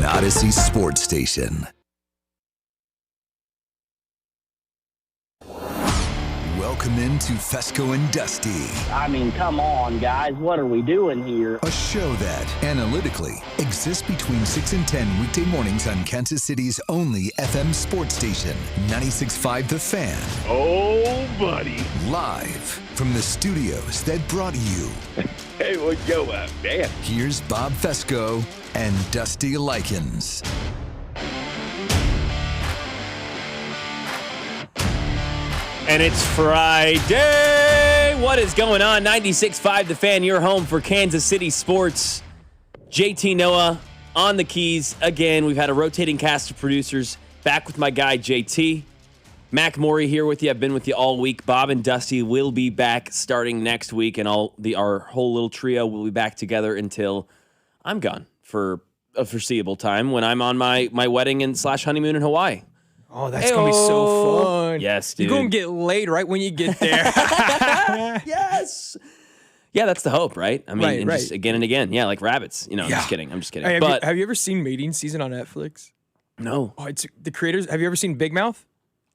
on Odyssey Sports Station. Welcome into Fescoe and Dusty. I mean, come on, guys. What are we doing here? A show that, analytically, exists between 6 and 10 weekday mornings on Kansas City's only FM sports station, 96.5 The Fan. Oh, buddy. Live from the studios that brought you. Hey, what's going on, man? Here's Bob Fescoe and Dusty Likens. And it's Friday. What is going on? 96.5 The Fan, your home for Kansas City sports. JT Noah on the keys. Again, we've had a rotating cast of producers. Back with my guy, JT. Mac Morey here with you. I've been with you all week. Bob and Dusty will be back starting next week, and our whole little trio will be back together until I'm gone for a foreseeable time when I'm on my wedding and / honeymoon in Hawaii. Oh, that's going to be so fun. Yes, dude. You're going to get laid right when you get there. Yes. Yeah, that's the hope, right? I mean, right. Just again and again. Yeah, like rabbits. I'm just kidding. I'm just kidding. Hey, but have you ever seen Mating Season on Netflix? No. Oh, it's the creators. Have you ever seen Big Mouth?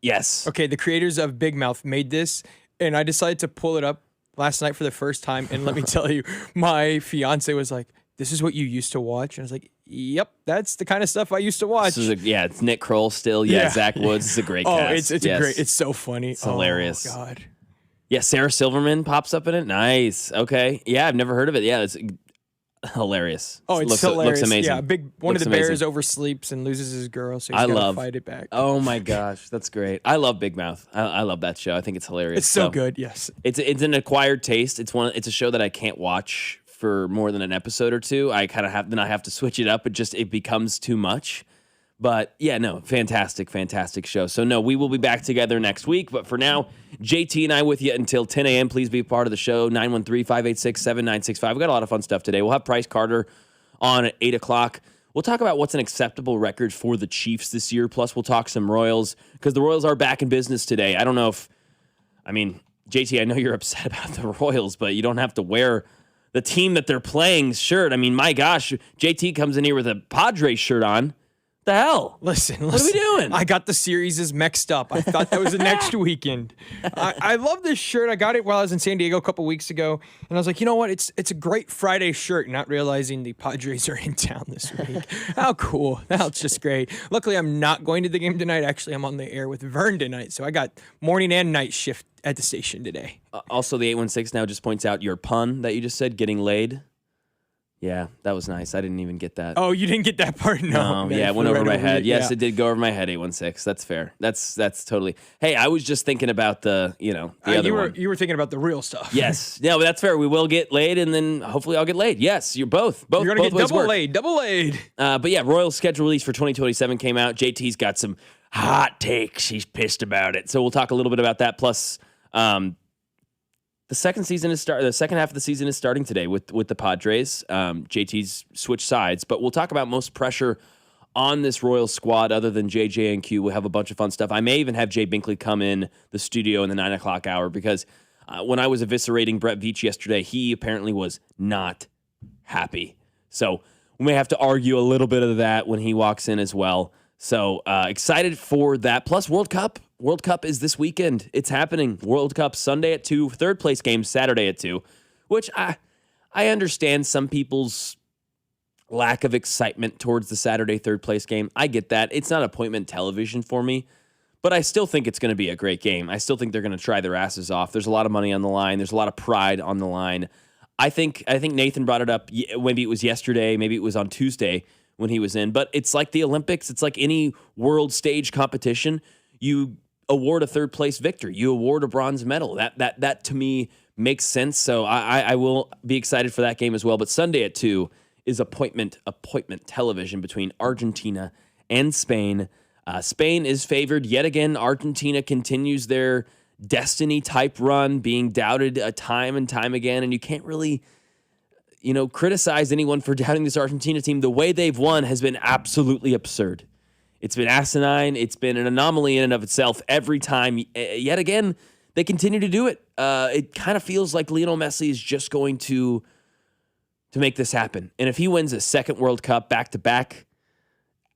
Yes. Okay, the creators of Big Mouth made this, and I decided to pull it up last night for the first time. And let me tell you, my fiance was like, "This is what you used to watch," and I was like, "Yep, that's the kind of stuff I used to watch." It's Nick Kroll still. Yeah, Zach Woods is a great cast. It's a great. It's so funny. It's hilarious. Oh God. Yeah, Sarah Silverman pops up in it. Nice. Okay. Yeah, I've never heard of it. Yeah, it's hilarious. Oh, it's hilarious. Looks amazing. Yeah, one of the bears oversleeps and loses his girl, so he's got to fight it back. Oh my gosh, that's great. I love Big Mouth. I love that show. I think it's hilarious. It's so good. Yes. It's an acquired taste. It's a show that I can't watch for more than an episode or two. I have to switch it up. It becomes too much. But yeah, no, fantastic show. So no, we will be back together next week. But for now, JT and I with you until 10 a.m. Please be a part of the show. 913-586-7965. We got a lot of fun stuff today. We'll have Price Carter on at 8 o'clock. We'll talk about what's an acceptable record for the Chiefs this year. Plus, we'll talk some Royals because the Royals are back in business today. I don't know JT, I know you're upset about the Royals, but you don't have to wear the team that they're playing shirt. I mean, my gosh, JT comes in here with a Padres shirt on. The hell? Listen. What are we doing? I got the series mixed up. I thought that was the next weekend. I love this shirt. I got it while I was in San Diego a couple weeks ago, and I was like, you know what? It's a great Friday shirt, not realizing the Padres are in town this week. How cool. That's just great. Luckily, I'm not going to the game tonight. Actually, I'm on the air with Vern tonight, so I got morning and night shift at the station today. Also, the 816 now just points out your pun that you just said, getting laid. Yeah, that was nice. I didn't even get that. Oh, you didn't get that part? No. Yeah, it went over my head. Yes, it did go over my head, 816. That's fair. That's totally. Hey, I was just thinking about the other one. You were thinking about the real stuff. Yes. Yeah, but that's fair. We will get laid, and then hopefully I'll get laid. Yes, you're both. You're going to get double laid. But yeah, Royals schedule release for 2027 came out. JT's got some hot takes. He's pissed about it. So we'll talk a little bit about that. Plus, the second half of the season is starting today with the Padres. JT's switched sides, but we'll talk about most pressure on this Royals squad other than JJ and Q. We'll have a bunch of fun stuff. I may even have Jay Binkley come in the studio in the 9 o'clock hour because when I was eviscerating Brett Veach yesterday, he apparently was not happy. So we may have to argue a little bit of that when he walks in as well. So excited for that. Plus World Cup. World Cup is this weekend. It's happening. World Cup Sunday at 2, third place game Saturday at 2, which I understand some people's lack of excitement towards the Saturday third place game. I get that. It's not appointment television for me, but I still think it's going to be a great game. I still think they're going to try their asses off. There's a lot of money on the line. There's a lot of pride on the line. I think Nathan brought it up. Maybe it was yesterday. Maybe it was on Tuesday when he was in. But it's like the Olympics. It's like any world stage competition. You award a third place victory. You award a bronze medal. That to me makes sense. So I will be excited for that game as well. But Sunday at 2 is appointment television between Argentina and Spain. Spain is favored yet again. Argentina continues their destiny type run, being doubted time and time again. And you can't really, criticize anyone for doubting this Argentina team. The way they've won has been absolutely absurd. It's been asinine. It's been an anomaly in and of itself every time. Yet again, they continue to do it. It kind of feels like Lionel Messi is just going to make this happen. And if he wins a second World Cup back-to-back,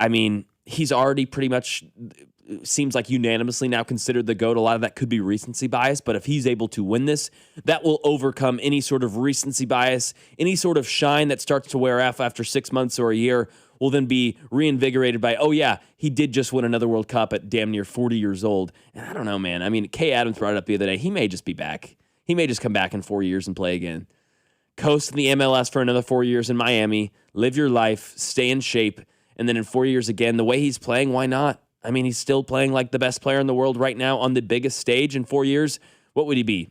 I mean, he's already pretty much seems like unanimously now considered the GOAT. A lot of that could be recency bias, but if he's able to win this, that will overcome any sort of recency bias, any sort of shine that starts to wear off after 6 months or a year will then be reinvigorated by, oh yeah, he did just win another World Cup at damn near 40 years old. And I don't know, man. I mean, Kay Adams brought it up the other day. He may just be back. He may just come back in 4 years and play again. Coast in the MLS for another 4 years in Miami, live your life, stay in shape, and then in 4 years again, the way he's playing, why not? I mean, he's still playing like the best player in the world right now on the biggest stage in 4 years. What would he be?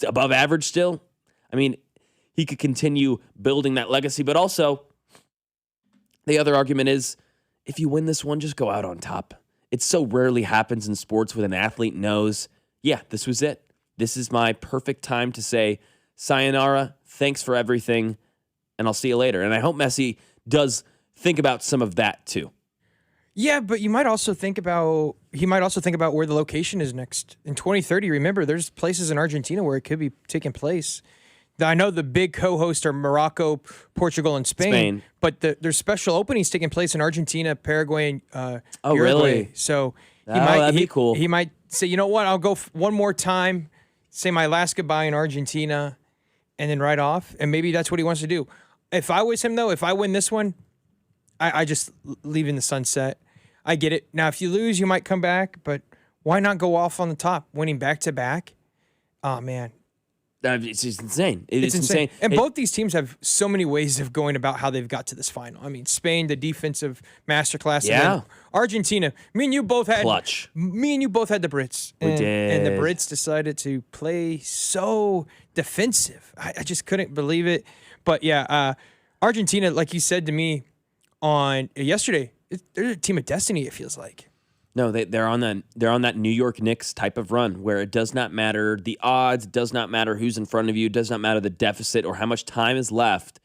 Above average still? I mean, he could continue building that legacy, but also the other argument is if you win this one, just go out on top. It so rarely happens in sports when an athlete knows, yeah, this was it. This is my perfect time to say, sayonara, thanks for everything, and I'll see you later. And I hope Messi does think about some of that too. Yeah, but he might also think about where the location is next. In 2030, remember, there's places in Argentina where it could be taking place. I know the big co-hosts are Morocco, Portugal, and Spain. But there's special openings taking place in Argentina, Paraguay, and Uruguay. Really? So that'd be cool. He might say, you know what, I'll go one more time, say my last goodbye in Argentina, and then ride off. And maybe that's what he wants to do. If I was him, though, if I win this one, I just leave in the sunset. I get it. Now, if you lose, you might come back, but why not go off on the top, winning back-to-back? Oh, man. It's just insane. It's insane. And both these teams have so many ways of going about how they've got to this final. I mean, Spain, the defensive masterclass. Yeah. And then Argentina. Me and you both had clutch. Me and you both had the Brits. We did. And the Brits decided to play so defensive. I just couldn't believe it. But yeah, Argentina, like you said to me on yesterday, they're a team of destiny, it feels like. No, they're on that New York Knicks type of run where it does not matter the odds, it does not matter who's in front of you, it does not matter the deficit or how much time is left.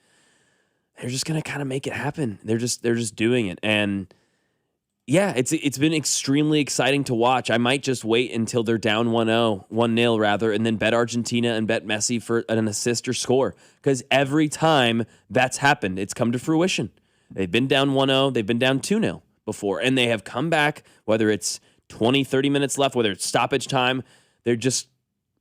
They're just gonna kind of make it happen. They're just doing it, and yeah, it's been extremely exciting to watch. I might just wait until they're down 1-0 rather, and then bet Argentina and bet Messi for an assist or score because every time that's happened, it's come to fruition. They've been down 1-0, they've been down 2-0. Before, and they have come back, whether it's 20, 30 minutes left, whether it's stoppage time, they're just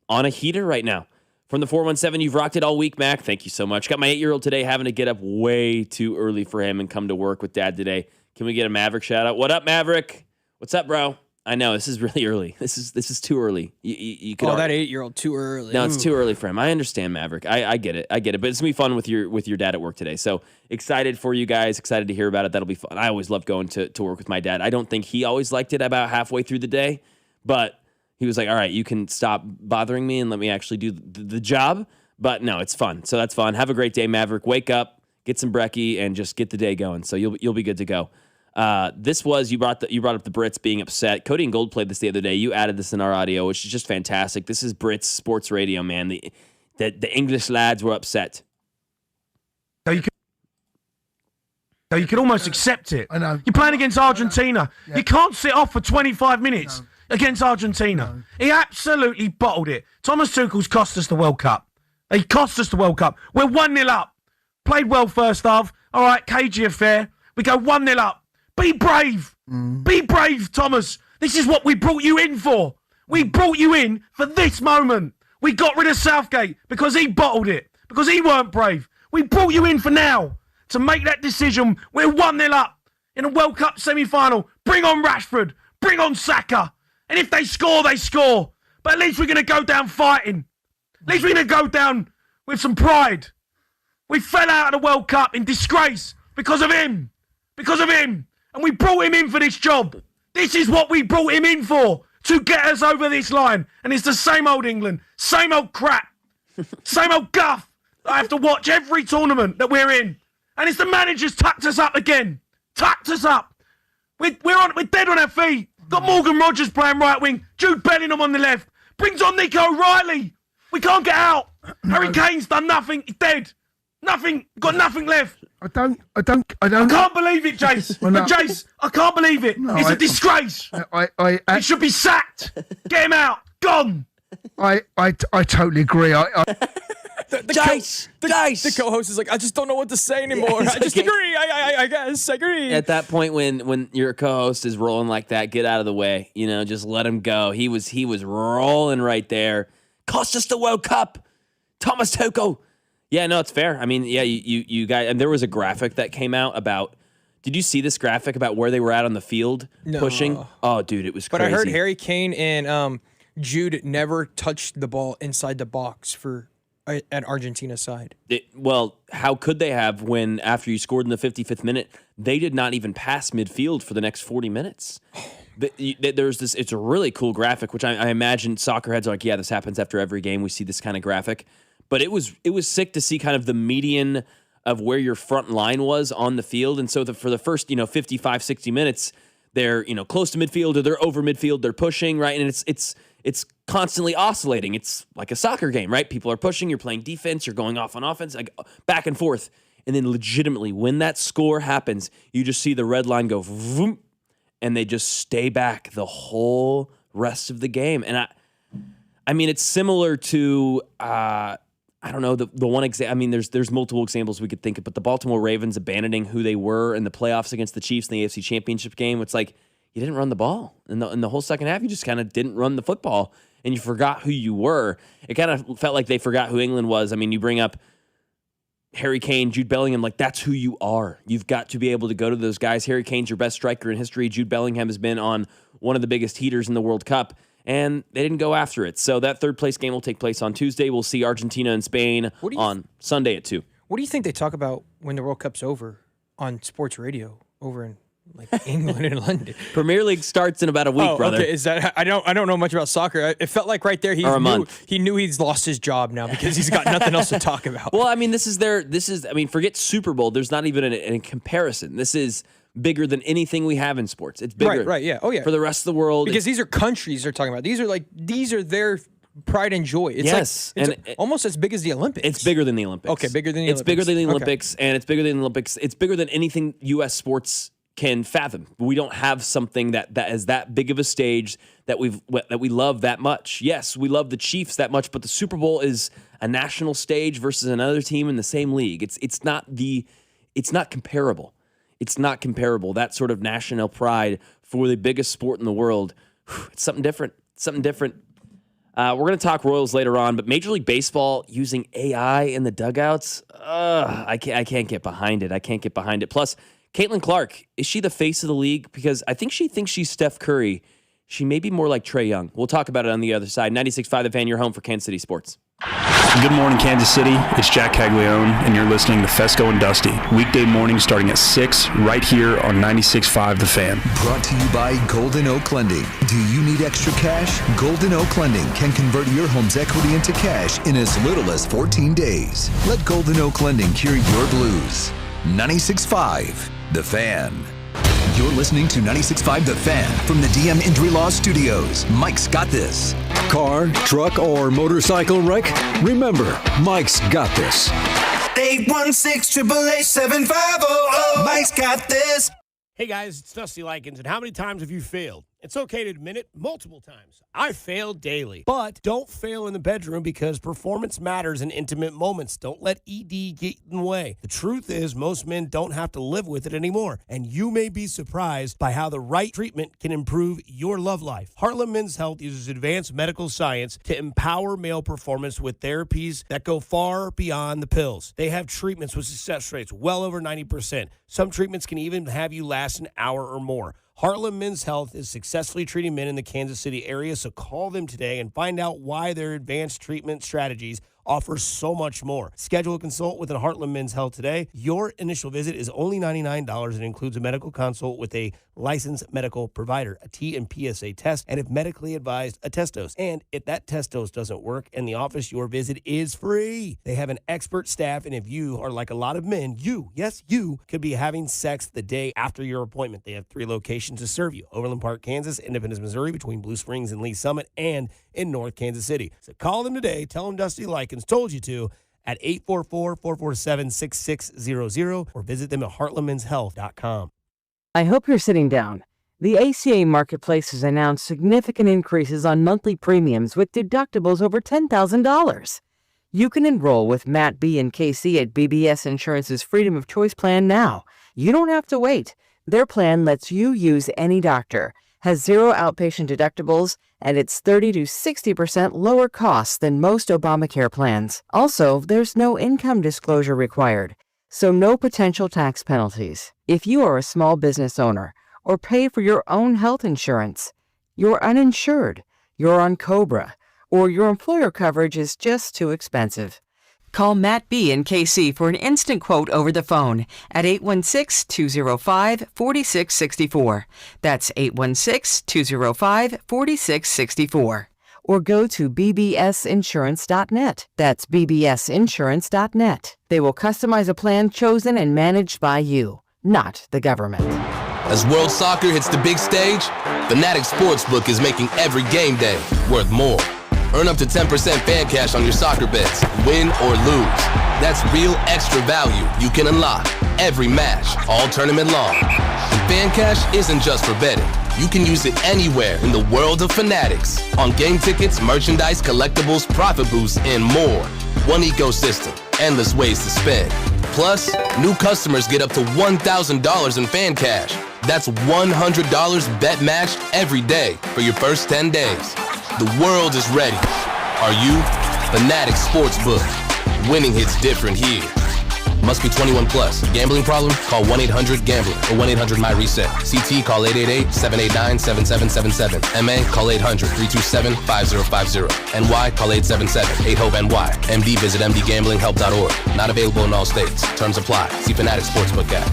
on a heater right now. From the 417, you've rocked it all week, Mac. Thank you so much. Got my 8-year-old today having to get up way too early for him and come to work with Dad today. Can we get a Maverick shout out? What up, Maverick? What's up, bro? I know, this is really early. This is too early. You could that 8-year-old too early. No, it's too early for him. I understand, Maverick. I get it. But it's gonna be fun with your dad at work today. So excited for you guys. Excited to hear about it. That'll be fun. I always love going to work with my dad. I don't think he always liked it about halfway through the day, but he was like, all right, you can stop bothering me and let me actually do the job. But no, it's fun. So that's fun. Have a great day, Maverick. Wake up, get some brekkie, and just get the day going. So you'll be good to go. This was you brought up the Brits being upset. Cody and Gold played this the other day. You added this in our audio, which is just fantastic. This is Brits sports radio, man. The English lads were upset. So you can almost accept it. I know. You're playing against Argentina. Yeah. You can't sit off for 25 minutes against Argentina. He absolutely bottled it. Thomas Tuchel's cost us the World Cup. He cost us the World Cup. We're 1-0 up. Played well first half. All right, cagey affair. We go 1-0 up. Be brave. Be brave, Thomas. This is what we brought you in for. We brought you in for this moment. We got rid of Southgate because he bottled it, because he weren't brave. We brought you in for now to make that decision. We're 1-0 up in a World Cup semi-final. Bring on Rashford. Bring on Saka. And if they score, they score. But at least we're going to go down fighting. At least we're going to go down with some pride. We fell out of the World Cup in disgrace because of him. Because of him. And we brought him in for this job. This is what we brought him in for, to get us over this line. And it's the same old England, same old crap, same old guff that I have to watch every tournament that we're in. And it's the manager's tucked us up again. Tucked us up. We're dead on our feet. Got Morgan Rogers playing right wing, Jude Bellingham on the left. Brings on Nico O'Reilly. We can't get out. Harry Kane's done nothing. He's dead. Nothing. Got nothing left. I don't. I can't believe it, Jace. Well, no. Jace, I can't believe it. No, it's a disgrace. I He should be sacked. Get him out. Gone. totally agree. Dice. The co-host is like, I just don't know what to say anymore. I just agree. I guess I agree. At that point, when your co-host is rolling like that, get out of the way. Just let him go. He was rolling right there. Cost us the World Cup. Thomas Tuchel. Yeah, no, it's fair. I mean, yeah, you guys, and there was a graphic that came out about. Did you see this graphic about where they were at on the field pushing? Oh, dude, it was crazy. But I heard Harry Kane and Jude never touched the ball inside the box at Argentina's side. Well, how could they have when after you scored in the 55th minute, they did not even pass midfield for the next 40 minutes? There's this. It's a really cool graphic, which I imagine soccer heads are like, yeah, this happens after every game. We see this kind of graphic. But it was sick to see kind of the median of where your front line was on the field. And so for the first, 55, 60 minutes, they're, close to midfield or they're over midfield, they're pushing, right? And it's constantly oscillating. It's like a soccer game, right? People are pushing, you're playing defense, you're going off on offense, like back and forth. And then legitimately, when that score happens, you just see the red line go vroom, and they just stay back the whole rest of the game. And I mean, it's similar to, I don't know, the one example. I mean, there's multiple examples we could think of, but the Baltimore Ravens abandoning who they were in the playoffs against the Chiefs in the AFC Championship game. It's like you didn't run the ball in the whole second half. You just kind of didn't run the football, and you forgot who you were. It kind of felt like they forgot who England was. I mean, you bring up Harry Kane, Jude Bellingham, like that's who you are. You've got to be able to go to those guys. Harry Kane's your best striker in history. Jude Bellingham has been on one of the biggest heaters in the World Cup. And they didn't go after it. So that third place game will take place on Tuesday. We'll see Argentina and Spain on Sunday at 2. What do you think they talk about when the World Cup's over on sports radio over in England and London? Premier League starts in about a week, brother. Okay. Is that I don't know much about soccer. It felt like right there he knew he's lost his job now because he's got nothing else to talk about. Well, I mean, forget Super Bowl. There's not even a comparison. This is bigger than anything we have in sports. It's bigger. Right, yeah. Oh, yeah. For the rest of the world. Because these are countries they're talking about. These are their pride and joy. It's almost as big as the Olympics. It's bigger than the Olympics. Okay, bigger than the Olympics. It's bigger than the Olympics, and it's bigger than the Olympics. It's bigger than anything U.S. sports can fathom. We don't have something that is that big of a stage that we love that much. Yes, we love the Chiefs that much, but the Super Bowl is a national stage versus another team in the same league. It's not comparable. It's not comparable. That sort of national pride for the biggest sport in the world. It's something different. We're going to talk Royals later on, but Major League Baseball using AI in the dugouts. I can't get behind it. Plus, Caitlin Clark, is she the face of the league? Because I think she thinks she's Steph Curry. She may be more like Trae Young. We'll talk about it on the other side. 96.5 The Fan, your home for Kansas City sports. Good morning, Kansas City. It's Jack Caglione, and you're listening to Fescoe and Dusty. Weekday mornings starting at 6, right here on 96.5 The Fan. Brought to you by Golden Oak Lending. Do you need extra cash? Golden Oak Lending can convert your home's equity into cash in as little as 14 days. Let Golden Oak Lending cure your blues. 96.5 The Fan. You're listening to 96.5 The Fan from the DM Injury Law Studios. Mike's got this. Car, truck, or motorcycle wreck? Remember, Mike's got this. 816-888-7500. Mike's got this. Hey guys, it's Dusty Likens, and how many times have you failed? It's okay to admit it, multiple times. I fail daily. But don't fail in the bedroom because performance matters in intimate moments. Don't let ED get in the way. The truth is, most men don't have to live with it anymore, and you may be surprised by how the right treatment can improve your love life. Heartland Men's Health uses advanced medical science to empower male performance with therapies that go far beyond the pills. They have treatments with success rates well over 90%. Some treatments can even have you last an hour or more. Heartland Men's Health is successfully treating men in the Kansas City area, so call them today and find out why their advanced treatment strategies offer so much more. Schedule a consult with a Heartland Men's Health today. Your initial visit is only $99 and includes a medical consult with a licensed medical provider, a T and PSA test, and if medically advised, a test dose. And if that test dose doesn't work in the office, your visit is free. They have an expert staff, and if you are like a lot of men, you could be having sex the day after your appointment. They have 3 locations to serve you: Overland Park, Kansas; Independence, Missouri, between Blue Springs and Lee Summit; and in North Kansas City. So call them today. Tell them Dusty Likens told you to at 844-447-6600 or visit them at heartlandmenshealth.com. I hope you're sitting down. The ACA Marketplace has announced significant increases on monthly premiums with deductibles over $10,000. You can enroll with Matt B. and KC at BBS Insurance's Freedom of Choice plan now. You don't have to wait. Their plan lets you use any doctor, has 0 outpatient deductibles, and it's 30 to 60% lower costs than most Obamacare plans. Also, there's no income disclosure required, so no potential tax penalties. If you are a small business owner or pay for your own health insurance, you're uninsured, you're on COBRA, or your employer coverage is just too expensive. Call Matt B. and KC for an instant quote over the phone at 816-205-4664. That's 816-205-4664. Or go to bbsinsurance.net. That's bbsinsurance.net. They will customize a plan chosen and managed by you, not the government. As World Soccer hits the big stage, Fanatics Sportsbook is making every game day worth more. Earn up to 10% fan cash on your soccer bets, win or lose. That's real extra value you can unlock every match, all tournament long. And fan cash isn't just for betting. You can use it anywhere in the world of Fanatics. On game tickets, merchandise, collectibles, profit boosts, and more. One ecosystem, endless ways to spend. Plus, new customers get up to $1,000 in fan cash. That's $100 bet matched every day for your first 10 days. The world is ready. Are you? Fanatics Sportsbook. Winning hits different here. Must be 21 plus. Gambling problem? Call 1-800-GAMBLER or 1-800-MY-RESET. CT, call 888-789-7777. MA, call 800-327-5050. NY, call 877-8-HOPE-NY. MD, visit mdgamblinghelp.org. Not available in all states. Terms apply. See Fanatics Sportsbook app.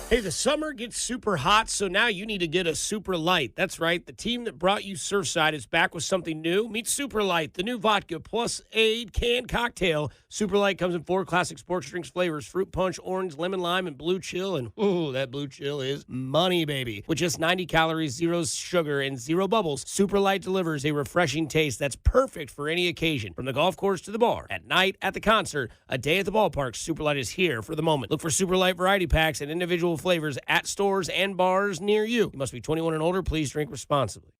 Hey, the summer gets super hot, so now you need to get a Super Light. That's right. The team that brought you Surfside is back with something new. Meet Super Light, the new vodka plus aid canned cocktail. Super Light comes in 4 classic sports drinks flavors: fruit punch, orange, lemon lime, and blue chill. And ooh, that blue chill is money, baby. With just 90 calories, 0 sugar, and 0 bubbles, Super Light delivers a refreshing taste that's perfect for any occasion. From the golf course to the bar, at night, at the concert, a day at the ballpark, Super Light is here for the moment. Look for Super Light variety packs and individual flavors at stores and bars near you. You must be 21 and older. Please drink responsibly.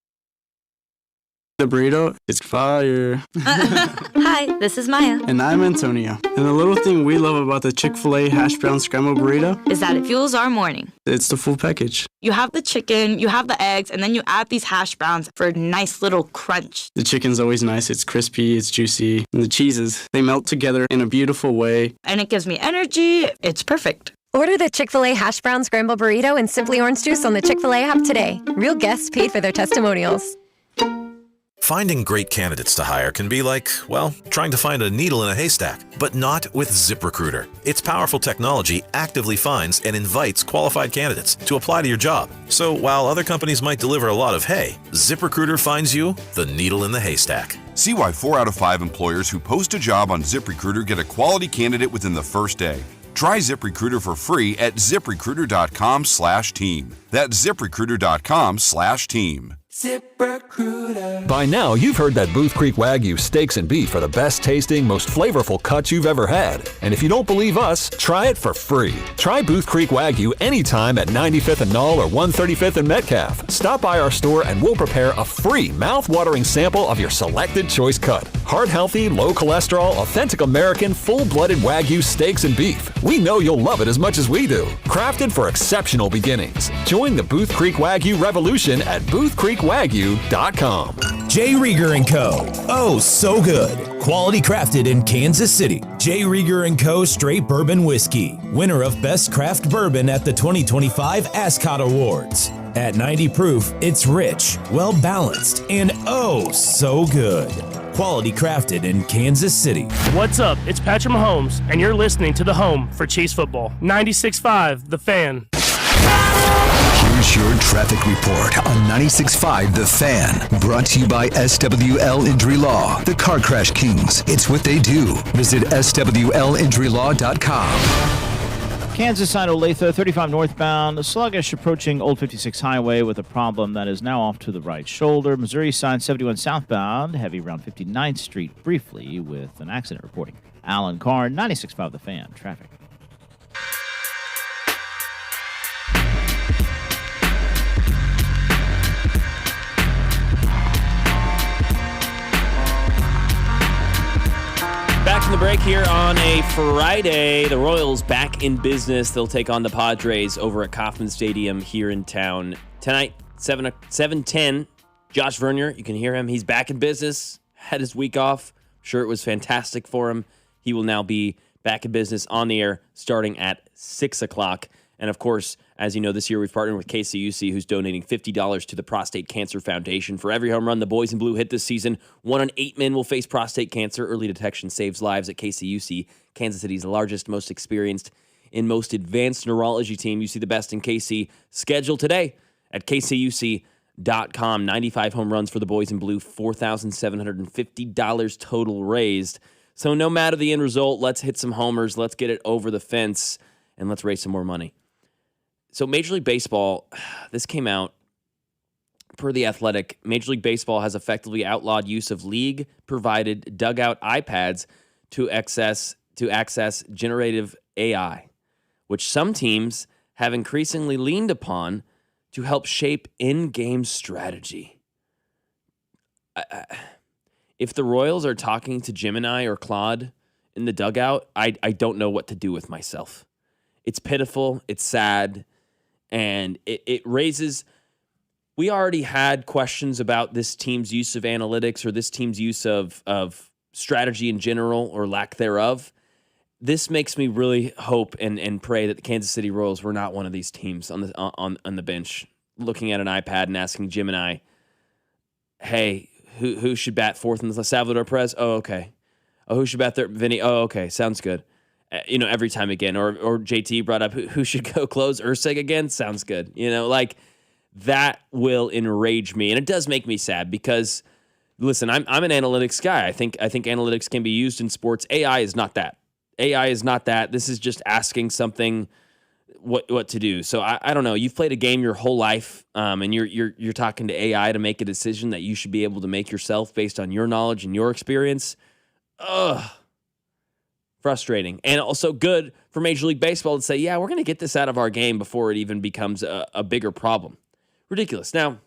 The burrito is fire. Hi, this is Maya. And I'm Antonio. And the little thing we love about the Chick-fil-A hash brown scrambled burrito is that it fuels our morning. It's the full package. You have the chicken, you have the eggs, and then you add these hash browns for a nice little crunch. The chicken's always nice. It's crispy, it's juicy. And the cheeses, they melt together in a beautiful way. And it gives me energy. It's perfect. Order the Chick-fil-A hash brown scrambled burrito and Simply Orange Juice on the Chick-fil-A app today. Real guests paid for their testimonials. Finding great candidates to hire can be like, well, trying to find a needle in a haystack, but not with ZipRecruiter. Its powerful technology actively finds and invites qualified candidates to apply to your job. So while other companies might deliver a lot of hay, ZipRecruiter finds you the needle in the haystack. See why 4 out of 5 employers who post a job on ZipRecruiter get a quality candidate within the first day. Try ZipRecruiter for free at ZipRecruiter.com/team. That's ZipRecruiter.com/team. ZipRecruiter. By now, you've heard that Booth Creek Wagyu steaks and beef are the best tasting, most flavorful cuts you've ever had. And if you don't believe us, try it for free. Try Booth Creek Wagyu anytime at 95th and Knoll or 135th and Metcalf. Stop by our store and we'll prepare a free mouth-watering sample of your selected choice cut. Heart-healthy, low cholesterol, authentic American, full-blooded Wagyu steaks and beef. We know you'll love it as much as we do. Crafted for exceptional beginnings. Join the Booth Creek Wagyu revolution at boothcreekwagyu.com. J. Rieger & Co. Oh, so good. Quality crafted in Kansas City. J. Rieger & Co. Straight Bourbon Whiskey. Winner of Best Craft Bourbon at the 2025 Ascot Awards. At 90 proof, it's rich, well-balanced, and oh, so good. Quality crafted in Kansas City. What's up? It's Patrick Mahomes, and you're listening to The Home for Chiefs Football. 96.5, The Fan. Here's your traffic report on 96.5 The Fan. Brought to you by SWL Injury Law, the Car Crash Kings. It's what they do. Visit SWLinjurylaw.com. Kansas side Olathe, 35 northbound, sluggish approaching Old 56 Highway with a problem that is now off to the right shoulder. Missouri side 71 southbound, heavy around 59th Street briefly with an accident reporting. Alan Carr, 96.5 The Fan, traffic. Back in break here on a Friday. The Royals back in business. They'll take on the Padres over at Kauffman Stadium here in town tonight, 7:10. Josh Vernier, you can hear him. He's back in business. Had his week off. Sure, it was fantastic for him. He will now be back in business on the air starting at 6 o'clock. And of course, as you know, this year we've partnered with KCUC, who's donating $50 to the Prostate Cancer Foundation. For every home run the boys in blue hit this season, 1 in 8 men will face prostate cancer. Early detection saves lives at KCUC, Kansas City's largest, most experienced, and most advanced neurology team. You see the best in KC. Schedule today at kcuc.com. 95 home runs for the boys in blue, $4,750 total raised. So no matter the end result, let's hit some homers, let's get it over the fence, and let's raise some more money. So Major League Baseball, this came out per The Athletic. Major League Baseball has effectively outlawed use of league-provided dugout iPads to access generative AI, which some teams have increasingly leaned upon to help shape in-game strategy. If the Royals are talking to Gemini or Claude in the dugout, I don't know what to do with myself. It's pitiful, it's sad, and it raises... We already had questions about this team's use of analytics or this team's use of strategy in general or lack thereof. This makes me really hope and pray that the Kansas City Royals were not one of these teams on the bench looking at an iPad and asking Gemini, hey, who should bat fourth in the Salvador Perez? Oh, okay. Oh, who should bat third? Vinny? Oh, okay. Sounds good. Every time again. Or JT brought up who should go close Ursig again? Sounds good. That will enrage me. And it does make me sad because, listen, I'm an analytics guy. I think analytics can be used in sports. AI is not that. AI is not that. This is just asking something what to do. So I don't know. You've played a game your whole life, and you're talking to AI to make a decision that you should be able to make yourself based on your knowledge and your experience. Ugh. Frustrating. And also good for Major League Baseball to say, yeah, we're going to get this out of our game before it even becomes a bigger problem. Ridiculous. Now,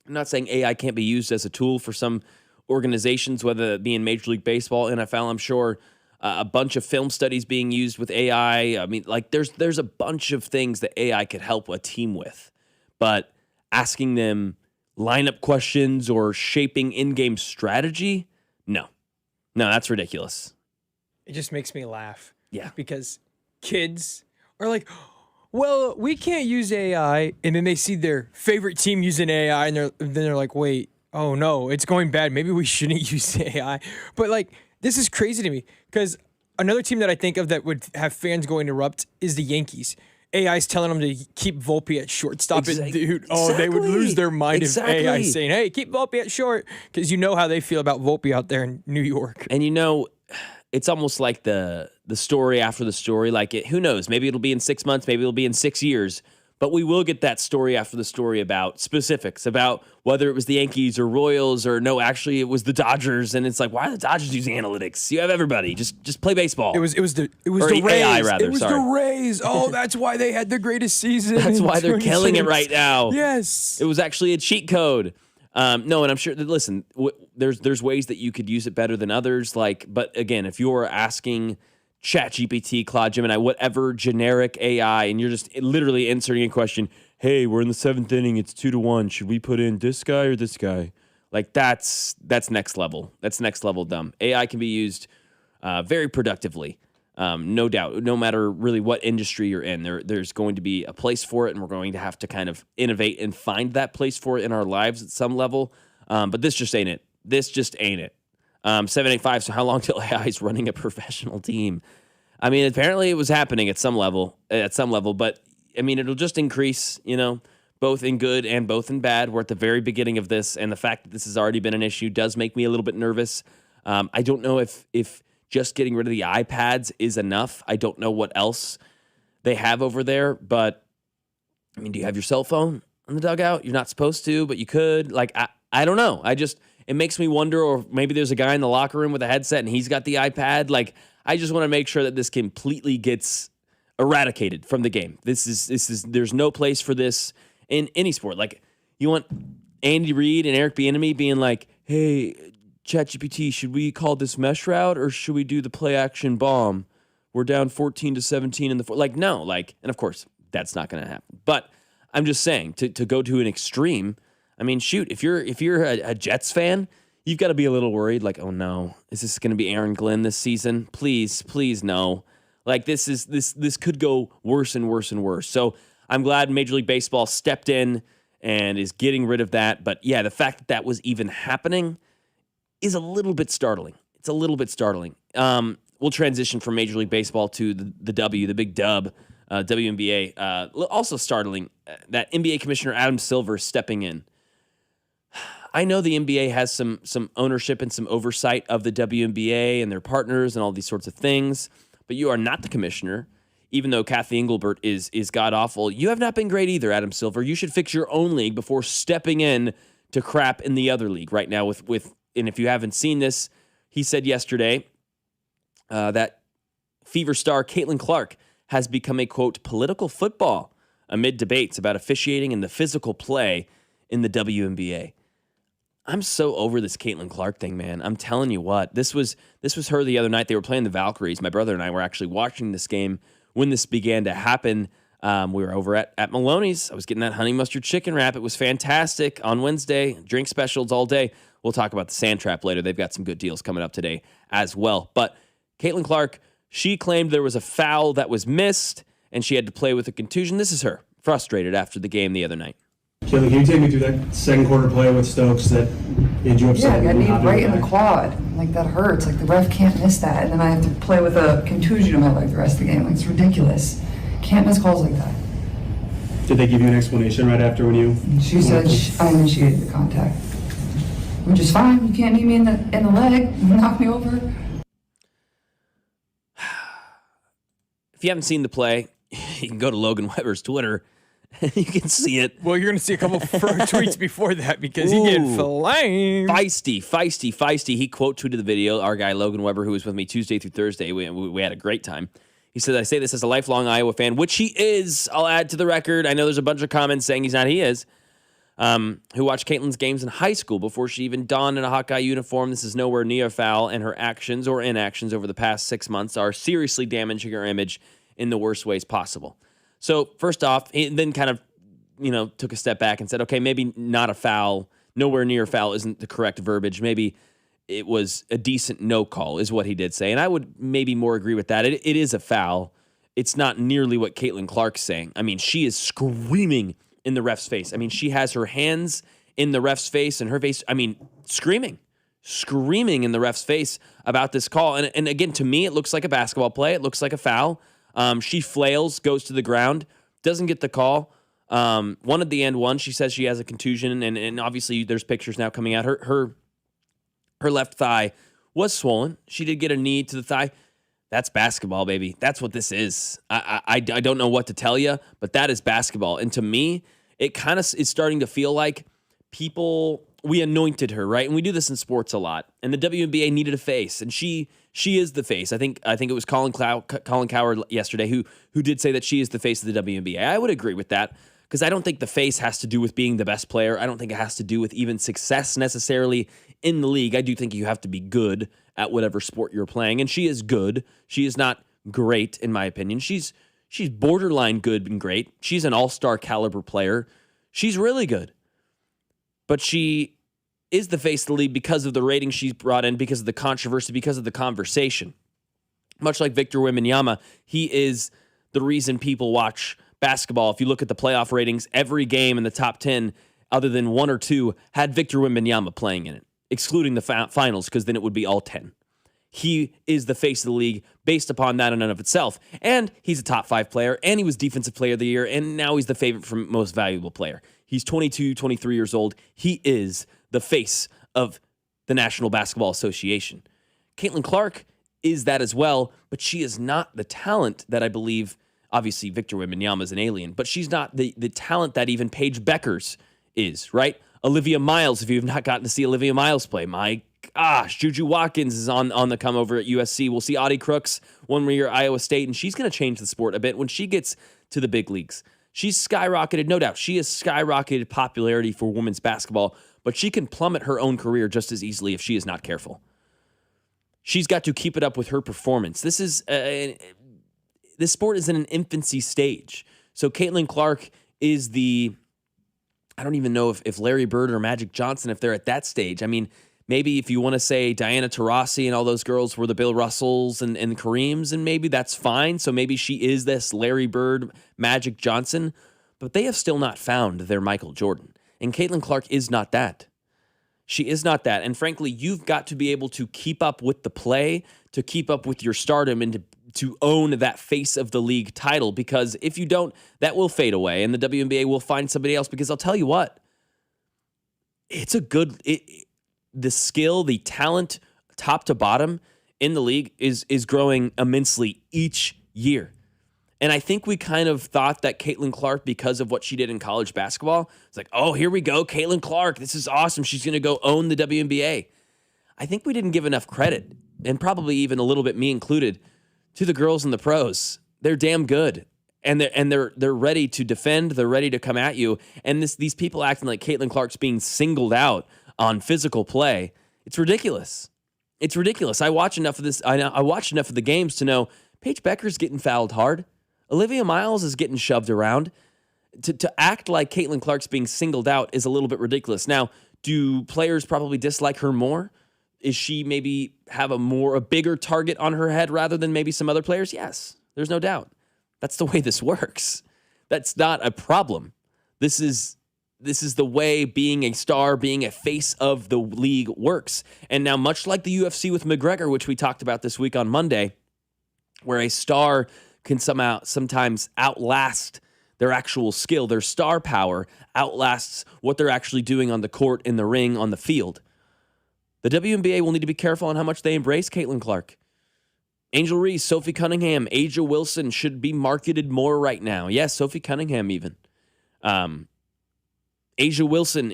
I'm not saying AI can't be used as a tool for some organizations, whether it be in Major League Baseball, NFL. I'm sure a bunch of film studies being used with AI. I mean, there's a bunch of things that AI could help a team with. But asking them lineup questions or shaping in-game strategy, no, that's ridiculous. It just makes me laugh. Yeah. Because kids are like, well, we can't use AI, and then they see their favorite team using AI, and then they're like, wait, oh no, it's going bad. Maybe we shouldn't use AI. But this is crazy to me because another team that I think of that would have fans going erupt is the Yankees. AI's telling them to keep Volpe at shortstop, and dude, they would lose their mind if AI saying, hey, keep Volpe at short, because you know how they feel about Volpe out there in New York. And it's almost like the story after the story. Who knows? Maybe it'll be in 6 months. Maybe it'll be in 6 years. But we will get that story after the story about specifics, about whether it was the Yankees or Royals or no, actually it was the Dodgers. And it's like, why are the Dodgers using analytics? You have everybody. Just play baseball. It was the Rays. AI, rather. It was the Rays. Oh, that's why they had the greatest season. That's why they're killing it right now. Yes. It was actually a cheat code. No, and I'm sure that, listen, there's ways that you could use it better than others. But again, if you're asking ChatGPT, Claude, Gemini, whatever generic AI, and you're just literally inserting a question, hey, we're in the 7th inning, it's 2-1. Should we put in this guy or this guy? That's next level. That's next level dumb. AI can be used very productively. No doubt, no matter really what industry you're in, there's going to be a place for it, and we're going to have to kind of innovate and find that place for it in our lives at some level. But this just ain't it. 785, so how long till AI is running a professional team? I mean, apparently it was happening at some level, but I mean, it'll just increase, both in good and both in bad. We're at the very beginning of this, and the fact that this has already been an issue does make me a little bit nervous. I don't know if just getting rid of the iPads is enough. I don't know what else they have over there, but I mean, do you have your cell phone on the dugout? You're not supposed to, but you could. I don't know. It makes me wonder, or maybe there's a guy in the locker room with a headset and he's got the iPad. I just want to make sure that this completely gets eradicated from the game. There's no place for this in any sport. You want Andy Reid and Eric Bieniemy being like, hey, ChatGPT, should we call this mesh route or should we do the play action bomb? We're down 14-17 in the fourth. Like, no, like, and of course, that's not going to happen. But I'm just saying, to go to an extreme, I mean, shoot, if you're a Jets fan, you've got to be a little worried, like, oh no, is this going to be Aaron Glenn this season? Please, no. Like, this could go worse and worse and worse. So I'm glad Major League Baseball stepped in and is getting rid of that. But yeah, the fact that that was even happening is a little bit startling. It's a little bit startling. We'll transition from Major League Baseball to the big dub, WNBA. Also startling, that NBA Commissioner Adam Silver stepping in. I know the NBA has some ownership and some oversight of the WNBA and their partners and all these sorts of things, but you are not the commissioner. Even though Kathy Engelbert is god-awful, you have not been great either, Adam Silver. You should fix your own league before stepping in to crap in the other league right now. And if you haven't seen this, he said yesterday that Fever star Caitlin Clark has become a, quote, political football amid debates about officiating and the physical play in the WNBA. I'm so over this Caitlin Clark thing, man. I'm telling you what. This was her the other night. They were playing the Valkyries. My brother and I were actually watching this game when this began to happen. We were over at Maloney's. I was getting that honey mustard chicken wrap. It was fantastic on Wednesday. Drink specials all day. We'll talk about the Sand Trap later. They've got some good deals coming up today as well. But Caitlin Clark, she claimed there was a foul that was missed, and she had to play with a contusion. This is her, frustrated after the game the other night. Kelly, can you take me through that second quarter play with Stokes that made you upset? Yeah, I got knee right in the quad. Like, that hurts. Like, the ref can't miss that. And then I have to play with a contusion in my leg the rest of the game. Like, it's ridiculous. Can't miss calls like that. Did they give you an explanation right after when you... She said I initiated the contact. Which is fine. You can't knee me in the leg. Knock me over. If you haven't seen the play, you can go to Logan Weber's Twitter. You can see it. Well, you're going to see a couple of tweets before that because he get flamed. Feisty. He quote tweeted the video. Our guy, Logan Weber, who was with me Tuesday through Thursday, we had a great time. He said, I say this as a lifelong Iowa fan, which he is. I'll add to the record. I know there's a bunch of comments saying he's not. He is. Who watched Caitlin's games in high school before she even donned in a Hawkeye uniform. This is nowhere near foul, and her actions or inactions over the past 6 months are seriously damaging her image in the worst ways possible. So first off, he then kind of, took a step back and said, okay, maybe not a foul, nowhere near foul isn't the correct verbiage. Maybe it was a decent no call is what he did say. And I would maybe more agree with that. It is a foul. It's not nearly what Caitlin Clark's saying. I mean, she is screaming in the ref's face. I mean, she has her hands in the ref's face and her face, screaming in the ref's face about this call. And again, to me, it looks like a basketball play. It looks like a foul. She flails, goes to the ground, doesn't get the call. One at the end, she says she has a contusion, and obviously there's pictures now coming out. Her left thigh was swollen. She did get a knee to the thigh. That's basketball, baby. That's what this is. I don't know what to tell you, but that is basketball. And to me, it kind of is starting to feel like we anointed her, right? And we do this in sports a lot. And the WNBA needed a face, and she is the face. I think it was Colin Cowherd yesterday who did say that she is the face of the WNBA. I would agree with that because I don't think the face has to do with being the best player. I don't think it has to do with even success necessarily in the league. I do think you have to be good at whatever sport you're playing, and she is good. She is not great, in my opinion. She's borderline good and great. She's an all-star caliber player. She's really good. But she is the face of the league because of the ratings she's brought in, because of the controversy, because of the conversation. Much like Victor Wembanyama, he is the reason people watch basketball. If you look at the playoff ratings, every game in the top 10, other than one or two, had Victor Wembanyama playing in it, excluding the finals, because then it would be all 10. He is the face of the league based upon that in and of itself. And he's a top 5 player, and he was Defensive Player of the Year, and now he's the favorite for most valuable player. He's 22, 23 years old. He is the face of the National Basketball Association. Caitlin Clark is that as well, but she is not the talent that I believe, obviously Victor Wembanyama is an alien, but she's not the talent that even Paige Beckers is, right? Olivia Miles, if you've not gotten to see Olivia Miles play, my gosh, Juju Watkins is on the come over at USC. We'll see Audie Crooks one year at Iowa State, and she's going to change the sport a bit when she gets to the big leagues. She's skyrocketed, no doubt. She has skyrocketed popularity for women's basketball, but she can plummet her own career just as easily if she is not careful. She's got to keep it up with her performance. This sport is in an infancy stage. So Caitlin Clark is I don't even know if Larry Bird or Magic Johnson, if they're at that stage. I mean, maybe if you want to say Diana Taurasi and all those girls were the Bill Russells and Kareems, and maybe that's fine. So maybe she is this Larry Bird, Magic Johnson, but they have still not found their Michael Jordan. And Caitlin Clark is not that. She is not that. And frankly, you've got to be able to keep up with the play, to keep up with your stardom, and to own that face of the league title, because if you don't, that will fade away and the WNBA will find somebody else. Because I'll tell you what, it's the skill, the talent, top to bottom in the league is growing immensely each year. And I think we kind of thought that Caitlin Clark, because of what she did in college basketball, it's like, oh, here we go, Caitlin Clark, this is awesome. She's going to go own the WNBA. I think we didn't give enough credit, and probably even a little bit me included, to the girls and the pros. They're damn good. And they're ready to defend, they're ready to come at you. And these people acting like Caitlin Clark's being singled out on physical play, it's ridiculous. It's ridiculous. I watch enough of this. I watch enough of the games to know Paige Becker's getting fouled hard. Olivia Miles is getting shoved around. To act like Caitlin Clark's being singled out is a little bit ridiculous. Now, do players probably dislike her more? Is she maybe have a bigger target on her head rather than maybe some other players? Yes, there's no doubt. That's the way this works. That's not a problem. This is the way being a star, being a face of the league works. And now, much like the UFC with McGregor, which we talked about this week on Monday, where a star can sometimes outlast their actual skill, their star power outlasts what they're actually doing on the court, in the ring, on the field. The WNBA will need to be careful on how much they embrace Caitlin Clark. Angel Reese, Sophie Cunningham, Asia Wilson should be marketed more right now. Yes, Sophie Cunningham even. Asia Wilson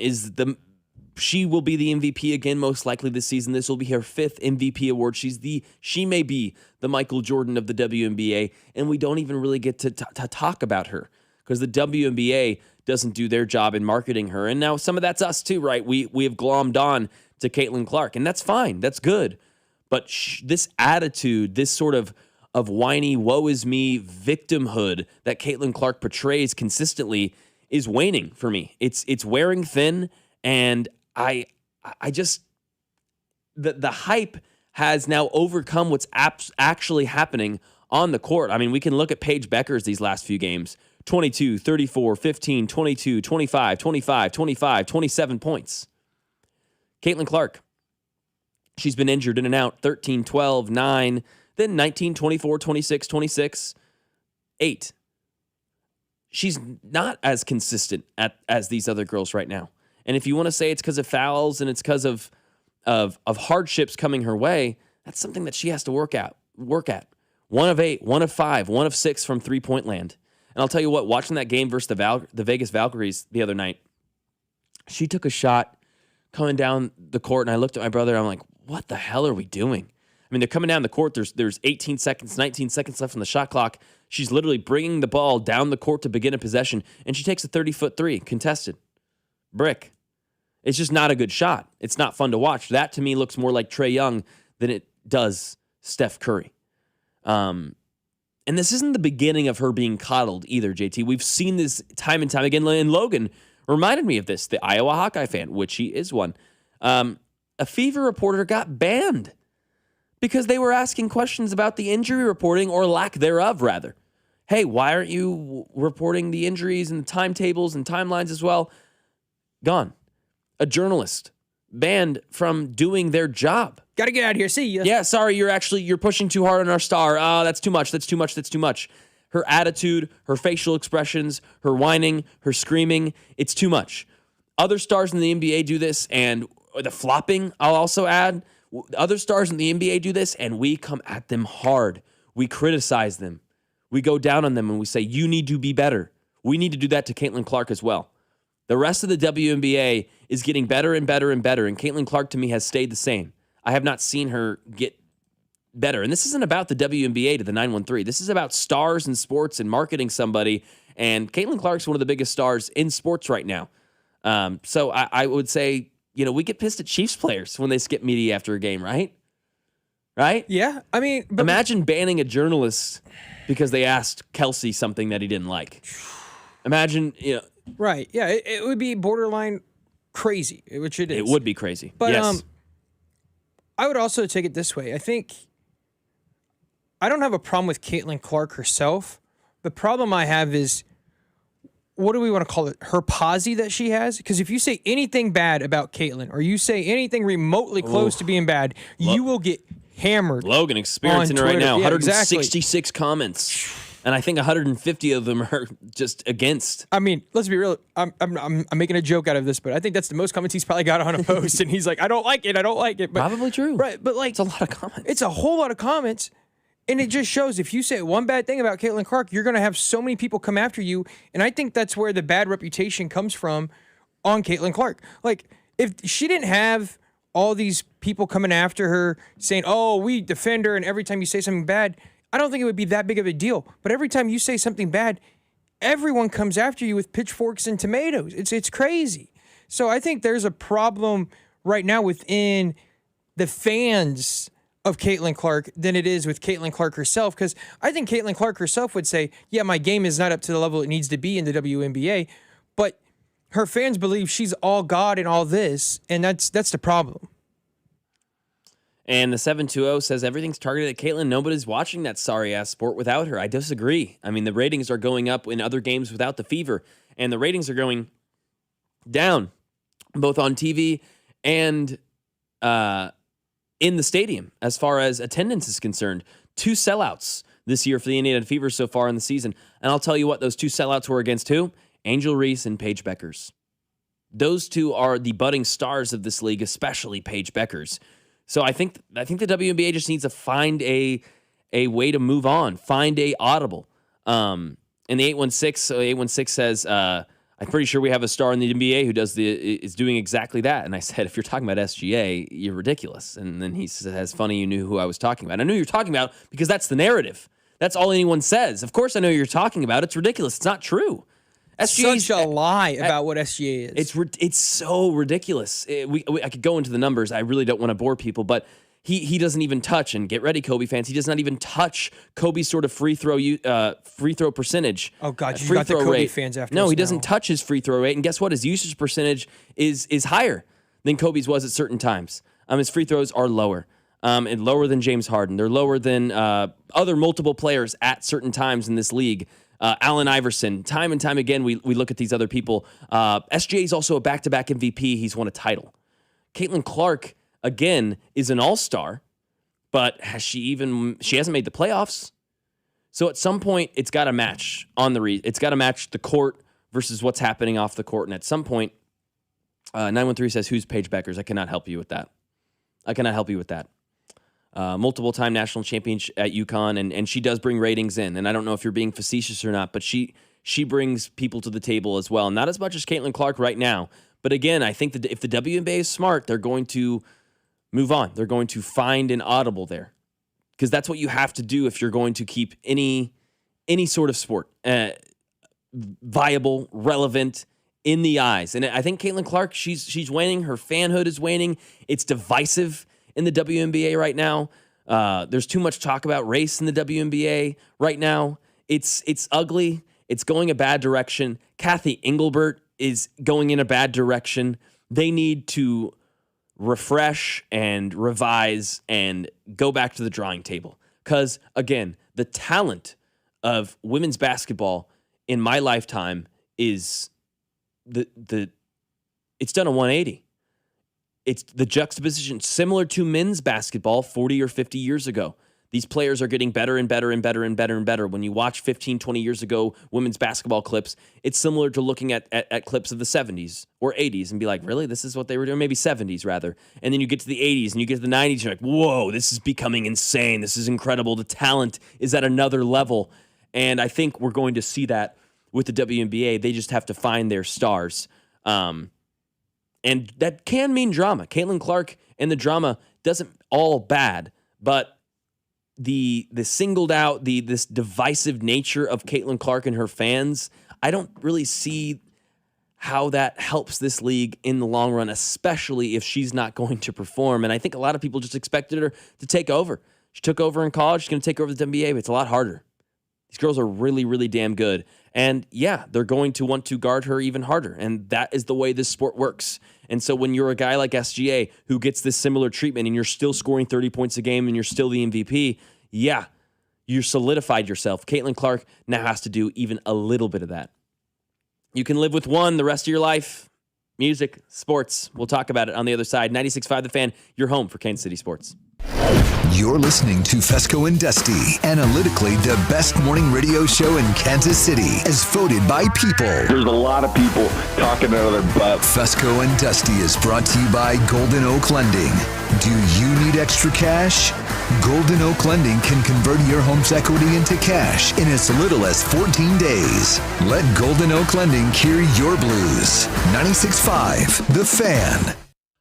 she will be the MVP again most likely this season. This will be her 5th MVP award. She may be the Michael Jordan of the WNBA, and we don't even really get to talk about her because the WNBA doesn't do their job in marketing her. And now some of that's us too, right? We have glommed on to Caitlin Clark, and that's fine. That's good. But this attitude, this sort of whiny, woe is me victimhood that Caitlin Clark portrays consistently is waning for me. It's wearing thin, and I just the hype has now overcome what's actually happening on the court. I mean, we can look at Paige Becker's these last few games. 22, 34, 15, 22, 25, 25, 25, 27 points. Caitlin Clark, she's been injured in and out, 13, 12, 9, then 19, 24, 26, 26, 8. She's not as consistent as these other girls right now. And if you want to say it's because of fouls and it's because of hardships coming her way, that's something that she has to work at. 1 of 8, 1 of 5, 1 of 6 from three-point land. And I'll tell you what, watching that game versus the Vegas Valkyries the other night, she took a shot coming down the court, and I looked at my brother, I'm like, what the hell are we doing? I mean, they're coming down the court, there's 18 seconds, 19 seconds left on the shot clock. She's literally bringing the ball down the court to begin a possession, and she takes a 30-foot three, contested. Brick. It's just not a good shot. It's not fun to watch. That, to me, looks more like Trae Young than it does Steph Curry. And this isn't the beginning of her being coddled either, JT. We've seen this time and time again, and Logan reminded me of this, the Iowa Hawkeye fan, which he is one. A Fever reporter got banned because they were asking questions about the injury reporting, or lack thereof, rather. Hey, why aren't you reporting the injuries and the timetables and timelines as well? Gone. A journalist banned from doing their job. Got to get out of here. See ya. Yeah, sorry, you're pushing too hard on our star. That's too much. Her attitude, her facial expressions, her whining, her screaming, it's too much. Other stars in the NBA do this, and the flopping, I'll also add. Other stars in the NBA do this, and we come at them hard. We criticize them. We go down on them, and we say, you need to be better. We need to do that to Caitlin Clark as well. The rest of the WNBA is getting better and better and better, and Caitlin Clark, to me, has stayed the same. I have not seen her get better. And this isn't about the WNBA to the 913. This is about stars in sports and marketing somebody, and Caitlin Clark's one of the biggest stars in sports right now. So I would say we get pissed at Chiefs players when they skip media after a game, right? Right? Yeah. I mean, imagine banning a journalist because they asked Kelsey something that he didn't like. Imagine, Right. Yeah. It would be borderline crazy, which it is. It would be crazy. But yes. I would also take it this way. I think I don't have a problem with Caitlin Clark herself. The problem I have is, what do we want to call it? Her posse that she has? Because if you say anything bad about Caitlin, or you say anything remotely close to being bad, you will get hammered. Logan experiencing it right Twitter. now. Yeah, 166 comments. And I think 150 of them are just against. I mean, let's be real. I'm making a joke out of this, but I think that's the most comments he's probably got on a post. And he's like, I don't like it. But, probably true. Right. But like, it's a lot of comments. It's a whole lot of comments. And it just shows if you say one bad thing about Caitlin Clark, you're going to have so many people come after you. And I think that's where the bad reputation comes from on Caitlin Clark. Like, if she didn't have all these people coming after her saying, oh, we defend her, and every time you say something bad, I don't think it would be that big of a deal. But every time you say something bad, everyone comes after you with pitchforks and tomatoes. It's crazy. So I think there's a problem right now within the fans of Caitlin Clark than it is with Caitlin Clark herself, because I think Caitlin Clark herself would say, yeah, my game is not up to the level it needs to be in the WNBA, but her fans believe she's all God and all this, and that's the problem. And the 720 says everything's targeted at Caitlin. Nobody's watching that sorry-ass sport without her. I disagree. I mean, the ratings are going up in other games without the Fever, and the ratings are going down, both on TV and in the stadium, as far as attendance is concerned. 2 sellouts this year for the Indiana Fever so far in the season. And I'll tell you what, those 2 sellouts were against who? Angel Reese and Paige Beckers. Those 2 are the budding stars of this league, especially Paige Beckers. So I think the WNBA just needs to find a way to move on, find a audible. And the 816 says, I'm pretty sure we have a star in the NBA who is doing exactly that. And I said, if you're talking about SGA, you're ridiculous. And then he says, funny, you knew who I was talking about. I knew you were talking about because that's the narrative. That's all anyone says. Of course I know who you're talking about. It's ridiculous. It's not true. SGA's such a lie about what SGA is. It's so ridiculous. I could go into the numbers. I really don't want to bore people, but he doesn't even touch, and get ready, Kobe fans, he does not even touch Kobe's sort of free throw percentage. Oh, God, you got the Kobe rate. fans after No, us he doesn't now. touch his free throw rate, and guess what? His usage percentage is higher than Kobe's was at certain times. His free throws are lower. And lower than James Harden. They're lower than other multiple players at certain times in this league. Allen Iverson, time and time again, we look at these other people. SGA is also a back-to-back MVP. He's won a title. Caitlin Clark, again, is an all-star, but she hasn't made the playoffs. So at some point, it's got to match it's got to match the court versus what's happening off the court. And at some point, 913 says, who's Paige Beckers? I cannot help you with that. Multiple-time national champion at UConn, and she does bring ratings in. And I don't know if you're being facetious or not, but she brings people to the table as well. Not as much as Caitlin Clark right now. But again, I think that if the WNBA is smart, they're going to move on. They're going to find an audible there, because that's what you have to do if you're going to keep any sort of sport viable, relevant, in the eyes. And I think Caitlin Clark, she's waning. Her fanhood is waning. It's divisive in the WNBA right now. There's too much talk about race in the WNBA right now. It's ugly. It's going a bad direction. Kathy Engelbert is going in a bad direction. They need to refresh and revise and go back to the drawing table. Because, again, the talent of women's basketball in my lifetime is it's done a 180. It's the juxtaposition similar to men's basketball 40 or 50 years ago. These players are getting better and better and better and better and better. When you watch 15, 20 years ago women's basketball clips, it's similar to looking at clips of the 70s or 80s and be like, really? This is what they were doing? Maybe 70s, rather. And then you get to the 80s and you get to the 90s, you're like, whoa, this is becoming insane. This is incredible. The talent is at another level. And I think we're going to see that with the WNBA. They just have to find their stars. And that can mean drama. Caitlin Clark and the drama doesn't all bad, but the singled out, this divisive nature of Caitlin Clark and her fans, I don't really see how that helps this league in the long run, especially if she's not going to perform. And I think a lot of people just expected her to take over. She took over in college. She's going to take over the WNBA, but it's a lot harder. These girls are really, really damn good. And yeah, they're going to want to guard her even harder. And that is the way this sport works. And so when you're a guy like SGA who gets this similar treatment and you're still scoring 30 points a game and you're still the MVP, yeah, you solidified yourself. Caitlin Clark now has to do even a little bit of that. You can live with one the rest of your life. Music, sports. We'll talk about it on the other side. 96.5 The Fan, your home for Kansas City sports. You're listening to Fescoe and Dusty, analytically the best morning radio show in Kansas City, as voted by people. There's a lot of people talking out of their butt. Fescoe and Dusty is brought to you by Golden Oak Lending. Do you need extra cash? Golden Oak Lending can convert your home's equity into cash in as little as 14 days. Let Golden Oak Lending cure your blues. 96.5 The Fan.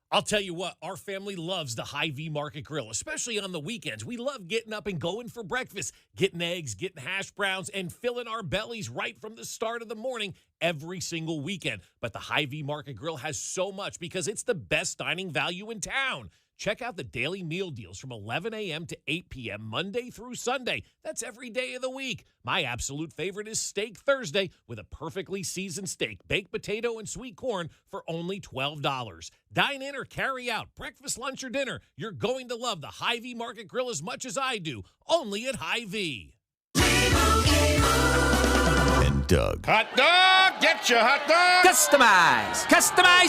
I'll tell you what, our family loves the Hy-Vee Market Grill, especially on the weekends. We love getting up and going for breakfast, getting eggs, getting hash browns, and filling our bellies right from the start of the morning every single weekend. But the Hy-Vee Market Grill has so much because it's the best dining value in town. Check out the daily meal deals from 11 a.m. to 8 p.m. Monday through Sunday. That's every day of the week. My absolute favorite is Steak Thursday with a perfectly seasoned steak, baked potato, and sweet corn for only $12. Dine in or carry out, breakfast, lunch, or dinner. You're going to love the Hy-Vee Market Grill as much as I do, only at Hy-Vee. And Doug. Hot dog! Get your hot dog! Customize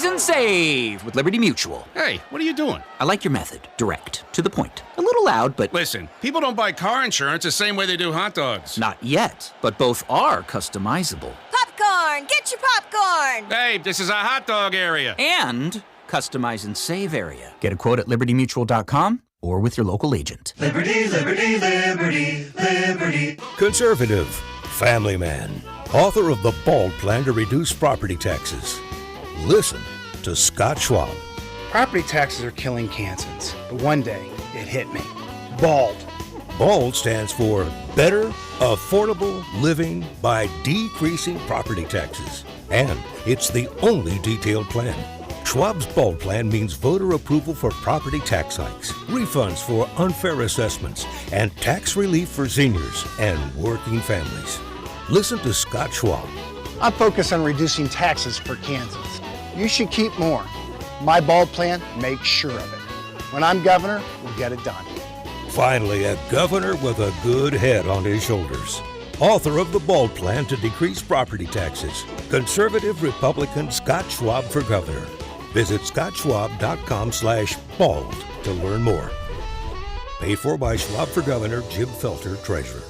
and save with Liberty Mutual. Hey, what are you doing? I like your method. Direct. To the point. A little loud, but... Listen, people don't buy car insurance the same way they do hot dogs. Not yet, but both are customizable. Popcorn! Get your popcorn! Hey, this is a hot dog area. And customize and save area. Get a quote at libertymutual.com or with your local agent. Liberty, liberty, liberty, liberty. Conservative, family man, author of The Bald Plan to Reduce Property Taxes. Listen to Scott Schwab. Property taxes are killing Kansans, but one day it hit me. BALD. BALD stands for Better Affordable Living by Decreasing Property Taxes. And it's the only detailed plan. Schwab's BALD plan means voter approval for property tax hikes, refunds for unfair assessments, and tax relief for seniors and working families. Listen to Scott Schwab. I focus on reducing taxes for Kansans. You should keep more. My BALD plan makes sure of it. When I'm governor, we'll get it done. Finally, a governor with a good head on his shoulders. Author of the BALD Plan to Decrease Property Taxes. Conservative Republican Scott Schwab for governor. Visit scottschwab.com/bald to learn more. Paid for by Schwab for Governor, Jim Felter, Treasurer.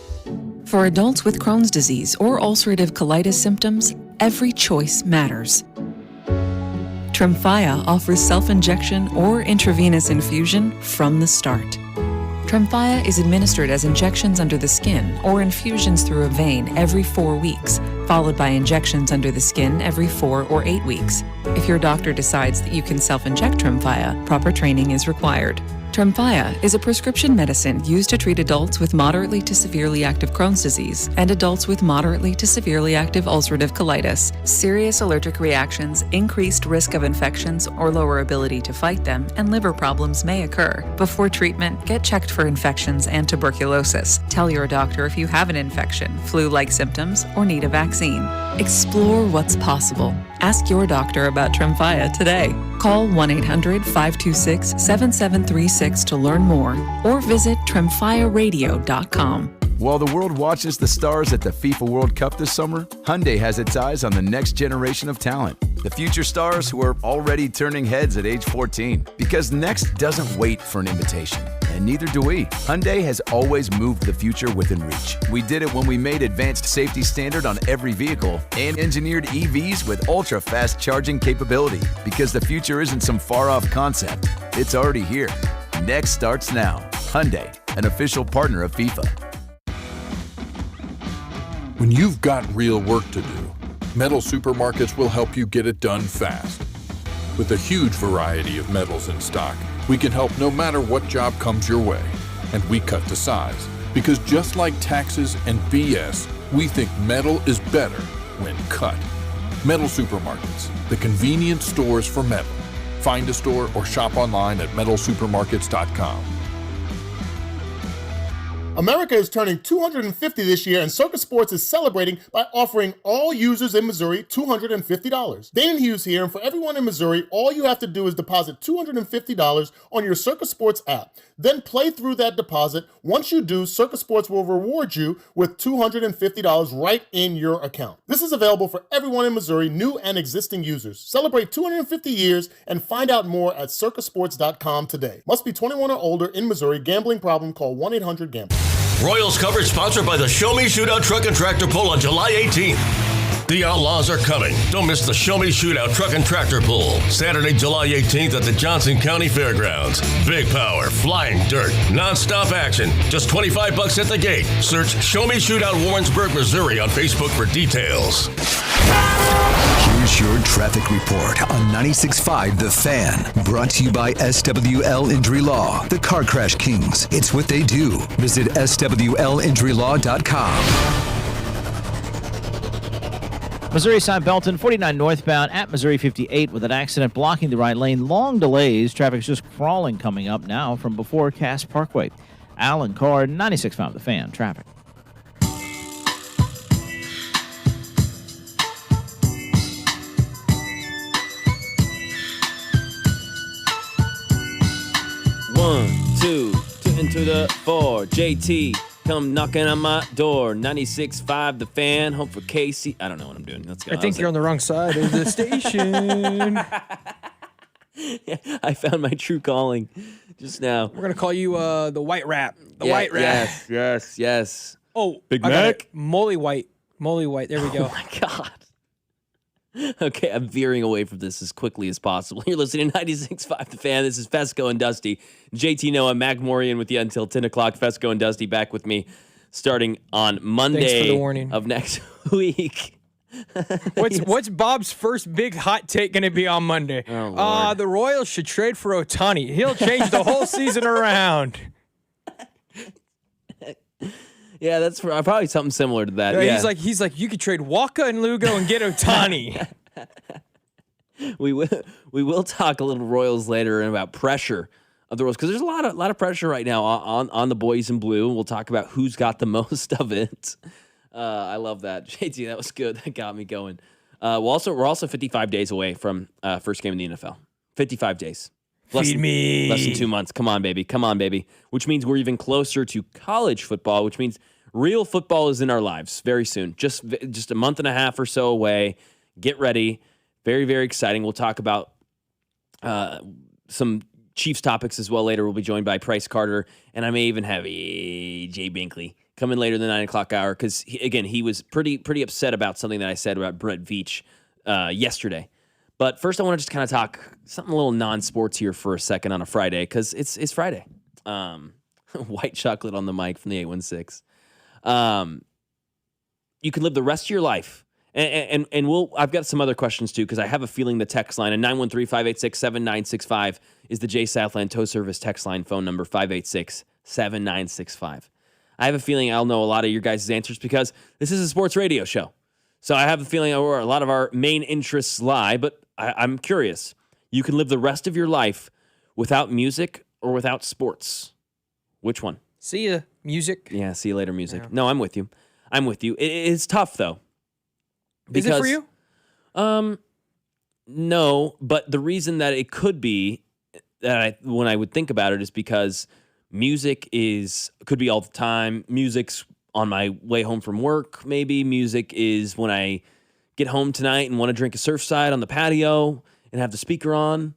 For adults with Crohn's disease or ulcerative colitis symptoms, every choice matters. Tremfya offers self-injection or intravenous infusion from the start. Tremfya is administered as injections under the skin or infusions through a vein every 4 weeks, followed by injections under the skin every 4 or 8 weeks. If your doctor decides that you can self-inject Tremfya, proper training is required. Tremfya is a prescription medicine used to treat adults with moderately to severely active Crohn's disease and adults with moderately to severely active ulcerative colitis. Serious allergic reactions, increased risk of infections or lower ability to fight them, and liver problems may occur. Before treatment, get checked for infections and tuberculosis. Tell your doctor if you have an infection, flu-like symptoms, or need a vaccine. Explore what's possible. Ask your doctor about Tremfya today. Call 1-800-526-7736 to learn more or visit tremfyaradio.com. While the world watches the stars at the FIFA World Cup this summer, Hyundai has its eyes on the next generation of talent. The future stars who are already turning heads at age 14. Because next doesn't wait for an invitation, and neither do we. Hyundai has always moved the future within reach. We did it when we made advanced safety standard on every vehicle and engineered EVs with ultra-fast charging capability. Because the future isn't some far-off concept. It's already here. Next starts now. Hyundai, an official partner of FIFA. When you've got real work to do, Metal Supermarkets will help you get it done fast. With a huge variety of metals in stock, we can help no matter what job comes your way. And we cut to size. Because just like taxes and BS, we think metal is better when cut. Metal Supermarkets, the convenient stores for metal. Find a store or shop online at metalsupermarkets.com. America is turning 250 this year, and Circus Sports is celebrating by offering all users in Missouri $250. Dane Hughes here, and for everyone in Missouri, all you have to do is deposit $250 on your Circus Sports app. Then play through that deposit. Once you do, Circus Sports will reward you with $250 right in your account. This is available for everyone in Missouri, new and existing users. Celebrate 250 years and find out more at circusports.com today. Must be 21 or older in Missouri. Gambling problem? Call 1-800-GAMBLER. Royals coverage sponsored by the Show Me Shootout Truck and Tractor Pull on July 18th. The Outlaws are coming. Don't miss the Show Me Shootout Truck and Tractor Pull. Saturday, July 18th at the Johnson County Fairgrounds. Big power, flying dirt, non-stop action. Just $25 at the gate. Search Show Me Shootout Warrensburg, Missouri on Facebook for details. Here's your traffic report on 96.5 The Fan. Brought to you by SWL Injury Law, the Car Crash Kings. It's what they do. Visit SWLinjurylaw.com. Missouri side Belton, 49 northbound at Missouri 58 with an accident blocking the right lane. Long delays. Traffic's just crawling coming up now from before Cass Parkway. Alan Carr, 96.5 The Fan. Traffic. One, two, into the four. JT. Come knocking on my door. 96.5 The Fan. Home for Casey. I don't know what I'm doing. Let's go. I think you're on the wrong side of the station. Yeah, I found my true calling just now. We're going to call you the White Rat. White Rat. Yes. Oh, Big I got Mac. it. Molly White. There we go. Oh, my God. Okay, I'm veering away from this as quickly as possible. You're listening to 96.5 The Fan. This is Fescoe and Dusty. JT Noah, Mac Morian with you until 10 o'clock. Fescoe and Dusty back with me starting on Monday Thanks for the warning. of next week. What's Bob's first big hot take going to be on Monday? The Royals should trade for Ohtani. He'll change the whole season around. Yeah, that's probably something similar to that. Yeah. He's like, you could trade Walker and Lugo and get Ohtani. We will talk a little Royals later and about pressure of the Royals because there's a lot of pressure right now on the boys in blue. We'll talk about who's got the most of it. I love that. JT, that was good. That got me going. We're also 55 days away from first game in the NFL. 55 days. Feed me. Less than 2 months. Come on, baby. Which means we're even closer to college football, which means real football is in our lives very soon. Just a month and a half or so away. Get ready. Very, very exciting. We'll talk about some Chiefs topics as well later. We'll be joined by Price Carter, and I may even have Jay Binkley come in later in the 9 o'clock hour because, he was pretty upset about something that I said about Brett Veach yesterday. But first, I want to just kind of talk something a little non-sports here for a second on a Friday because it's Friday. White chocolate on the mic from the 816. You can live the rest of your life, and I've got some other questions too because I have a feeling the text line at 913-586-7965 is the J Southland Tow Service text line phone number 586-7965. I have a feeling I'll know a lot of your guys' answers because this is a sports radio show. So I have a feeling where a lot of our main interests lie, but I'm curious. You can live the rest of your life without music or without sports. Which one? See ya, music. Yeah, see you later, music. Yeah. No, I'm with you. It's tough, though. Is it for you? No, but the reason that it could be that when I would think about it is because music could be all the time. Music's on my way home from work, maybe. Music is when I get home tonight and want to drink a Surfside on the patio and have the speaker on.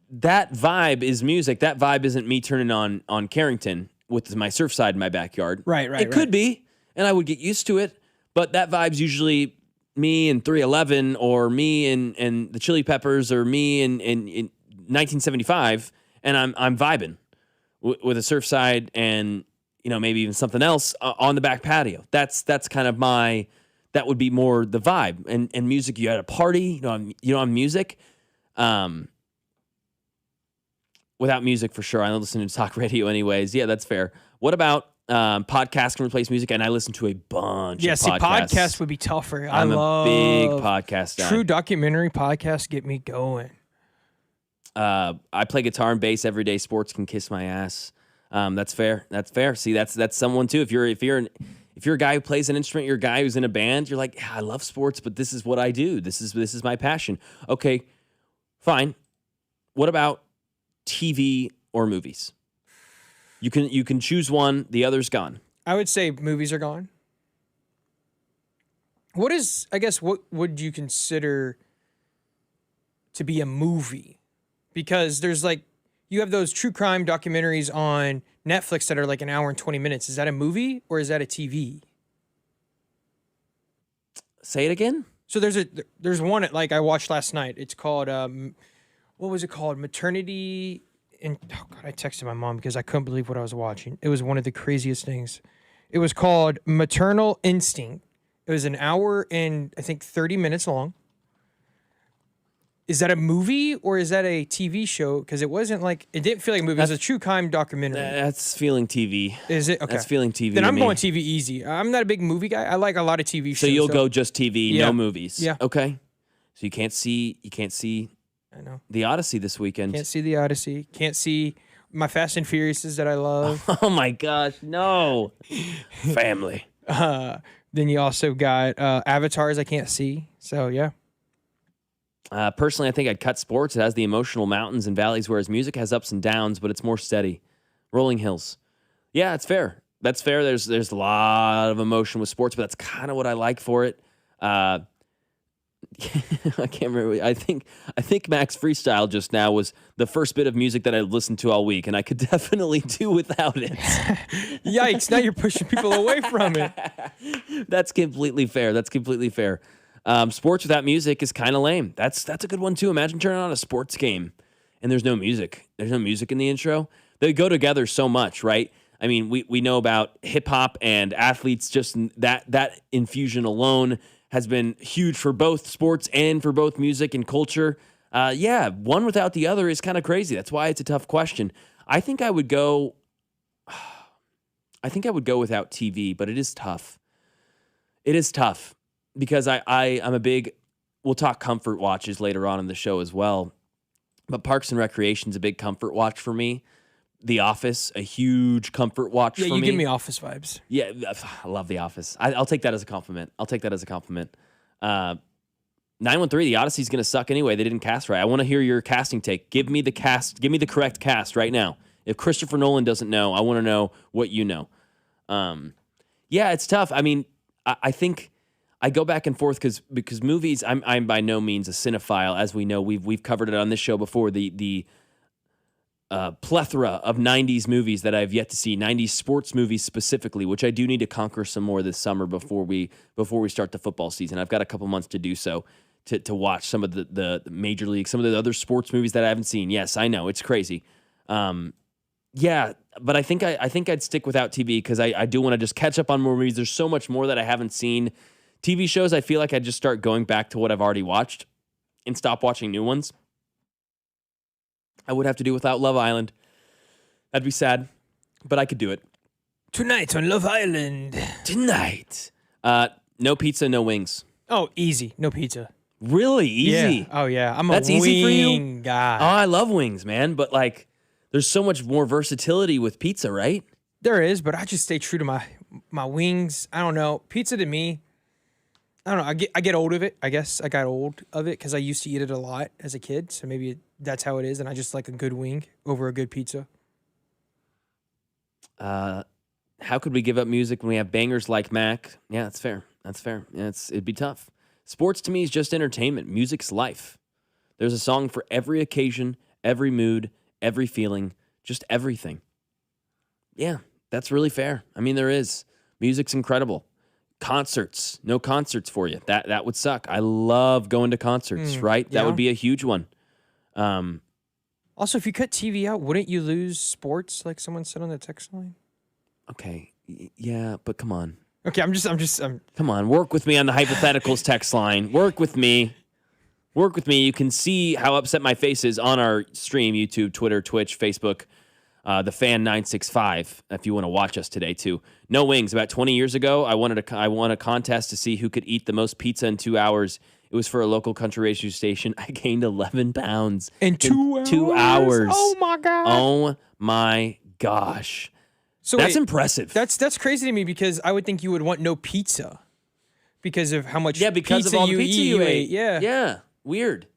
That vibe is music. That vibe isn't me turning on Carrington with my Surfside in my backyard. Right. It could be, and I would get used to it, but that vibe's usually me and 311 or me and the Chili Peppers or me in 1975, and I'm vibing with a Surfside and maybe even something else on the back patio. That's kind of that would be more the vibe. And music, you had a party, on music. Without music, for sure. I don't listen to talk radio anyways. Yeah, that's fair. What about Podcasts can replace music, and I listen to a bunch Yeah, of see, podcasts. podcasts would be tougher. I'm love a big podcast guy. True documentary podcasts get me going. I play guitar and bass every day. Sports can kiss my ass. That's fair. That's fair. See, that's someone too. If you're a guy who plays an instrument, you're a guy who's in a band. You're like, yeah, I love sports, but this is what I do. This is my passion. Okay, fine. What about TV or movies? You can choose one. The other's gone. I would say movies are gone. What would you consider to be a movie? Because there's you have those true crime documentaries on Netflix that are like an hour and 20 minutes. Is that a movie or is that a TV? Say it again. So there's one I watched last night. It's called what was it called? Maternity. And oh God, I texted my mom because I couldn't believe what I was watching. It was one of the craziest things. It was called Maternal Instinct. It was an hour and I think 30 minutes long. Is that a movie or is that a TV show? Because it wasn't it didn't feel like a movie. It was a true crime documentary. That's feeling TV. Is it? Okay. That's feeling TV. Then I'm me. going TV easy. I'm not a big movie guy. I like a lot of TV shows. So you'll go just TV, Yeah. no movies. Yeah. Okay. So you can't see. I know. The Odyssey this weekend. Can't see the Odyssey. Can't see my Fast and Furiouses that I love. Oh my gosh, no. Family. Then you also got Avatars I can't see. So yeah. Personally, I think I'd cut sports. It has the emotional mountains and valleys, whereas music has ups and downs, but it's more steady. Rolling hills. Yeah, it's fair. That's fair. There's a lot of emotion with sports, but that's kind of what I like for it. I can't remember. I think Max Freestyle just now was the first bit of music that I listened to all week, and I could definitely do without it. Yikes! Now you're pushing people away from it. That's completely fair. Sports without music is kind of lame. That's a good one too. Imagine turning on a sports game and there's no music. There's no music in the intro. They go together so much, right? I mean, we know about hip hop and athletes. Just that infusion alone has been huge for both sports and for both music and culture. Yeah, one without the other is kind of crazy. That's why it's a tough question. I think I would go without TV, but it is tough. It is tough because I'm a big, we'll talk comfort watches later on in the show as well, but Parks and Recreation's a big comfort watch for me. The Office, a huge comfort watch for me. Yeah, you give me Office vibes. Yeah, I love The Office. I'll take that as a compliment. 913, The Odyssey's going to suck anyway. They didn't cast right. I want to hear your casting take. Give me the cast. Give me the correct cast right now. If Christopher Nolan doesn't know, I want to know what you know. Yeah, it's tough. I mean, I think I go back and forth because movies, I'm by no means a cinephile. As we know, we've covered it on this show before, the plethora of 90s movies that I've yet to see, 90s sports movies specifically, which I do need to conquer some more this summer before we start the football season. I've got a couple months to do so, to watch some of the major league, some of the other sports movies that I haven't seen. Yes, I know, it's crazy. Yeah, but I think I'd stick without TV because I do want to just catch up on more movies. There's so much more that I haven't seen. TV shows, I feel like I'd just start going back to what I've already watched and stop watching new ones. I would have to do without Love Island. That'd be sad, but I could do it. Tonight on Love Island. Tonight. No pizza, no wings. Oh, easy. No pizza. Really? Easy? Yeah. Oh, yeah. That's easy for you? Wing guy. Oh, I love wings, man. But, there's so much more versatility with pizza, right? There is, but I just stay true to my wings. I don't know. Pizza to me, I don't know. I get old of it, I guess. I got old of it because I used to eat it a lot as a kid. So maybe that's how it is. And I just like a good wing over a good pizza. How could we give up music when we have bangers like Mac? Yeah, that's fair. Yeah, it'd be tough. Sports to me is just entertainment. Music's life. There's a song for every occasion, every mood, every feeling, just everything. Yeah, that's really fair. I mean, there is. Music's incredible. Concerts, no concerts for you. That would suck. I love going to concerts, right? Yeah. That would be a huge one. Also, if you cut TV out, wouldn't you lose sports, like someone said on the text line? Okay, yeah, but come on. Okay, I'm Come on, work with me on the hypotheticals text line. Work with me. You can see how upset my face is on our stream, YouTube, Twitter, Twitch, Facebook. The Fan 965, if you want to watch us today too. No wings. About 20 years ago, I won a contest to see who could eat the most pizza in 2 hours. It was for a local country radio station. I gained 11 pounds in 2 hours. Oh my god! Oh my gosh! So that's wait, impressive. That's crazy to me because I would think you would want no pizza because of how much because pizza of all you the pizza eat. you ate. Yeah. Weird.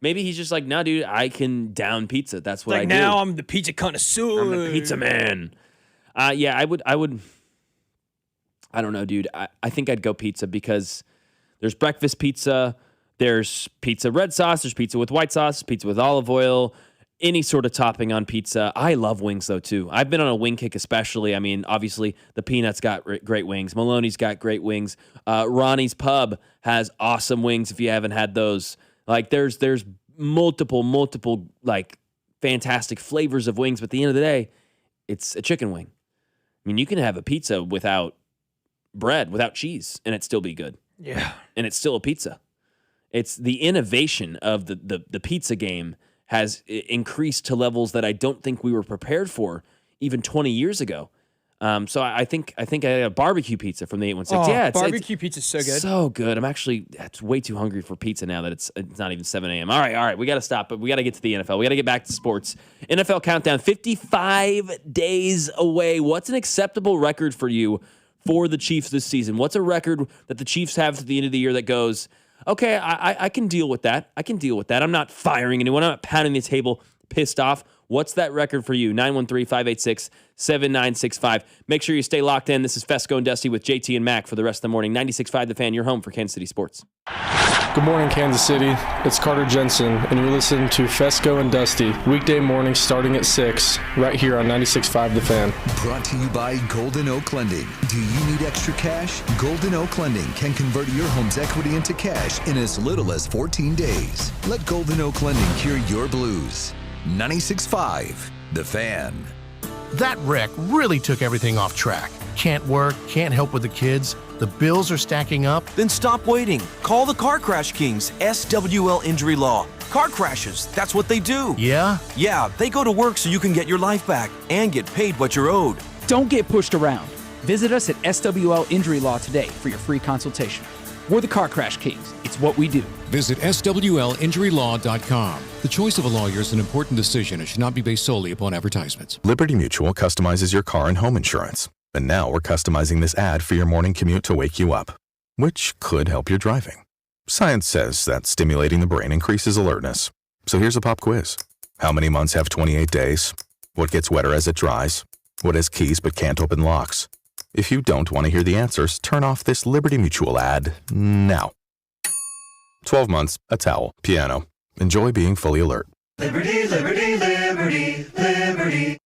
Maybe he's just like, no, dude, I can down pizza. That's what I do. Now I'm the pizza connoisseur. I'm the pizza man. Yeah, I would. I don't know, dude. I think I'd go pizza because there's breakfast pizza, there's pizza red sauce, there's pizza with white sauce, pizza with olive oil, any sort of topping on pizza. I love wings though too. I've been on a wing kick especially. I mean, obviously the Peanuts got great wings. Maloney's got great wings. Ronnie's Pub has awesome wings if you haven't had those. Like there's multiple like fantastic flavors of wings, but at the end of the day, it's a chicken wing. I mean, you can have a pizza without bread, without cheese, and it still be good. Yeah. And it's still a pizza. It's the innovation of the pizza game has increased to levels that I don't think we were prepared for even 20 years ago. So I think I had a barbecue pizza from the 816. Yeah, barbecue pizza's so good. So good. I'm actually way too hungry for pizza now that it's not even 7 a.m. All right. We got to stop, but we got to get to the NFL. We got to get back to sports. NFL countdown, 55 days away. What's an acceptable record for you for the Chiefs this season? What's a record that the Chiefs have at the end of the year that goes, okay, I can deal with that. I'm not firing anyone. I'm not pounding the table pissed off. What's that record for you? 913-586-7965. Make sure you stay locked in. This is Fescoe and Dusty with JT and Mac for the rest of the morning. 96.5 The Fan, your home for Kansas City sports. Good morning, Kansas City. It's Carter Jensen, and you're listening to Fescoe and Dusty, weekday mornings starting at 6, right here on 96.5 The Fan. Brought to you by Golden Oak Lending. Do you need extra cash? Golden Oak Lending can convert your home's equity into cash in as little as 14 days. Let Golden Oak Lending cure your blues. 96.5 The Fan. That wreck really took everything off track. Can't work, can't help with the kids. The bills are stacking up. Then stop waiting. Call the Car Crash Kings, SWL Injury Law. Car crashes, that's what they do. Yeah? Yeah, they go to work so you can get your life back and get paid what you're owed. Don't get pushed around. Visit us at SWL Injury Law today for your free consultation. We're the Car Crash Kings. It's what we do. Visit SWLinjurylaw.com. The choice of a lawyer is an important decision and should not be based solely upon advertisements. Liberty Mutual customizes your car and home insurance. And now we're customizing this ad for your morning commute to wake you up, which could help your driving. Science says that stimulating the brain increases alertness. So here's a pop quiz. How many months have 28 days? What gets wetter as it dries? What has keys but can't open locks? If you don't want to hear the answers, turn off this Liberty Mutual ad now. 12 months, a towel, piano. Enjoy being fully alert. Liberty, liberty, liberty, liberty.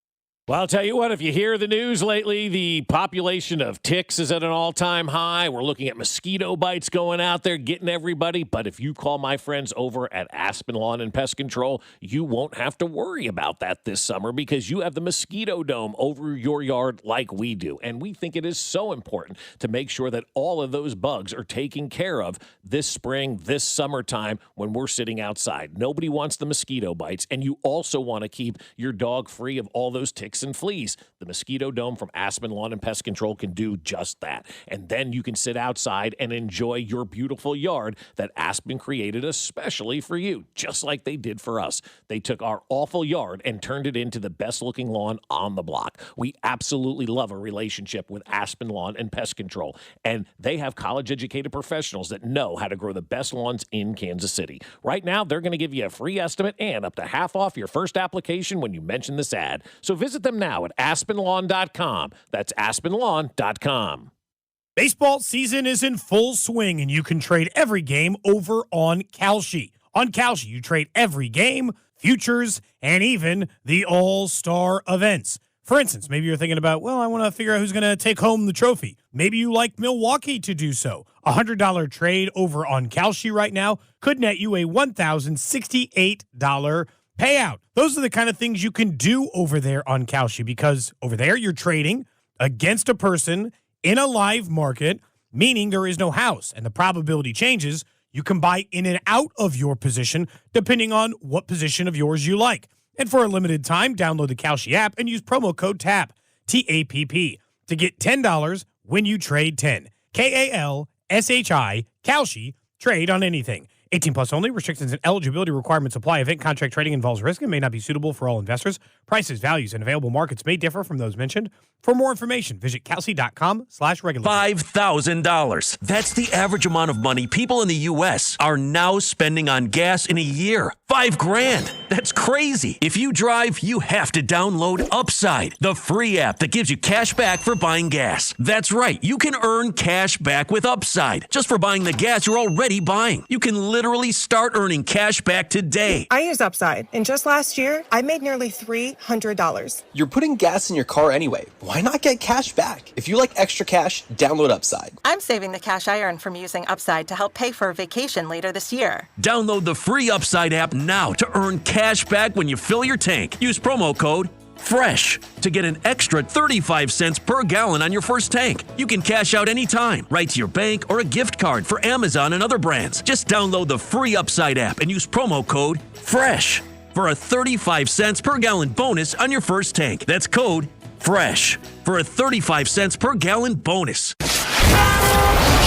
Well, I'll tell you what, if you hear the news lately, the population of ticks is at an all-time high. We're looking at mosquito bites going out there, getting everybody. But if you call my friends over at Aspen Lawn and Pest Control, you won't have to worry about that this summer because you have the mosquito dome over your yard like we do. And we think it is so important to make sure that all of those bugs are taken care of this spring, this summertime when we're sitting outside. Nobody wants the mosquito bites, and you also want to keep your dog free of all those ticks and fleas. The mosquito dome from Aspen Lawn and Pest Control can do just that. And then you can sit outside and enjoy your beautiful yard that Aspen created especially for you, just like they did for us. They took our awful yard and turned it into the best looking lawn on the block. We absolutely love a relationship with Aspen Lawn and Pest Control. And they have college educated professionals that know how to grow the best lawns in Kansas City. Right now, they're going to give you a free estimate and up to half off your first application when you mention this ad. So visit them now at aspenlawn.com. That's aspenlawn.com. Baseball season is in full swing, and you can trade every game over on Kalshi. On Kalshi, you trade every game, futures, and even the all-star events. For instance, maybe you're thinking about, well, I want to figure out who's going to take home the trophy. Maybe you like Milwaukee to do so. A $100 trade over on Kalshi right now could net you a $1,068 payout. Those are the kind of things you can do over there on Kalshi, because over there you're trading against a person in a live market, meaning there is no house, and the probability changes. You can buy in and out of your position depending on what position of yours you like. And for a limited time, download the Kalshi app and use promo code TAPP, T-A-P-P, to get $10 when you trade 10. K-A-L-S-H-I, Kalshi, trade on anything. 18 plus only. Restrictions and eligibility requirements apply. Event contract trading involves risk and may not be suitable for all investors. Prices, values, and available markets may differ from those mentioned. For more information, visit kalshi.com/regulatory. $5,000. That's the average amount of money people in the U.S. are now spending on gas in a year. $5,000. That's crazy. If you drive, you have to download Upside, the free app that gives you cash back for buying gas. That's right. You can earn cash back with Upside just for buying the gas you're already buying. You can literally start earning cash back today. I use Upside, and just last year, I made nearly $300. You're putting gas in your car anyway. Why not get cash back? If you like extra cash, download Upside. I'm saving the cash I earn from using Upside to help pay for a vacation later this year. Download the free Upside app now to earn cash back when you fill your tank. Use promo code FRESH to get an extra 35 cents per gallon on your first tank. You can cash out anytime, right to your bank or a gift card for Amazon and other brands. Just download the free Upside app and use promo code FRESH for a 35 cents per gallon bonus on your first tank. That's code FRESH for a 35 cents per gallon bonus.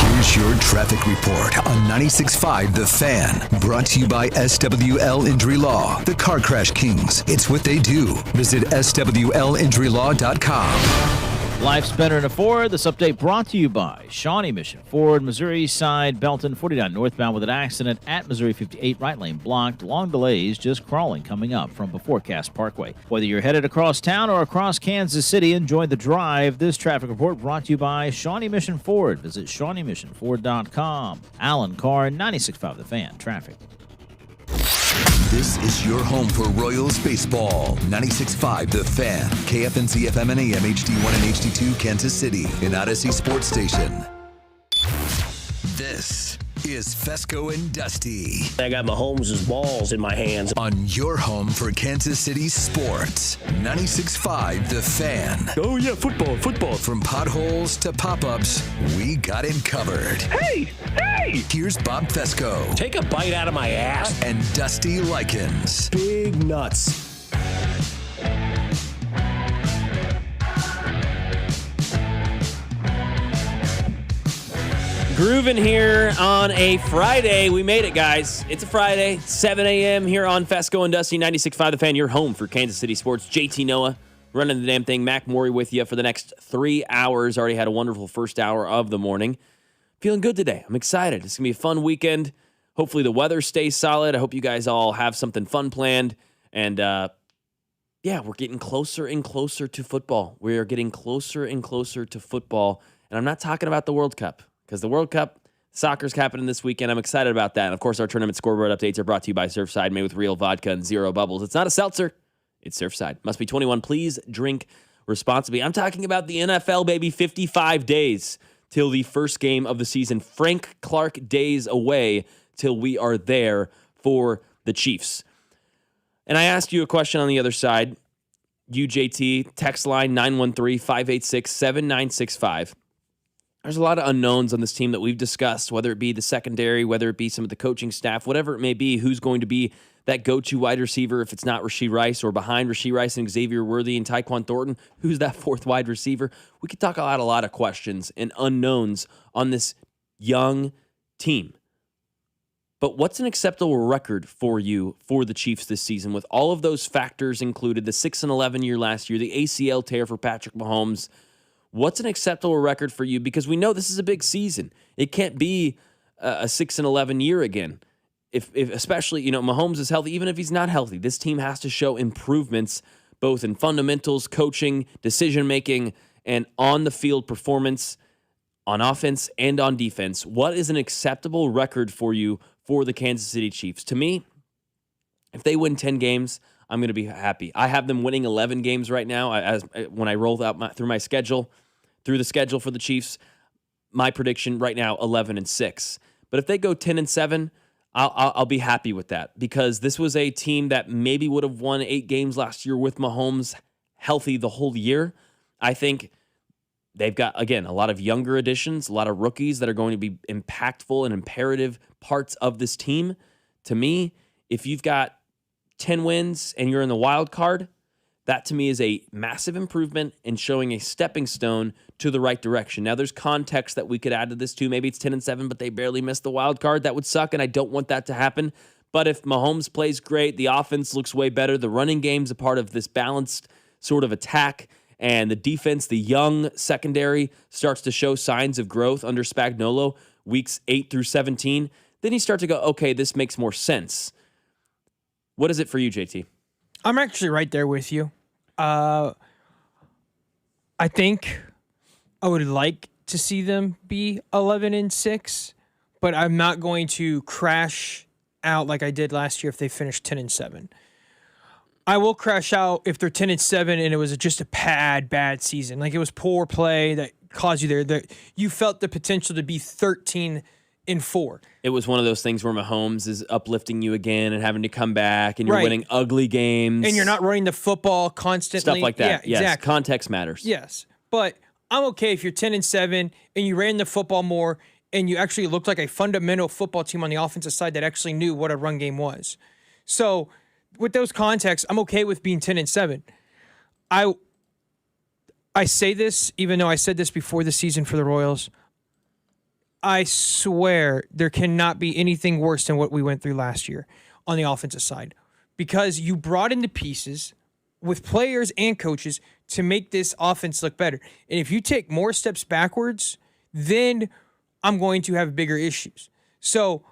Here's your traffic report on 96.5 The Fan. Brought to you by SWL Injury Law, the Car Crash Kings. It's what they do. Visit SWLinjurylaw.com. Life's better in a Ford. This update brought to you by Shawnee Mission Ford, Missouri side, Belton, 49 northbound with an accident at Missouri 58, right lane blocked. Long delays, just crawling coming up from before Cass Parkway. Whether you're headed across town or across Kansas City, enjoy the drive. This traffic report brought to you by Shawnee Mission Ford. Visit ShawneeMissionFord.com. Alan Carr, 96.5 The Fan. Traffic. This is your home for Royals baseball. 96.5 The Fan. KFNC FM and AM HD1 and HD2 Kansas City. An Odyssey Sports Station. This is Fescoe and Dusty. I got Mahomes' balls in my hands. On your home for Kansas City sports. 96.5 The Fan. Oh, yeah, football. From potholes to pop-ups, we got it covered. Hey! Here's Bob Fescoe. Take a bite out of my ass. And Dusty Likens. Big nuts. Grooving here on a Friday. We made it, guys. It's a Friday, 7 a.m. here on Fescoe and Dusty, 96.5 The Fan, your home for Kansas City sports. JT Noah running the damn thing. Mac Morey with you for the next 3 hours. Already had a wonderful first hour of the morning. Feeling good today. I'm excited. It's going to be a fun weekend. Hopefully the weather stays solid. I hope you guys all have something fun planned. And, yeah, we're getting closer and closer to football. We are getting closer and closer to football. And I'm not talking about the World Cup, because the World Cup, soccer's happening this weekend. I'm excited about that. And, of course, our tournament scoreboard updates are brought to you by Surfside, made with real vodka and zero bubbles. It's not a seltzer. It's Surfside. Must be 21. Please drink responsibly. I'm talking about the NFL, baby. 55 days till the first game of the season. Frank Clark days away till we are there for the Chiefs. And I asked you a question on the other side. UJT, text line 913-586-7965. There's a lot of unknowns on this team that we've discussed, whether it be the secondary, whether it be some of the coaching staff, whatever it may be, who's going to be that go-to wide receiver if it's not Rashee Rice, or behind Rashee Rice and Xavier Worthy and Tyquan Thornton, who's that fourth wide receiver? We could talk about a lot of questions and unknowns on this young team. But what's an acceptable record for you for the Chiefs this season with all of those factors included, the 6-11 year last year, the ACL tear for Patrick Mahomes? What's an acceptable record for you? Because we know this is a big season. It can't be a 6-11 year again. If especially, Mahomes is healthy, even if he's not healthy, this team has to show improvements both in fundamentals, coaching, decision-making, and on-the-field performance on offense and on defense. What is an acceptable record for you for the Kansas City Chiefs? To me, if they win 10 games, I'm going to be happy. I have them winning 11 games right now. When I rolled out through the schedule for the Chiefs, my prediction right now, 11-6. But if they go 10-7, I'll be happy with that, because this was a team that maybe would have won 8 games last year with Mahomes healthy the whole year. I think they've got, again, a lot of younger additions, a lot of rookies that are going to be impactful and imperative parts of this team. To me, if you've got 10 wins and you're in the wild card, that to me is a massive improvement and showing a stepping stone to the right direction. Now, there's context that we could add to this too. Maybe it's 10-7, but they barely missed the wild card. That would suck, and I don't want that to happen. But if Mahomes plays great, the offense looks way better, the running game's a part of this balanced sort of attack, and the defense, the young secondary, starts to show signs of growth under Spagnuolo, weeks 8 through 17, then you start to go, okay, this makes more sense. What is it for you, JT? I'm actually right there with you. I think I would like to see them be 11-6, but I'm not going to crash out like I did last year if they finished 10-7. I will crash out if they're 10-7 and it was just a bad season. Like it was poor play that caused you there. That you felt the potential to be 13-4. It was one of those things where Mahomes is uplifting you again and having to come back, and you're winning ugly games. And you're not running the football constantly. Stuff like that. Yeah, yes, exactly. Context matters. Yes. But I'm okay if you're 10-7 and you ran the football more and you actually looked like a fundamental football team on the offensive side that actually knew what a run game was. So with those contexts, I'm okay with being 10-7. I say this, even though I said this before the season for the Royals, I swear there cannot be anything worse than what we went through last year on the offensive side, because you brought in the pieces with players and coaches to make this offense look better. And if you take more steps backwards, then I'm going to have bigger issues. So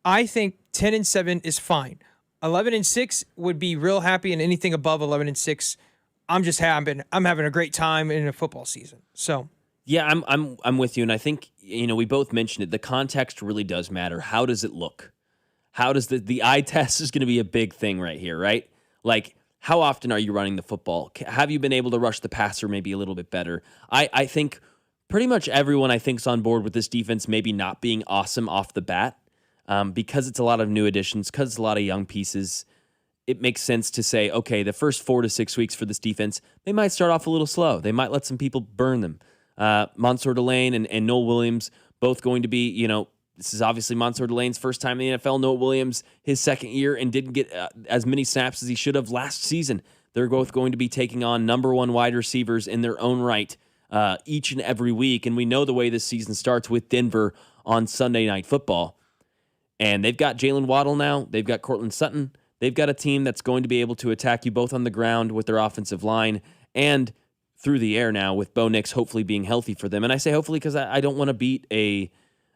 I think 10-7 is fine. 11-6 would be real happy, and anything above 11-6, I'm having a great time in a football season. So yeah, I'm with you, and I think we both mentioned it. The context really does matter. How does it look? How does the eye test is going to be a big thing right here, right? Like, how often are you running the football? Have you been able to rush the passer maybe a little bit better? I think pretty much everyone I think is on board with this defense maybe not being awesome off the bat. Because it's a lot of new additions, because it's a lot of young pieces, it makes sense to say, okay, the first 4 to 6 weeks for this defense, they might start off a little slow. They might let some people burn them. Mansour Delane and Noel Williams, both going to be, this is obviously Mansour Delane's first time in the NFL. Noel Williams, his second year, and didn't get as many snaps as he should have last season. They're both going to be taking on number one wide receivers in their own right each and every week. And we know the way this season starts with Denver on Sunday Night Football. And they've got Jalen Waddle now. They've got Cortland Sutton. They've got a team that's going to be able to attack you both on the ground with their offensive line and through the air now, with Bo Nix hopefully being healthy for them. And I say hopefully because I don't want to beat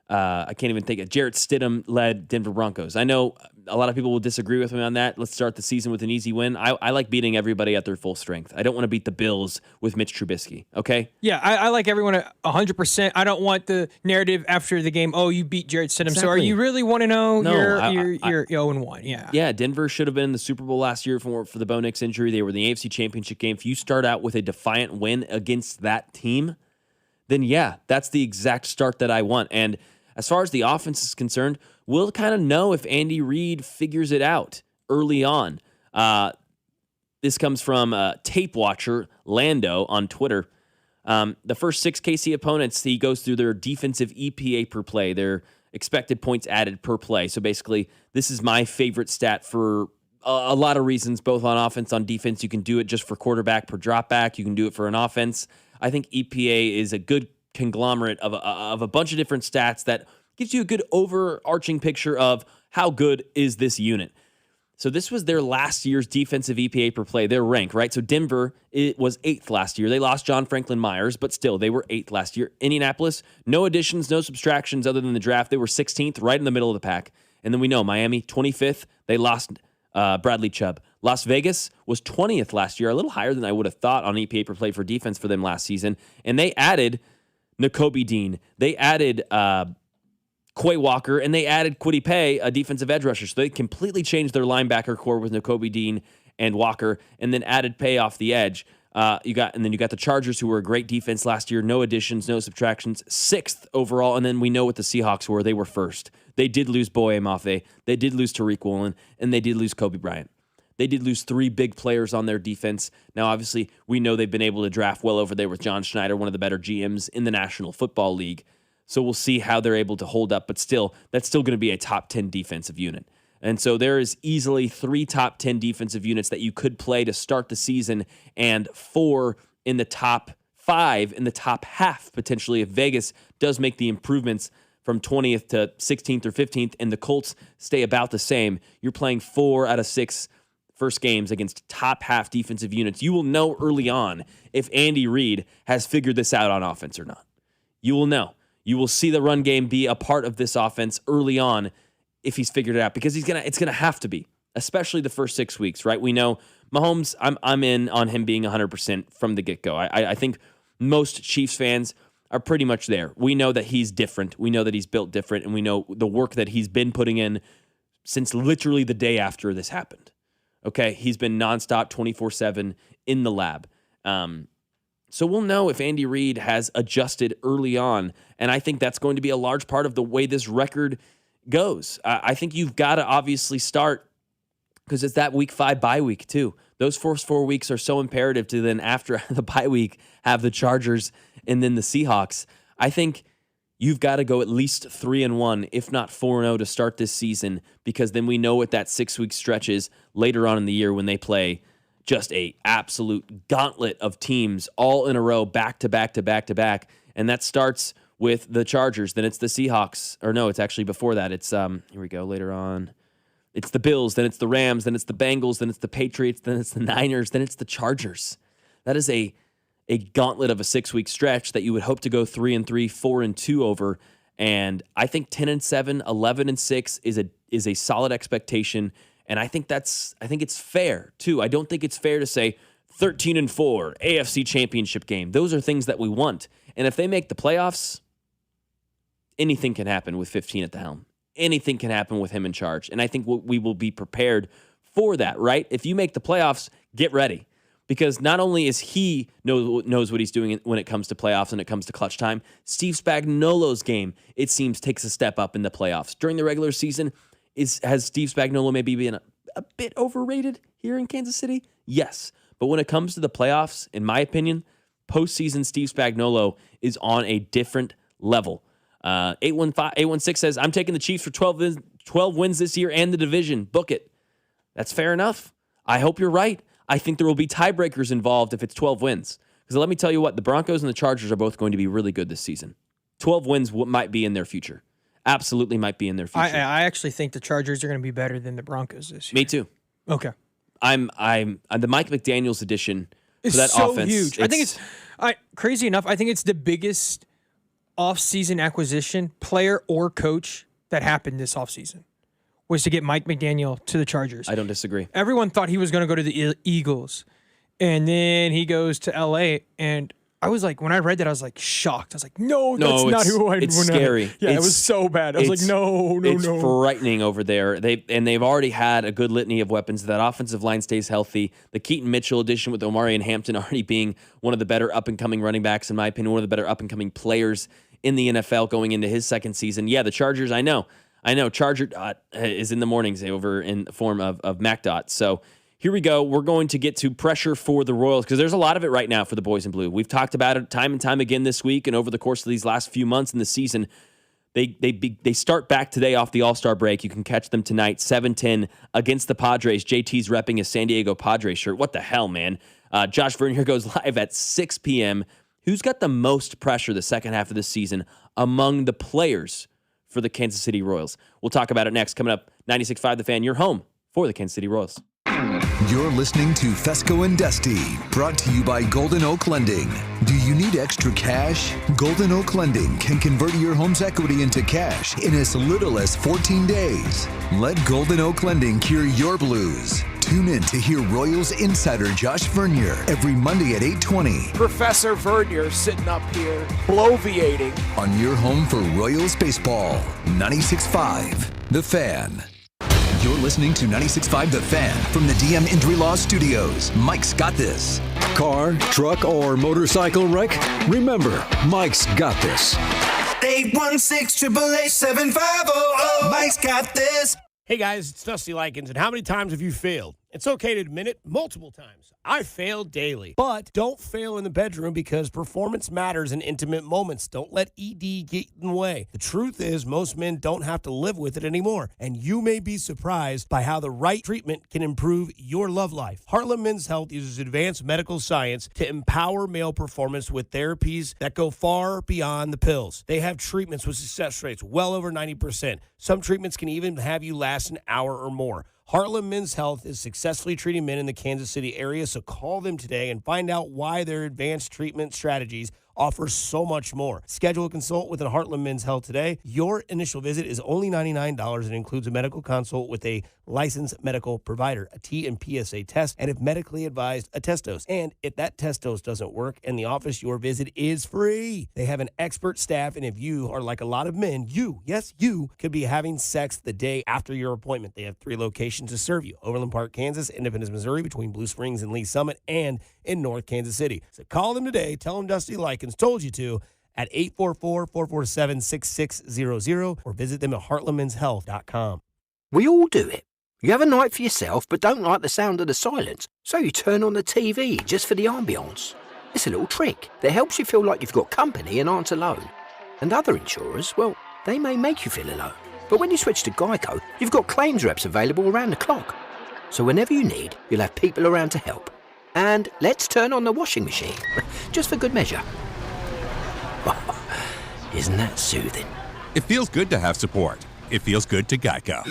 I can't even think of Jarrett Stidham-led Denver Broncos. I know a lot of people will disagree with me on that. Let's start the season with an easy win. I like beating everybody at their full strength. I don't want to beat the Bills with Mitch Trubisky, okay? Yeah, I like everyone at 100%. I don't want the narrative after the game, you beat Jarrett Stidham. Exactly. So are you really want to know? No, you're 0-1, yeah. Yeah, Denver should have been in the Super Bowl last year for the Bo Nix injury. They were in the AFC Championship game. If you start out with a defiant win against that team, then yeah, that's the exact start that I want. And as far as the offense is concerned, we'll kind of know if Andy Reid figures it out early on. This comes from Tape Watcher Lando on Twitter. The first 6 KC opponents, he goes through their defensive EPA per play, their expected points added per play. So basically, this is my favorite stat for a lot of reasons, both on offense, on defense. You can do it just for quarterback per drop back. You can do it for an offense. I think EPA is a good conglomerate of a bunch of different stats that gives you a good overarching picture of how good is this unit. So this was their last year's defensive EPA per play, their rank, right? So Denver, it was 8th last year. They lost John Franklin Myers, but still, they were 8th last year. Indianapolis, no additions, no subtractions other than the draft. They were 16th, right in the middle of the pack. And then we know Miami, 25th. They lost Bradley Chubb. Las Vegas was 20th last year, a little higher than I would have thought on EPA per play for defense for them last season. And they added Nakobe Dean. They added Quay Walker, and they added Kwity Paye, a defensive edge rusher. So they completely changed their linebacker core with Nakobe Dean and Walker, and then added Paye off the edge. You got the Chargers, who were a great defense last year. No additions, no subtractions. 6th overall, and then we know what the Seahawks were. They were 1st. They did lose Boye Mafe. They did lose Tariq Woolen, and they did lose Kobe Bryant. They did lose 3 big players on their defense. Now, obviously, we know they've been able to draft well over there with John Schneider, one of the better GMs in the National Football League. So we'll see how they're able to hold up. But still, that's still going to be a top 10 defensive unit. And so there is easily 3 top 10 defensive units that you could play to start the season, and 4 in the top 5 in the top half, potentially, if Vegas does make the improvements from 20th to 16th or 15th, and the Colts stay about the same. You're playing 4 out of 6 first games against top half defensive units. You will know early on if Andy Reid has figured this out on offense or not. You will know. You will see the run game be a part of this offense early on if he's figured it out, because it's gonna have to be, especially the first 6 weeks, right? We know Mahomes, I'm in on him being 100% from the get-go. I think most Chiefs fans are pretty much there. We know that he's different. We know that he's built different, and we know the work that he's been putting in since literally the day after this happened. Okay? He's been nonstop 24/7 in the lab. So we'll know if Andy Reid has adjusted early on, and I think that's going to be a large part of the way this record goes. I think you've got to obviously start, because it's that week 5 bye week too. Those first 4 weeks are so imperative to then, after the bye week, have the Chargers and then the Seahawks. I think you've got to go at least 3-1, if not 4-0 to start this season, because then we know what that 6-week stretch is later on in the year when they play just a absolute gauntlet of teams all in a row, back to back to back to back. And that starts with the Chargers, then it's the Seahawks, or no, it's actually before that. It's, here we go, later on. It's the Bills, then it's the Rams, then it's the Bengals, then it's the Patriots, then it's the Niners, then it's the Chargers. That is a gauntlet of a 6-week stretch that you would hope to go 3-3, 4-2 over. And I think 10-7, 11-6 is a solid expectation. And I think it's fair too. I don't think it's fair to say 13-4, AFC Championship game. Those are things that we want. And if they make the playoffs, anything can happen with 15 at the helm. Anything can happen with him in charge. And I think we will be prepared for that, right? If you make the playoffs, get ready. Because not only is he knows what he's doing when it comes to playoffs and it comes to clutch time, Steve Spagnuolo's game, it seems, takes a step up in the playoffs. During the regular season, has Steve Spagnuolo maybe been a bit overrated here in Kansas City? Yes. But when it comes to the playoffs, in my opinion, postseason Steve Spagnuolo is on a different level. 816 says, I'm taking the Chiefs for 12 wins this year and the division. Book it. That's fair enough. I hope you're right. I think there will be tiebreakers involved if it's 12 wins. Because let me tell you what, the Broncos and the Chargers are both going to be really good this season. 12 wins might be in their future. Absolutely might be in their future. I actually think the Chargers are going to be better than the Broncos this year. Me too. Okay. I'm the Mike McDaniels edition for that so offense. Huge. I think it's crazy enough. I think it's the biggest offseason acquisition, player or coach, that happened this offseason, was to get Mike McDaniel to the Chargers. I don't disagree. Everyone thought he was going to go to the Eagles, and then he goes to L.A., and I was like, when I read that, I was like shocked. I was like, no, that's not who I It's scary. Yeah, it was so bad. I was like, no. It's frightening over there. They've already had a good litany of weapons. That offensive line stays healthy. The Keaton Mitchell addition with Omari and Hampton already being one of the better up-and-coming running backs, in my opinion, one of the better up-and-coming players in the NFL going into his second season. Yeah, the Chargers, I know. Charger is in the mornings over in the form of MacDot. So here we go. We're going to get to pressure for the Royals, because there's a lot of it right now for the boys in blue. We've talked about it time and time again this week and over the course of these last few months in the season. They start back today off the All-Star break. You can catch them tonight, 7:10 against the Padres. JT's repping a San Diego Padres shirt. What the hell, man? Josh Vernier goes live at 6 p.m. Who's got the most pressure the second half of the season among the players for the Kansas City Royals? We'll talk about it next. Coming up, 96.5 The Fan, your home for the Kansas City Royals. You're listening to Fescoe and Dusty, brought to you by Golden Oak Lending. Do you need extra cash? Golden Oak Lending can convert your home's equity into cash in as little as 14 days. Let Golden Oak Lending cure your blues. Tune in to hear Royals insider Josh Vernier every Monday at 8:20. Professor Vernier sitting up here, bloviating. On your home for Royals baseball, 96.5 The Fan. You're listening to 96.5 The Fan from the DM Injury Law Studios. Mike's got this. Car, truck, or motorcycle wreck? Remember, Mike's got this. 816-888-7500. Mike's got this. Hey guys, it's Dusty Likens, and how many times have you failed? It's okay to admit it multiple times. I fail daily. But don't fail in the bedroom because performance matters in intimate moments. Don't let ED get in the way. The truth is, most men don't have to live with it anymore. And you may be surprised by how the right treatment can improve your love life. Heartland Men's Health uses advanced medical science to empower male performance with therapies that go far beyond the pills. They have treatments with success rates well over 90%. Some treatments can even have you last an hour or more. Heartland Men's Health is successfully treating men in the Kansas City area, so call them today and find out why their advanced treatment strategies offer so much more. Schedule a consult with Heartland Men's Health today. Your initial visit is only $99 and includes a medical consult with a licensed medical provider, a T and PSA test, and if medically advised, a test dose. And if that test dose doesn't work in the office, your visit is free. They have an expert staff, and if you are like a lot of men, you could be having sex the day after your appointment. They have 3 locations to serve you: Overland Park, Kansas; Independence, Missouri, between Blue Springs and Lee Summit; and in North Kansas City. So call them today. Tell them Dusty Likens told you to at 844-447-6600 or visit them at heartlandmenshealth.com. We all do it. You have a night for yourself but don't like the sound of the silence, so you turn on the TV just for the ambience. It's a little trick that helps you feel like you've got company and aren't alone. And other insurers, well, they may make you feel alone. But when you switch to Geico, you've got claims reps available around the clock. So whenever you need, you'll have people around to help. And let's turn on the washing machine, just for good measure. Isn't that soothing? It feels good to have support. It feels good to Geico.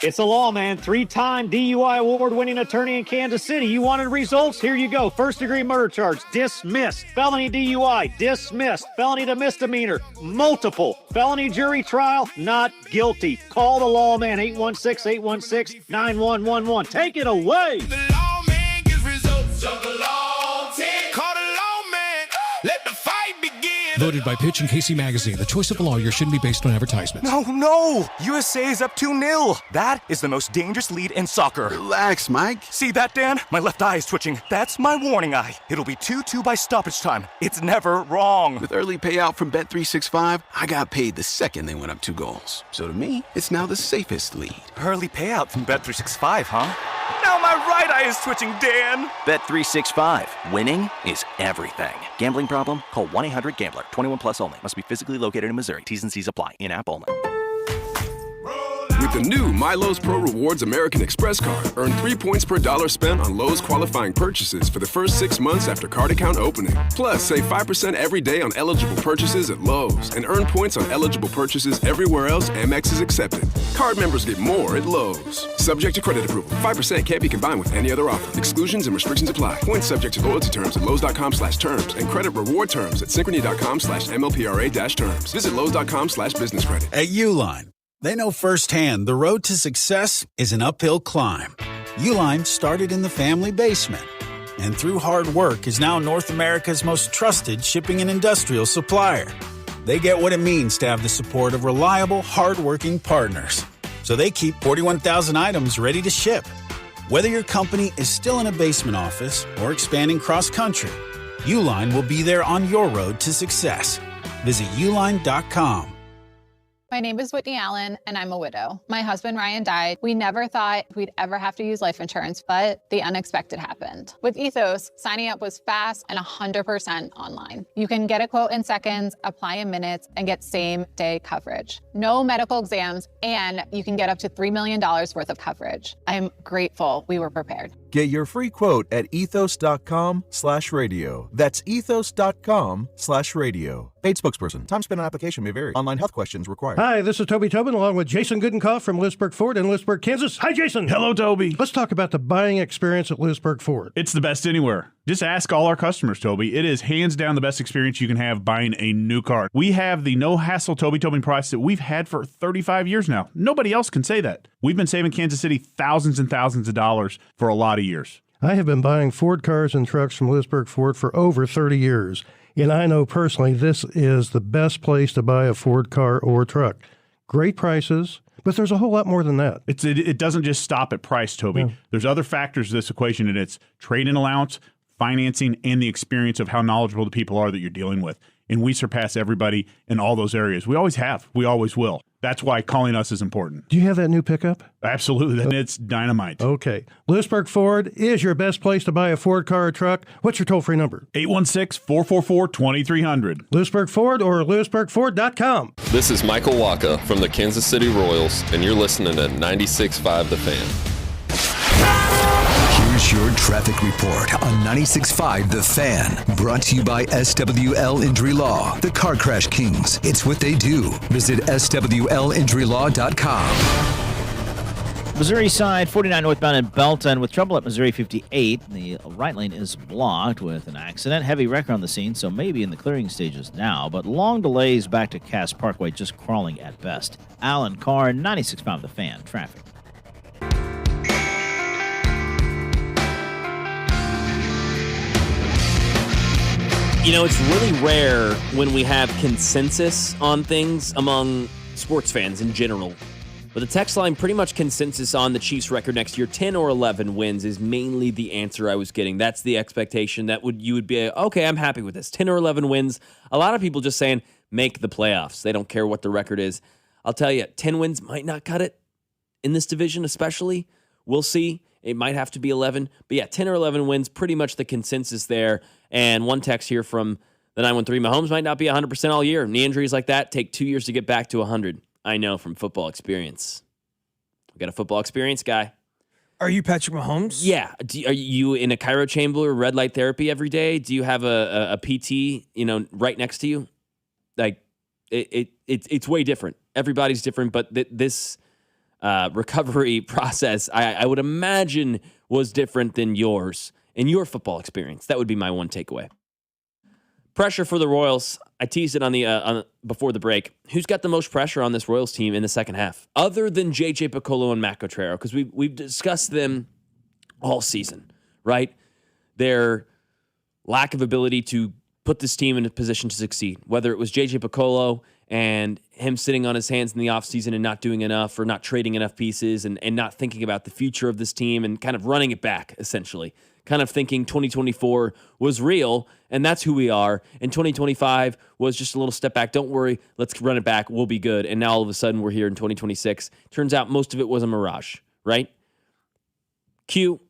It's a lawman, 3-time DUI award-winning attorney in Kansas City. You wanted results? Here you go. First-degree murder charge, dismissed. Felony DUI, dismissed. Felony to misdemeanor, multiple. Felony jury trial, not guilty. Call the lawman, 816-816-9111. Take it away. The lawman gets results. So the law team. Call the lawman. Let the fight begin. Voted by Pitch and Casey Magazine, the choice of a lawyer shouldn't be based on advertisements. No! USA is up 2-0. That is the most dangerous lead in soccer. Relax, Mike. See that, Dan? My left eye is twitching. That's my warning eye. It'll be 2-2 by stoppage time. It's never wrong. With early payout from Bet365, I got paid the second they went up 2 goals. So to me, it's now the safest lead. Early payout from Bet365, huh? Now my right eye is twitching, Dan. Bet365. Winning is everything. Gambling problem? Call 1-800-GAMBLER. 21 plus only. Must be physically located in Missouri. T's and C's apply. In-app only. With the new My Lowe's Pro Rewards American Express card, earn 3 points per dollar spent on Lowe's qualifying purchases for the first 6 months after card account opening. Plus, save 5% every day on eligible purchases at Lowe's and earn points on eligible purchases everywhere else Amex is accepted. Card members get more at Lowe's. Subject to credit approval. 5% can't be combined with any other offer. Exclusions and restrictions apply. Points subject to loyalty terms at Lowe's.com/terms and credit reward terms at Synchrony.com/MLPRA-terms. Visit Lowe's.com/business credit. At Uline, they know firsthand the road to success is an uphill climb. Uline started in the family basement and through hard work is now North America's most trusted shipping and industrial supplier. They get what it means to have the support of reliable, hardworking partners. So they keep 41,000 items ready to ship. Whether your company is still in a basement office or expanding cross-country, Uline will be there on your road to success. Visit uline.com. My name is Whitney Allen, and I'm a widow. My husband, Ryan, died. We never thought we'd ever have to use life insurance, but the unexpected happened. With Ethos, signing up was fast and 100% online. You can get a quote in seconds, apply in minutes, and get same-day coverage. No medical exams, and you can get up to $3 million worth of coverage. I'm grateful we were prepared. Get your free quote at ethos.com/radio. That's ethos.com/radio. Paid spokesperson. Time spent on application may vary. Online health questions required. Hi, this is Toby Tobin along with Jason Goodenkoff from Lewisburg Ford in Lewisburg, Kansas. Hi, Jason. Hello, Toby. Let's talk about the buying experience at Lewisburg Ford. It's the best anywhere. Just ask all our customers, Toby. It is hands down the best experience you can have buying a new car. We have the no-hassle Toby Tobin price that we've had for 35 years now. Nobody else can say that. We've been saving Kansas City thousands and thousands of dollars for a lot of years. I have been buying Ford cars and trucks from Lewisburg Ford for over 30 years, and I know personally this is the best place to buy a Ford car or truck. Great prices, but there's a whole lot more than that. It doesn't just stop at price, Toby. No. There's other factors to this equation, and it's trade-in allowance, financing, and the experience of how knowledgeable the people are that you're dealing with. And we surpass everybody in all those areas. We always have. We always will. That's why calling us is important. Do you have that new pickup? Absolutely. And it's dynamite. Okay. Lewisburg Ford is your best place to buy a Ford car or truck. What's your toll-free number? 816-444-2300. Lewisburg Ford or lewisburgford.com. This is Michael Waka from the Kansas City Royals, and you're listening to 96.5 The Fan. Here's your traffic report on 96.5 The Fan. Brought to you by SWL Injury Law, the Car Crash Kings. It's what they do. Visit SWLinjurylaw.com. Missouri side, 49 northbound in Belton with trouble at Missouri 58. The right lane is blocked with an accident. Heavy wreck on the scene, so maybe in the clearing stages now, but long delays back to Cass Parkway, just crawling at best. Alan Carr, 96.5 The Fan. Traffic. You know, it's really rare when we have consensus on things among sports fans in general. But the text line, pretty much consensus on the Chiefs' record next year, 10 or 11 wins is mainly the answer I was getting. That's the expectation that you would be, okay, I'm happy with this. 10 or 11 wins. A lot of people just saying, make the playoffs. They don't care what the record is. I'll tell you, 10 wins might not cut it in this division especially. We'll see. It might have to be 11. But yeah, 10 or 11 wins, pretty much the consensus there. And one text here from the 913, Mahomes might not be 100% all year. Knee injuries like that take 2 years to get back to 100. I know from football experience. We got a football experience guy. Are you Patrick Mahomes? Yeah. Are you in a cryo chamber or red light therapy every day? Do you have a PT, right next to you? Like, it's way different. Everybody's different, but this recovery process, I would imagine, was different than yours in your football experience. That would be my one takeaway. Pressure for the Royals. I teased it on before the break. Who's got the most pressure on this Royals team in the second half, other than J.J. Piccolo and Matt Cotrero? Because we've discussed them all season, right? Their lack of ability to put this team in a position to succeed. Whether it was J.J. Piccolo and him sitting on his hands in the offseason and not doing enough or not trading enough pieces and not thinking about the future of this team and kind of running it back, essentially. Kind of thinking 2024 was real, and that's who we are, and 2025 was just a little step back. Don't worry, let's run it back. We'll be good. And now all of a sudden we're here in 2026. Turns out most of it was a mirage, right? Q,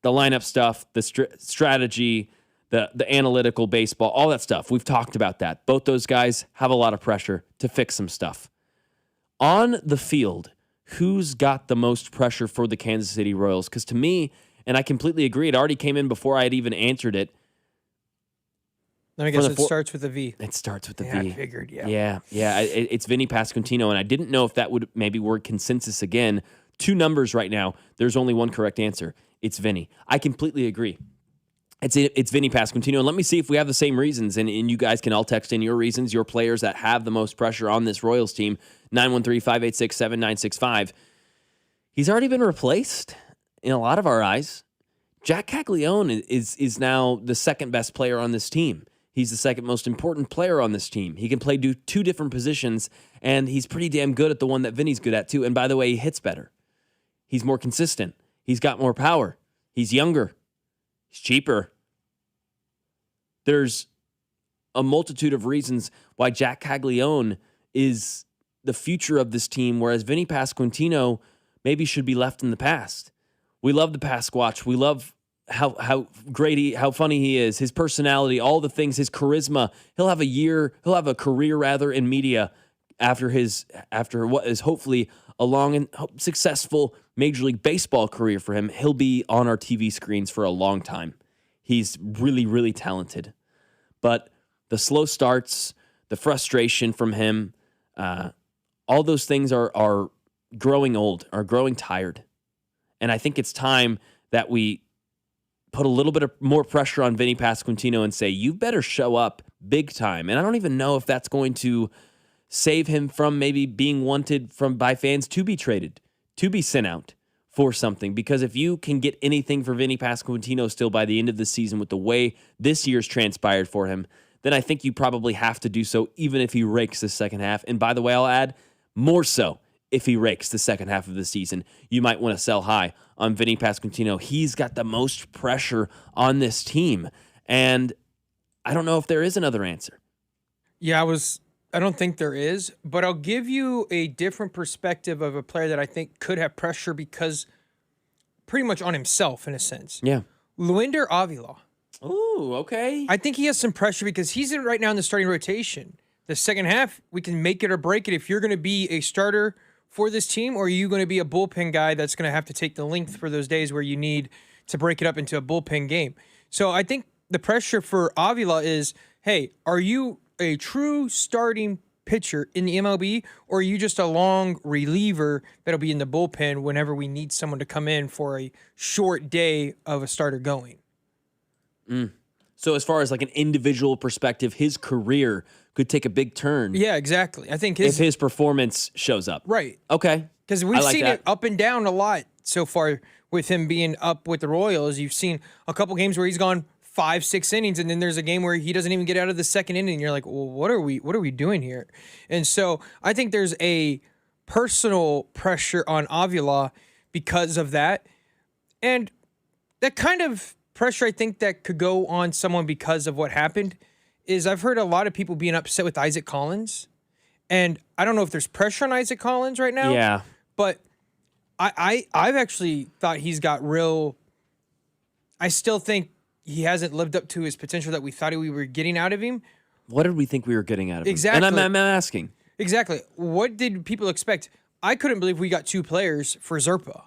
the lineup stuff, the strategy, the analytical baseball, all that stuff. We've talked about that. Both those guys have a lot of pressure to fix some stuff. On the field, who's got the most pressure for the Kansas City Royals? Because to me, and I completely agree, it already came in before I had even answered it. Let me guess, it starts with a V. It starts with a V. I figured, yeah. Yeah. It's Vinny Pasquantino, and I didn't know if that would maybe word consensus again. 2 numbers right now. There's only one correct answer. It's Vinny. I completely agree. It's Vinny Pasquantino, and let me see if we have the same reasons, and you guys can all text in your reasons, your players that have the most pressure on this Royals team, 913-586-7965. He's already been replaced in a lot of our eyes. Jack Caglione is now the second best player on this team. He's the second most important player on this team. He can play 2 different positions, and he's pretty damn good at the one that Vinny's good at too. And by the way, he hits better. He's more consistent. He's got more power. He's younger. He's cheaper. There's a multitude of reasons why Jack Caglione is the future of this team, whereas Vinny Pasquantino maybe should be left in the past. We love the Pasquatch. We love how great how funny he is, his personality, all the things, his charisma. He'll have a career in media after what is hopefully a long and successful Major League Baseball career for him. He'll be on our TV screens for a long time. He's really, really talented. But the slow starts, the frustration from him, all those things are growing old, are growing tired. And I think it's time that we put a little bit of more pressure on Vinny Pasquantino and say, you better show up big time. And I don't even know if that's going to save him from maybe being wanted by fans to be traded, to be sent out for something. Because if you can get anything for Vinny Pasquantino still by the end of the season with the way this year's transpired for him, then I think you probably have to do so even if he rakes the second half. And by the way, I'll add, more so if he rakes the second half of the season. You might want to sell high on Vinny Pasquantino. He's got the most pressure on this team. And I don't know if there is another answer. Yeah, I was I don't think there is, but I'll give you a different perspective of a player that I think could have pressure because pretty much on himself in a sense. Yeah. Luinder Avila. Ooh, okay. I think he has some pressure because he's in right now in the starting rotation. The second half, we can make it or break it if you're going to be a starter for this team, or are you going to be a bullpen guy that's going to have to take the length for those days where you need to break it up into a bullpen game. So I think the pressure for Avila is, hey, are you a true starting pitcher in the MLB, or are you just a long reliever that'll be in the bullpen whenever we need someone to come in for a short day of a starter going? So as far as like an individual perspective, his career could take a big turn. Yeah, exactly. I think if his performance shows up. Right. Okay. Because we've seen it up and down a lot so far with him being up with the Royals. You've seen a couple games where he's gone 5-6 innings, and then there's a game where he doesn't even get out of the second inning. You're like, well, what are we doing here? And so I think there's a personal pressure on Avila because of that. And that kind of pressure I think that could go on someone because of what happened is I've heard a lot of people being upset with Isaac Collins. And I don't know if there's pressure on Isaac Collins right now. Yeah. But I've actually thought he's got real. I still think he hasn't lived up to his potential that we thought we were getting out of him. What did we think we were getting out of him? Exactly. And I'm asking. Exactly. What did people expect? I couldn't believe we got 2 players for Zerpa.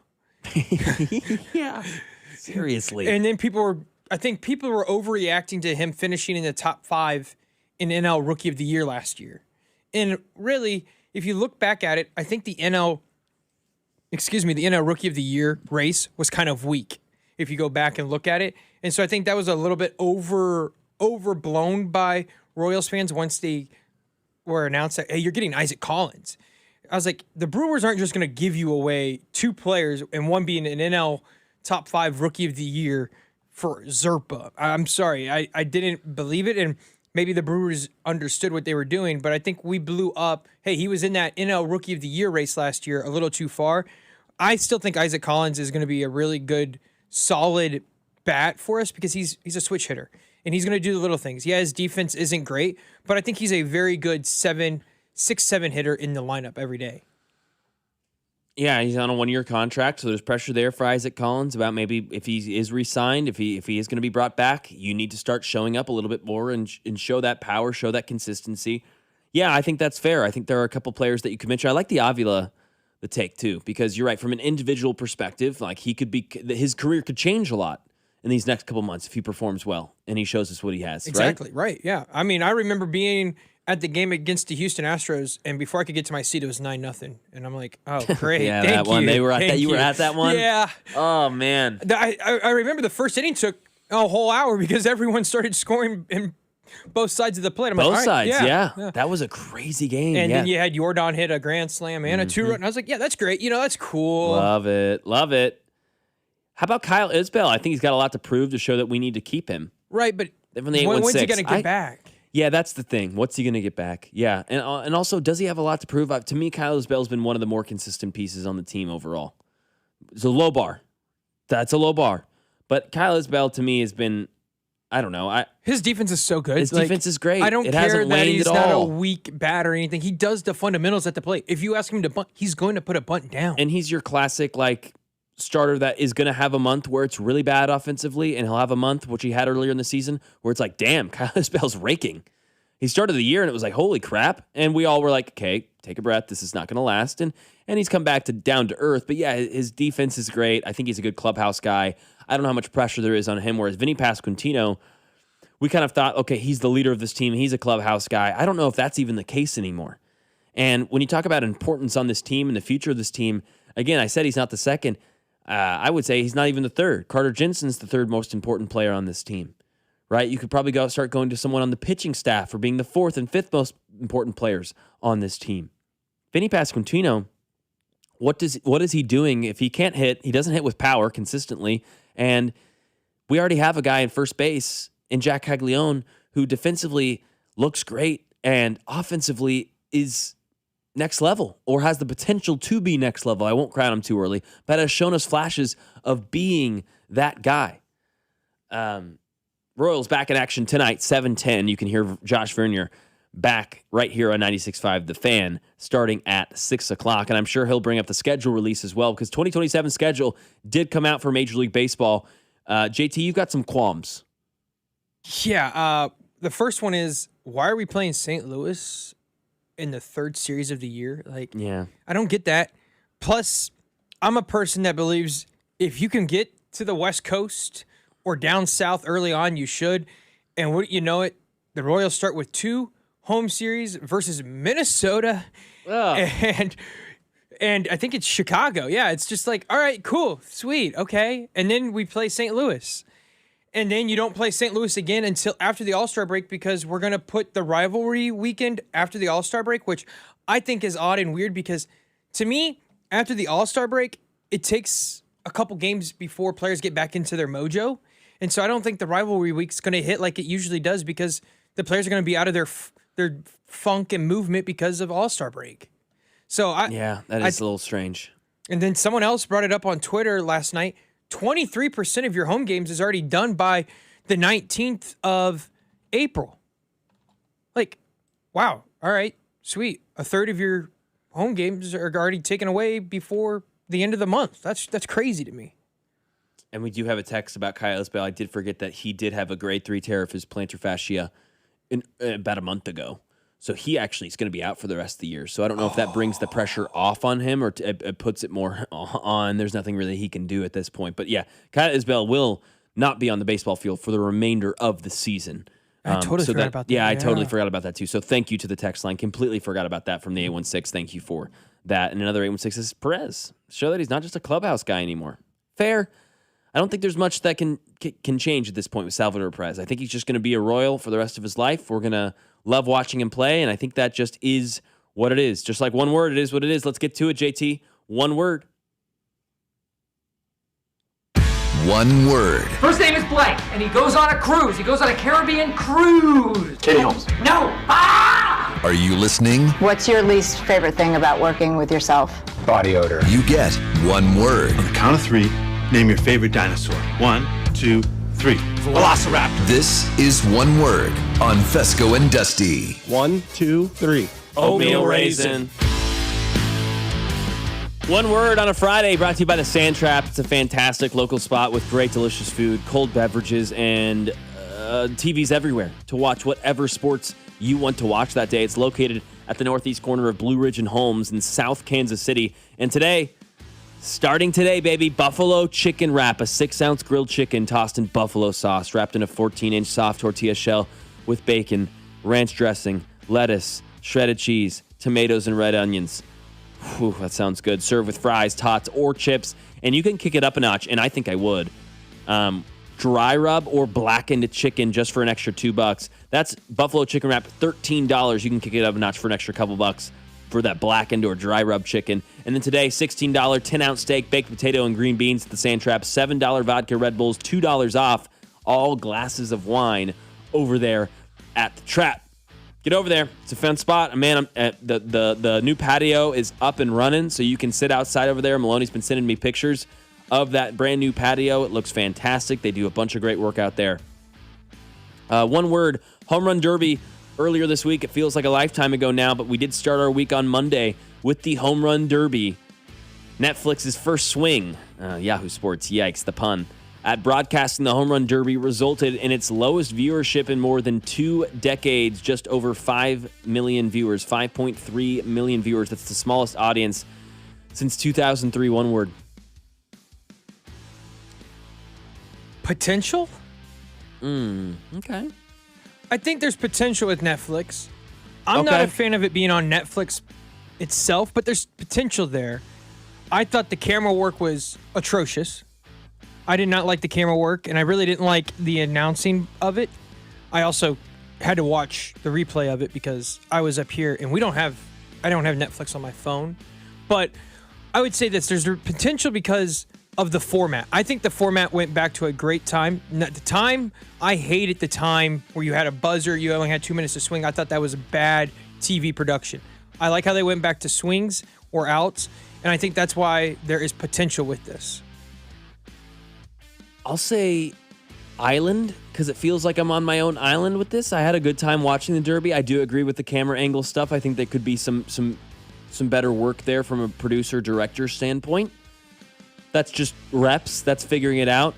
Yeah. Seriously. And then I think people were overreacting to him finishing in the top 5 in NL Rookie of the Year last year. And really, if you look back at it, I think the NL Rookie of the Year race was kind of weak if you go back and look at it. And so I think that was a little bit overblown by Royals fans once they were announced that, hey, you're getting Isaac Collins. I was like, the Brewers aren't just going to give you away 2 players and one being an NL top 5 Rookie of the Year for Zerpa. I'm sorry. I didn't believe it, and maybe the Brewers understood what they were doing, but I think we blew up. Hey, he was in that NL Rookie of the Year race last year a little too far. I still think Isaac Collins is going to be a really good, solid bat for us because he's a switch hitter, and he's going to do the little things. Yeah, his defense isn't great, but I think he's a very good 6-7 hitter in the lineup every day. Yeah, he's on a 1-year contract, so there's pressure there for Isaac Collins about maybe if he is re-signed, if he is going to be brought back, you need to start showing up a little bit more and show that power, show that consistency. Yeah, I think that's fair. I think there are a couple players that you could mention. I like the Avila take too, because you're right, from an individual perspective, like his career could change a lot in these next couple months if he performs well and he shows us what he has. Exactly, right? Yeah. I mean, I remember being at the game against the Houston Astros, and before I could get to my seat, it was 9-0, and I'm like, "Oh, great! Yeah, thank that one. you. They were at Thank that. You were at that one. Yeah. Oh man. I remember the first inning took a whole hour because everyone started scoring in both sides of the plate. I'm Both like, all right, sides, yeah. That was a crazy game. And yeah. then you had Jordan hit a grand slam and a 2-run. And I was like, yeah, that's great. That's cool. Love it. Love it. How about Kyle Isbell? I think he's got a lot to prove to show that we need to keep him. Right, but when's he going to get back? Yeah, that's the thing. What's he going to get back? Yeah, and also, does he have a lot to prove? To me, Kyle Isbell's been one of the more consistent pieces on the team overall. It's a low bar. That's a low bar. But Kyle Isbell, to me, has been, I don't know. His defense is so good. His defense is great. I don't it care hasn't that waned he's at not all. a weak bat or anything. He does the fundamentals at the plate. If you ask him to bunt, he's going to put a bunt down. And he's your classic, starter that is going to have a month where it's really bad offensively, and he'll have a month, which he had earlier in the season, where it's like, damn, Kyle Isbell's raking. He started the year, and it was like, holy crap. And we all were like, okay, take a breath. This is not going to last. And he's come back to down to earth. But yeah, his defense is great. I think he's a good clubhouse guy. I don't know how much pressure there is on him, whereas Vinny Pasquantino, we kind of thought, okay, he's the leader of this team. He's a clubhouse guy. I don't know if that's even the case anymore. And when you talk about importance on this team and the future of this team, again, I said he's not the second. I would say he's not even the third. Carter Jensen's the third most important player on this team, right? You could probably start going to someone on the pitching staff for being the fourth and fifth most important players on this team. Vinny Pasquantino, what is he doing if he can't hit? He doesn't hit with power consistently, and we already have a guy in first base in Jack Caglione who defensively looks great and offensively is next level or has the potential to be next level. I won't crown him too early, but has shown us flashes of being that guy. Royals back in action tonight, 7:10. You can hear Josh Vernier back right here on 96.5 The Fan, starting at 6 o'clock. And I'm sure he'll bring up the schedule release as well, because 2027 schedule did come out for Major League Baseball. JT, you've got some qualms. Yeah. The first one is, why are we playing St. Louis in the third series of the year? Yeah. I don't get that. Plus, I'm a person that believes if you can get to the West Coast or down south early on, you should. And wouldn't you know it, the Royals start with 2 home series versus Minnesota and I think it's Chicago. Yeah, it's just like, all right, cool, sweet, okay. And then we play St. Louis. And then you don't play St. Louis again until after the All-Star break, because we're going to put the rivalry weekend after the All-Star break, which I think is odd and weird, because to me, after the All-Star break, it takes a couple games before players get back into their mojo. And so I don't think the rivalry week's going to hit like it usually does, because the players are going to be out of their funk and movement because of All-Star break. So that is a little strange. And then someone else brought it up on Twitter last night. 23% of your home games is already done by the 19th of April. Like, wow. All right, sweet. A third of your home games are already taken away before the end of the month. That's crazy to me. And we do have a text about Kyle Isbell. I did forget that he did have a grade 3 tear of his plantar fascia about a month ago. So he actually is going to be out for the rest of the year. So I don't know if that brings the pressure off on him or it puts it more on. There's nothing really he can do at this point. But yeah, Kyle Isbell will not be on the baseball field for the remainder of the season. I totally forgot about that. Yeah, I totally forgot about that too. So thank you to the text line. Completely forgot about that from the 816. Thank you for that. And another 816 is Perez. Show that he's not just a clubhouse guy anymore. Fair. I don't think there's much that can change at this point with Salvador Perez. I think he's just going to be a Royal for the rest of his life. We're going to love watching him play, and I think that just is what it is. Just like one word, it is what it is. Let's get to it, JT. One word. One word. First name is Blake, and he goes on a cruise. He goes on a Caribbean cruise. Katie Holmes. No. Ah! Are you listening? What's your least favorite thing about working with yourself? Body odor. You get one word. On the count of 3, name your favorite dinosaur. 1, 2, 3. Velociraptor. This is one word on Fescoe and Dusty. 1, 2, 3. Oatmeal raisin. One word on a Friday, brought to you by the Sand Trap. It's a fantastic local spot with great, delicious food, cold beverages, and TVs everywhere to watch whatever sports you want to watch that day. It's located at the northeast corner of Blue Ridge and Holmes in South Kansas City. And today, starting today, baby, buffalo chicken wrap, a 6-ounce grilled chicken tossed in buffalo sauce, wrapped in a 14-inch soft tortilla shell with bacon, ranch dressing, lettuce, shredded cheese, tomatoes, and red onions. Whew, that sounds good. Serve with fries, tots, or chips, and you can kick it up a notch, and I think I would. Dry rub or blackened chicken just for an extra $2. That's buffalo chicken wrap, $13. You can kick it up a notch for an extra couple bucks for that blackened or dry rub chicken. And then today, $16 10-ounce steak, baked potato, and green beans at the Sand Trap. $7 vodka Red Bulls, $2 off all glasses of wine over there at the Trap. Get over there. It's a fun spot. Man, the new patio is up and running, so you can sit outside over there. Maloney's been sending me pictures of that brand new patio. It looks fantastic. They do a bunch of great work out there. One word, Home Run Derby earlier this week. It feels like a lifetime ago now, but we did start our week on Monday with the Home Run Derby. Netflix's first swing, Yahoo Sports, yikes, the pun, at broadcasting the Home Run Derby resulted in its lowest viewership in more than 2 decades, just over 5 million viewers, 5.3 million viewers. That's the smallest audience since 2003. One word. Potential? Okay. I think there's potential with Netflix. I'm not a fan of it being on Netflix itself, but there's potential there. I thought the camera work was atrocious. I did not like the camera work, and I really didn't like the announcing of it. I also had to watch the replay of it because I was up here, and I don't have Netflix on my phone. But I would say this, there's potential because of the format. I think the format went back to a great time. At the time, I hated the time where you had a buzzer, you only had 2 minutes to swing. I thought that was a bad TV production. I like how they went back to swings or outs, and I think that's why there is potential with this. I'll say island because it feels like I'm on my own island with this. I had a good time watching the Derby. I do agree with the camera angle stuff. I think there could be some better work there from a producer-director standpoint. That's just reps. That's figuring it out.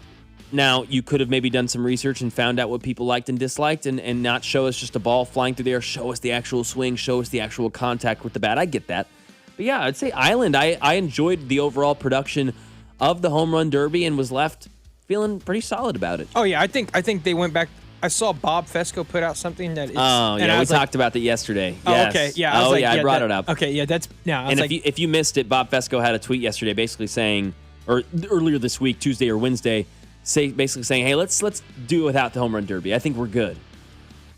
Now, you could have maybe done some research and found out what people liked and disliked and not show us just a ball flying through the air. Show us the actual swing. Show us the actual contact with the bat. I get that. But yeah, I'd say Island. I enjoyed the overall production of the Home Run Derby and was left feeling pretty solid about it. Oh, yeah. I think they went back. I saw Bob Fescoe put out something that is... Oh, yeah, we talked about that yesterday. Yes. Oh, okay. Yeah. I brought it up. Okay, yeah, that's... Yeah, and if you missed it, Bob Fescoe had a tweet yesterday basically saying, or earlier this week, Tuesday or Wednesday, basically saying, hey, let's do it without the Home Run Derby. I think we're good.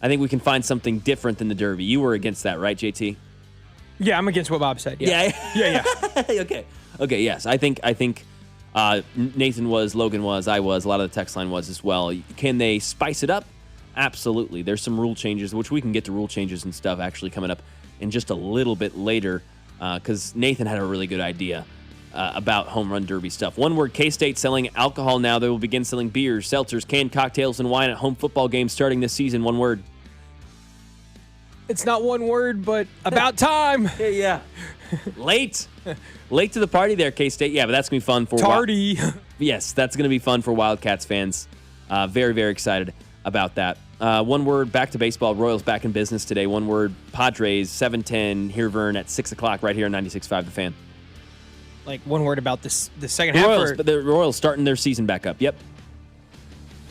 I think we can find something different than the Derby. You were against that, right, JT? Yeah, I'm against what Bob said. Yeah. Yeah. Okay, yes. I think Nathan was, Logan was, I was, a lot of the text line was as well. Can they spice it up? Absolutely. There's some rule changes, which we can get to rule changes and stuff actually coming up in just a little bit later because Nathan had a really good idea about Home Run Derby stuff. One word, K-State selling alcohol now. They will begin selling beers, seltzers, canned cocktails, and wine at home football games starting this season. One word. It's not one word, but about time. Yeah. Late to the party there, K-State. Yeah, but that's going to be fun for... Tardy. Yes, that's going to be fun for Wildcats fans. Very, very excited about that. One word, back to baseball. Royals back in business today. One word, Padres, 7:10, here, Vern, at 6 o'clock right here on 96.5 The Fan. Like, one word about the second half? Royals, but the Royals starting their season back up. Yep.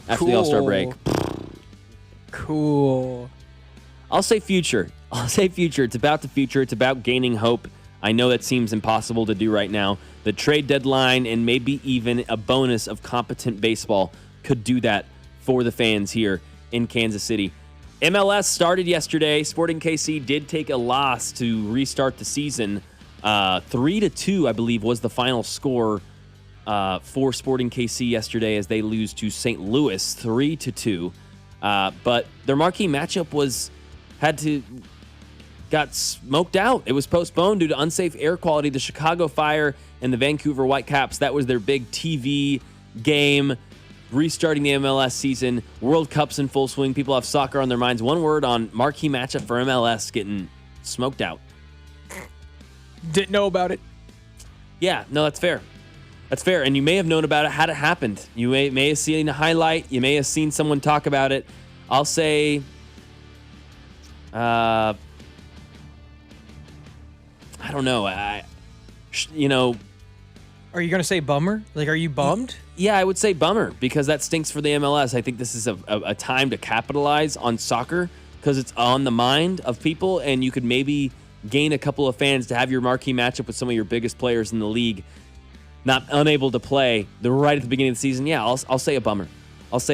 After the All-Star break. Cool. I'll say future. It's about the future. It's about gaining hope. I know that seems impossible to do right now. The trade deadline and maybe even a bonus of competent baseball could do that for the fans here in Kansas City. MLS started yesterday. Sporting KC did take a loss to restart the season. 3-2, I believe, was the final score for Sporting KC yesterday as they lose to St. Louis 3-2. But their marquee matchup got smoked out. It was postponed due to unsafe air quality. The Chicago Fire and the Vancouver Whitecaps, that was their big TV game. Restarting the MLS season. World Cup's in full swing. People have soccer on their minds. One word on marquee matchup for MLS getting smoked out. Didn't know about it. Yeah, no, that's fair. That's fair. And you may have known about it had it happened. You may have seen a highlight. You may have seen someone talk about it. I'll say, I don't know. Are you going to say bummer? Like, are you bummed? Yeah, I would say bummer because that stinks for the MLS. I think this is a time to capitalize on soccer because it's on the mind of people, and you could maybe gain a couple of fans to have your marquee matchup with some of your biggest players in the league not unable to play right at the beginning of the season. Yeah, I'll say a bummer. This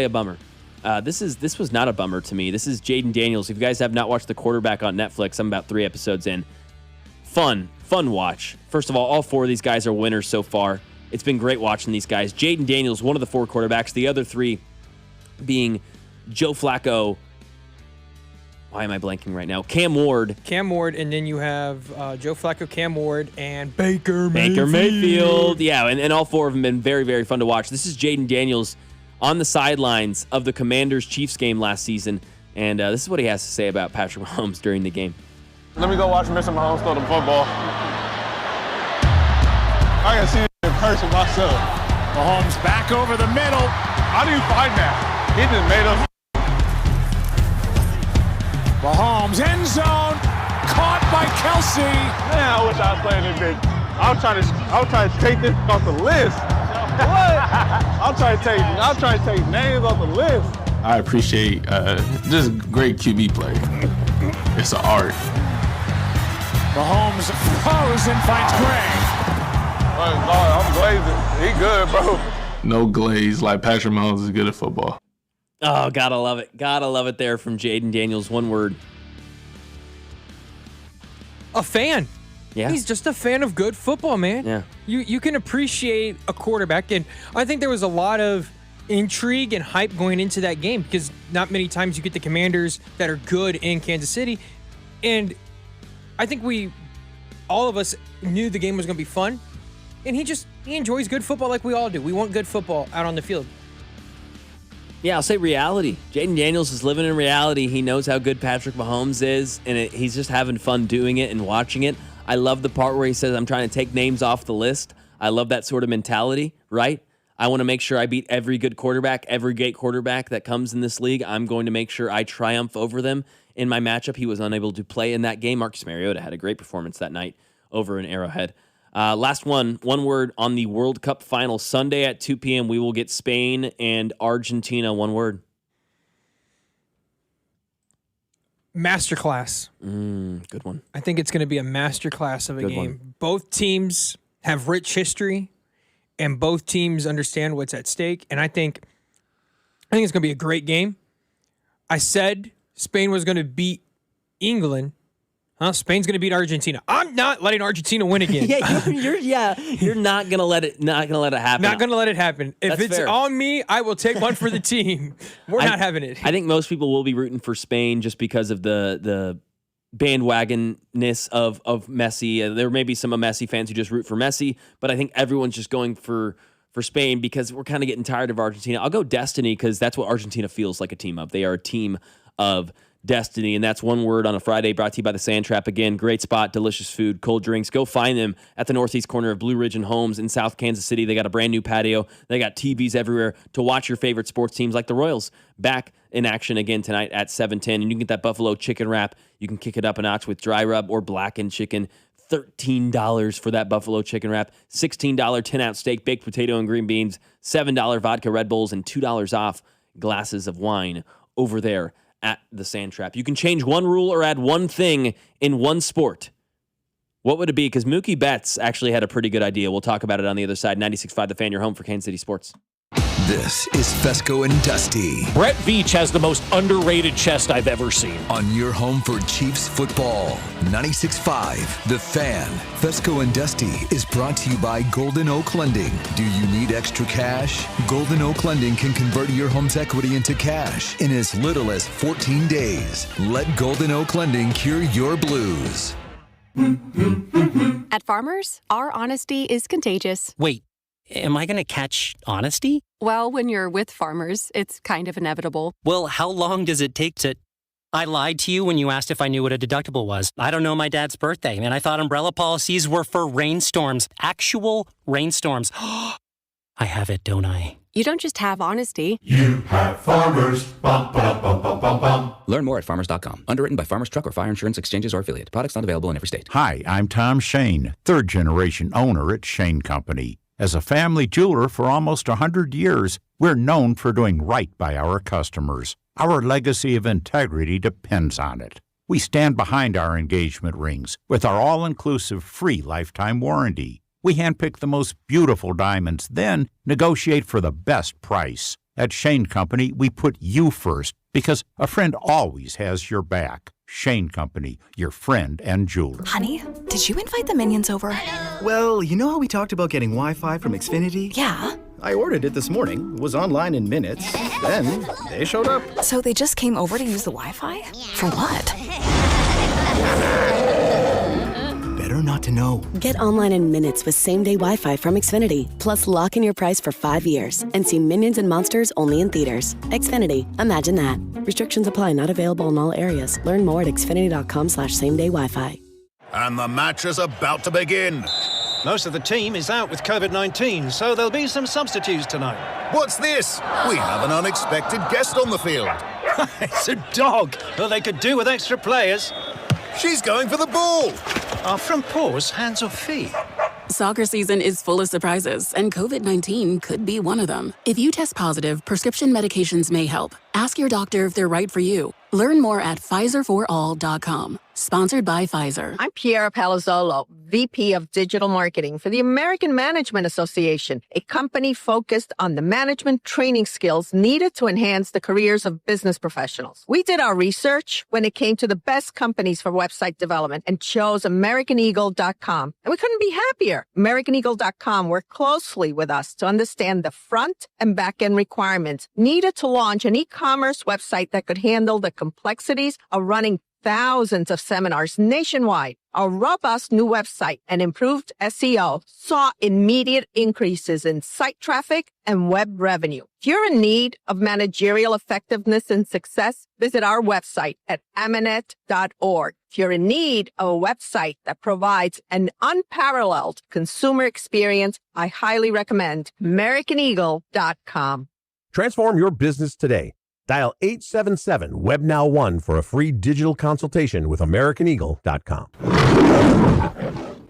was not a bummer to me. This is Jaden Daniels. If you guys have not watched The Quarterback on Netflix, I'm about 3 episodes in. Fun watch. First of all 4 of these guys are winners so far. It's been great watching these guys. Jaden Daniels, one of the 4 quarterbacks. The other 3 being Joe Flacco. Why am I blanking right now? Cam Ward, and then you have Joe Flacco, Cam Ward, and Baker Mayfield. Yeah, and all 4 of them have been very, very fun to watch. This is Jaden Daniels on the sidelines of the Commanders-Chiefs game last season, and this is what he has to say about Patrick Mahomes during the game. Let me go watch Mr. Mahomes throw the football. I can see it in person myself. Mahomes back over the middle. How do you find that? He just made us. Mahomes, end zone, caught by Kelsey. Man, I wish I was playing this big. I'm trying to take this off the list. What? I'm trying to take names off the list. I appreciate just great QB play. It's an art. Mahomes throws and finds Gray. I'm glazing. He good, bro. No glaze like Patrick Mahomes is good at football. Oh, gotta love it. Gotta love it there from Jaden Daniels. One word. A fan. Yeah. He's just a fan of good football, man. Yeah. You can appreciate a quarterback, and I think there was a lot of intrigue and hype going into that game because not many times you get the Commanders that are good in Kansas City. And I think all of us knew the game was going to be fun. And he enjoys good football like we all do. We want good football out on the field. Yeah, I'll say reality. Jaden Daniels is living in reality. He knows how good Patrick Mahomes is, and he's just having fun doing it and watching it. I love the part where he says, I'm trying to take names off the list. I love that sort of mentality, right? I want to make sure I beat every good quarterback, every great quarterback that comes in this league. I'm going to make sure I triumph over them in my matchup. He was unable to play in that game. Marcus Mariota had a great performance that night over in Arrowhead. Last one word on the World Cup final. Sunday at 2 p.m., we will get Spain and Argentina. One word. Masterclass. Good one. I think it's going to be a masterclass of a Good game. one. Both teams have rich history, and both teams understand what's at stake. And I think it's going to be a great game. I said Spain was going to beat England. Spain's going to beat Argentina. I'm not letting Argentina win again. You're not going to let it happen. Not going to let it happen. If That's it's fair. on me, I will take one for the team. We're not having it. I think most people will be rooting for Spain just because of the bandwagonness of Messi. There may be some of Messi fans who just root for Messi, but I think everyone's just going for Spain because we're kind of getting tired of Argentina. I'll go destiny because that's what Argentina feels like a team of. They are a team of destiny, and that's one word on a Friday, brought to you by the Sand Trap. Again, great spot, delicious food, cold drinks. Go find them at the northeast corner of Blue Ridge and Holmes in South Kansas City. They got a brand new patio. They got TVs everywhere to watch your favorite sports teams like the Royals back in action again tonight at 7:10. And you can get that buffalo chicken wrap. You can kick it up a notch with dry rub or blackened chicken. $13 for that buffalo chicken wrap, $16 10-ounce steak, baked potato and green beans, $7 vodka Red Bulls, and $2 off glasses of wine over there at the Sand Trap. You can change one rule or add one thing in one sport. What would it be? Because Mookie Betts actually had a pretty good idea. We'll talk about it on the other side. 96.5 The Fan, your home for Kansas City sports. This is Fescoe and Dusty. Brett Veach has the most underrated chest I've ever seen. On your home for Chiefs football. 96.5 The Fan. Fescoe and Dusty is brought to you by Golden Oak Lending. Do you need extra cash? Golden Oak Lending can convert your home's equity into cash in as little as 14 days. Let Golden Oak Lending cure your blues. At Farmers, our honesty is contagious. Wait, am I going to catch honesty? Well, when you're with Farmers, it's kind of inevitable. Well, how long does it take to... I lied to you when you asked if I knew what a deductible was. I don't know my dad's birthday, and I thought umbrella policies were for rainstorms. Actual rainstorms. I have it, don't I? You don't just have honesty. You have Farmers. Bum, ba, bum, bum, bum, bum. Learn more at farmers.com. Underwritten by Farmers Truck or Fire Insurance Exchanges or Affiliate. Products not available in every state. Hi, I'm Tom Shane, third-generation owner at Shane Company. As a family jeweler for almost 100 years, we're known for doing right by our customers. Our legacy of integrity depends on it. We stand behind our engagement rings with our all-inclusive free lifetime warranty. We handpick the most beautiful diamonds, then negotiate for the best price. At Shane Company, we put you first because a friend always has your back. Shane Company, your friend and jeweler. Honey, did you invite the minions over? Well, you know how we talked about getting Wi-Fi from Xfinity? Yeah. I ordered it this morning, was online in minutes, then they showed up. So they just came over to use the Wi-Fi? For what? Better not to know. Get online in minutes with same-day Wi-Fi from Xfinity. Plus, lock in your price for 5 years and see Minions and Monsters only in theaters. Xfinity. Imagine that. Restrictions apply. Not available in all areas. Learn more at xfinity.com/same-day Wi-Fi. And the match is about to begin. Most of the team is out with COVID-19, so there'll be some substitutes tonight. What's this? We have an unexpected guest on the field. It's a dog. Well, they could do with extra players. She's going for the ball. Are front paws hands or feet? Soccer season is full of surprises, and COVID-19 could be one of them. If you test positive, prescription medications may help. Ask your doctor if they're right for you. Learn more at PfizerForAll.com. Sponsored by Pfizer. I'm Piera Palazzolo, VP of Digital Marketing for the American Management Association, a company focused on the management training skills needed to enhance the careers of business professionals. We did our research when it came to the best companies for website development and chose AmericanEagle.com. And we couldn't be happier. AmericanEagle.com worked closely with us to understand the front and back end requirements needed to launch an e-commerce website that could handle the complexities of running thousands of seminars nationwide. Our robust new website and improved SEO saw immediate increases in site traffic and web revenue. If you're in need of managerial effectiveness and success, visit our website at amanet.org. If you're in need of a website that provides an unparalleled consumer experience, I highly recommend AmericanEagle.com. Transform your business today. Dial 877-WebNow1 for a free digital consultation with AmericanEagle.com.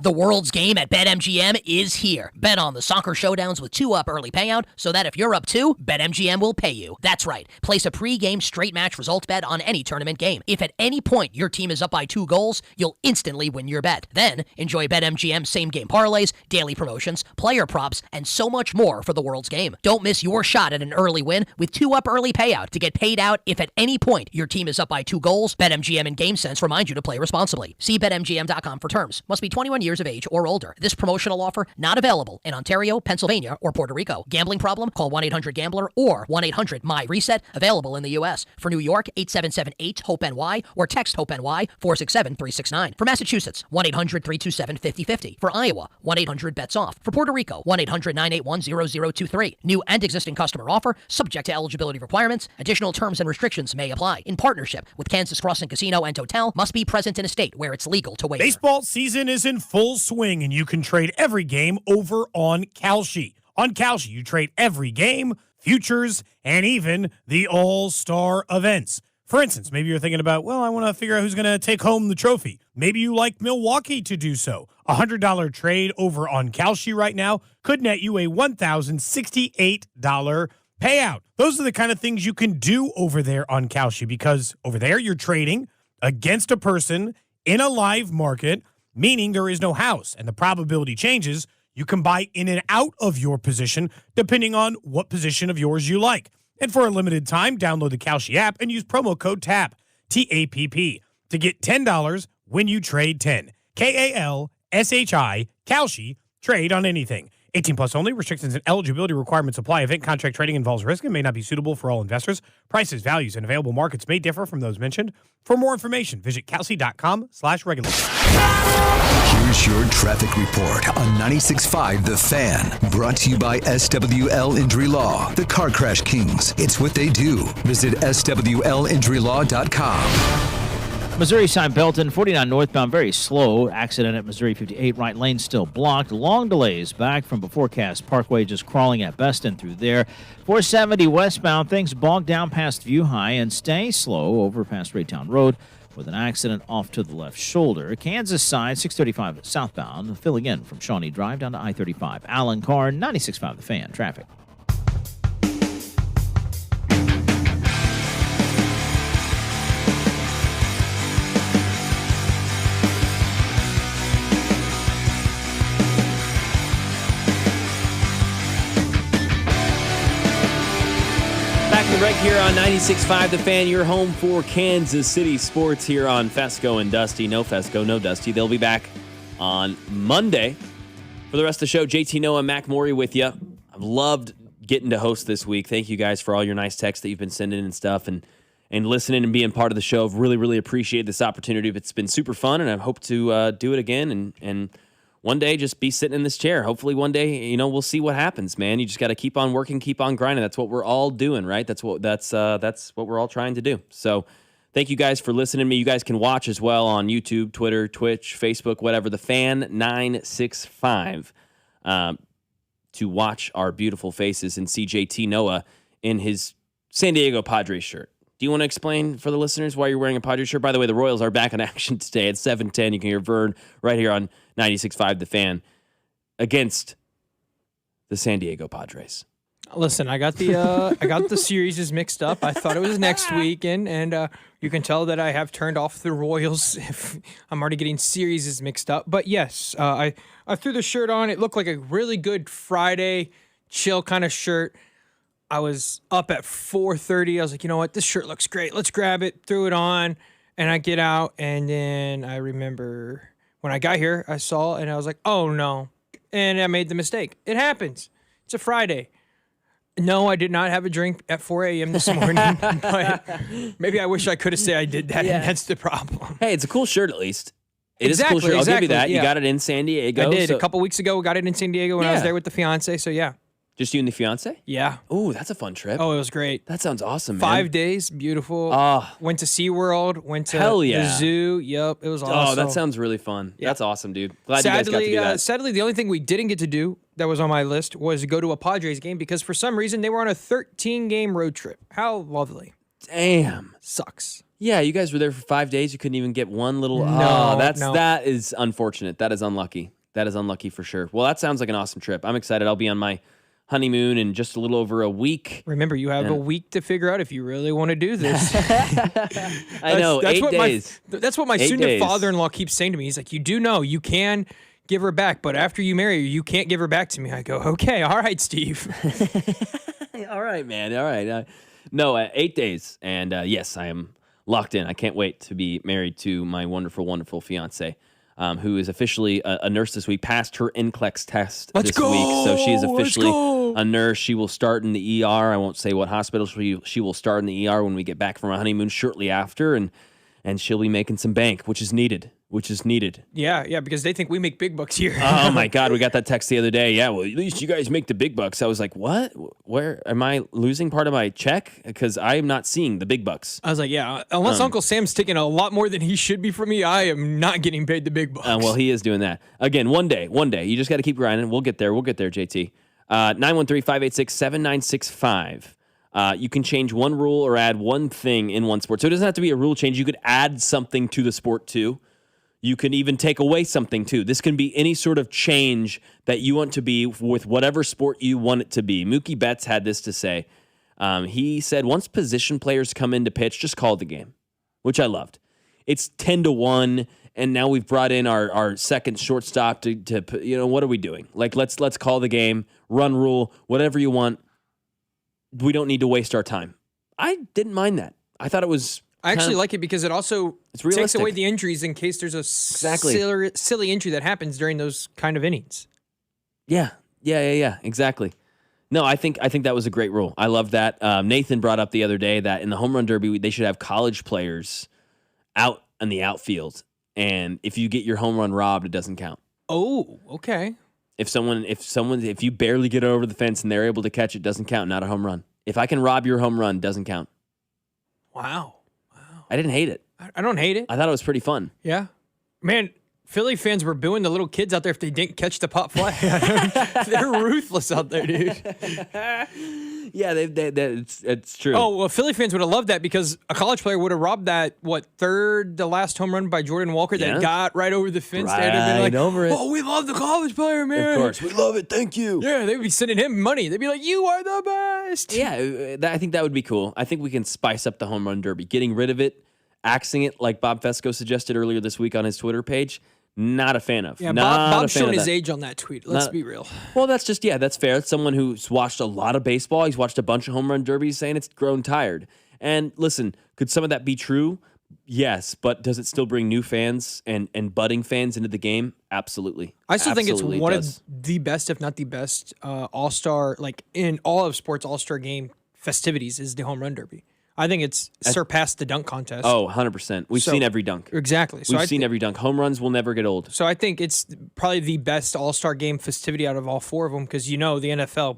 The world's game at BetMGM is here. Bet on the soccer showdowns with 2-up early payout so that if you're up 2, BetMGM will pay you. That's right. Place a pre-game straight match results bet on any tournament game. If at any point your team is up by 2 goals, you'll instantly win your bet. Then enjoy BetMGM same-game parlays, daily promotions, player props, and so much more for the world's game. Don't miss your shot at an early win with 2-up early payout to get paid out if at any point your team is up by 2 goals. BetMGM and GameSense remind you to play responsibly. See BetMGM.com for terms. Must be 21 years of age or older. This promotional offer not available in Ontario, Pennsylvania, or Puerto Rico. Gambling problem? Call 1-800-GAMBLER or 1-800-MY-RESET. Available in the U.S. For New York, 877-8-HOPE-NY or text HOPE-NY 467-369. For Massachusetts, 1-800-327-5050. For Iowa, 1-800-BETS-OFF. For Puerto Rico, 1-800-981-0023. New and existing customer offer, subject to eligibility requirements. Additional terms and restrictions may apply. In partnership with Kansas Crossing Casino and Hotel, must be present in a state where it's legal to wager. Baseball season is in full swing, and you can trade every game over on Kalshi. On Kalshi, you trade every game, futures, and even the all-star events. For instance, maybe you're thinking about, well, I want to figure out who's going to take home the trophy. Maybe you like Milwaukee to do so. A $100 trade over on Kalshi right now could net you a $1,068 payout. Those are the kind of things you can do over there on Kalshi, because over there you're trading against a person in a live market, meaning there is no house, and the probability changes. You can buy in and out of your position depending on what position of yours you like. And for a limited time, download the Kalshi app and use promo code TAPP, T-A-P-P, to get $10 when you trade 10. K-A-L-S-H-I, Kalshi, trade on anything. 18 plus only. Restrictions and eligibility requirements apply. Event contract trading involves risk and may not be suitable for all investors. Prices, values, and available markets may differ from those mentioned. For more information, visit kalshi.com/regulation. Here's your traffic report on 96.5 The Fan. Brought to you by SWL Injury Law, the Car Crash Kings. It's what they do. Visit SWLinjurylaw.com. Missouri side Belton, 49 northbound, very slow. Accident at Missouri 58, right lane still blocked. Long delays back from Beforecast Parkway, just crawling at best and through there. 470 westbound, things bogged down past View High and stay slow over past Raytown Road with an accident off to the left shoulder. Kansas side, 635 southbound, filling in from Shawnee Drive down to I-35. Alan Carr, 96.5 The Fan, traffic. Right here on 96.5 The Fan, your home for Kansas City sports here on Fescoe and Dusty. No Fescoe, no Dusty. They'll be back on Monday. For the rest of the show, JT Noah, Mac Morey with you. I've loved getting to host this week. Thank you guys for all your nice texts that you've been sending and stuff and listening and being part of the show. I've really, really appreciated this opportunity. It's been super fun, and I hope to do it again and one day just be sitting in this chair. Hopefully one day, we'll see what happens, man. You just got to keep on working, keep on grinding. That's what we're all doing, right? That's what we're all trying to do. So thank you guys for listening to me. You guys can watch as well on YouTube, Twitter, Twitch, Facebook, whatever. The Fan 965 to watch our beautiful faces and see JT Noah in his San Diego Padres shirt. Do you want to explain for the listeners why you're wearing a Padres shirt? By the way, the Royals are back in action today at 7:10. You can hear Vern right here on 96.5 The Fan against the San Diego Padres. Listen, I got the series mixed up. I thought it was next weekend, and you can tell that I have turned off the Royals if I'm already getting series mixed up. But yes, I threw the shirt on. It looked like a really good Friday chill kind of shirt. I was up at 4:30. I was like, you know what? This shirt looks great. Let's grab it. Threw it on, and I get out, and then I remember when I got here, I saw, and I was like, oh, no. And I made the mistake. It happens. It's a Friday. No, I did not have a drink at 4 a.m. this morning, but maybe I wish I could have said I did that, and that's the problem. Hey, it's a cool shirt at least. It is a cool shirt. I'll give you that. Yeah. You got it in San Diego. I did. A couple weeks ago, got it in San Diego when I was there with the fiance. So, yeah. Just you and the fiance? Yeah. Oh, that's a fun trip. Oh, it was great. That sounds awesome, man. 5 days, beautiful. Went to SeaWorld, went to the zoo. Yep, it was awesome. Oh, that sounds really fun. Yeah. That's awesome, dude. Glad you guys got to do that. Sadly, the only thing we didn't get to do that was on my list was go to a Padres game because for some reason they were on a 13-game road trip. How lovely. Damn. Sucks. Yeah, you guys were there for 5 days. You couldn't even get one little... No, that is unfortunate. That is unlucky. That is unlucky for sure. Well, that sounds like an awesome trip. I'm excited. I'll be on my honeymoon in just a little over a week. Remember, you have a week to figure out if you really want to do this. I know, that's 8 days. That's what my soon-to father-in-law keeps saying to me. He's like, you do know you can give her back, but after you marry her, you can't give her back to me. I go, okay, all right, Steve. All right, man. All right. No, 8 days. And yes, I am locked in. I can't wait to be married to my wonderful, wonderful fiance. Who is officially a nurse this week, passed her NCLEX test this week. So she is officially a nurse. She will start in the ER. I won't say what hospital she will start in the ER when we get back from our honeymoon shortly after, and she'll be making some bank, which is needed. Yeah, because they think we make big bucks here. Oh, my God. We got that text the other day. Yeah, well, at least you guys make the big bucks. I was like, what? Where am I losing part of my check? Because I am not seeing the big bucks. I was like, yeah, unless Uncle Sam's taking a lot more than he should be from me, I am not getting paid the big bucks. Well, he is doing that. Again, one day. You just got to keep grinding. We'll get there, JT. 913-586-7965. You can change one rule or add one thing in one sport. So it doesn't have to be a rule change. You could add something to the sport, too. You can even take away something, too. This can be any sort of change that you want to be with whatever sport you want it to be. Mookie Betts had this to say. He said, once position players come in to pitch, just call the game, which I loved. It's 10-1, and now we've brought in our second shortstop to what are we doing? Like, let's call the game, run rule, whatever you want. We don't need to waste our time. I didn't mind that. I thought it was... I actually like it because it also takes away the injuries in case there's a silly injury that happens during those kind of innings. Yeah, exactly. No, I think that was a great rule. I love that. Nathan brought up the other day that in the home run derby, they should have college players out in the outfield, and if you get your home run robbed, it doesn't count. Oh, okay. If you barely get over the fence and they're able to catch it, doesn't count. Not a home run. If I can rob your home run, doesn't count. Wow. I didn't hate it. I don't hate it. I thought it was pretty fun. Yeah. Man, Philly fans were booing the little kids out there if they didn't catch the pop fly. They're ruthless out there, dude. Yeah, it's true. Oh, well, Philly fans would have loved that because a college player would have robbed that, third to last home run by Jordan Walker that got right over the fence. Right They'd have been like, over it. Oh, we love the college player, man. Of course, we love it. Thank you. Yeah, they'd be sending him money. They'd be like, you are the best. Yeah, I think that would be cool. I think we can spice up the home run derby. Getting rid of it, axing it like Bob Fescoe suggested earlier this week on his Twitter page. Not a fan of. Yeah, Bob's showing his age on that tweet. Let's be real. Well, that's fair. That's someone who's watched a lot of baseball. He's watched a bunch of home run derbies saying it's grown tired. And listen, could some of that be true? Yes, but does it still bring new fans and budding fans into the game? Absolutely. I still think it's one of the best, if not the best, all-star, like in all of sports all-star game festivities is the home run derby. I think it's surpassed the dunk contest. Oh, 100%. We've seen every dunk. Exactly. We've seen every dunk. Home runs will never get old. So I think it's probably the best all-star game festivity out of all four of them because, the NFL,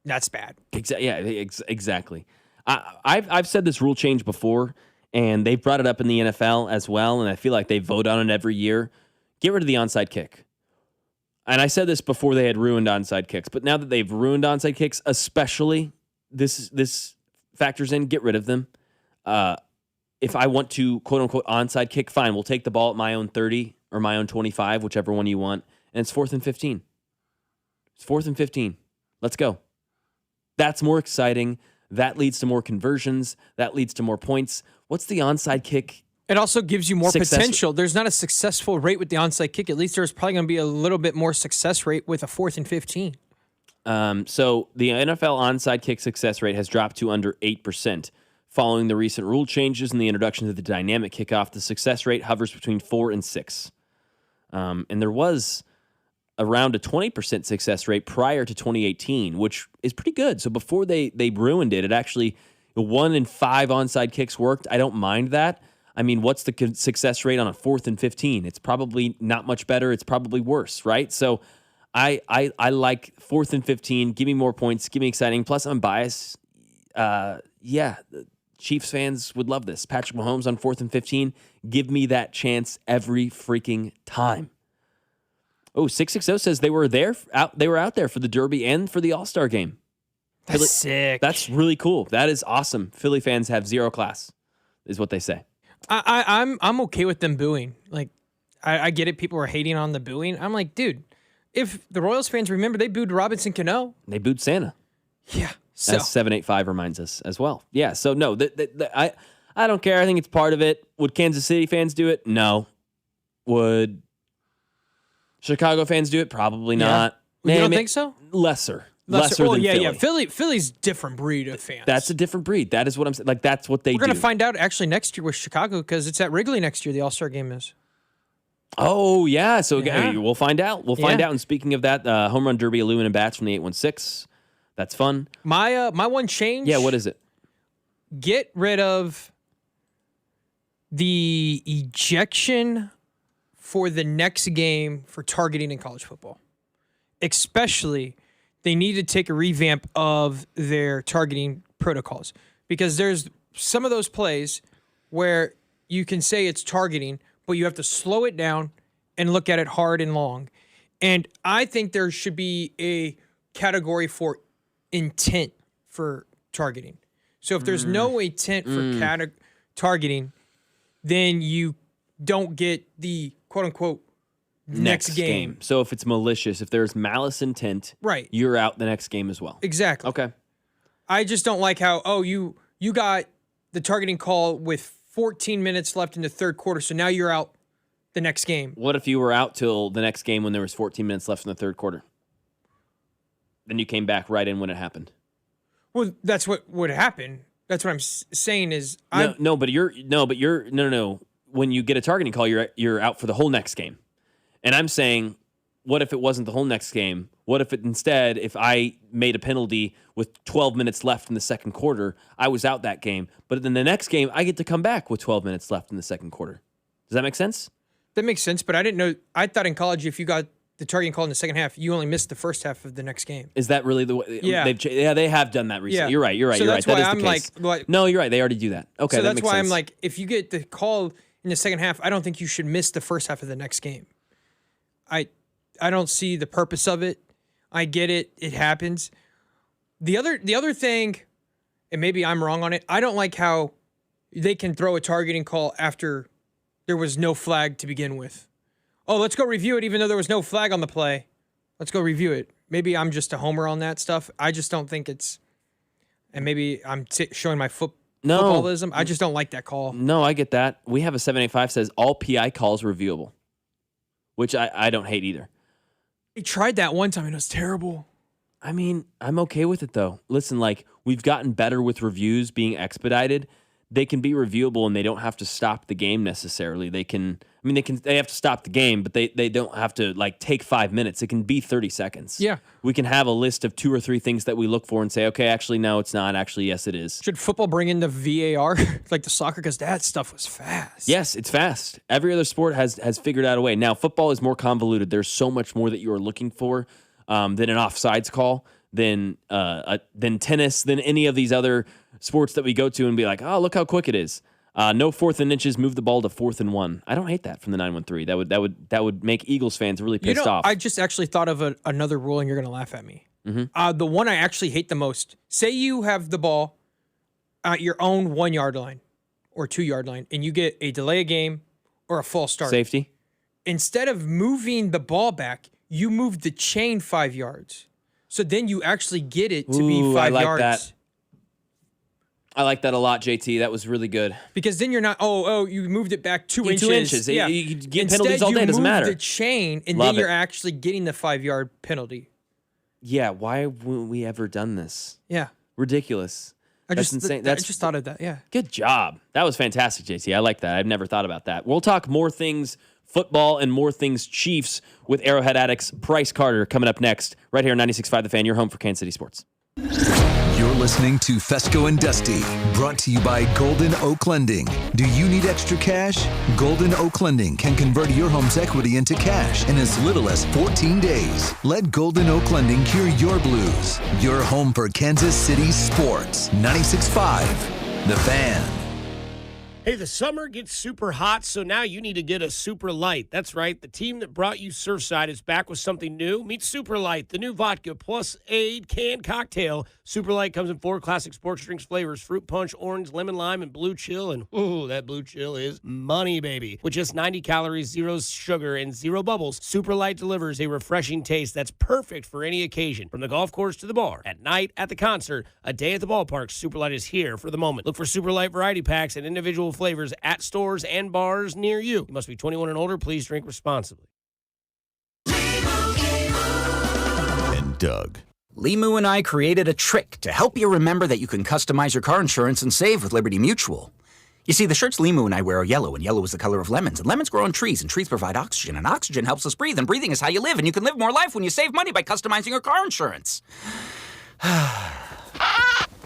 that's bad. Exactly. I've said this rule change before, and they've brought it up in the NFL as well, and I feel like they vote on it every year. Get rid of the onside kick. And I said this before they had ruined onside kicks, but now that they've ruined onside kicks, especially this factors in, get rid of them. If I want to, quote-unquote, onside kick, fine. We'll take the ball at my own 30 or my own 25, whichever one you want, and it's 4th and 15. It's 4th and 15. Let's go. That's more exciting. That leads to more conversions. That leads to more points. What's the onside kick? It also gives you more potential. There's not a successful rate with the onside kick. At least there's probably going to be a little bit more success rate with a 4th and 15. So the NFL onside kick success rate has dropped to under 8%. Following the recent rule changes and the introduction of the dynamic kickoff, the success rate hovers between 4 and 6. And there was around a 20% success rate prior to 2018, which is pretty good. So before they ruined it, it actually 1 in 5 onside kicks worked. I don't mind that. I mean, what's the success rate on a 4th and 15? It's probably not much better. It's probably worse, right? So I like 4th and 15. Give me more points. Give me exciting. Plus, I'm biased. Chiefs fans would love this. Patrick Mahomes on 4th and 15. Give me that chance every freaking time. Oh, 660 says they were out there for the Derby and for the All-Star game. That's sick. That's really cool. That is awesome. Philly fans have zero class, is what they say. I'm okay with them booing. Like, I get it. People are hating on the booing. I'm like, dude, if the Royals fans remember, they booed Robinson Cano. They booed Santa. Yeah. So. As 785 reminds us as well. Yeah. So no, I don't care. I think it's part of it. Would Kansas City fans do it? No. Would Chicago fans do it? Probably not. You don't think so? Lesser Oh, than yeah, Philly. yeah. Philly's different breed of fans. That's a different breed. That is what I'm saying. Like, that's what they do. We're going to find out actually next year with Chicago because it's at Wrigley next year, the All-Star game is. Oh, yeah. So Yeah. we'll find out. We'll find out. And speaking of that, home run derby, aluminum bats from the 816. That's fun. My one change. Yeah, what is it? Get rid of the ejection for the next game for targeting in college football. Especially, they need to take a revamp of their targeting protocols because there's some of those plays where you can say it's targeting, but you have to slow it down and look at it hard and long. And I think there should be a category for intent for targeting. So if there's no intent for targeting, then you don't get the quote-unquote next game. So if it's malicious, if there's malice intent, right, you're out the next game as well. Exactly. Okay. I just don't like how, you got the targeting call with 14 minutes left in the third quarter, so now you're out the next game. What if you were out till the next game when there was 14 minutes left in the third quarter? Then you came back right in when it happened. Well, that's what would happen. That's what I'm saying is no. When you get a targeting call, you're out for the whole next game. And I'm saying, what if it wasn't the whole next game? What if it instead, if I made a penalty with 12 minutes left in the second quarter, I was out that game. But then the next game, I get to come back with 12 minutes left in the second quarter. Does that make sense? That makes sense, but I didn't know. I thought in college, if you got the targeting call in the second half, you only missed the first half of the next game. Is that really the way? Yeah. They have done that recently. Yeah. You're right. So that's That why is the I'm case. like, no, you're right. They already do that. Okay, so that that's makes why sense. I'm like, if you get the call in the second half, I don't think you should miss the first half of the next game. I don't see the purpose of it. I get it. It happens. The other thing, and maybe I'm wrong on it, I don't like how they can throw a targeting call after there was no flag to begin with. Oh, let's go review it even though there was no flag on the play. Let's go review it. Maybe I'm just a homer on that stuff. I just don't think it's, and maybe I'm showing my footballism. I just don't like that call. No, I get that. We have a 785 says all PI calls reviewable, which I don't hate either. He tried that one time and it was terrible. I mean, I'm okay with it though. Listen, like we've gotten better with reviews being expedited. They can be reviewable and they don't have to stop the game necessarily. They have to stop the game, but they don't have to like take 5 minutes. It can be 30 seconds. Yeah. We can have a list of 2 or 3 things that we look for and say, okay, actually, no, it's not. Actually, yes, it is. Should football bring in the VAR like the soccer? Because that stuff was fast. Yes, it's fast. Every other sport has figured out a way. Now, football is more convoluted. There's so much more that you are looking for than an offsides call, than tennis, than any of these other sports that we go to and be like, oh, look how quick it is. No 4th and inches, move the ball to 4th and 1. I don't hate that from the 913. That would make Eagles fans really pissed off. I just actually thought of another rule, and you're going to laugh at me. Mm-hmm. The one I actually hate the most. Say you have the ball at your own 1 yard line or 2 yard line, and you get a delay of game or a false start. Safety. Instead of moving the ball back, you move the chain 5 yards. So then you actually get it to be 5 yards. That. I like that a lot, JT. That was really good. Because then you're not, you moved it back 2 inches. 2 inches. Yeah. You get penalties all day. It doesn't matter. You move the chain, and Love then you're it. actually getting the 5 yard penalty. Yeah, why haven't we ever done this? Yeah. Ridiculous. That's insane. I just thought of that, yeah. Good job. That was fantastic, JT. I like that. I've never thought about that. We'll talk more things football and more things Chiefs with Arrowhead Addicts Bryce Carter coming up next, right here on 96.5 The Fan, your home for Kansas City sports. You're listening to Fescoe and Dusty, brought to you by Golden Oak Lending. Do you need extra cash? Golden Oak Lending can convert your home's equity into cash in as little as 14 days. Let Golden Oak Lending cure your blues. Your home for Kansas City sports. 96.5, The Fan. Hey, the summer gets super hot, so now you need to get a Super Light. That's right. The team that brought you Surfside is back with something new. Meet Super Light, the new vodka plus aid canned cocktail. Super Light comes in 4 classic sports drinks flavors: fruit punch, orange, lemon lime, and blue chill. And ooh, that blue chill is money, baby. With just 90 calories, 0 sugar, and 0 bubbles, Super Light delivers a refreshing taste that's perfect for any occasion. From the golf course to the bar, at night, at the concert, a day at the ballpark, Super Light is here for the moment. Look for Super Light variety packs and individual flavors at stores and bars near you. You must be 21 and older. Please drink responsibly. And Doug. Limu and I created a trick to help you remember that you can customize your car insurance and save with Liberty Mutual. You see, the shirts Limu and I wear are yellow, and yellow is the color of lemons, and lemons grow on trees, and trees provide oxygen, and oxygen helps us breathe, and breathing is how you live, and you can live more life when you save money by customizing your car insurance. I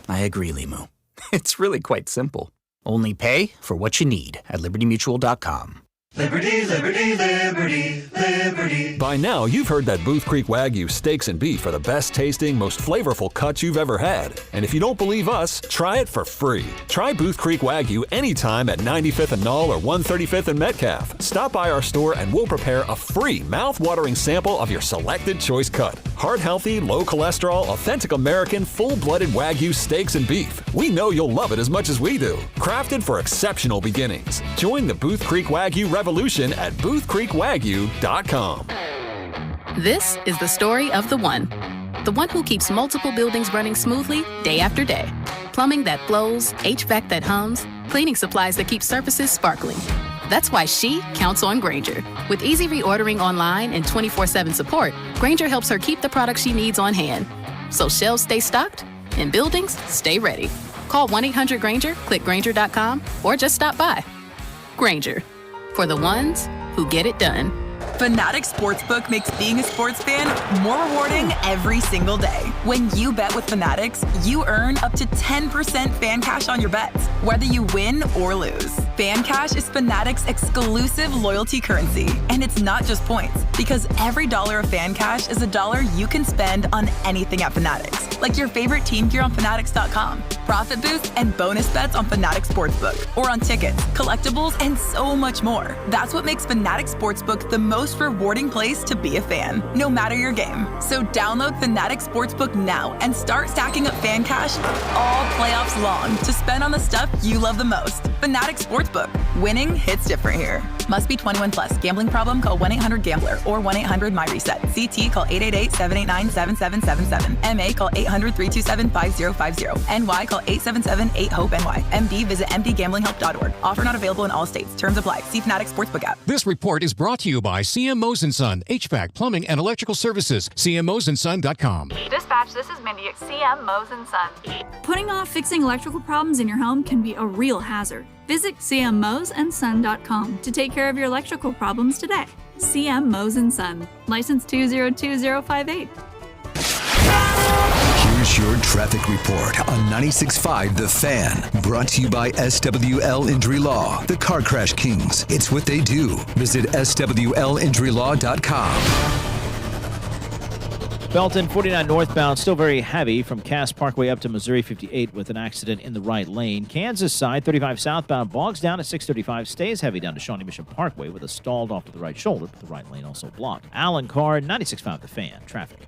agree, Limu. It's really quite simple. Only pay for what you need at libertymutual.com. Liberty, liberty, liberty, liberty. By now, you've heard that Booth Creek Wagyu steaks and beef are the best tasting, most flavorful cuts you've ever had. And if you don't believe us, try it for free. Try Booth Creek Wagyu anytime at 95th and Knoll or 135th and Metcalf. Stop by our store and we'll prepare a free mouth-watering sample of your selected choice cut. Heart-healthy, low cholesterol, authentic American, full-blooded Wagyu steaks and beef. We know you'll love it as much as we do. Crafted for exceptional beginnings. Join the Booth Creek Wagyu revolution at boothcreekwagyu.com. This is the story of the one who keeps multiple buildings running smoothly day after day. Plumbing that flows, HVAC that hums, cleaning supplies that keep surfaces sparkling. That's why she counts on Grainger. With easy reordering online and 24/7 support, Grainger helps her keep the products she needs on hand. So shelves stay stocked and buildings stay ready. Call 1-800-GRAINGER, click Grainger.com, or just stop by. Grainger, for the ones who get it done. Fanatics Sportsbook makes being a sports fan more rewarding every single day. When you bet with Fanatics, you earn up to 10% fan cash on your bets, whether you win or lose. Fan cash is Fanatics' exclusive loyalty currency, and it's not just points, because every dollar of fan cash is a dollar you can spend on anything at Fanatics, like your favorite team gear on Fanatics.com, profit boosts and bonus bets on Fanatics Sportsbook, or on tickets, collectibles, and so much more. That's what makes Fanatics Sportsbook the most rewarding place to be a fan, no matter your game. So download Fanatics Sportsbook now and start stacking up fan cash all playoffs long to spend on the stuff you love the most. Fanatics Sportsbook. Winning hits different here. Must be 21 plus. Gambling problem? Call 1-800-GAMBLER or 1-800-MyReset. CT call 888-789-7777. MA call 800-327-5050. NY call 877-8-HOPE-NY. MD visit mdgamblinghelp.org. Offer not available in all states. Terms apply. See Fanatics Sportsbook app. This report is brought to you by CM Mose & Son, HVAC, plumbing, and electrical services. CMMoseandSon.com. Dispatch, this is Mindy at CM Mose & Son. Putting off fixing electrical problems in your home can be a real hazard. Visit cmmoseandson.com to take care of your electrical problems today. CM Mose & Son. License 202058. Here's your traffic report on 96.5 The Fan. Brought to you by SWL Injury Law, the Car Crash Kings. It's what they do. Visit SWLinjurylaw.com. Belton 49 northbound, still very heavy from Cass Parkway up to Missouri 58 with an accident in the right lane. Kansas side 35 southbound bogs down at 635, stays heavy down to Shawnee Mission Parkway with a stalled off to the right shoulder, but the right lane also blocked. Alan Carr, 96.5 The Fan. Traffic.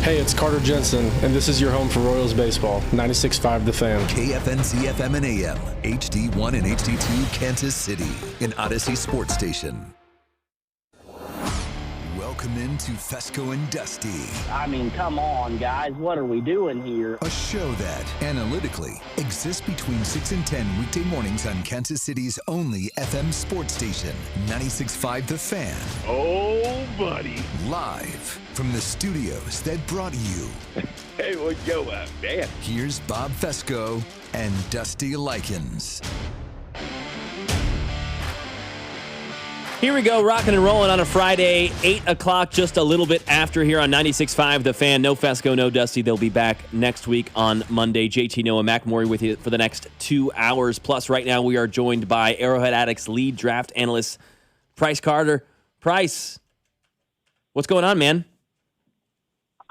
Hey, it's Carter Jensen, and this is your home for Royals baseball. 96.5 The Fan. KFNC FM and AM, HD1 and HD2, Kansas City, an Odyssey sports station. Welcome into Fescoe and Dusty. I mean, come on, guys. What are we doing here? A show that, analytically, exists between 6 and 10 weekday mornings on Kansas City's only FM sports station, 96.5 The Fan. Oh, buddy. Live from the studios that brought you. Hey, what's going on, man? Here's Bob Fescoe and Dusty Likens. Here we go, rocking and rolling on a Friday, 8 o'clock, just a little bit after here on 96.5 The Fan. No Fescoe, no Dusty. They'll be back next week on Monday. JT Noah McMorey with you for the next 2 hours. Plus, right now we are joined by Arrowhead Addicts lead draft analyst, Price Carter. Price, what's going on, man?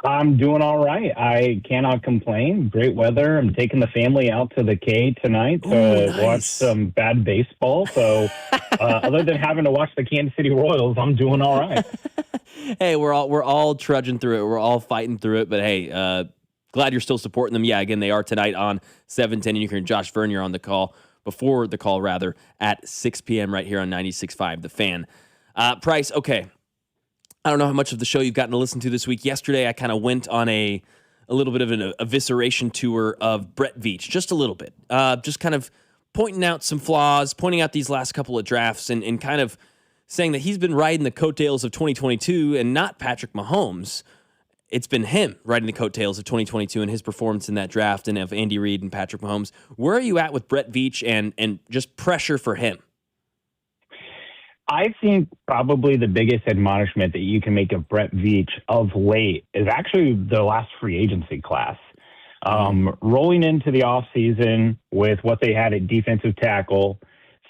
I'm doing all right. I cannot complain. Great weather. I'm taking the family out to the K tonight to watch some bad baseball. So other than having to watch the Kansas City Royals, I'm doing all right. Hey, we're all trudging through it. We're all fighting through it. But hey, glad you're still supporting them. Yeah, again, they are tonight on 710. And you can hear Josh Vernier on the call, before the call rather, at 6 p.m. right here on 96.5 The Fan. Price, okay. I don't know how much of the show you've gotten to listen to this week. Yesterday, I kind of went on a little bit of an evisceration tour of Brett Veach, just a little bit. Just kind of pointing out some flaws, pointing out these last couple of drafts, and kind of saying that he's been riding the coattails of 2022 and not Patrick Mahomes. It's been him riding the coattails of 2022 and his performance in that draft and of Andy Reid and Patrick Mahomes. Where are you at with Brett Veach and just pressure for him? I think probably the biggest admonishment that you can make of Brett Veach of late is actually the last free agency class. Rolling into the offseason with what they had at defensive tackle,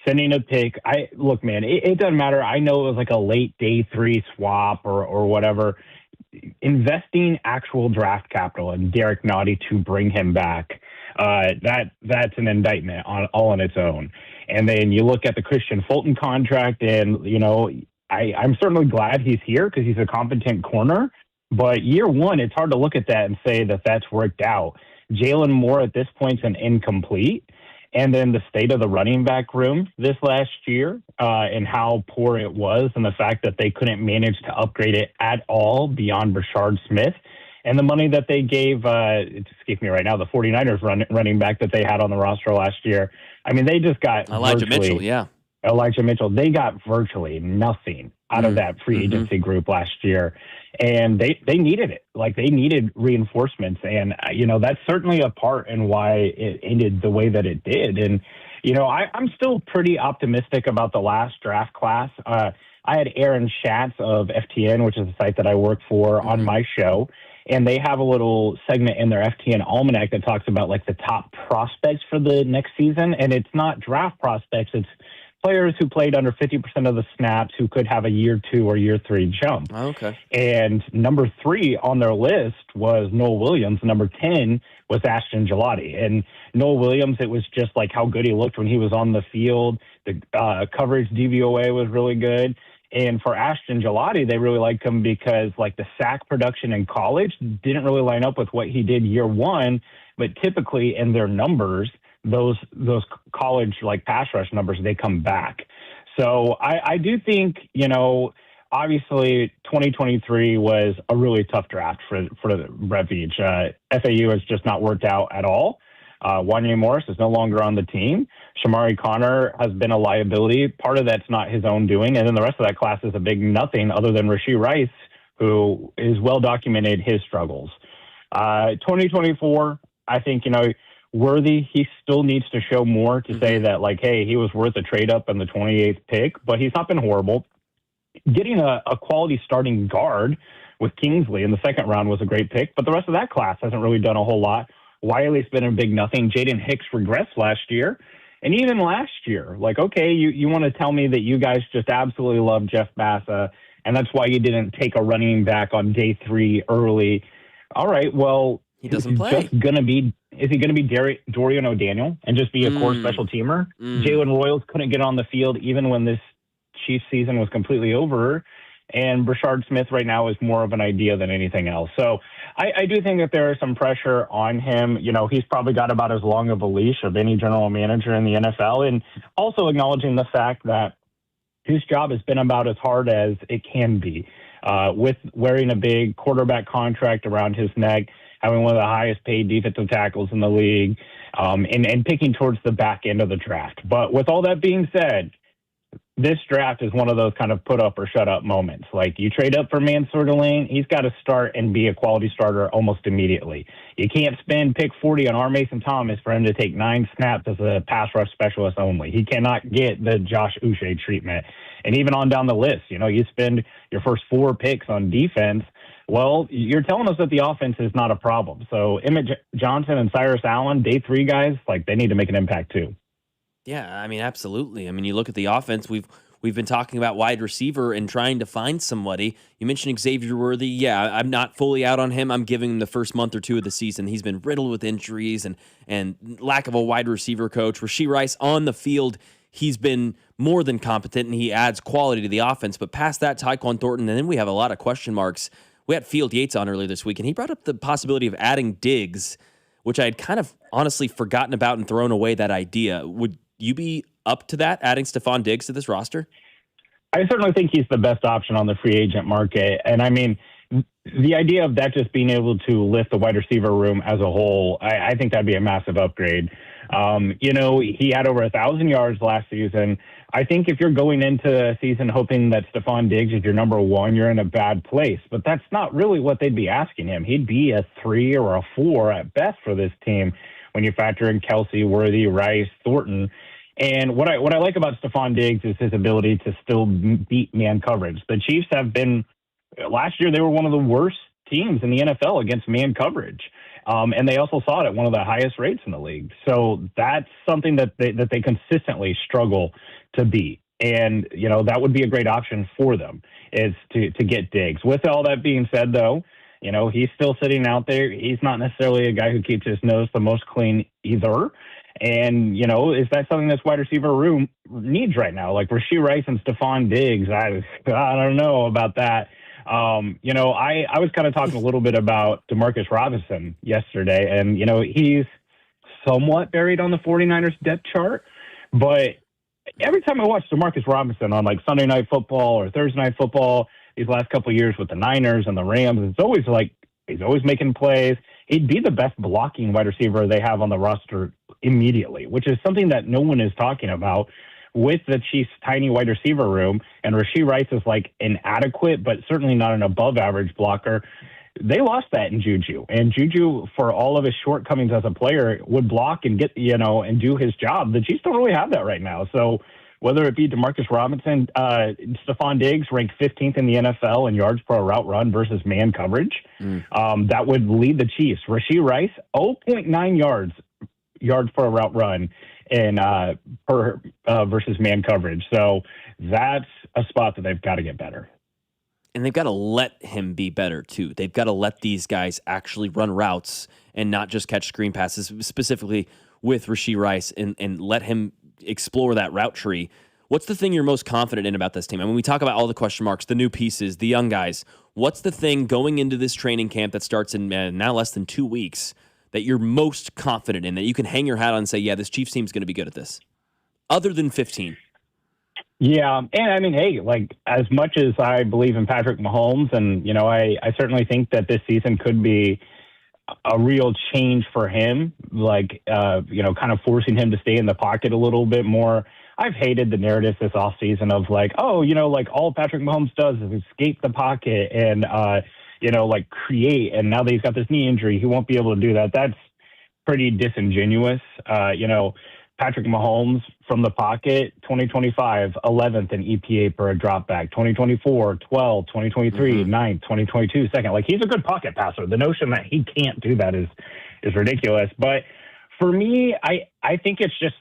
sending a pick. Look, man, it doesn't matter. I know it was like a late day 3 swap or whatever. Investing actual draft capital in Derek Nottie to bring him back, that's an indictment all on its own. And then you look at the Christian Fulton contract, and, you know, I'm certainly glad he's here because he's a competent corner. But year one, it's hard to look at that and say that that's worked out. Jalen Moore at this point is an incomplete. And then the state of the running back room this last year and how poor it was, and the fact that they couldn't manage to upgrade it at all beyond Brashard Smith. And the money that they gave, it escapes me right now, the 49ers running back that they had on the roster last year. I mean, they just got Elijah Mitchell, yeah. Elijah Mitchell. They got virtually nothing out of that free agency group last year. And they needed it. Like, they needed reinforcements. And, you know, that's certainly a part in why it ended the way that it did. And, you know, I'm still pretty optimistic about the last draft class. I had Aaron Schatz of FTN, which is a site that I work for, on my show. And they have a little segment in their FTN Almanac that talks about, like, the top prospects for the next season. And it's not draft prospects. It's players who played under 50% of the snaps who could have a year 2 or year 3 jump. Okay. And number 3 on their list was Noel Williams. Number 10 was Ashton Gelati. And Noel Williams, it was just like how good he looked when he was on the field. The coverage DVOA was really good. And for Ashton Gelati, they really liked him because, like, the sack production in college didn't really line up with what he did year 1, but typically in their numbers, those college, like, pass rush numbers, they come back. So I do think, you know, obviously 2023 was a really tough draft for Brett Veach. FAU has just not worked out at all. Wanya Morris is no longer on the team. Shamari Connor has been a liability. Part of that's not his own doing. And then the rest of that class is a big nothing other than Rashee Rice, who is well documented his struggles. 2024, I think, you know, Worthy, he still needs to show more to say that, like, hey, he was worth a trade up in the 28th pick, but he's not been horrible. Getting a quality starting guard with Kingsley in the second round was a great pick, but the rest of that class hasn't really done a whole lot. Wiley's been a big nothing. Jaden Hicks regressed last year. And even last year, like, okay, you want to tell me that you guys just absolutely love Jeff Bassa, and that's why you didn't take a running back on day 3 early. All right, well, he doesn't play. Is he going to be Dorian O'Daniel and just be a core special teamer? Jalen Royals couldn't get on the field even when this Chiefs season was completely over. And Brashard Smith right now is more of an idea than anything else. So I do think that there is some pressure on him. You know, he's probably got about as long of a leash of any general manager in the NFL. And also acknowledging the fact that his job has been about as hard as it can be, with wearing a big quarterback contract around his neck, having one of the highest paid defensive tackles in the league, and picking towards the back end of the draft. But with all that being said, this draft is one of those kind of put up or shut up moments. Like, you trade up for Mansour Delane, he's got to start and be a quality starter almost immediately. You can't spend pick 40 on R. Mason Thomas for him to take 9 snaps as a pass rush specialist only. He cannot get the Josh Uche treatment. And even on down the list, you spend your first 4 picks on defense. Well, you're telling us that the offense is not a problem. So Emmett Johnson and Cyrus Allen, day 3 guys, they need to make an impact too. Yeah, I mean, absolutely. I mean, you look at the offense, we've been talking about wide receiver and trying to find somebody. You mentioned Xavier Worthy. Yeah, I'm not fully out on him. I'm giving him the first month or 2 of the season. He's been riddled with injuries and lack of a wide receiver coach. Rashee Rice on the field, he's been more than competent, and he adds quality to the offense. But past that, Tyquan Thornton, and then we have a lot of question marks. We had Field Yates on earlier this week, and he brought up the possibility of adding Diggs, which I had kind of honestly forgotten about and thrown away that idea. Would you be up to that, adding Stephon Diggs to this roster? I certainly think he's the best option on the free agent market. And I mean, the idea of that just being able to lift the wide receiver room as a whole, I think that'd be a massive upgrade. He had over 1,000 yards last season. I think if you're going into a season hoping that Stephon Diggs is your number 1, you're in a bad place. But that's not really what they'd be asking him. He'd be a 3 or a 4 at best for this team when you factor in Kelsey, Worthy, Rice, Thornton. And what I like about Stephon Diggs is his ability to still beat man coverage. The Chiefs have been, last year, they were one of the worst teams in the NFL against man coverage. And they also saw it at one of the highest rates in the league. So that's something that they consistently struggle to beat. And, that would be a great option for them, is to get Diggs. With all that being said, though, he's still sitting out there. He's not necessarily a guy who keeps his nose the most clean either. And, is that something this wide receiver room needs right now? Like Rashee Rice and Stephon Diggs, I don't know about that. I was kind of talking a little bit about Demarcus Robinson yesterday, and, he's somewhat buried on the 49ers depth chart. But every time I watch Demarcus Robinson on Sunday Night Football or Thursday Night Football these last couple of years with the Niners and the Rams, it's always he's always making plays. He'd be the best blocking wide receiver they have on the roster immediately, which is something that no one is talking about with the Chiefs' tiny wide receiver room. And Rashee Rice is an adequate, but certainly not an above average blocker. They lost that in Juju. And Juju, for all of his shortcomings as a player, would block and get, and do his job. The Chiefs don't really have that right now. So whether it be Demarcus Robinson, Stephon Diggs ranked 15th in the NFL in yards per route run versus man coverage, that would lead the Chiefs. Rashee Rice, 0.9 yards per route run in versus man coverage. So that's a spot that they've got to get better. And they've got to let him be better, too. They've got to let these guys actually run routes and not just catch screen passes, specifically with Rashee Rice, and let him explore that route tree. What's the thing you're most confident in about this team? I mean, we talk about all the question marks, the new pieces, the young guys. What's the thing going into this training camp that starts in now less than 2 weeks that you're most confident in, that you can hang your hat on and say, yeah, this Chiefs team's going to be good at this, other than 15? Yeah, and I mean, hey, as much as I believe in Patrick Mahomes, and, I certainly think that this season could be a real change for him, kind of forcing him to stay in the pocket a little bit more. I've hated the narrative this offseason of all Patrick Mahomes does is escape the pocket and, create. And now that he's got this knee injury, he won't be able to do that. That's pretty disingenuous. Patrick Mahomes from the pocket, 2025, 11th in EPA per drop back, 2024, 12, 2023, 9th, 2022, second. He's a good pocket passer. The notion that he can't do that is ridiculous. But for me, I think it's just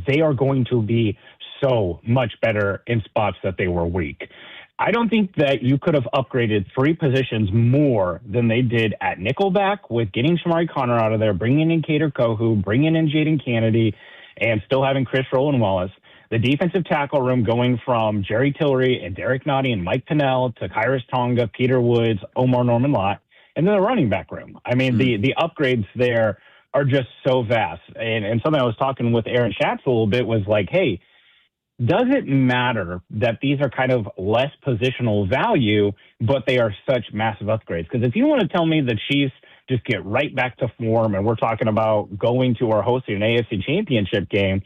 they are going to be so much better in spots that they were weak. I don't think that you could have upgraded 3 positions more than they did at nickelback with getting Shamari Connor out of there, bringing in Kader Kohu, bringing in Jaden Kennedy, and still having Chris Rowland Wallace. The defensive tackle room going from Jerry Tillery and Derek Nottie and Mike Pennell to Kyrus Tonga, Peter Woods, Omar Norman Lott, and then the running back room. I mean, the upgrades there are just so vast. And something I was talking with Aaron Schatz a little bit was hey, does it matter that these are kind of less positional value, but they are such massive upgrades? Because if you want to tell me the Chiefs just get right back to form, and we're talking about going to or hosting an AFC championship game,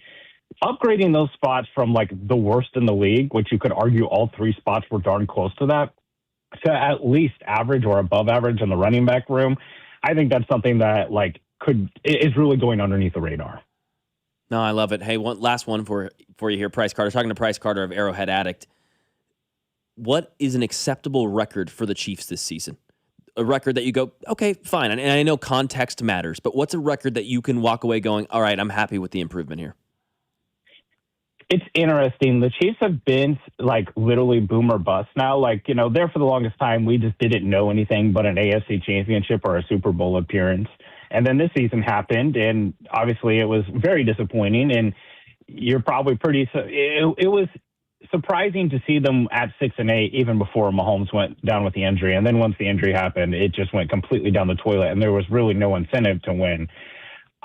upgrading those spots from the worst in the league, which you could argue all 3 spots were darn close to that, to at least average or above average in the running back room, I think that's something that is really going underneath the radar. No, I love it. Hey, one last one for you here, Price Carter. Talking to Price Carter of Arrowhead Addict. what is an acceptable record for the Chiefs this season? A record that you go, okay, fine. And I know context matters, but what's a record that you can walk away going, all right, I'm happy with the improvement here? It's interesting. The Chiefs have been like literally boom or bust now. Like, there for the longest time, we just didn't know anything but an AFC championship or a Super Bowl appearance. And then this season happened, and obviously it was very disappointing. And you're probably it was surprising to see them at 6-8 even before Mahomes went down with the injury. And then once the injury happened, it just went completely down the toilet, and there was really no incentive to win.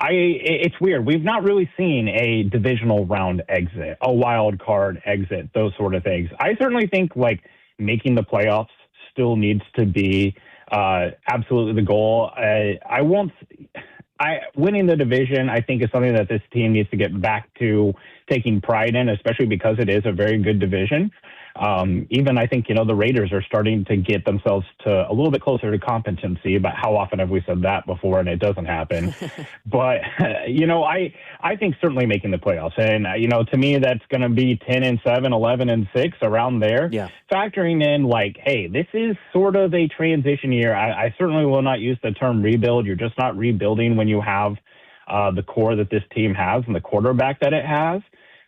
It's weird. We've not really seen a divisional round exit, a wild card exit, those sort of things. I certainly think like making the playoffs still needs to be absolutely the goal. Winning the division, I think, is something that this team needs to get back to taking pride in, especially because it is a very good division. Even I think, the Raiders are starting to get themselves to a little bit closer to competency, but how often have we said that before and it doesn't happen? But, I think certainly making the playoffs. And, to me, that's going to be 10-7, 11-6, around there. Yeah. Factoring in like, hey, this is sort of a transition year. I certainly will not use the term rebuild. You're just not rebuilding when you have the core that this team has and the quarterback that it has.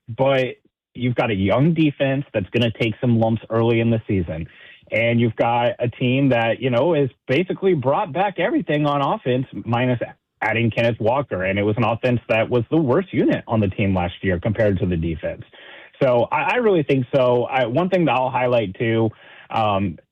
But you've got a young defense that's going to take some lumps early in the season. And you've got a team that, has basically brought back everything on offense, minus adding Kenneth Walker. And it was an offense that was the worst unit on the team last year compared to the defense. So I really think so. One thing that I'll highlight too,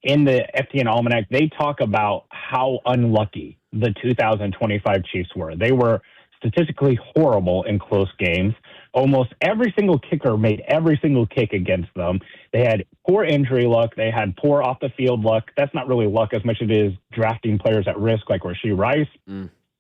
in the FTN Almanac, they talk about how unlucky the 2025 Chiefs were. They were statistically horrible in close games. Almost every single kicker made every single kick against them. They had poor injury luck. They had poor off the field luck. That's not really luck as much as it is drafting players at risk like Rashee Rice.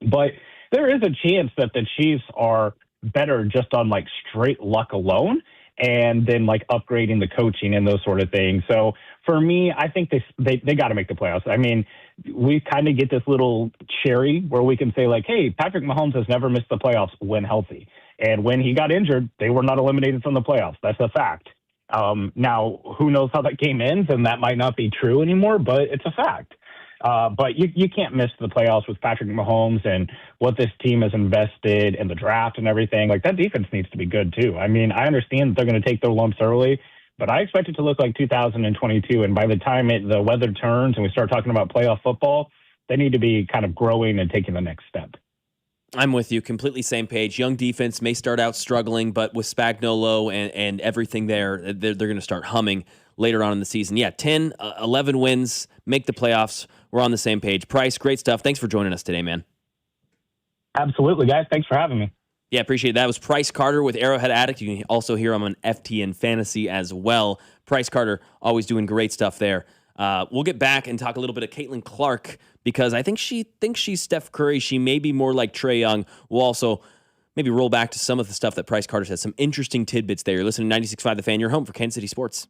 But there is a chance that the Chiefs are better just on like straight luck alone, and then like upgrading the coaching and those sort of things. So for me, I think they got to make the playoffs. I mean, we kind of get this little cherry where we can say like, hey, Patrick Mahomes has never missed the playoffs when healthy. And when he got injured, they were not eliminated from the playoffs. That's a fact. Now, who knows how that game ends, and that might not be true anymore, but it's a fact. But you can't miss the playoffs with Patrick Mahomes and what this team has invested in the draft and everything. Like, that defense needs to be good, too. I mean, I understand that they're going to take their lumps early, but I expect it to look like 2022. And by the time the weather turns and we start talking about playoff football, they need to be kind of growing and taking the next step. I'm with you. Completely same page. Young defense may start out struggling, but with Spagnuolo and everything there, they're going to start humming later on in the season. Yeah, 10, 11 wins, make the playoffs. We're on the same page. Price, great stuff. Thanks for joining us today, man. Absolutely, guys. Thanks for having me. Yeah, appreciate it. That was Price Carter with Arrowhead Addict. You can also hear him on FTN Fantasy as well. Price Carter, always doing great stuff there. We'll get back and talk a little bit of Caitlin Clark, because I think she thinks she's Steph Curry. She may be more like Trae Young. We'll also maybe roll back to some of the stuff that Price Carter says. Some interesting tidbits there. You're listening to 96.5 The Fan, your home for Kansas City sports.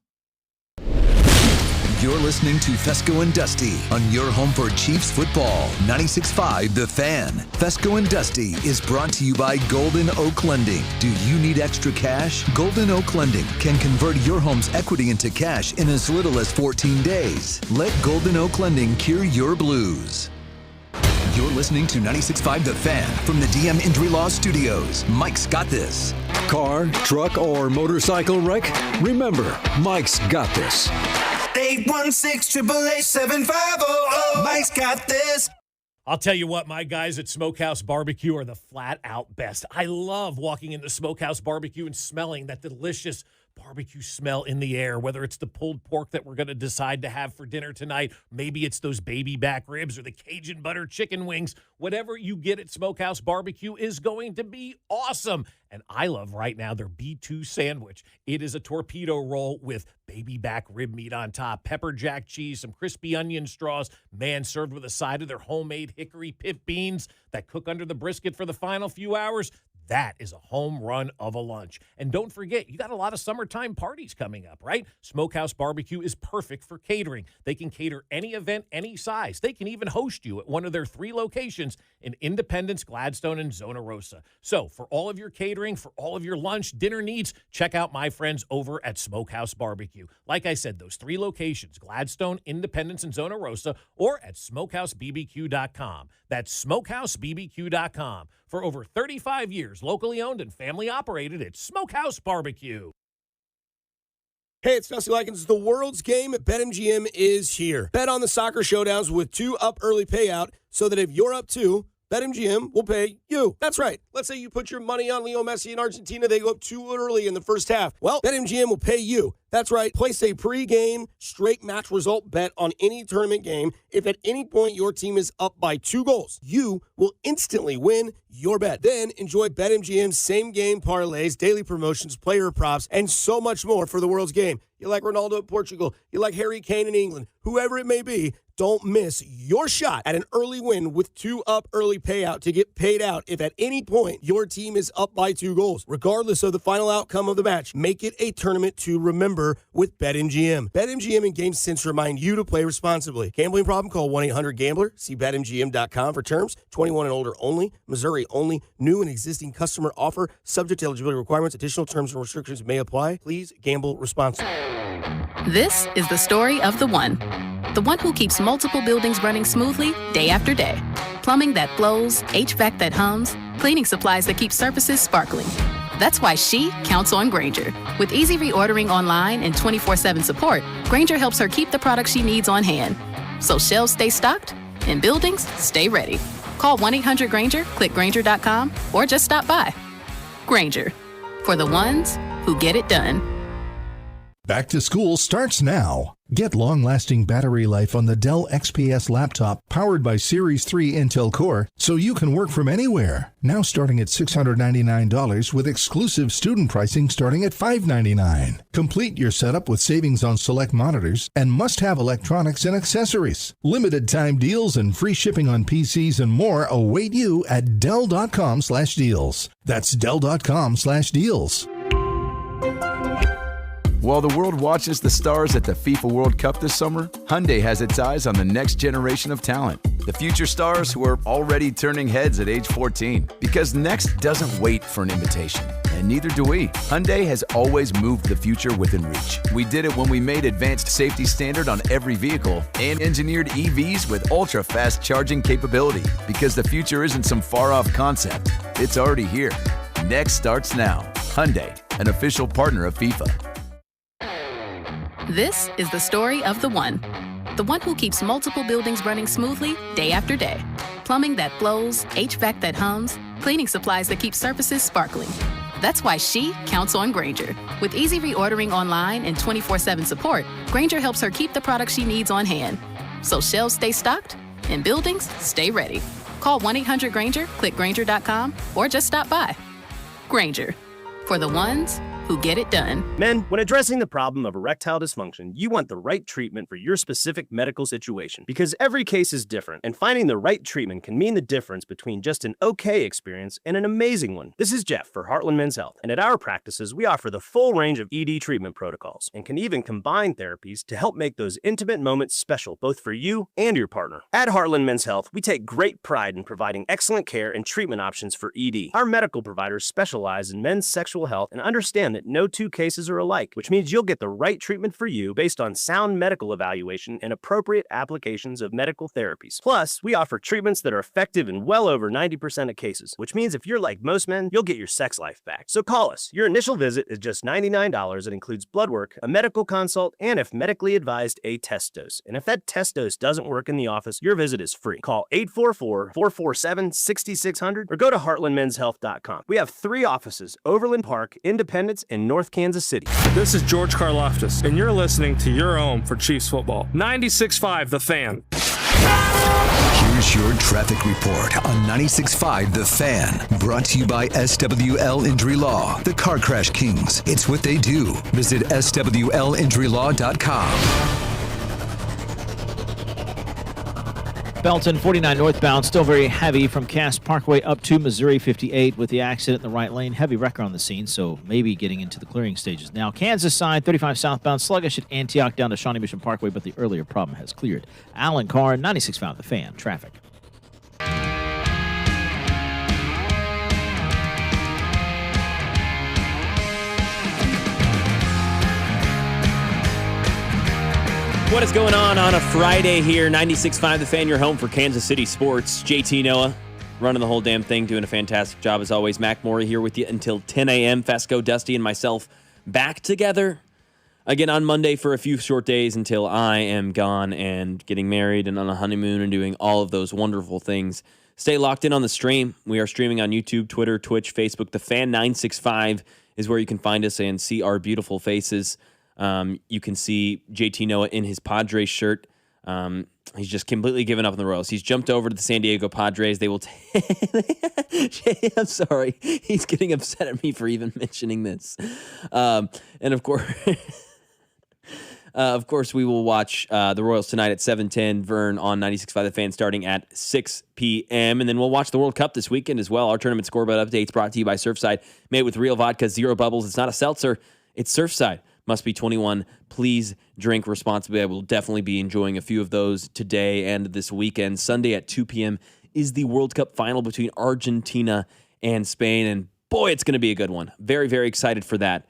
You're listening to Fescoe and Dusty on your home for Chiefs football. 96.5 The Fan. Fescoe and Dusty is brought to you by Golden Oak Lending. Do you need extra cash? Golden Oak Lending can convert your home's equity into cash in as little as 14 days. Let Golden Oak Lending cure your blues. You're listening to 96.5 The Fan from the DM Injury Law Studios. Mike's got this. Car, truck, or motorcycle wreck? Remember, Mike's got this. 816-888-7500. Mike's got this. I'll tell you what, my guys at Smokehouse Barbecue are the flat-out best. I love walking into Smokehouse Barbecue and smelling that delicious barbecue smell in the air, whether it's the pulled pork that we're going to decide to have for dinner tonight, maybe it's those baby back ribs or the Cajun butter chicken wings. Whatever you get at Smokehouse Barbecue is going to be awesome. And I love right now their B2 sandwich. It is a torpedo roll with baby back rib meat on top, pepper jack cheese, some crispy onion straws, man, served with a side of their homemade hickory pit beans that cook under the brisket for the final few hours. that is a home run of a lunch. And don't forget, you got a lot of summertime parties coming up, right? Smokehouse Barbecue is perfect for catering. They can cater any event, any size. They can even host you at one of their 3 locations in Independence, Gladstone, and Zona Rosa. So for all of your catering, for all of your lunch, dinner needs, check out my friends over at Smokehouse Barbecue. Like I said, those 3 locations, Gladstone, Independence, and Zona Rosa, or at smokehousebbq.com. That's smokehousebbq.com. For over 35 years, locally owned and family operated, it's Smokehouse Barbecue. Hey, it's Dusty Likens. The world's game at BetMGM is here. Bet on the soccer showdowns with 2 up early payout so that if you're up 2, BetMGM will pay you. That's right. Let's say you put your money on Leo Messi in Argentina. They go up too early in the first half. Well, BetMGM will pay you. That's right. Place a pre-game straight match result bet on any tournament game. If at any point your team is up by 2 goals, you will instantly win your bet. Then enjoy BetMGM's same-game parlays, daily promotions, player props, and so much more for the world's game. You like Ronaldo at Portugal. You like Harry Kane in England. Whoever it may be, don't miss your shot at an early win with 2 up early payout to get paid out if at any point your team is up by 2 goals. Regardless of the final outcome of the match, make it a tournament to remember with BetMGM. BetMGM and GameSense remind you to play responsibly. Gambling problem? Call 1-800-GAMBLER. See BetMGM.com for terms. 21 and older only. Missouri only. New and existing customer offer. Subject to eligibility requirements. Additional terms and restrictions may apply. Please gamble responsibly. This is the story of the one. The one who keeps multiple buildings running smoothly day after day. Plumbing that flows, HVAC that hums, cleaning supplies that keep surfaces sparkling. That's why she counts on Grainger. With easy reordering online and 24/7 support, Grainger helps her keep the products she needs on hand. So shelves stay stocked and buildings stay ready. Call 1-800-GRAINGER, click Grainger.com, or just stop by. Grainger, for the ones who get it done. Back to school starts now. Get long-lasting battery life on the Dell XPS laptop powered by Series 3 Intel Core so you can work from anywhere. Now starting at $699 with exclusive student pricing starting at $599. Complete your setup with savings on select monitors and must-have electronics and accessories. Limited time deals and free shipping on PCs and more await you at Dell.com/deals. That's Dell.com/deals. While the world watches the stars at the FIFA World Cup this summer, Hyundai has its eyes on the next generation of talent. The future stars who are already turning heads at age 14. Because next doesn't wait for an invitation. And neither do we. Hyundai has always moved the future within reach. We did it when we made advanced safety standard on every vehicle and engineered EVs with ultra-fast charging capability. Because the future isn't some far-off concept. It's already here. Next starts now. Hyundai, an official partner of FIFA. This is the story of the one who keeps multiple buildings running smoothly day after day. Plumbing that flows, HVAC that hums, cleaning supplies that keep surfaces sparkling. That's why she counts on Grainger. With easy reordering online and 24/7 support, Grainger helps her keep the products she needs on hand. So shelves stay stocked and buildings stay ready. Call 1-800-GRAINGER, click Grainger.com, or just stop by. Grainger, for the ones who get it done. Men, when addressing the problem of erectile dysfunction, you want the right treatment for your specific medical situation because every case is different, and finding the right treatment can mean the difference between just an okay experience and an amazing one. This is Jeff for Heartland Men's Health, and at our practices, we offer the full range of ED treatment protocols and can even combine therapies to help make those intimate moments special both for you and your partner. At Heartland Men's Health, we take great pride in providing excellent care and treatment options for ED. Our medical providers specialize in men's sexual health and understand that no 2 cases are alike, which means you'll get the right treatment for you based on sound medical evaluation and appropriate applications of medical therapies. Plus, we offer treatments that are effective in well over 90% of cases, which means if you're like most men, you'll get your sex life back. So call us. Your initial visit is just $99. It includes blood work, a medical consult, and if medically advised, a test dose. And if that test dose doesn't work in the office, your visit is free. Call 844-447-6600 or go to heartlandmenshealth.com. We have 3 offices: Overland Park, Independence, and North Kansas City. This is George Karloftis, and you're listening to your home for Chiefs football. 96.5 The Fan. Here's your traffic report on 96.5 The Fan. Brought to you by SWL Injury Law, the Car Crash Kings. It's what they do. Visit swlinjurylaw.com. Belton, 49 northbound, still very heavy from Cass Parkway up to Missouri 58 with the accident in the right lane. Heavy wrecker on the scene, so maybe getting into the clearing stages now. Kansas side, 35 southbound, sluggish at Antioch down to Shawnee Mission Parkway, but the earlier problem has cleared. Alan Carr, 96.5 The Fan, traffic. What is going on a Friday here? 96.5 The Fan, your home for Kansas City sports. JT Noah running the whole damn thing, doing a fantastic job as always. Mac Morey here with you until 10 a.m. Fescoe Dusty and myself back together again on Monday for a few short days until I am gone and getting married and on a honeymoon and doing all of those wonderful things. Stay locked in on the stream. We are streaming on YouTube, Twitter, Twitch, Facebook. The Fan 965 is where you can find us and see our beautiful faces. You can see JT Noah in his Padres shirt. He's just completely given up on the Royals. He's jumped over to the San Diego Padres. They will I'm sorry. He's getting upset at me for even mentioning this. And of course, we will watch the Royals tonight at 7:10. Vern on 96.5 The Fan starting at 6 p.m. And then we'll watch the World Cup this weekend as well. Our tournament scoreboard updates brought to you by Surfside. Made with real vodka, zero bubbles. It's not a seltzer. It's Surfside. Must be 21. Please drink responsibly. I will definitely be enjoying a few of those today and this weekend. Sunday at 2 p.m. is the World Cup final between Argentina and Spain. And boy, it's going to be a good one. Very, very excited for that.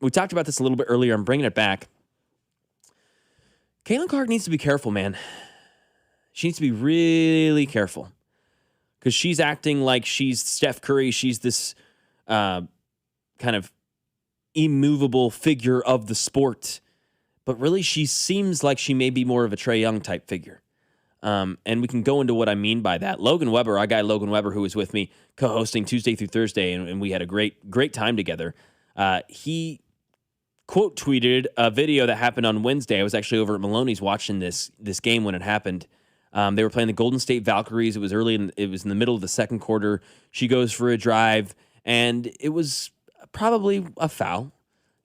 We talked about this a little bit earlier. I'm bringing it back. Caitlin Clark needs to be careful, man. She needs to be really careful because she's acting like she's Steph Curry. She's this kind of immovable figure of the sport, but really she seems like she may be more of a Trae Young type figure. And we can go into what I mean by that. Logan Weber, our guy Logan Weber, who was with me co-hosting Tuesday through Thursday, and we had a great time together. He quote tweeted a video that happened on Wednesday. I was actually over at Maloney's watching this game when it happened. They were playing the Golden State Valkyries. It was it was in the middle of the second quarter. She goes for a drive, and it was probably a foul.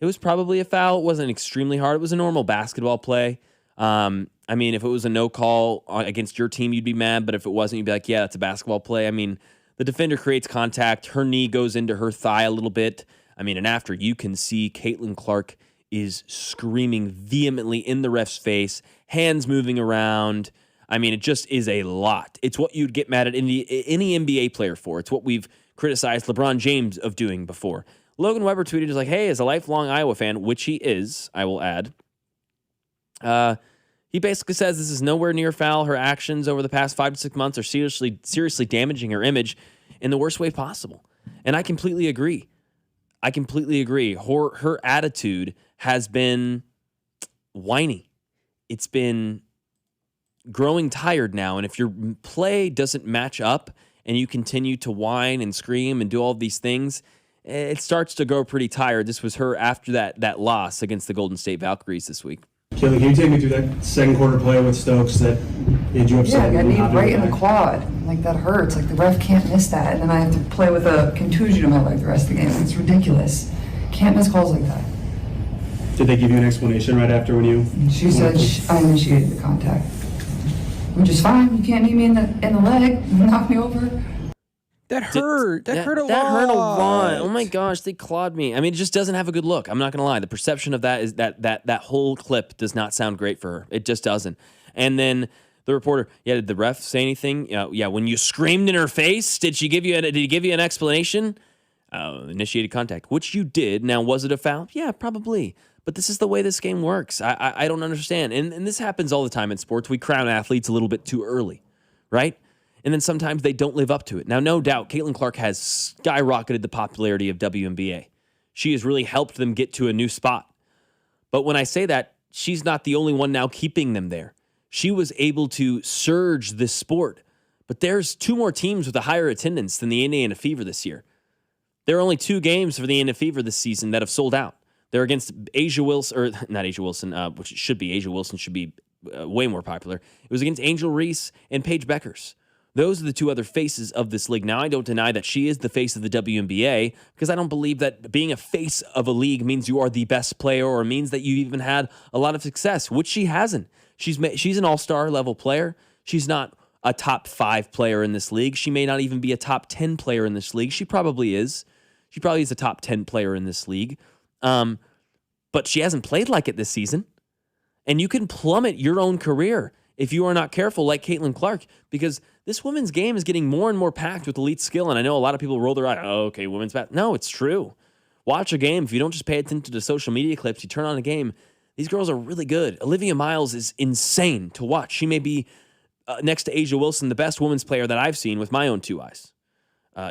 It was probably a foul. It wasn't extremely hard. It was a normal basketball play. I mean, if it was a no call against your team, you'd be mad. But if it wasn't, you'd be like, yeah, that's a basketball play. I mean, the defender creates contact. Her knee goes into her thigh a little bit. I mean, and after, you can see Caitlin Clark is screaming vehemently in the ref's face, hands moving around. I mean, it just is a lot. It's what you'd get mad at any NBA player for. It's what we've criticized LeBron James of doing before. Logan Weber tweeted, he's like, hey, as a lifelong Iowa fan, which he is, I will add, he basically says this is nowhere near foul. Her actions over the past 5 to 6 months are seriously damaging her image in the worst way possible. And I completely agree. Her attitude has been whiny. It's been growing tired now. And if your play doesn't match up and you continue to whine and scream and do all these things, it starts to grow pretty tired. This was her after that loss against the Golden State Valkyries this week. Kelly, can you take me through that second quarter play with Stokes that made you upset? Yeah, I got knee right in the quad. Like, that hurts. Like, the ref can't miss that. And then I have to play with a contusion in my leg the rest of the game. It's ridiculous. Can't miss calls like that. Did they give you an explanation right after when you... She said I initiated the contact. Which is fine. You can't knee me in the leg. Knock me over. That hurt. That hurt a lot. That hurt a lot. Oh my gosh, they clawed me. I mean, it just doesn't have a good look. I'm not gonna lie. The perception of that is that whole clip does not sound great for her. It just doesn't. And then the reporter, did the ref say anything? Yeah, when you screamed in her face, did he give you an explanation? Initiated contact, which you did. Now, was it a foul? Yeah, probably. But this is the way this game works. I don't understand. And this happens all the time in sports. We crown athletes a little bit too early, right? And then sometimes they don't live up to it. Now, no doubt, Caitlin Clark has skyrocketed the popularity of WNBA. She has really helped them get to a new spot. But when I say that, she's not the only one now keeping them there. She was able to surge this sport. But there's 2 more teams with a higher attendance than the Indiana Fever this year. There are only 2 games for the Indiana Fever this season that have sold out. They're against Asia Wilson, or not Asia Wilson, which it should be. Asia Wilson should be way more popular. It was against Angel Reese and Paige Beckers. Those are the 2 other faces of this league. Now, I don't deny that she is the face of the WNBA because I don't believe that being a face of a league means you are the best player or means that you even had a lot of success, which she hasn't. She's an all-star level player. She's not a top 5 player in this league. She may not even be a top 10 player in this league. She probably is. She probably is a top 10 player in this league. But she hasn't played like it this season. And you can plummet your own career if you are not careful, like Caitlin Clark, because this women's game is getting more and more packed with elite skill. And I know a lot of people roll their eye, oh, okay, women's basketball. No, it's true. Watch a game. If you don't just pay attention to social media clips, you turn on a game, these girls are really good. Olivia Miles is insane to watch. She may be, next to Asia Wilson, the best women's player that I've seen with my own 2 eyes.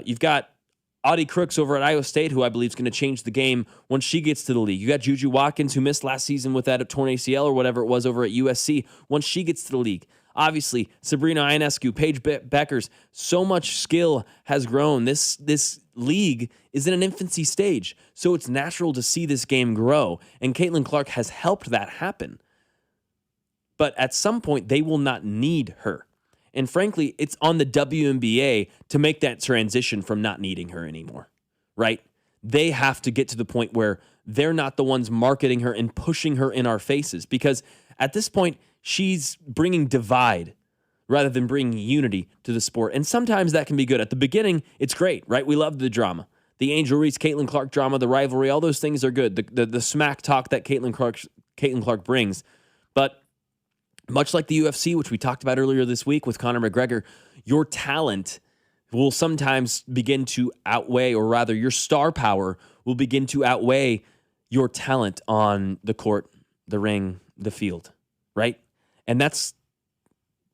You've got Audie Crooks over at Iowa State, who I believe is going to change the game once she gets to the league. You got Juju Watkins, who missed last season with that torn ACL or whatever it was over at USC, once she gets to the league. Obviously, Sabrina Ionescu, Paige Beckers, so much skill has grown. This league is in an infancy stage, so it's natural to see this game grow, and Caitlin Clark has helped that happen. But at some point, they will not need her. And frankly, it's on the WNBA to make that transition from not needing her anymore, right? They have to get to the point where they're not the ones marketing her and pushing her in our faces, because at this point, she's bringing divide rather than bringing unity to the sport. And sometimes that can be good. At the beginning, it's great, right? We love the drama. The Angel Reese, Caitlin Clark drama, the rivalry, all those things are good. The smack talk that Caitlin Clark brings. But much like the UFC, which we talked about earlier this week with Conor McGregor, your talent will sometimes begin to outweigh, or rather your star power will begin to outweigh your talent on the court, the ring, the field, right? And that's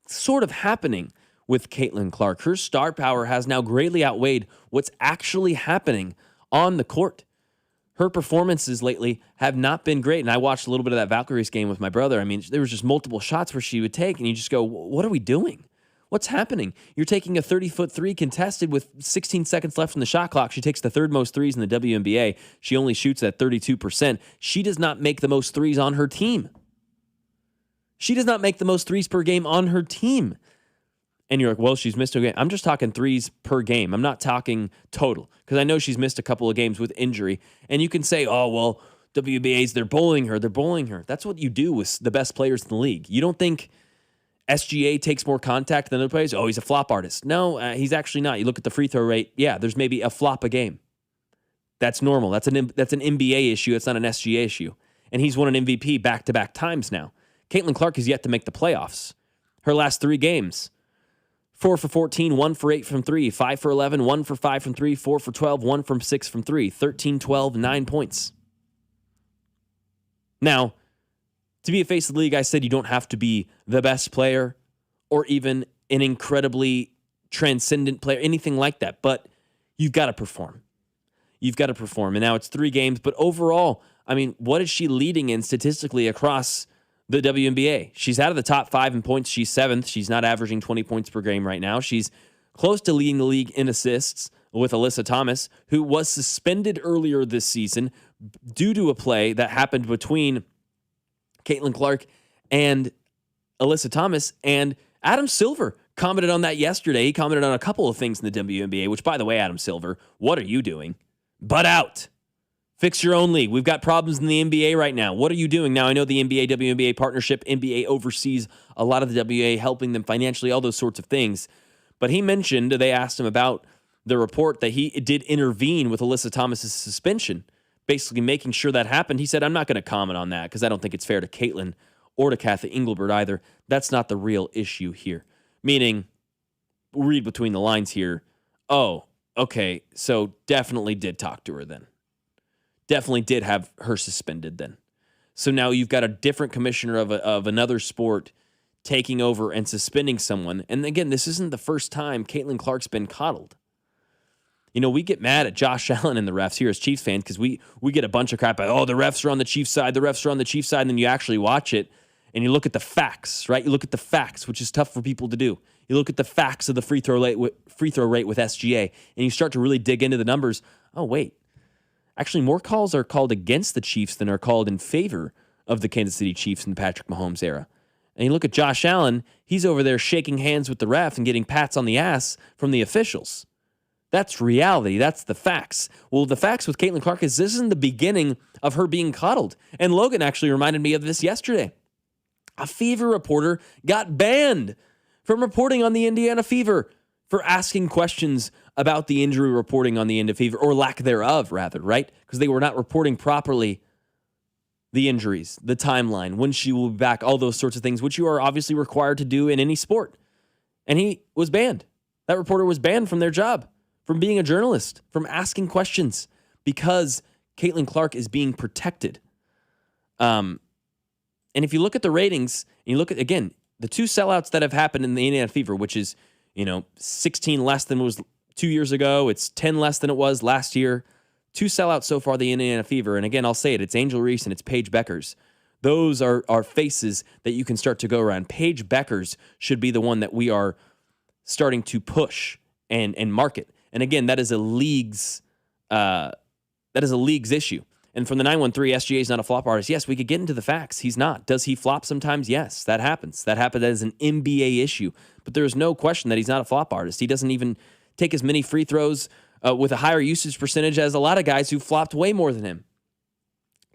sort of happening with Caitlin Clark. Her star power has now greatly outweighed what's actually happening on the court. Her performances lately have not been great. And I watched a little bit of that Valkyries game with my brother. I mean, there was just multiple shots where she would take, and you just go, what are we doing? What's happening? You're taking a 30-foot three contested with 16 seconds left in the shot clock. She takes the third most threes in the WNBA. She only shoots at 32%. She does not make the most threes on her team. She does not make the most threes per game on her team. And you're like, well, she's missed a game. I'm just talking threes per game. I'm not talking total, because I know she's missed a couple of games with injury. And you can say, oh, well, WBA's, they're bullying her. They're bullying her. That's what you do with the best players in the league. You don't think SGA takes more contact than other players? Oh, he's a flop artist. No, he's actually not. You look at the free throw rate. Yeah, there's maybe a flop a game. That's normal. That's an NBA issue. It's not an SGA issue. And he's won an MVP back-to-back times now. Caitlin Clark has yet to make the playoffs. Her last 3 games, 4 for 14, 1 for 8 from 3, 5 for 11, 1 for 5 from 3, 4 for 12, 1 from 6 from 3, 13, 12, 9 points. Now, to be a face of the league, I said you don't have to be the best player or even an incredibly transcendent player, anything like that, but you've got to perform. You've got to perform. And now it's 3 games, but overall, I mean, what is she leading in statistically across the WNBA? She's out of the top 5 in points. She's 7th. She's not averaging 20 points per game right now. She's close to leading the league in assists with Alyssa Thomas, who was suspended earlier this season due to a play that happened between Caitlin Clark and Alyssa Thomas. And Adam Silver commented on that yesterday. He commented on a couple of things in the WNBA, which, by the way, Adam Silver, what are you doing? Butt out. Fix your own league. We've got problems in the NBA right now. What are you doing? Now, I know the NBA, WNBA partnership, NBA oversees a lot of the WNBA, helping them financially, all those sorts of things. But he mentioned, they asked him about the report that he did intervene with Alyssa Thomas's suspension, basically making sure that happened. He said, I'm not going to comment on that because I don't think it's fair to Caitlin or to Kathy Engelbert either. That's not the real issue here. Meaning, we'll read between the lines here. Oh, okay, so definitely did talk to her then. Definitely did have her suspended then. So now you've got a different commissioner of another sport taking over and suspending someone. And again, this isn't the first time Caitlin Clark's been coddled. You know, we get mad at Josh Allen and the refs here as Chiefs fans because we get a bunch of crap about, oh, the refs are on the Chiefs side, the refs are on the Chiefs side, and then you actually watch it and you look at the facts, right? You look at the facts, which is tough for people to do. You look at the facts of the free throw rate with SGA, and you start to really dig into the numbers. Oh, wait. Actually, more calls are called against the Chiefs than are called in favor of the Kansas City Chiefs in the Patrick Mahomes era. And you look at Josh Allen, he's over there shaking hands with the ref and getting pats on the ass from the officials. That's reality. That's the facts. Well, the facts with Caitlin Clark is this isn't the beginning of her being coddled. And Logan actually reminded me of this yesterday. A Fever reporter got banned from reporting on the Indiana Fever, for asking questions about the injury reporting on the Indiana Fever, or lack thereof, rather, right? Because they were not reporting properly the injuries, the timeline, when she will be back, all those sorts of things, which you are obviously required to do in any sport. And he was banned. That reporter was banned from their job, from being a journalist, from asking questions, because Caitlin Clark is being protected. And if you look at the ratings, and you look at, again, the two sellouts that have happened in the Indiana Fever, which is, 16 less than it was 2 years ago. It's 10 less than it was last year. Two sellouts so far, the Indiana Fever. And again, I'll say it, it's Angel Reese and it's Paige Beckers. Those are faces that you can start to go around. Paige Beckers should be the one that we are starting to push and market. And again, that is a league's issue. And from the 913, SGA is not a flop artist. Yes, we could get into the facts. He's not. Does he flop sometimes? Yes, that happens. That happened as an NBA issue. But there is no question that he's not a flop artist. He doesn't even take as many free throws with a higher usage percentage as a lot of guys who flopped way more than him.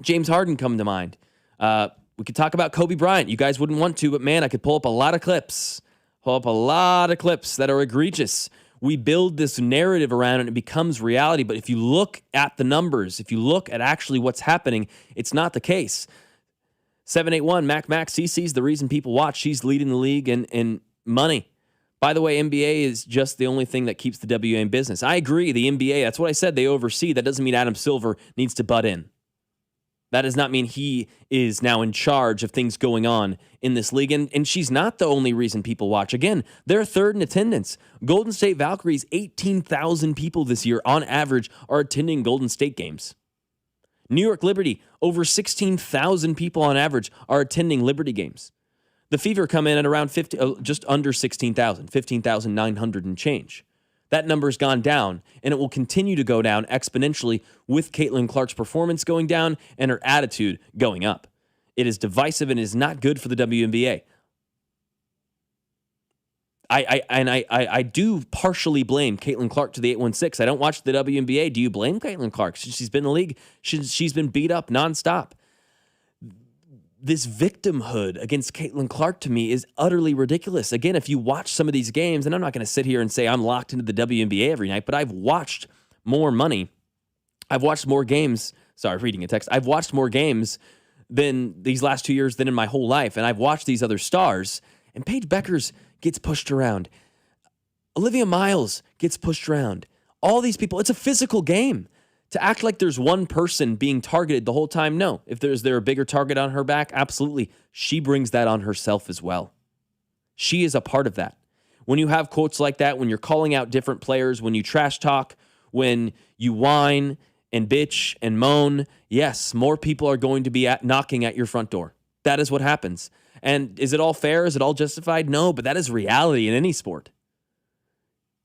James Harden come to mind. We could talk about Kobe Bryant. You guys wouldn't want to, but man, I could pull up a lot of clips. That are egregious. We build this narrative around it and it becomes reality. But if you look at the numbers, if you look at actually what's happening, it's not the case. 781, Mac CC's the reason people watch. She's leading the league in money. By the way, NBA is just the only thing that keeps the WNBA in business. I agree, the NBA, that's what I said, they oversee. That doesn't mean Adam Silver needs to butt in. That does not mean he is now in charge of things going on in this league. And she's not the only reason people watch. Again, they're third in attendance. Golden State Valkyries, 18,000 people this year on average are attending Golden State games. New York Liberty, over 16,000 people on average are attending Liberty games. The Fever come in at around just under 16,000, 15,900 and change. That number's gone down, and it will continue to go down exponentially with Caitlin Clark's performance going down and her attitude going up. It is divisive and is not good for the WNBA. I do partially blame Caitlin Clark to the 816. I don't watch the WNBA. Do you blame Caitlin Clark? She's been in the league. She's been beat up nonstop. This victimhood against Caitlin Clark to me is utterly ridiculous. Again, if you watch some of these games, and I'm not going to sit here and say I'm locked into the WNBA every night, but I've watched more money. I've watched more games. Sorry, reading a text. I've watched more games than these last 2 years than in my whole life. And I've watched these other stars, and Paige Beckers gets pushed around. Olivia Miles gets pushed around. All these people, it's a physical game. To act like there's one person being targeted the whole time, no. If there's a bigger target on her back, absolutely. She brings that on herself as well. She is a part of that. When you have quotes like that, when you're calling out different players, when you trash talk, when you whine and bitch and moan, yes, more people are going to be knocking at your front door. That is what happens. And is it all fair? Is it all justified? No, but that is reality in any sport.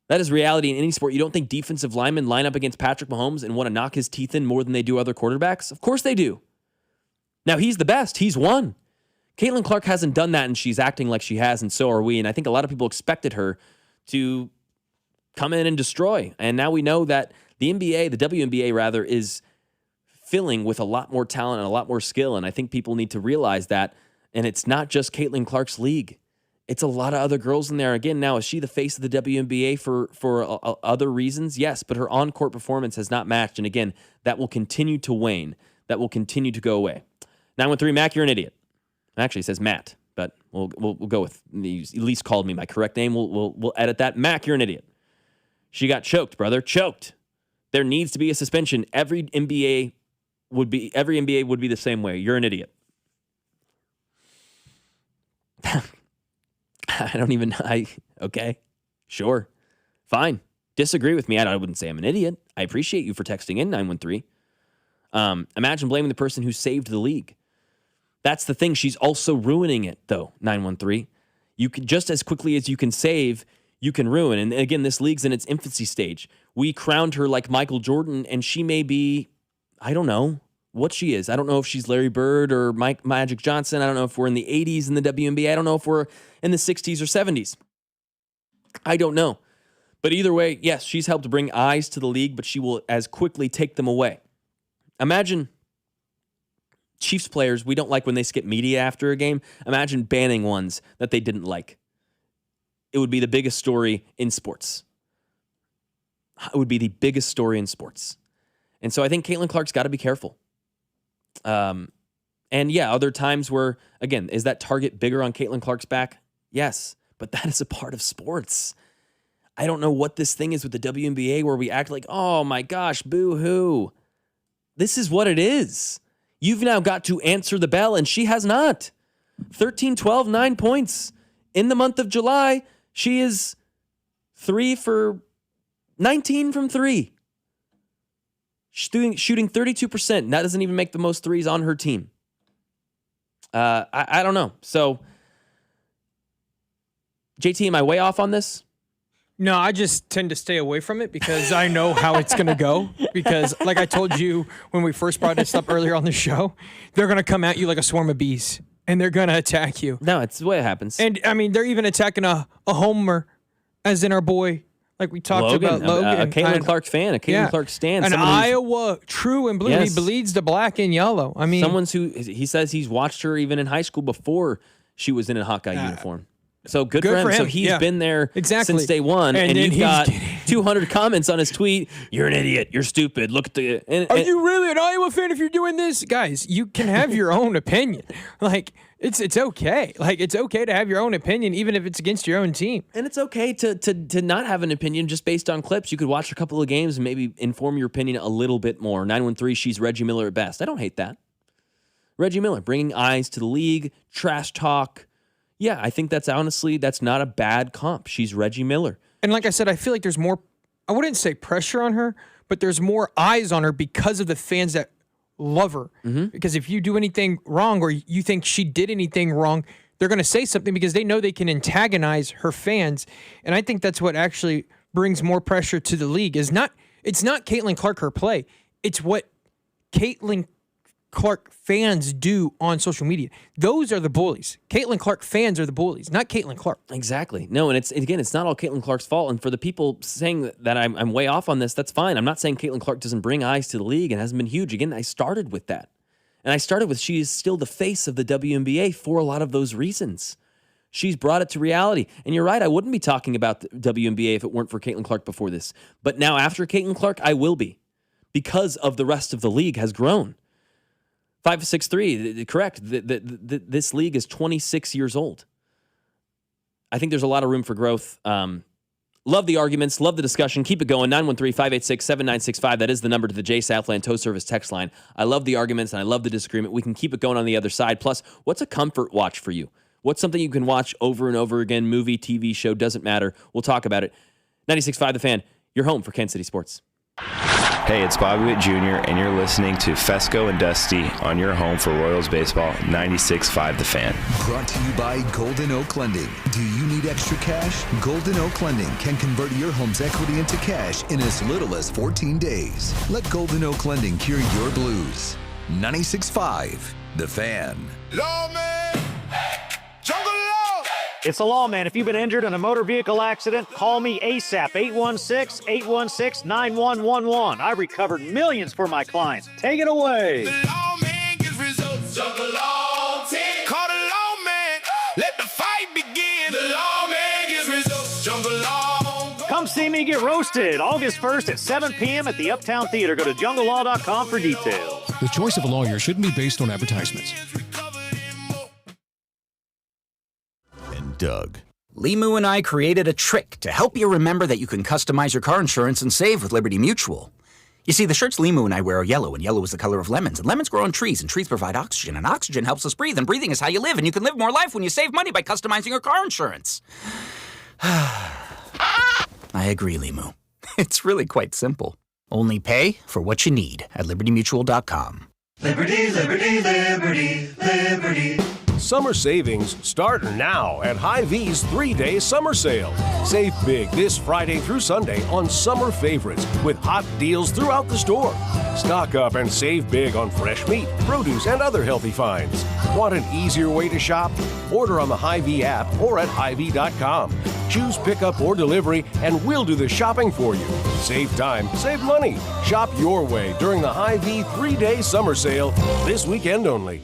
That is reality in any sport. You don't think defensive linemen line up against Patrick Mahomes and want to knock his teeth in more than they do other quarterbacks? Of course they do. Now, he's the best. He's won. Caitlin Clark hasn't done that, and she's acting like she has, and so are we. And I think a lot of people expected her to come in and destroy. And now we know that the NBA, the WNBA rather, is filling with a lot more talent and a lot more skill. And I think people need to realize that. And it's not just Caitlin Clark's league. It's a lot of other girls in there. Again, now, is she the face of the WNBA for other reasons? Yes, but her on-court performance has not matched. And again, that will continue to wane. That will continue to go away. 913, Mac, you're an idiot. Actually, it says Matt, but we'll go with, you at least called me my correct name. We'll edit that. Mac, you're an idiot. She got choked, brother. Choked. There needs to be a suspension. Every NBA would be the same way. You're an idiot. I don't even, okay, sure, fine. Disagree with me. I wouldn't say I'm an idiot. I appreciate you for texting in 913. Imagine blaming the person who saved the league. That's the thing. She's also ruining it, though, 913. You can, just as quickly as you can save, you can ruin. And again, this league's in its infancy stage. We crowned her like Michael Jordan, and she may be, I don't know what she is. I don't know if she's Larry Bird or Magic Johnson. I don't know if we're in the 80s in the WNBA. I don't know if we're in the 60s or 70s. I don't know. But either way, yes, she's helped bring eyes to the league, but she will as quickly take them away. Imagine Chiefs players, we don't like when they skip media after a game. Imagine banning ones that they didn't like. it would be the biggest story in sports. It would be the biggest story in sports. And so I think Caitlin Clark's got to be careful. And yeah, other times where, again, is that target bigger on Caitlin Clark's back? Yes, but that is a part of sports. I don't know what this thing is with the WNBA where we act like, oh my gosh, boo-hoo. This is what it is. You've now got to answer the bell, and she has not. 13, 12, 9 points. In the month of July, she is 3 for 19 from 3. Shooting 32%. That doesn't even make the most threes on her team. I don't know. So, JT, am I way off on this? No, I just tend to stay away from it because I know how it's going to go. Because like I told you when we first brought this up earlier on the show, they're going to come at you like a swarm of bees, and they're going to attack you. No, it's the way it happens. And, I mean, they're even attacking a homer, as in our boy, like we talked about Logan. A Caitlin Clark fan, a Caitlin Clark stan. An Iowa true and blue. Yes. He bleeds the black and yellow. I mean, he says he's watched her even in high school before she was in a Hawkeye uniform. So good for him. So he's been there since day one. And you've got 200 comments on his tweet. You're an idiot. You're stupid. Look at the. Are you really an Iowa fan if you're doing this? Guys, you can have your own opinion. Like, it's okay. Like, it's okay to have your own opinion, even if it's against your own team. And it's okay to not have an opinion just based on clips. You could watch a couple of games and maybe inform your opinion a little bit more. 913, she's Reggie Miller at best. I don't hate that. Reggie Miller, bringing eyes to the league, trash talk. Yeah, I think that's not a bad comp. She's Reggie Miller. And like I said, I feel like there's more, I wouldn't say pressure on her, but there's more eyes on her because of the fans that love her. Mm-hmm. Because if you do anything wrong or you think she did anything wrong, they're going to say something because they know they can antagonize her fans. And I think that's what actually brings more pressure to the league. It's not Caitlin Clark, her play. It's what Caitlin Clark fans do on social media. Those are the bullies. Caitlin Clark fans are the bullies, not Caitlin Clark. Exactly. No, and it's not all Caitlin Clark's fault. And for the people saying that I'm way off on this, that's fine. I'm not saying Caitlin Clark doesn't bring eyes to the league and hasn't been huge. Again, I started with that. And I started with she is still the face of the WNBA for a lot of those reasons. She's brought it to reality. And you're right, I wouldn't be talking about the WNBA if it weren't for Caitlin Clark before this. But now after Caitlin Clark, I will be. Because of the rest of the league has grown. 563, correct. This league is 26 years old. I think there's a lot of room for growth. Love the arguments. Love the discussion. Keep it going. 913-586-7965. That is the number to the J Southland Tow Service text line. I love the arguments and I love the disagreement. We can keep it going on the other side. Plus, what's a comfort watch for you? What's something you can watch over and over again? Movie, TV show, doesn't matter. We'll talk about it. 96.5 The Fan, your home for Kansas City sports. Hey, it's Bobby Witt Jr., and you're listening to Fescoe and Dusty on your home for Royals baseball, 96.5 The Fan. Brought to you by Golden Oak Lending. Do you need extra cash? Golden Oak Lending can convert your home's equity into cash in as little as 14 days. Let Golden Oak Lending cure your blues. 96.5 The Fan. Lawman! Jungle Law! It's the Lawman. If you've been injured in a motor vehicle accident, call me ASAP, 816-816-9111. I recovered millions for my clients. Take it away. The Lawman gets results. Jungle Law team. Call the Lawman. Let the fight begin. The Lawman gets results. Jungle Law. Come see me get roasted August 1st at 7 p.m. at the Uptown Theater. Go to junglelaw.com for details. The choice of a lawyer shouldn't be based on advertisements. Doug. Limu and I created a trick to help you remember that you can customize your car insurance and save with Liberty Mutual. You see, the shirts Limu and I wear are yellow, and yellow is the color of lemons, and lemons grow on trees, and trees provide oxygen, and oxygen helps us breathe, and breathing is how you live, and you can live more life when you save money by customizing your car insurance. I agree, Limu. It's really quite simple. Only pay for what you need at libertymutual.com. Liberty, liberty, liberty, liberty. Summer savings start now at Hy-Vee's 3-day summer sale. Save big this Friday through Sunday on summer favorites with hot deals throughout the store. Stock up and save big on fresh meat, produce, and other healthy finds. Want an easier way to shop? Order on the Hy-Vee app or at Hy-Vee.com. Choose pickup or delivery, and we'll do the shopping for you. Save time, save money. Shop your way during the Hy-Vee 3-day summer sale this weekend only.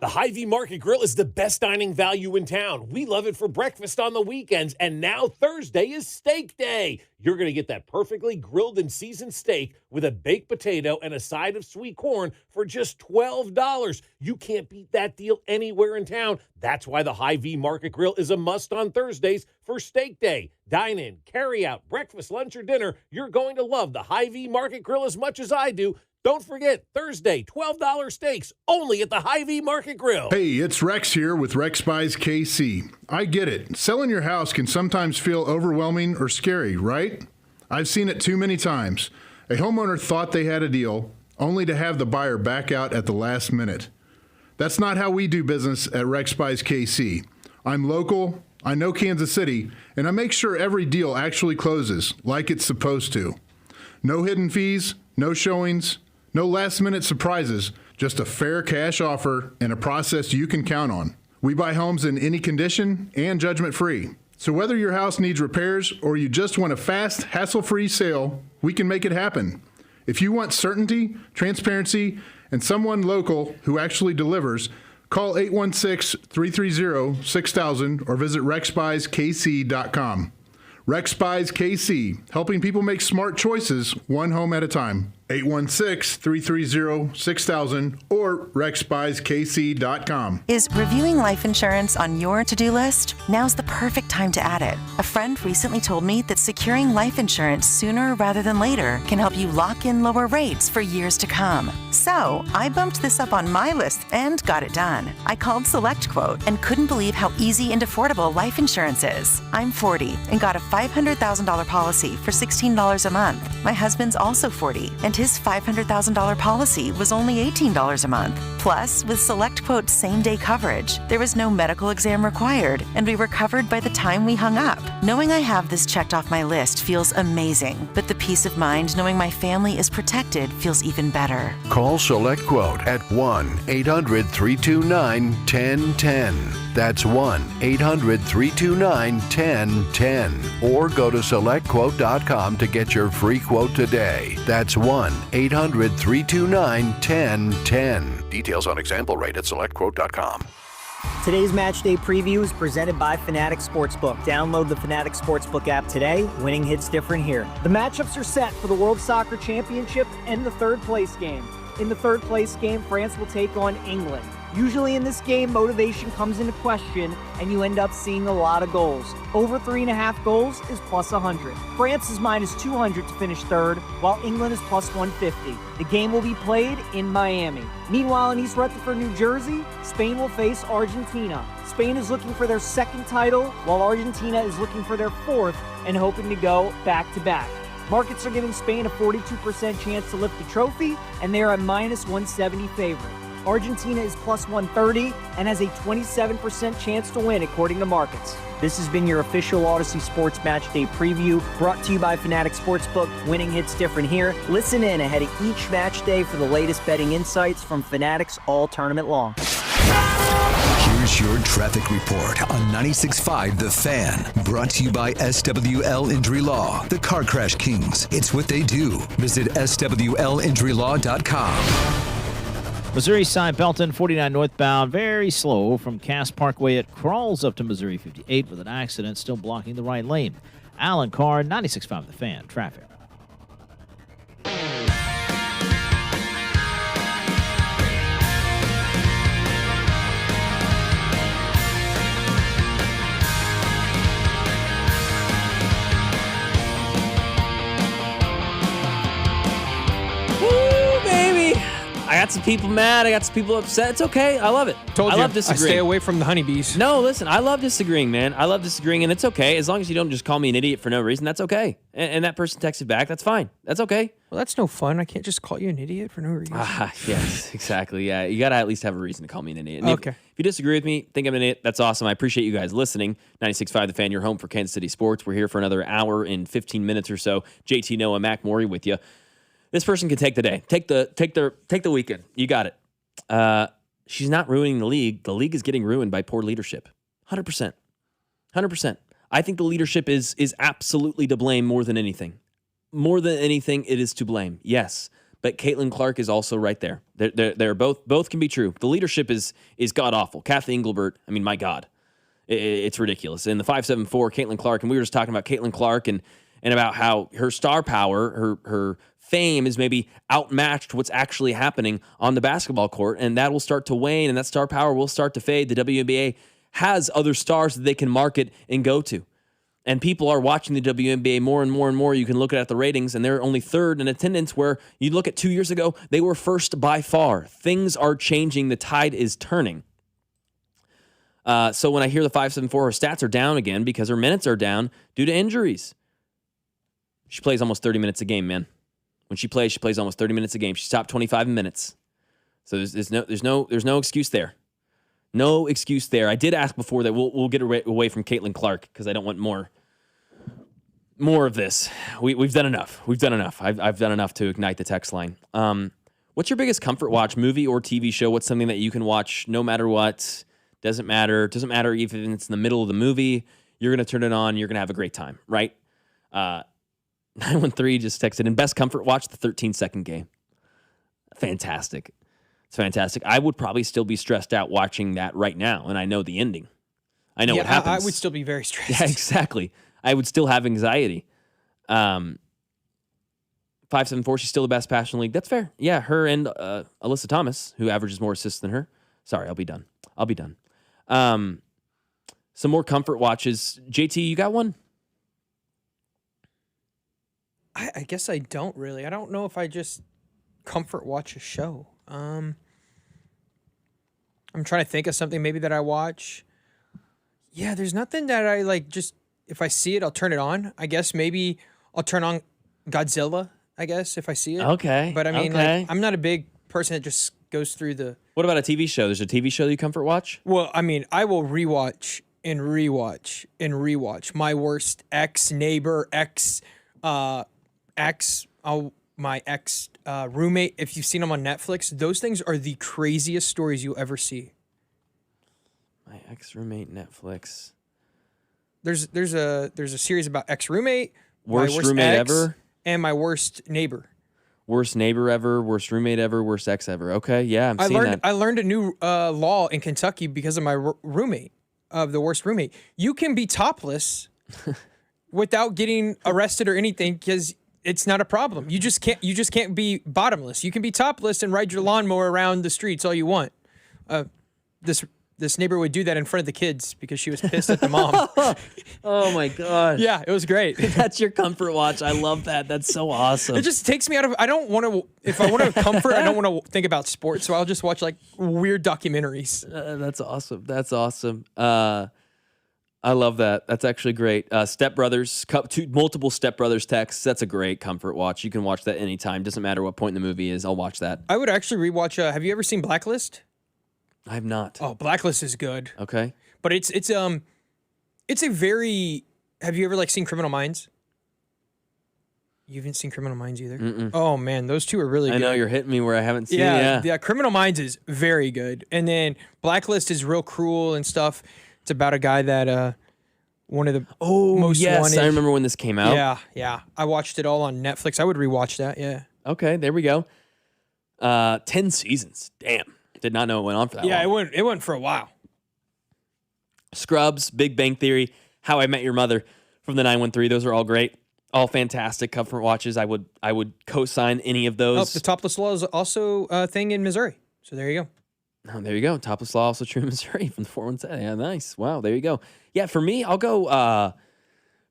The Hy-Vee Market Grill is the best dining value in town. We love it for breakfast on the weekends, and now Thursday is steak day. You're going to get that perfectly grilled and seasoned steak with a baked potato and a side of sweet corn for just $12. You can't beat that deal anywhere in town. That's why the Hy-Vee Market Grill is a must on Thursdays for steak day. Dine in, carry out, breakfast, lunch, or dinner. You're going to love the Hy-Vee Market Grill as much as I do. Don't forget, Thursday, $12 steaks, only at the Hy-Vee Market Grill. Hey, it's Rex here with Rex Buys KC. I get it. Selling your house can sometimes feel overwhelming or scary, right? I've seen it too many times. A homeowner thought they had a deal, only to have the buyer back out at the last minute. That's not how we do business at Rex Buys KC. I'm local, I know Kansas City, and I make sure every deal actually closes like it's supposed to. No hidden fees, no showings, no last-minute surprises, just a fair cash offer and a process you can count on. We buy homes in any condition and judgment-free. So whether your house needs repairs or you just want a fast, hassle-free sale, we can make it happen. If you want certainty, transparency, and someone local who actually delivers, call 816-330-6000 or visit rexbuyskc.com. Rex Buys KC, helping people make smart choices one home at a time. 816-330-6000 or rexbuyskc.com. Is reviewing life insurance on your to-do list? Now's the perfect time to add it. A friend recently told me that securing life insurance sooner rather than later can help you lock in lower rates for years to come. So I bumped this up on my list and got it done. I called SelectQuote and couldn't believe how easy and affordable life insurance is. I'm 40 and got a $500,000 policy for $16 a month. My husband's also 40 and his $500,000 policy was only $18 a month. Plus, with SelectQuote's same-day coverage, there was no medical exam required, and we were covered by the time we hung up. Knowing I have this checked off my list feels amazing, but the peace of mind knowing my family is protected feels even better. Call SelectQuote at 1-800-329-1010. That's 1-800-329-1010. Or go to SelectQuote.com to get your free quote today. That's 1-800-329-1010. Details on example rate at SelectQuote.com. Today's match day preview is presented by Fanatics Sportsbook. Download the Fanatics Sportsbook app today. Winning hits different here. The matchups are set for the World Soccer Championship and the third place game. In the third place game, France will take on England. Usually in this game, motivation comes into question, and you end up seeing a lot of goals. Over 3.5 goals is plus 100. France is minus 200 to finish third, while England is plus 150. The game will be played in Miami. Meanwhile, in East Rutherford, New Jersey, Spain will face Argentina. Spain is looking for their second title, while Argentina is looking for their fourth and hoping to go back-to-back. Markets are giving Spain a 42% chance to lift the trophy, and they are a minus 170 favorite. Argentina is plus 130 and has a 27% chance to win, according to markets. This has been your official Odyssey Sports Match Day preview, brought to you by Fanatics Sportsbook. Winning hits different here. Listen in ahead of each match day for the latest betting insights from Fanatics all tournament long. Here's your traffic report on 96.5 The Fan. Brought to you by SWL Injury Law, the Car Crash Kings. It's what they do. Visit SWLinjurylaw.com. Missouri side, Belton, 49 northbound, very slow from Cass Parkway. It crawls up to Missouri 58 with an accident still blocking the right lane. Alan Carr, 96.5 The Fan, traffic. I got some people mad. I got some people upset. It's okay. I love it. Told I you, love disagreeing. I stay away from the honeybees. No, listen. I love disagreeing, man. I love disagreeing, and it's okay. As long as you don't just call me an idiot for no reason, that's okay. And that person texted back. That's fine. That's okay. Well, that's no fun. I can't just call you an idiot for no reason. Yes, exactly. Yeah, you got to at least have a reason to call me an idiot. And okay. If you disagree with me, think I'm an idiot, that's awesome. I appreciate you guys listening. 96.5 The Fan, your home for Kansas City sports. We're here for another hour and 15 minutes or so. JT, Noah, Mac Morey with you. This person can take the day. Take the weekend. You got it. She's not ruining the league. The league is getting ruined by poor leadership. 100%. 100%. I think the leadership is absolutely to blame more than anything. More than anything, it is to blame. Yes. but Caitlin Clark is also right there. They're both can be true. The leadership is god awful. Kathy Engelbert, I mean, my God, it's ridiculous. And the 5'7" Caitlin Clark, and we were just talking about Caitlin Clark and about how her star power, her fame is maybe outmatched what's actually happening on the basketball court, and that will start to wane, and that star power will start to fade. The WNBA has other stars that they can market and go to. And people are watching the WNBA more and more and more. You can look at the ratings, and they're only third in attendance, where you look at 2 years ago, they were first by far. Things are changing. The tide is turning. So when I hear the 5'7", her stats are down again because her minutes are down due to injuries. She plays almost 30 minutes a game, man. When she plays almost 30 minutes a game. She's top 25 in minutes. So there's no excuse there. No excuse there. I did ask before that we'll get away from Caitlin Clark because I don't want more of this. We've done enough. I've done enough to ignite the text line. What's your biggest comfort watch, movie or TV show? What's something that you can watch no matter what? Doesn't matter. Doesn't matter even if it's in the middle of the movie. You're going to turn it on. You're going to have a great time, right? 913 just texted in. Best comfort watch, the 13-second game. Fantastic. It's fantastic. I would probably still be stressed out watching that right now, and I know the ending. I know what happens. I would still be very stressed. Yeah, exactly. I would still have anxiety. 574, she's still the best pass in the league. That's fair. Yeah, her and Alyssa Thomas, who averages more assists than her. Sorry, I'll be done. Some more comfort watches. JT, you got one? I guess I don't really. I don't know if I just comfort watch a show. I'm trying to think of something maybe that I watch. Yeah, there's nothing that I like. Just if I see it, I'll turn it on. I guess maybe I'll turn on Godzilla, I guess, if I see it. Okay. But I mean, like, I'm not a big person that just goes through the... What about a TV show? There's a TV show that you comfort watch? Well, I mean, I will rewatch and rewatch and rewatch My Worst Ex Neighbor, my ex roommate. If you've seen them on Netflix, those things are the craziest stories you'll ever see. My ex roommate, Netflix. There's a series about ex roommate, worst my worst roommate ex, ever, and my worst neighbor. Worst neighbor ever, worst roommate ever, worst ex ever. Okay, yeah, I'm seeing that. I learned a new law in Kentucky because of my roommate, of the worst roommate. You can be topless without getting arrested or anything because it's not a problem. You just can't be bottomless. You can be topless and ride your lawnmower around the streets all you want. This neighbor would do that in front of the kids because she was pissed at the mom. Oh my gosh. Yeah, it was great. That's your comfort watch. I love that. That's so awesome. It just takes me out of, I don't want to, if I want to comfort, I don't want to think about sports. So I'll just watch like weird documentaries. That's awesome. That's awesome. I love that. That's actually great. Step Brothers, multiple Step Brothers texts. That's a great comfort watch. You can watch that anytime. Doesn't matter what point in the movie is. I'll watch that. I would actually rewatch. Have you ever seen Blacklist? I have not. Oh, Blacklist is good. Okay. But it's a very. Have you ever like seen Criminal Minds? You haven't seen Criminal Minds either. Mm-mm. Oh man, those two are really good. I know you're hitting me where I haven't seen. Yeah. Criminal Minds is very good, and then Blacklist is real cruel and stuff. It's about a guy that one of the most wanted. I remember when this came out. Yeah. I watched it all on Netflix. I would rewatch that. Yeah. Okay, there we go. 10 seasons. Damn. Did not know it went on for that long. Yeah, it went for a while. Scrubs, Big Bang Theory, How I Met Your Mother from the 913. Those are all great. All fantastic comfort watches. I would co-sign any of those. Oh, the Topless Law is also a thing in Missouri. So there you go. Oh, there you go. Topless Law also true in Missouri from the 417. Yeah, nice. Wow, there you go. Yeah, for me, I'll go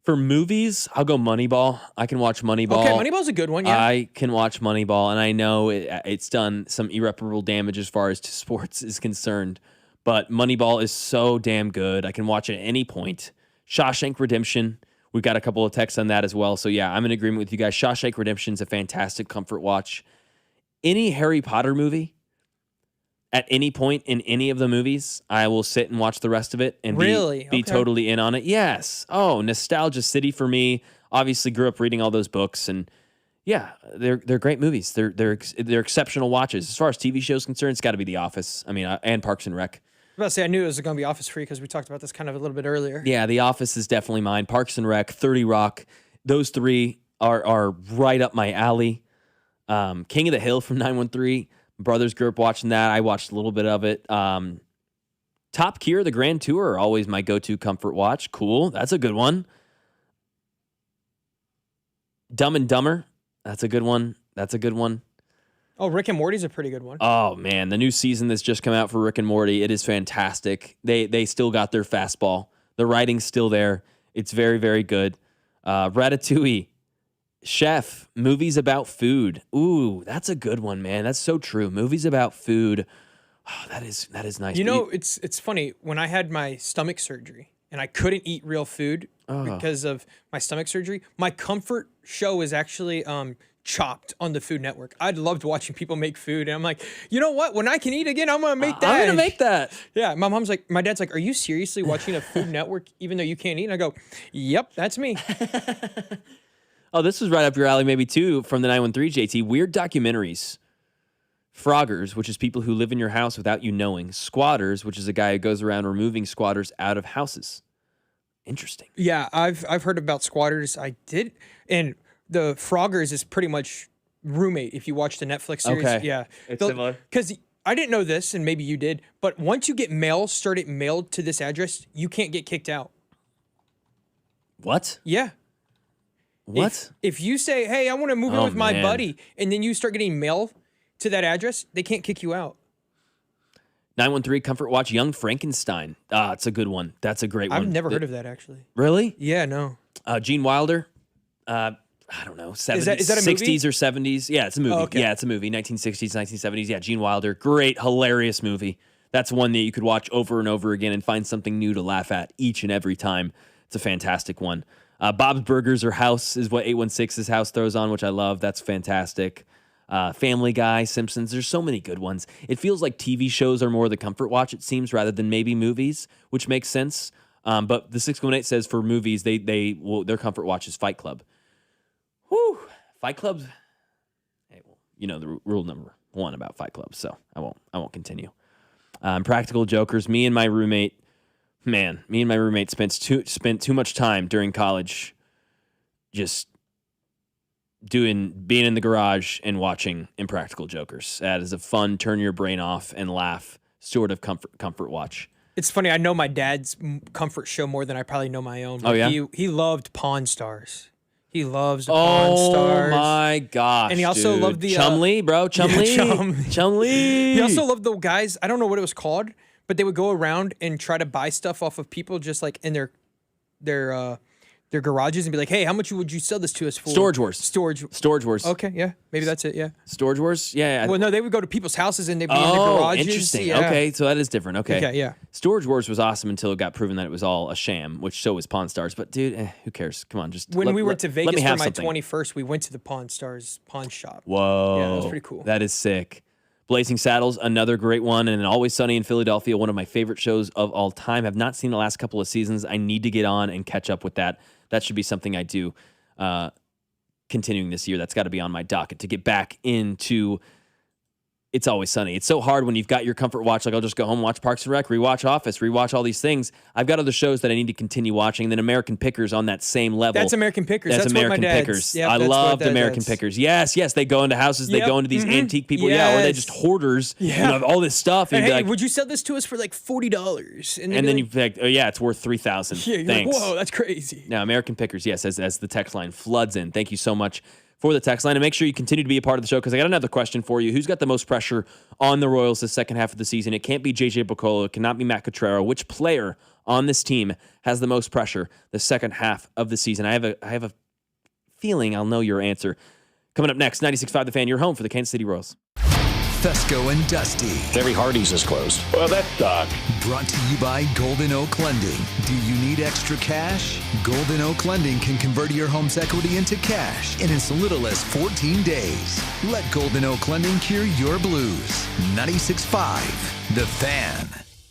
for movies, I'll go Moneyball. I can watch Moneyball. Okay, Moneyball's a good one, yeah. I can watch Moneyball, and I know it's done some irreparable damage as far as sports is concerned, but Moneyball is so damn good. I can watch it at any point. Shawshank Redemption, we've got a couple of texts on that as well. So yeah, I'm in agreement with you guys. Shawshank Redemption's a fantastic comfort watch. Any Harry Potter movie, at any point in any of the movies, I will sit and watch the rest of it and be totally in on it. Yes. Oh, nostalgia city for me. Obviously grew up reading all those books, and yeah, they're great movies. They're exceptional watches. As far as TV shows concerned, it's got to be The Office. I mean, and Parks and Rec. I was about to say, I knew it was going to be Office free because we talked about this kind of a little bit earlier. Yeah, The Office is definitely mine. Parks and Rec, 30 Rock. Those three are right up my alley. King of the Hill from 913. Brothers grew up watching that. I watched a little bit of it. Top Gear, the Grand Tour, are always my go-to comfort watch. Cool. That's a good one. Dumb and Dumber. That's a good one. Oh, Rick and Morty's a pretty good one. Oh, man. The new season that's just come out for Rick and Morty, it is fantastic. They still got their fastball. The writing's still there. It's very, very good. Ratatouille. Chef. Movies about food. Ooh, that's a good one, man. That's so true. Movies about food. Oh, that is nice. You know, it's funny. When I had my stomach surgery and I couldn't eat real food because of my stomach surgery, my comfort show is actually Chopped on the Food Network. I loved watching people make food, and I'm like, you know what? When I can eat again, I'm gonna make that. I'm gonna make that. Yeah, my dad's like, are you seriously watching a Food Network even though you can't eat? And I go, yep, that's me. Oh, this was right up your alley, maybe too, from the 913 JT. Weird documentaries. Froggers, which is people who live in your house without you knowing. Squatters, which is a guy who goes around removing squatters out of houses. Interesting. Yeah, I've heard about squatters. I did, and the Froggers is pretty much roommate. If you watch the Netflix series, yeah, it's similar. Because I didn't know this, and maybe you did, but once you get started mailed to this address, you can't get kicked out. What? Yeah. What? If you say, hey, I want to move in with my buddy, and then you start getting mail to that address, they can't kick you out. 913 Comfort Watch Young Frankenstein. It's a good one. That's a great one. I've never heard of that, actually. Really? Yeah, no. Gene Wilder. I don't know, 70s, is that a 60s movie? or 70s. Yeah, it's a movie. Oh, okay. Yeah, it's a movie. 1960s, 1970s. Yeah, Gene Wilder. Great, hilarious movie. That's one that you could watch over and over again and find something new to laugh at each and every time. It's a fantastic one. Bob's Burgers or House is what 816's House throws on, which I love. That's fantastic. Family Guy, Simpsons. There's so many good ones. It feels like TV shows are more the comfort watch, it seems, rather than maybe movies, which makes sense. But the 618 says for movies, their comfort watch is Fight Club. Whew. Fight Club. Hey, well, you know the rule number 1 about Fight Club, so I won't continue. Practical Jokers. Me and my roommate spent too much time during college just being in the garage and watching Impractical Jokers. That is a fun, turn your brain off and laugh sort of comfort watch. It's funny. I know my dad's comfort show more than I probably know my own. Oh, yeah? He loved Pawn Stars. He loves the Pawn Stars. Oh, my gosh, and he also loved the... Chumlee, bro. Chumlee. Chumlee. He also loved the guys, I don't know what it was called, but they would go around and try to buy stuff off of people just like in their garages and be like, hey, how much would you sell this to us for? Storage Wars. Storage Wars. Okay, yeah. Maybe that's it, yeah. Storage Wars? Yeah. Well, no, they would go to people's houses and they'd be in the garages. Interesting. Yeah. Okay, so that is different. Okay, yeah. Storage Wars was awesome until it got proven that it was all a sham, which so was Pawn Stars. But, dude, who cares? Come on, just When we went to Vegas for my something. 21st, we went to the Pawn Stars pawn shop. Whoa. Yeah, that was pretty cool. That is sick. Blazing Saddles, another great one, and Always Sunny in Philadelphia, one of my favorite shows of all time. Have not seen the last couple of seasons. I need to get on and catch up with that. That should be something I do continuing this year. That's got to be on my docket to get back into It's Always Sunny. It's so hard when you've got your comfort watch. Like, I'll just go home, watch Parks and Rec, rewatch Office, rewatch all these things. I've got other shows that I need to continue watching. And then American Pickers on that same level. That's American Pickers. That's American what my dad's. Pickers. Yep, I loved American dad's. Pickers. Yes. They go into houses. They go into these antique people. Yes. Yeah, or they just hoarders. Yeah. You know, all this stuff. And you'd hey, be like, would you sell this to us for like $40? and then you'd be like, oh yeah, it's worth $3,000. Yeah, you're Thanks. like, whoa, that's crazy. Now, American Pickers, yes, as the text line floods in. Thank you so much for the text line. And make sure you continue to be a part of the show because I got another question for you. Who's got the most pressure on the Royals this second half of the season? It can't be J.J. Picollo. It cannot be Matt Cottrero. Which player on this team has the most pressure the second half of the season? I have a feeling I'll know your answer. Coming up next, 96.5 The Fan, your home for the Kansas City Royals. Fescoe and Dusty. Terry Hardy's is closed. Well, that sucks. Brought to you by Golden Oak Lending. Do you need extra cash? Golden Oak Lending can convert your home's equity into cash in as little as 14 days. Let Golden Oak Lending cure your blues. 96.5 The Fan.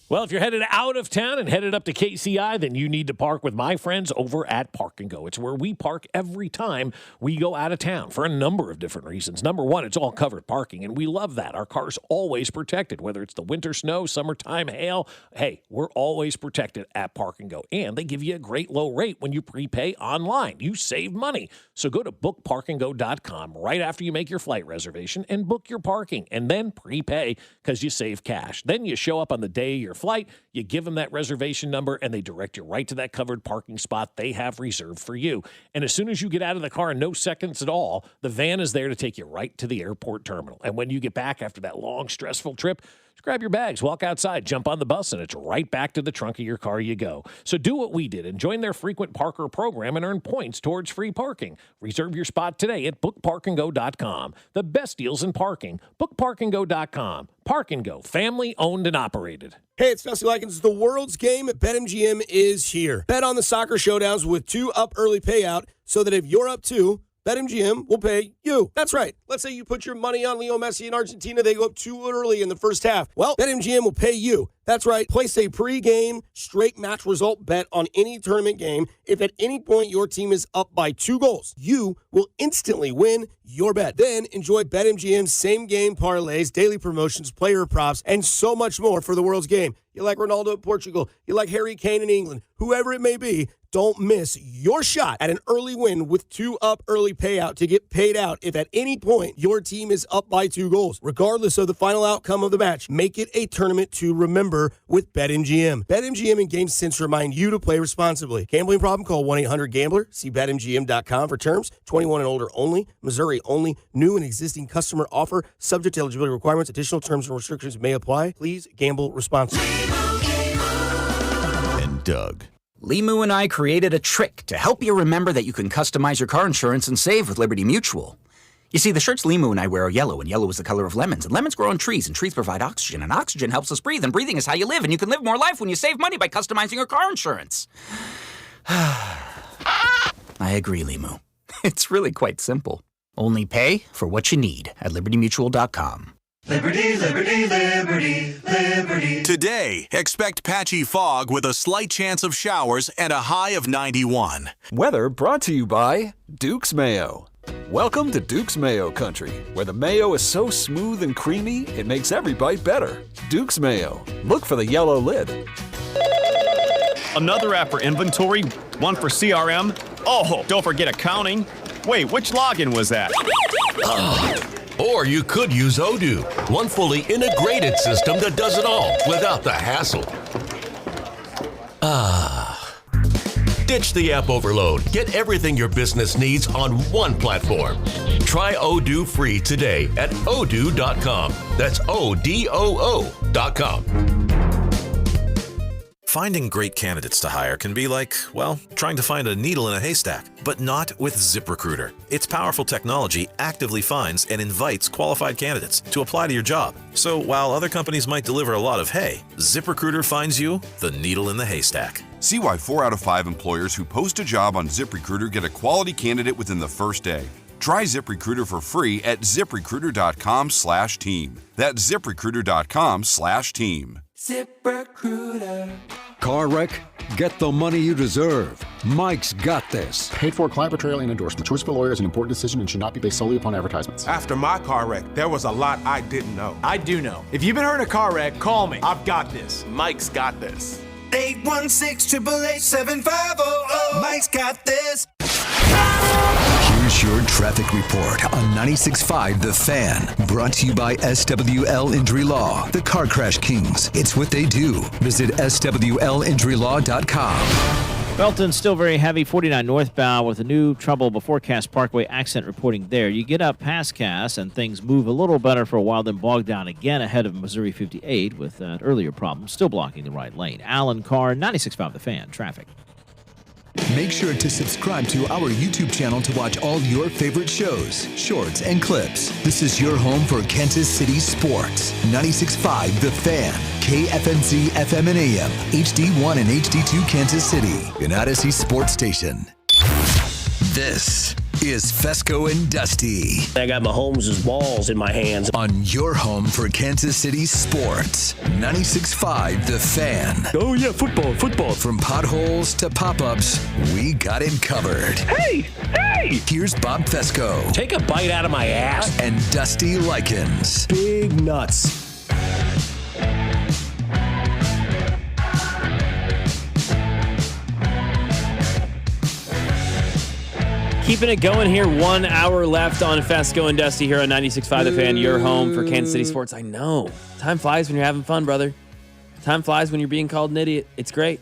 Well, if you're headed out of town and headed up to KCI, then you need to park with my friends over at Park and Go. It's where we park every time we go out of town for a number of different reasons. Number one, it's all covered parking, and we love that. Our car's always protected, whether it's the winter snow, summertime hail. Hey, we're always protected at Park and Go, and they give you a great low rate when you prepay online. You save money. So go to bookparkandgo.com right after you make your flight reservation and book your parking, and then prepay because you save cash. Then you show up on the day of your flight, you give them that reservation number, and they direct you right to that covered parking spot they have reserved for you. And as soon as you get out of the car in no seconds at all, the van is there to take you right to the airport terminal. And when you get back after that long, stressful trip, just grab your bags, walk outside, jump on the bus, and it's right back to the trunk of your car you go. So do what we did and join their frequent parker program and earn points towards free parking. Reserve your spot today at bookparkandgo.com. The best deals in parking. Bookparkandgo.com. Park and Go, family owned and operated. Hey, it's Fescoe Dusty. The world's game at BetMGM is here. Bet on the soccer showdowns with 2 up early payout so that if you're up 2, BetMGM will pay you. That's right. Let's say you put your money on Leo Messi in Argentina. They go up too early in the first half. Well, BetMGM will pay you. That's right. Place a pre-game straight match result bet on any tournament game. If at any point your team is up by 2 goals, you will instantly win your bet. Then enjoy BetMGM's same-game parlays, daily promotions, player props, and so much more for the world's game. You like Ronaldo in Portugal. You like Harry Kane in England. Whoever it may be, don't miss your shot at an early win with 2 up early payout to get paid out if at any point your team is up by 2 goals. Regardless of the final outcome of the match, make it a tournament to remember with BetMGM. BetMGM and GameSense remind you to play responsibly. Gambling problem? Call 1-800-GAMBLER. See BetMGM.com for terms. 21 and older only. Missouri only. New and existing customer offer. Subject to eligibility requirements. Additional terms and restrictions may apply. Please gamble responsibly. And Doug. Limu and I created a trick to help you remember that you can customize your car insurance and save with Liberty Mutual. You see, the shirts Limu and I wear are yellow, and yellow is the color of lemons, and lemons grow on trees, and trees provide oxygen, and oxygen helps us breathe, and breathing is how you live, and you can live more life when you save money by customizing your car insurance. I agree, Limu. It's really quite simple. Only pay for what you need at libertymutual.com. Liberty, liberty, liberty, liberty. Today, expect patchy fog with a slight chance of showers and a high of 91. Weather brought to you by Duke's Mayo. Welcome to Duke's Mayo Country, where the mayo is so smooth and creamy, it makes every bite better. Duke's Mayo. Look for the yellow lid. Another app for inventory, one for CRM. Oh, don't forget accounting. Wait, which login was that? Or you could use Odoo, one fully integrated system that does it all without the hassle. Ditch the app overload. Get everything your business needs on one platform. Try Odoo free today at odoo.com. That's ODOO.com. Finding great candidates to hire can be like, well, trying to find a needle in a haystack, but not with ZipRecruiter. Its powerful technology actively finds and invites qualified candidates to apply to your job. So while other companies might deliver a lot of hay, ZipRecruiter finds you the needle in the haystack. See why 4 out of 5 employers who post a job on ZipRecruiter get a quality candidate within the first day. Try ZipRecruiter for free at ZipRecruiter.com/team. That's ZipRecruiter.com/team. ZipRecruiter. Car wreck? Get the money you deserve. Mike's got this. Paid for client betrayal and endorsement. Choice of a lawyer is an important decision and should not be based solely upon advertisements. After my car wreck, there was a lot I didn't know. I do know. If you've been hurt in a car wreck, call me. I've got this. Mike's got this. 816-888-7500. Mike's got this. Here's your traffic report on 96.5 The Fan. Brought to you by SWL Injury Law, the Car Crash Kings. It's what they do. Visit SWLinjurylaw.com. Belton still very heavy, 49 northbound with a new trouble before Cass Parkway accident reporting there. You get up past Cass and things move a little better for a while, then bog down again ahead of Missouri 58 with that earlier problem still blocking the right lane. Alan Carr, 96.5 The Fan, traffic. Make sure to subscribe to our YouTube channel to watch all your favorite shows, shorts, and clips. This is your home for Kansas City sports. 96.5 The Fan, KFNZ FM and AM, HD1 and HD2 Kansas City, an Odyssey sports station. This is Fescoe and Dusty. I got Mahomes' balls in my hands. On your home for Kansas City sports. 96.5 The Fan. Oh, yeah, football. From potholes to pop-ups, we got it covered. Hey! Here's Bob Fescoe. Take a bite out of my ass. And Dusty Likens. Big nuts. Keeping it going here. 1 hour left on Fescoe and Dusty here on 96.5 The Fan, your home for Kansas City sports. I know. Time flies when you're having fun, brother. Time flies when you're being called an idiot. It's great.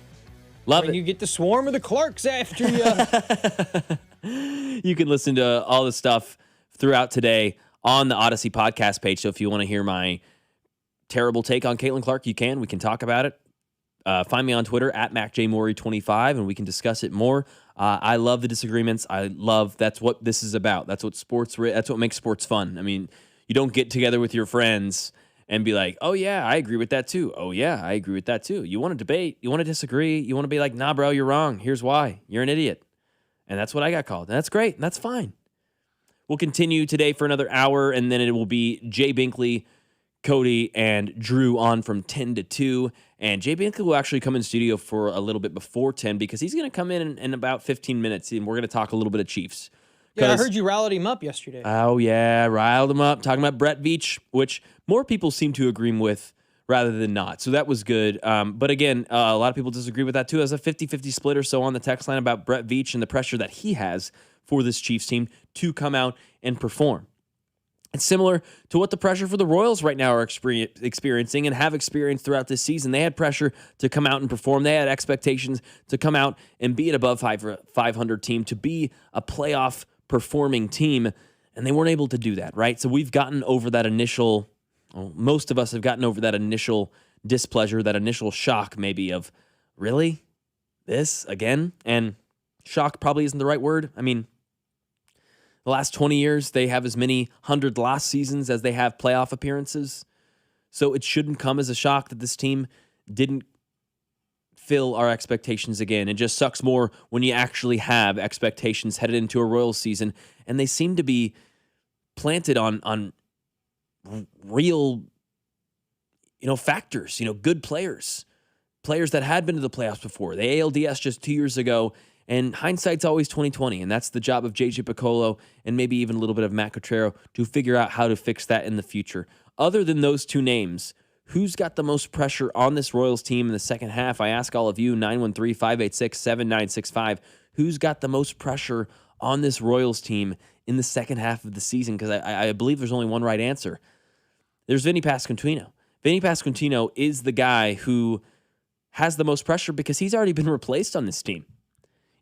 Love it. When you get the swarm of the Clarks after you. You can listen to all the stuff throughout today on the Odyssey podcast page. So if you want to hear my terrible take on Caitlin Clark, you can. We can talk about it. Find me on Twitter at MacJMorey25, and we can discuss it more. I love the disagreements. That's what this is about. That's what makes sports fun. I mean, you don't get together with your friends and be like, oh yeah, I agree with that too. Oh yeah, I agree with that too. You want to debate, you want to disagree, you want to be like, nah, bro, you're wrong. Here's why. You're an idiot. And that's what I got called. And that's great. And that's fine. We'll continue today for another hour, and then it will be Jay Binkley, Cody, and Drew on from 10 to 2. And Jay Binkley will actually come in studio for a little bit before 10 because he's going to come in about 15 minutes, and we're going to talk a little bit of Chiefs. Yeah, I heard you riled him up yesterday. Oh, yeah, riled him up. Talking about Brett Veach, which more people seem to agree with rather than not. So that was good. But again, a lot of people disagree with that too. As a 50-50 split or so on the text line about Brett Veach and the pressure that he has for this Chiefs team to come out and perform. It's similar to what the pressure for the Royals right now are experiencing and have experienced throughout this season. They had pressure to come out and perform. They had expectations to come out and be an above 500 team, to be a playoff performing team, and they weren't able to do that, right? So we've gotten over that initial, most of us have gotten over that initial displeasure, that initial shock maybe of, really? This again? And shock probably isn't the right word. I mean, the last 20 years, they have as many 100 lost seasons as they have playoff appearances. So it shouldn't come as a shock that this team didn't fill our expectations again. It just sucks more when you actually have expectations headed into a Royals season, and they seem to be planted on real, factors, good players that had been to the playoffs before. The ALDS just 2 years ago. And hindsight's always 20/20, and that's the job of JJ Piccolo and maybe even a little bit of Matt Cottrero to figure out how to fix that in the future. Other than those two names, who's got the most pressure on this Royals team in the second half? I ask all of you, 913-586-7965, who's got the most pressure on this Royals team in the second half of the season? Because I believe there's only one right answer. There's Vinny Pasquantino. Vinny Pasquantino is the guy who has the most pressure because he's already been replaced on this team.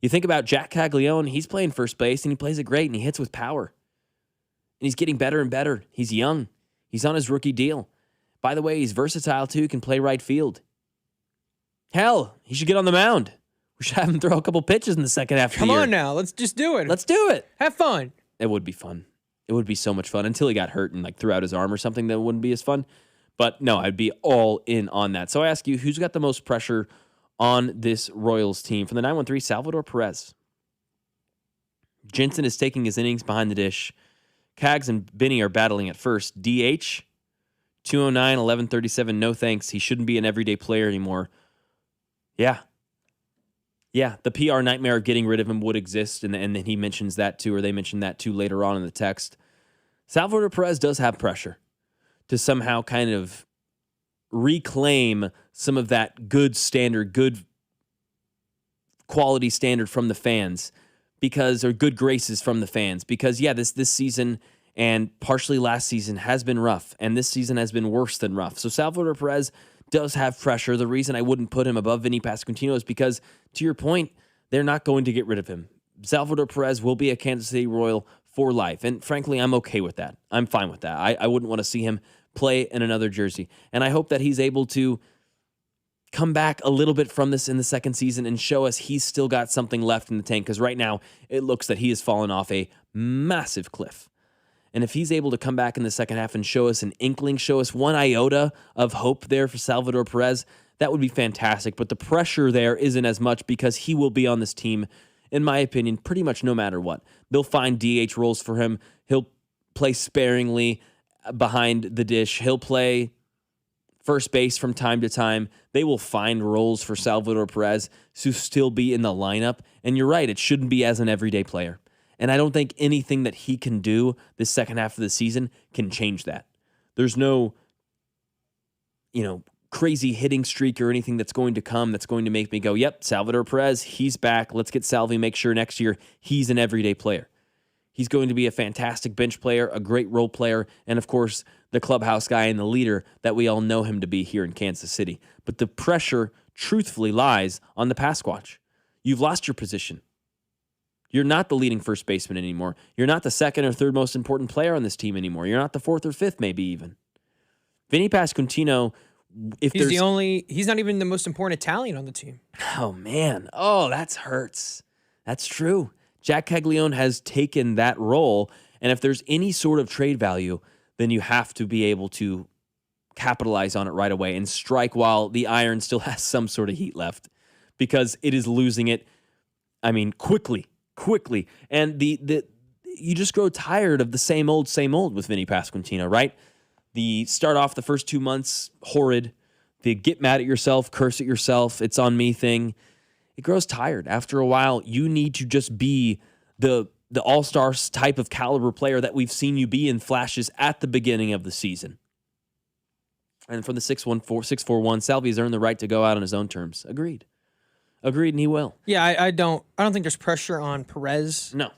You think about Jack Caglione, he's playing first base, and he plays it great, and he hits with power. And he's getting better and better. He's young. He's on his rookie deal. By the way, he's versatile, too, can play right field. Hell, he should get on the mound. We should have him throw a couple pitches in the second half of the year. Come on now, let's just do it. Let's do it. Have fun. It would be fun. It would be so much fun until he got hurt and threw out his arm or something. That wouldn't be as fun. But no, I'd be all in on that. So I ask you, who's got the most pressure on this Royals team? From the 913, Salvador Perez. Jensen is taking his innings behind the dish. Cags and Benny are battling at first. DH, 209, 1137, no thanks. He shouldn't be an everyday player anymore. Yeah, the PR nightmare of getting rid of him would exist, and then he mentions that too, or they mention that too later on in the text. Salvador Perez does have pressure to somehow kind of reclaim some of that good standard, good quality standard from the fans, or good graces from the fans. Because, this season and partially last season has been rough, and this season has been worse than rough. So Salvador Perez does have pressure. The reason I wouldn't put him above Vinny Pasquantino is because, to your point, they're not going to get rid of him. Salvador Perez will be a Kansas City Royal for life, and frankly, I'm okay with that. I'm fine with that. I wouldn't want to see him play in another jersey, and I hope that he's able to come back a little bit from this in the second season and show us he's still got something left in the tank, because right now it looks that he has fallen off a massive cliff. And if he's able to come back in the second half and show us an inkling, show us one iota of hope there for Salvador Perez, that would be fantastic. But the pressure there isn't as much because he will be on this team in my opinion, pretty much no matter what. They'll find DH roles for him. He'll play sparingly behind the dish. He'll play first base from time to time. They will find roles for Salvador Perez to still be in the lineup. And you're right, it shouldn't be as an everyday player. And I don't think anything that he can do this second half of the season can change that. There's no, crazy hitting streak or anything that's going to come that's going to make me go, yep, Salvador Perez, he's back. Let's get Salvi, make sure next year he's an everyday player. He's going to be a fantastic bench player, a great role player, and of course, the clubhouse guy and the leader that we all know him to be here in Kansas City. But the pressure, truthfully, lies on the Pasquatch. You've lost your position. You're not the leading first baseman anymore. You're not the second or third most important player on this team anymore. You're not the fourth or fifth, maybe even. Vinny Pasquantino, he's not even the most important Italian on the team. Oh, man. Oh, that hurts. That's true. Jack Caglione has taken that role, and if there's any sort of trade value, then you have to be able to capitalize on it right away and strike while the iron still has some sort of heat left, because it is losing it, quickly. And you just grow tired of the same old with Vinny Pasquantino, right? The start off the first 2 months, horrid. The get mad at yourself, curse at yourself, it's on me thing. It grows tired. After a while, you need to just be the all-star type of caliber player that we've seen you be in flashes at the beginning of the season. And from the 6'4", Salvi has earned the right to go out on his own terms. Agreed, and he will. Yeah, I don't think there's pressure on Perez. No.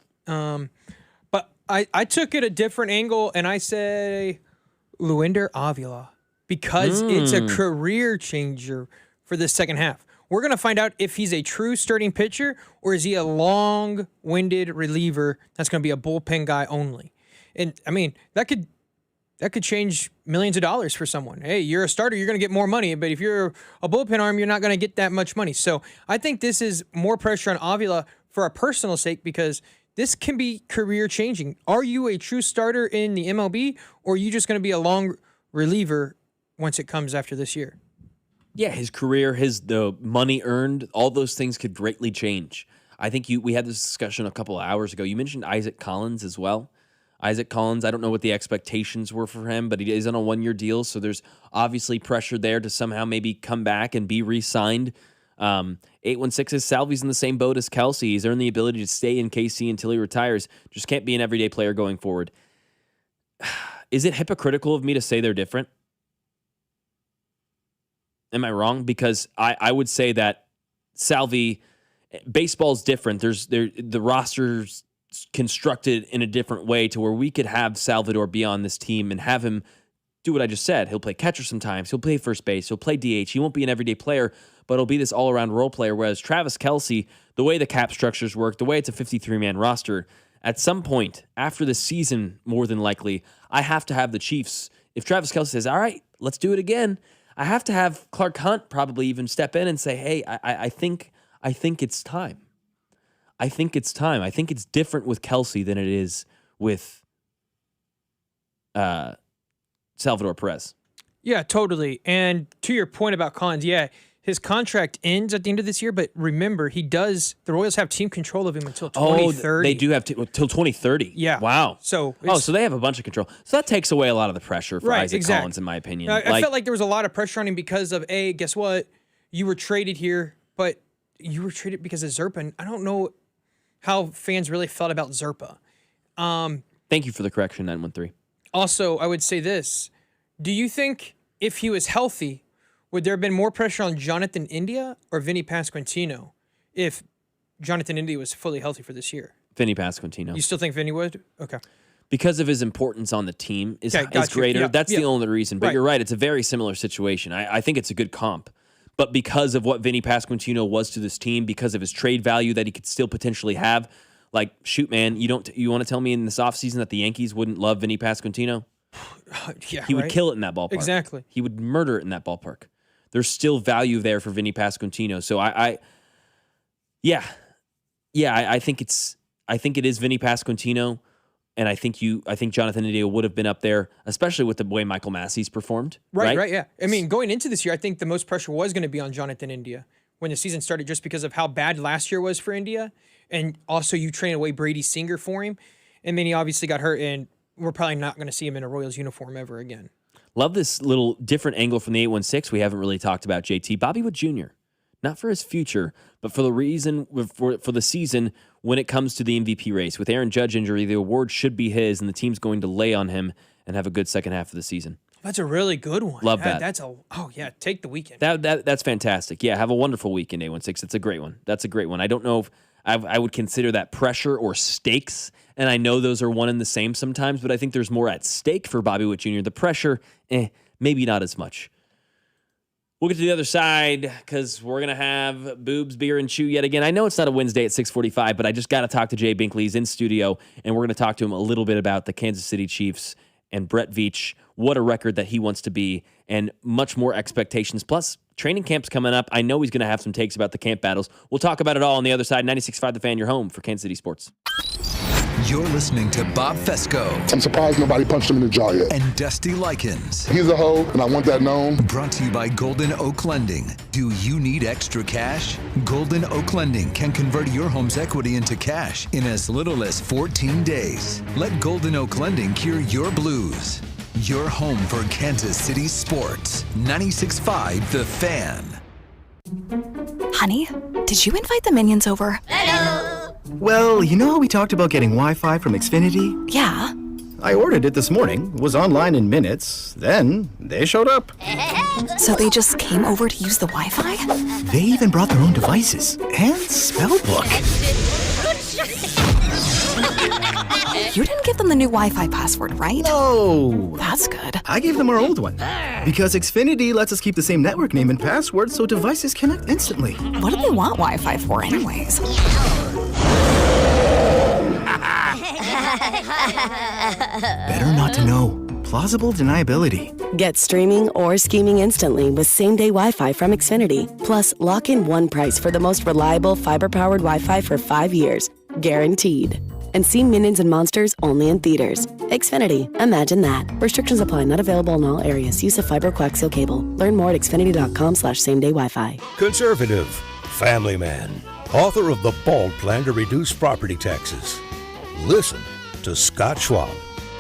But I took it a different angle, and I say Luinder Avila, because it's a career changer for the second half. We're going to find out if he's a true starting pitcher or is he a long-winded reliever that's going to be a bullpen guy only. And, that could change millions of dollars for someone. Hey, you're a starter, you're going to get more money, but if you're a bullpen arm, you're not going to get that much money. So I think this is more pressure on Avila for a personal sake, because this can be career-changing. Are you a true starter in the MLB, or are you just going to be a long reliever once it comes after this year? Yeah, his career, the money earned, all those things could greatly change. I think we had this discussion a couple of hours ago. You mentioned Isaac Collins as well. Isaac Collins, I don't know what the expectations were for him, but he is on a one-year deal, so there's obviously pressure there to somehow maybe come back and be re-signed. 816 is Salvi's in the same boat as Kelsey. He's earned the ability to stay in KC until he retires. Just can't be an everyday player going forward. Is it hypocritical of me to say they're different? Am I wrong? Because I would say that Salvi, baseball's different. The roster's constructed in a different way to where we could have Salvador be on this team and have him do what I just said. He'll play catcher sometimes. He'll play first base. He'll play DH. He won't be an everyday player, but he'll be this all-around role player. Whereas Travis Kelce, the way the cap structures work, the way it's a 53-man roster, at some point after the season, more than likely, I have to have the Chiefs. If Travis Kelce says, all right, let's do it again, I have to have Clark Hunt probably even step in and say, hey, I think it's time. I think it's time. I think it's different with Kelce than it is with Salvador Perez. Yeah, totally. And to your point about Collins, yeah, his contract ends at the end of this year, but remember, the Royals have team control of him until 2030. They do have till 2030. Yeah. Wow. So they have a bunch of control. So that takes away a lot of the pressure for Isaac Collins, in my opinion. I felt like there was a lot of pressure on him because of, guess what? You were traded here, but you were traded because of Zerpa. And I don't know how fans really felt about Zerpa. Thank you for the correction, 913. Also, I would say this. Do you think if he was healthy, would there have been more pressure on Jonathan India or Vinny Pasquantino if Jonathan India was fully healthy for this year? Vinny Pasquantino. You still think Vinny would? Okay. Because of his importance on the team is greater. Yeah, That's the only reason. But you're right. It's a very similar situation. I think it's a good comp. But because of what Vinny Pasquantino was to this team, because of his trade value that he could still potentially have, like, shoot, man, you want to tell me in this offseason that the Yankees wouldn't love Vinny Pasquantino? Yeah, he would kill it in that ballpark. Exactly. He would murder it in that ballpark. There's still value there for Vinny Pasquantino. So I think it is Vinny Pasquantino, and I think Jonathan India would have been up there, especially with the way Michael Massey's performed. Right, yeah. I mean, going into this year, I think the most pressure was going to be on Jonathan India when the season started, just because of how bad last year was for India. and also you train away Brady Singer for him, and then he obviously got hurt, and we're probably not going to see him in a Royals uniform ever again. Love this little different angle from the 816 we haven't really talked about, JT. Bobby Wood Jr., not for his future, but for the reason, for the season when it comes to the MVP race. With Aaron Judge injury, the award should be his, and the team's going to lay on him and have a good second half of the season. That's a really good one. Love that. Take the weekend. That's fantastic. Yeah, have a wonderful weekend, 816. It's a great one. That's a great one. I don't know if I would consider that pressure or stakes, and I know those are one and the same sometimes, but I think there's more at stake for Bobby Witt Jr. The pressure, maybe not as much. We'll get to the other side because we're going to have Boobs, Beer, and Chew yet again. I know it's not a Wednesday at 6:45, but I just got to talk to Jay Binkley. He's in studio, and we're going to talk to him a little bit about the Kansas City Chiefs and Brett Veach, what a record that he wants to be, and much more expectations. Plus, training camp's coming up. I know he's going to have some takes about the camp battles. We'll talk about it all on the other side. 96.5 The Fan, your home for Kansas City sports. You're listening to Bob Fescoe. I'm surprised nobody punched him in the jaw yet. And Dusty Likens. He's a hoe, and I want that known. Brought to you by Golden Oak Lending. Do you need extra cash? Golden Oak Lending can convert your home's equity into cash in as little as 14 days. Let Golden Oak Lending cure your blues. Your home for Kansas City sports. 96.5 The Fan. Honey, did you invite the minions over? Hello! Well, you know how we talked about getting Wi-Fi from Xfinity? Yeah. I ordered it this morning, was online in minutes, then they showed up. So they just came over to use the Wi-Fi? They even brought their own devices and spell book. You didn't give them the new Wi-Fi password, right? No. That's good. I gave them our old one. Because Xfinity lets us keep the same network name and password so devices connect instantly. What do they want Wi-Fi for anyways? Better not to know. Plausible deniability. Get streaming or scheming instantly with same-day Wi-Fi from Xfinity. Plus, lock in one price for the most reliable fiber-powered Wi-Fi for 5 years. Guaranteed. And see Minions and Monsters only in theaters. Xfinity. Imagine that. Restrictions apply. Not available in all areas. Use of fiber coaxial cable. Learn more at xfinity.com/same-day Wi-Fi. Conservative. Family man. Author of The Bald Plan to Reduce Property Taxes. Listen to Scott Schwab.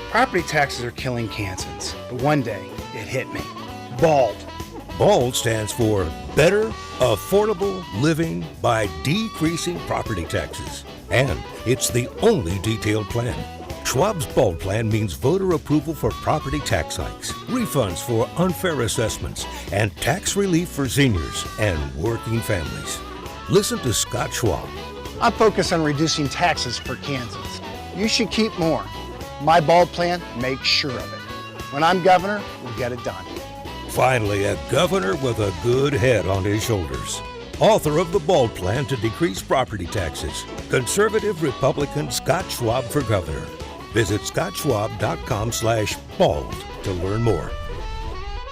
Property taxes are killing Kansans, but one day it hit me. BALD. BALD stands for Better Affordable Living by Decreasing Property Taxes. And it's the only detailed plan. Schwab's BALD plan means voter approval for property tax hikes, refunds for unfair assessments, and tax relief for seniors and working families. Listen to Scott Schwab. I'm focused on reducing taxes for Kansans. You should keep more. My BALD plan makes sure of it. When I'm governor, we'll get it done. Finally, a governor with a good head on his shoulders. Author of the BALD Plan to Decrease Property Taxes. Conservative Republican Scott Schwab for governor. Visit scottschwab.com/bald to learn more.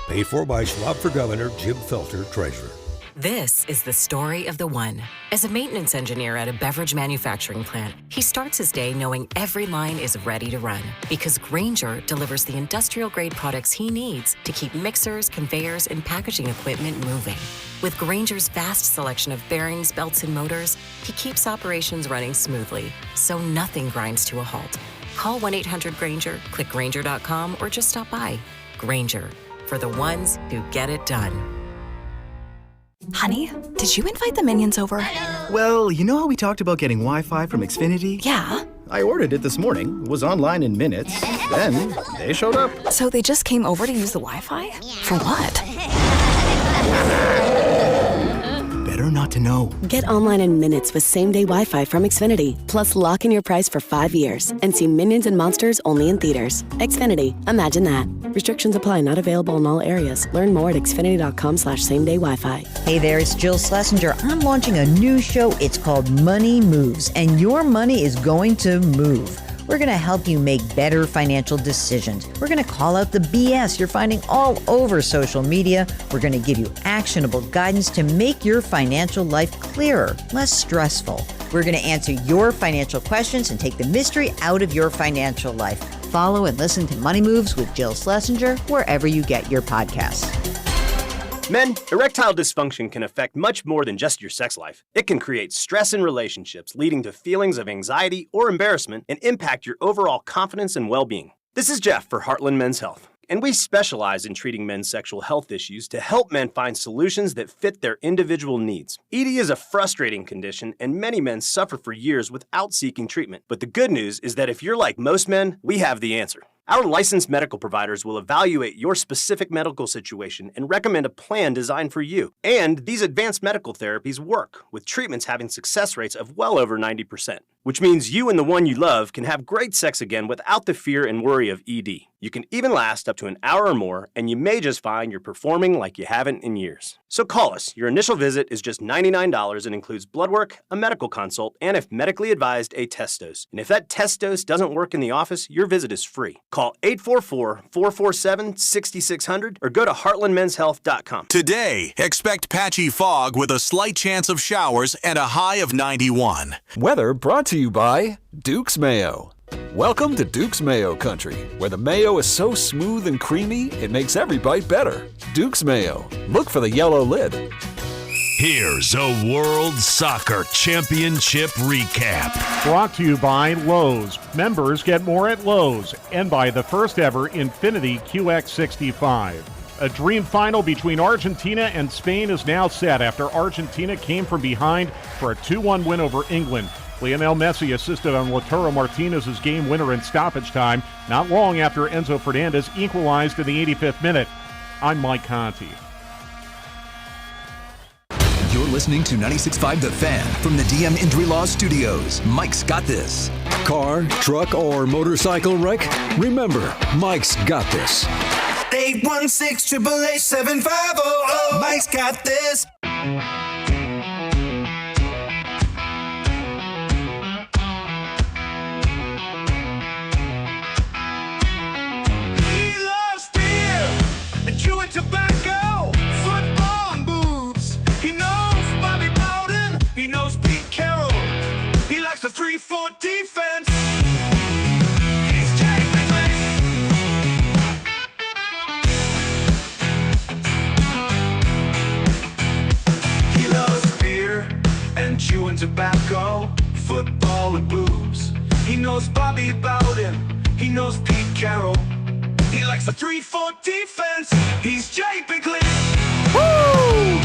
Paid for by Schwab for Governor, Jim Felter, Treasurer. This is the story of the one. As a maintenance engineer at a beverage manufacturing plant, he starts his day knowing every line is ready to run because Grainger delivers the industrial-grade products he needs to keep mixers, conveyors, and packaging equipment moving. With Grainger's vast selection of bearings, belts, and motors, he keeps operations running smoothly, so nothing grinds to a halt. Call 1-800-GRAINGER, click Grainger.com, or just stop by. Grainger, for the ones who get it done. Honey, did you invite the minions over? Well, you know how we talked about getting Wi-Fi from Xfinity? Yeah. I ordered it this morning, was online in minutes, then they showed up. So they just came over to use the Wi-Fi? For what? Better not to know. Get online in minutes with same-day Wi-Fi from Xfinity. Plus, lock in your price for 5 years and see Minions and Monsters only in theaters. Xfinity. Imagine that. Restrictions apply. Not available in all areas. Learn more at xfinity.com/same-day Wi-Fi. Hey there, it's Jill Schlesinger. I'm launching a new show. It's called Money Moves, and your money is going to move. We're going to help you make better financial decisions. We're going to call out the BS you're finding all over social media. We're going to give you actionable guidance to make your financial life clearer, less stressful. We're going to answer your financial questions and take the mystery out of your financial life. Follow and listen to Money Moves with Jill Schlesinger wherever you get your podcasts. Men, erectile dysfunction can affect much more than just your sex life. It can create stress in relationships, leading to feelings of anxiety or embarrassment, and impact your overall confidence and well-being. This is Jeff for Heartland Men's Health, and we specialize in treating men's sexual health issues to help men find solutions that fit their individual needs. ED is a frustrating condition, and many men suffer for years without seeking treatment. But the good news is that if you're like most men, we have the answer. Our licensed medical providers will evaluate your specific medical situation and recommend a plan designed for you. And these advanced medical therapies work, with treatments having success rates of well over 90%, which means you and the one you love can have great sex again without the fear and worry of ED. You can even last up to an hour or more, and you may just find you're performing like you haven't in years. So call us. Your initial visit is just $99 and includes blood work, a medical consult, and if medically advised, a test dose. And if that test dose doesn't work in the office, your visit is free. Call 844-447-6600 or go to heartlandmenshealth.com. Today, expect patchy fog with a slight chance of showers and a high of 91. Weather brought to you by Duke's Mayo. Welcome to Duke's Mayo Country, where the mayo is so smooth and creamy, it makes every bite better. Duke's Mayo. Look for the yellow lid. Here's a World Soccer Championship recap. Brought to you by Lowe's. Members get more at Lowe's, and by the first ever Infiniti QX65. A dream final between Argentina and Spain is now set after Argentina came from behind for a 2-1 win over England. Lionel Messi assisted on Lautaro Martinez's game winner in stoppage time, not long after Enzo Fernandez equalized in the 85th minute. I'm Mike Conti. You're listening to 96.5 The Fan from the DM Injury Law Studios. Mike's got this. Car, truck, or motorcycle wreck? Remember, Mike's got this. 816-888-7500. Mike's got this. He loves beer and chewing tobacco, football and boobs. He knows Bobby Bowden. He knows Pete Carroll. He likes the 3-4 defense. He's Jay Bigley. He loves beer and chewing tobacco, football and boobs. He knows Bobby Bowden. He knows Pete Carroll. He likes the 3-4 defense. He's Jay Bigley. Woo!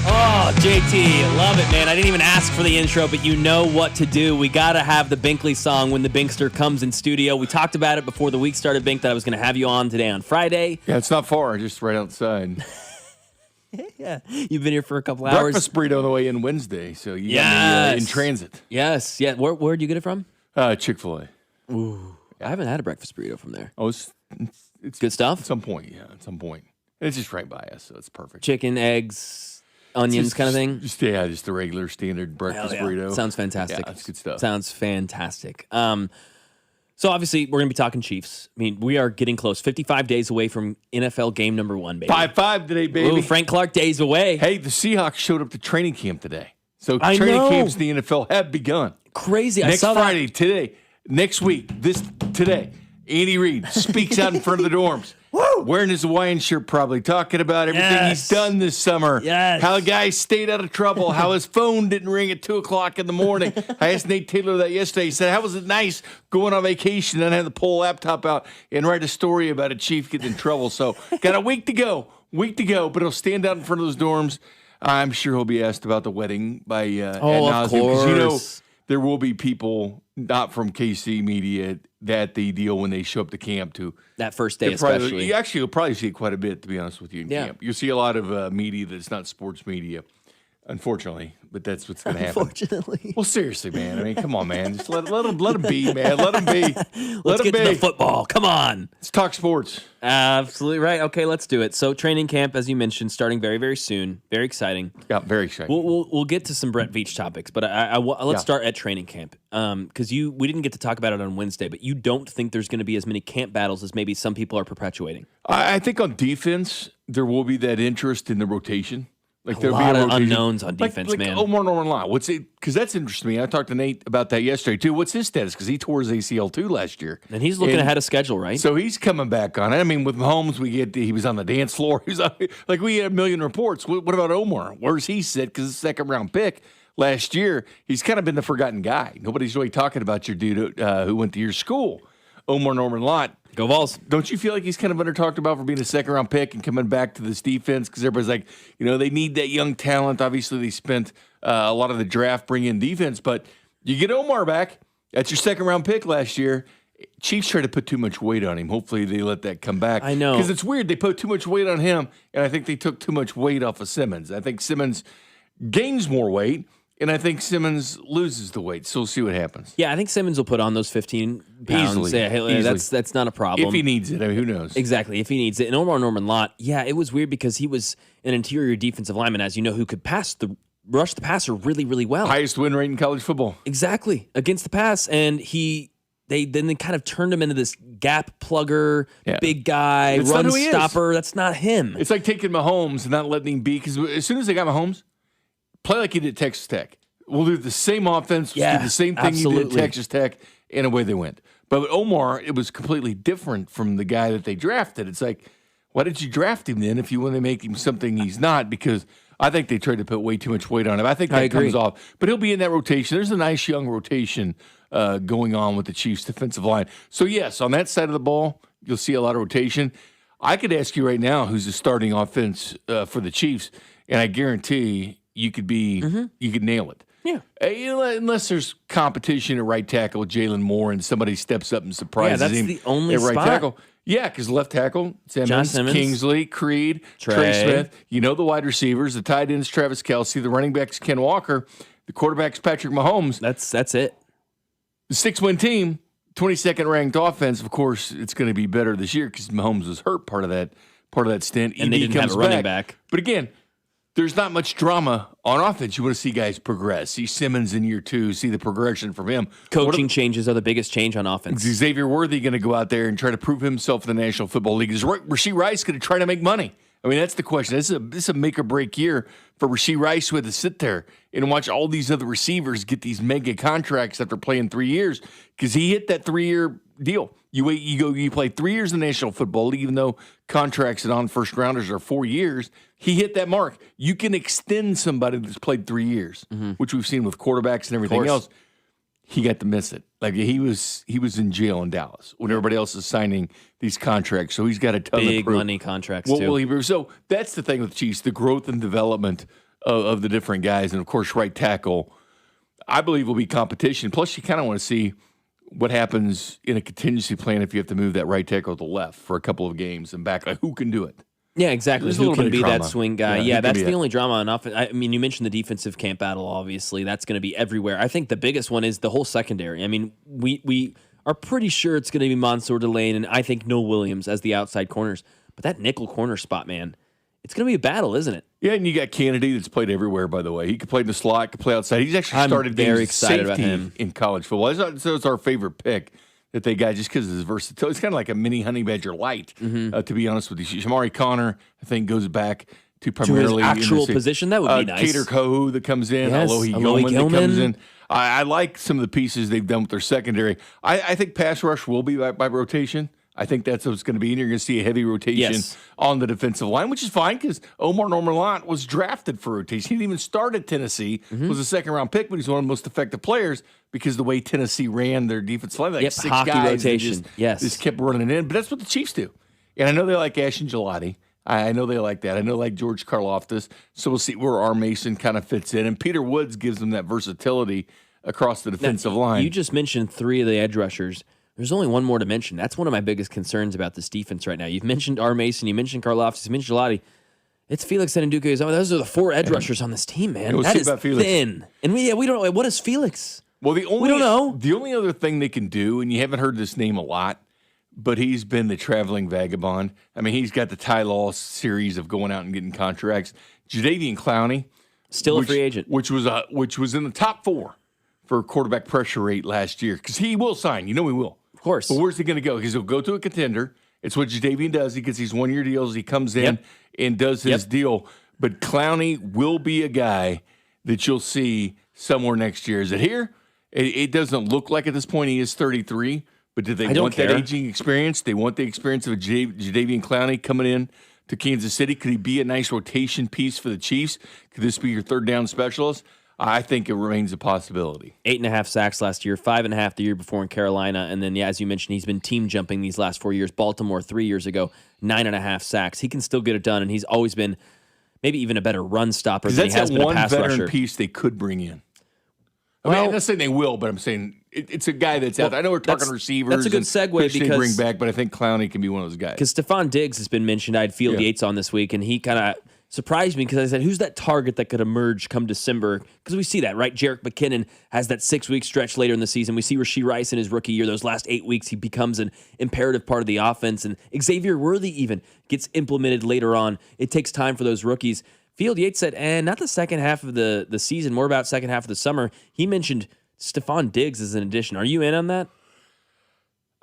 Oh, JT, love it, man. I didn't even ask for the intro, but you know what to do. We got to have the Binkley song when the Binkster comes in studio. We talked about it before the week started, Bink, that I was going to have you on today on Friday. Yeah, it's not far, just right outside. Yeah, you've been here for a couple hours. Breakfast burrito on the way in Wednesday, so you got me in transit. Yes, yeah. Where'd you get it from? Chick-fil-A. Ooh, I haven't had a breakfast burrito from there. Oh, it's good stuff? At some point, yeah, at some point. It's just right by us, so it's perfect. Chicken, eggs, onions kind of thing? Just the regular standard breakfast burrito. Sounds fantastic. Yeah, that's good stuff. Sounds fantastic. So obviously, we're going to be talking Chiefs. I mean, we are getting close. 55 days away from NFL game number 1, baby. 5-5 today, baby. Ooh, Frank Clark days away. Hey, the Seahawks showed up to training camp today. So training camps in the NFL have begun. Crazy. Next I saw Friday, today, next week, today, Andy Reid speaks out in front of the dorms. Wearing his Hawaiian shirt, probably talking about everything he's done this summer. Yes. How a guy stayed out of trouble. How his phone didn't ring at 2:00 in the morning. I asked Nate Taylor that yesterday. He said, "How was it nice going on vacation and have to pull a laptop out and write a story about a chief getting in trouble?" So got a week to go, but he'll stand out in front of those dorms. I'm sure he'll be asked about the wedding by ad nauseum, because you know there will be people not from KC media that they deal when they show up to camp to that first day, especially. You'll probably see it quite a bit, to be honest with you, in camp. You'll see a lot of media that's not sports media, unfortunately, but that's what's going to happen. Unfortunately. Well, seriously, man. I mean, come on, man. Just let them be, man. Let them be. Let's get to the football. Come on. Let's talk sports. Absolutely right. Okay, let's do it. So training camp, as you mentioned, starting very, very soon. Very exciting. Yeah, very exciting. We'll get to some Brett Veach topics, but let's start at training camp because we didn't get to talk about it on Wednesday, but you don't think there's going to be as many camp battles as maybe some people are perpetuating. I think on defense, there will be that interest in the rotation. Like A there'll lot be of rotation. unknowns on defense, like man. Omar Norman Lott. What's it? Because that's interesting to me. I talked to Nate about that yesterday too. What's his status? Because he tore his ACL too last year, And he's looking ahead of schedule, right? So he's coming back on it. I mean, with Mahomes, he was on the dance floor. He was on, like we had a million reports. What about Omar? Where's he sit? Because it's a second round pick last year. He's kind of been the forgotten guy. Nobody's really talking about your dude who went to your school, Omar Norman Lott. Go Vols. Don't you feel like he's kind of under talked about for being a second round pick and coming back to this defense? Because everybody's like, they need that young talent. Obviously, they spent a lot of the draft bringing in defense, but you get Omar back. That's your second round pick last year. Chiefs try to put too much weight on him. Hopefully, they let that come back. I know. Because it's weird. They put too much weight on him, and I think they took too much weight off of Simmons. I think Simmons gains more weight, and I think Simmons loses the weight. So we'll see what happens. Yeah, I think Simmons will put on those 15 pounds. Easily. Yeah, hey, that's not a problem. If he needs it. I mean, who knows? Exactly, if he needs it. And Omar Norman Lott, yeah, it was weird because he was an interior defensive lineman, as you know, who could rush the passer really, really well. Highest win rate in college football. Exactly, against the pass. And they kind of turned him into this gap plugger, big guy, run stopper. That's not him. It's like taking Mahomes and not letting him be. Because as soon as they got Mahomes, play like he did at Texas Tech. We'll do the same offense. We'll do the same thing you did at Texas Tech, and away they went. But with Omar, it was completely different from the guy that they drafted. It's like, why did you draft him then if you want to make him something he's not? Because I think they tried to put way too much weight on him. I think that comes off. But he'll be in that rotation. There's a nice young rotation going on with the Chiefs' defensive line. So, yes, on that side of the ball, you'll see a lot of rotation. I could ask you right now who's the starting offense for the Chiefs, and I guarantee you could nail it. Yeah. Unless there's competition at right tackle with Jalen Moore and somebody steps up and surprises him. Yeah, that's the only at right spot. tackle. Yeah, because left tackle, John Simmons, Kingsley, Creed, Trey Smith. The wide receivers, the tight ends, Travis Kelce, the running backs, Ken Walker, the quarterback's Patrick Mahomes. That's it. The 6-win team, 22nd ranked offense. Of course, it's going to be better this year because Mahomes was hurt part of that stint. And they didn't have a running back. But again, there's not much drama on offense. You want to see guys progress. See Simmons in year 2. See the progression from him. Coaching changes are the biggest change on offense. Is Xavier Worthy going to go out there and try to prove himself in the National Football League? Is Rashee Rice going to try to make money? I mean, that's the question. This is a make or break year for Rashee Rice, who had to sit there and watch all these other receivers get these mega contracts after playing 3 years because he hit that 3-year deal. You play 3 years in the National Football League, even though contracts and on first rounders are 4 years. He hit that mark. You can extend somebody that's played 3 years, which we've seen with quarterbacks and everything else. He got to miss it. Like he was in jail in Dallas when everybody else is signing these contracts. So he's got a ton of big money contracts too. So that's the thing with the Chiefs: the growth and development of the different guys, and of course, right tackle. I believe will be competition. Plus, you kind of want to see what happens in a contingency plan if you have to move that right tackle to the left for a couple of games and back. Like who can do it? Yeah, exactly. There's Who can be that swing guy? Yeah, that's the that. only drama on offense. I mean, you mentioned the defensive camp battle, obviously. That's going to be everywhere. I think the biggest one is the whole secondary. I mean, we are pretty sure it's going to be Mansour Delane and I think Noah Williams as the outside corners. But that nickel corner spot, man, it's going to be a battle, isn't it? Yeah, and you got Kennedy that's played everywhere, by the way. He could play in the slot, could play outside. He's actually started very games excited safety about him in college football. So it's our favorite pick that they got just because of his versatility. It's kind of like a mini Honey Badger light, to be honest with you. Shamari Connor, I think, goes back to primarily his actual position. That would be nice. Cater Kohu that comes in, Yes, Alohi Alohi Gilman that comes Gilman. in. I like some of the pieces they've done with their secondary. I think pass rush will be by rotation. I think that's what it's going to be, and you're going to see a heavy rotation on the defensive line, which is fine because Omar Norman Lott was drafted for rotation. He didn't even start at Tennessee, was a second-round pick, but he's one of the most effective players because the way Tennessee ran their defensive line, like 6 hockey guys rotation. just kept running in. But that's what the Chiefs do. And I know they like Ashton Gelati. I know they like that. I know they like George Karlaftis. So we'll see where R. Mason kind of fits in. And Peter Woods gives them that versatility across the defensive line. You just mentioned 3 of the edge rushers. There's only one more to mention. That's one of my biggest concerns about this defense right now. You've mentioned R. Mason, you mentioned Karlaftis, you mentioned Gelati. It's Felix Anduke. Those are the 4 edge rushers on this team, man. That is thin. And we don't know. What is Felix? Well, we don't know. The only other thing they can do, and you haven't heard this name a lot, but he's been the traveling vagabond. I mean, he's got the Ty Law series of going out and getting contracts. Jadeveon Clowney, still a free agent, which was in the top 4 for quarterback pressure rate last year because he will sign. You know he will. Of course. But where's he going to go? Because he'll go to a contender. It's what Jadeveon does. He gets these 1-year deals. He comes in and does his deal. but Clowney will be a guy that you'll see somewhere next year. Is it here? It doesn't look like at this point he is 33, but do they want that aging experience? They want the experience of a Jadeveon Clowney coming in to Kansas City. Could he be a nice rotation piece for the Chiefs? Could this be your third down specialist? I think it remains a possibility. 8.5 sacks last year, 5.5 the year before in Carolina. And then, as you mentioned, he's been team jumping these last 4 years. Baltimore 3 years ago, 9.5 sacks. He can still get it done, and he's always been maybe even a better run stopper than he has been a pass rusher. That's one veteran piece they could bring in. I'm not saying they will, but I'm saying it's a guy that's out there. I know we're talking receivers. That's a good segue because they bring back, but I think Clowney can be one of those guys. Because Stephon Diggs has been mentioned. I had Field Yates on this week, and he kind of surprised me because I said, who's that target that could emerge come December? Because we see that, right? Jerick McKinnon has that 6-week stretch later in the season. We see Rashee Rice in his rookie year. Those last 8 weeks, he becomes an imperative part of the offense. And Xavier Worthy even gets implemented later on. It takes time for those rookies. Field Yates said, not the second half of the season, more about second half of the summer. He mentioned Stephon Diggs as an addition. Are you in on that?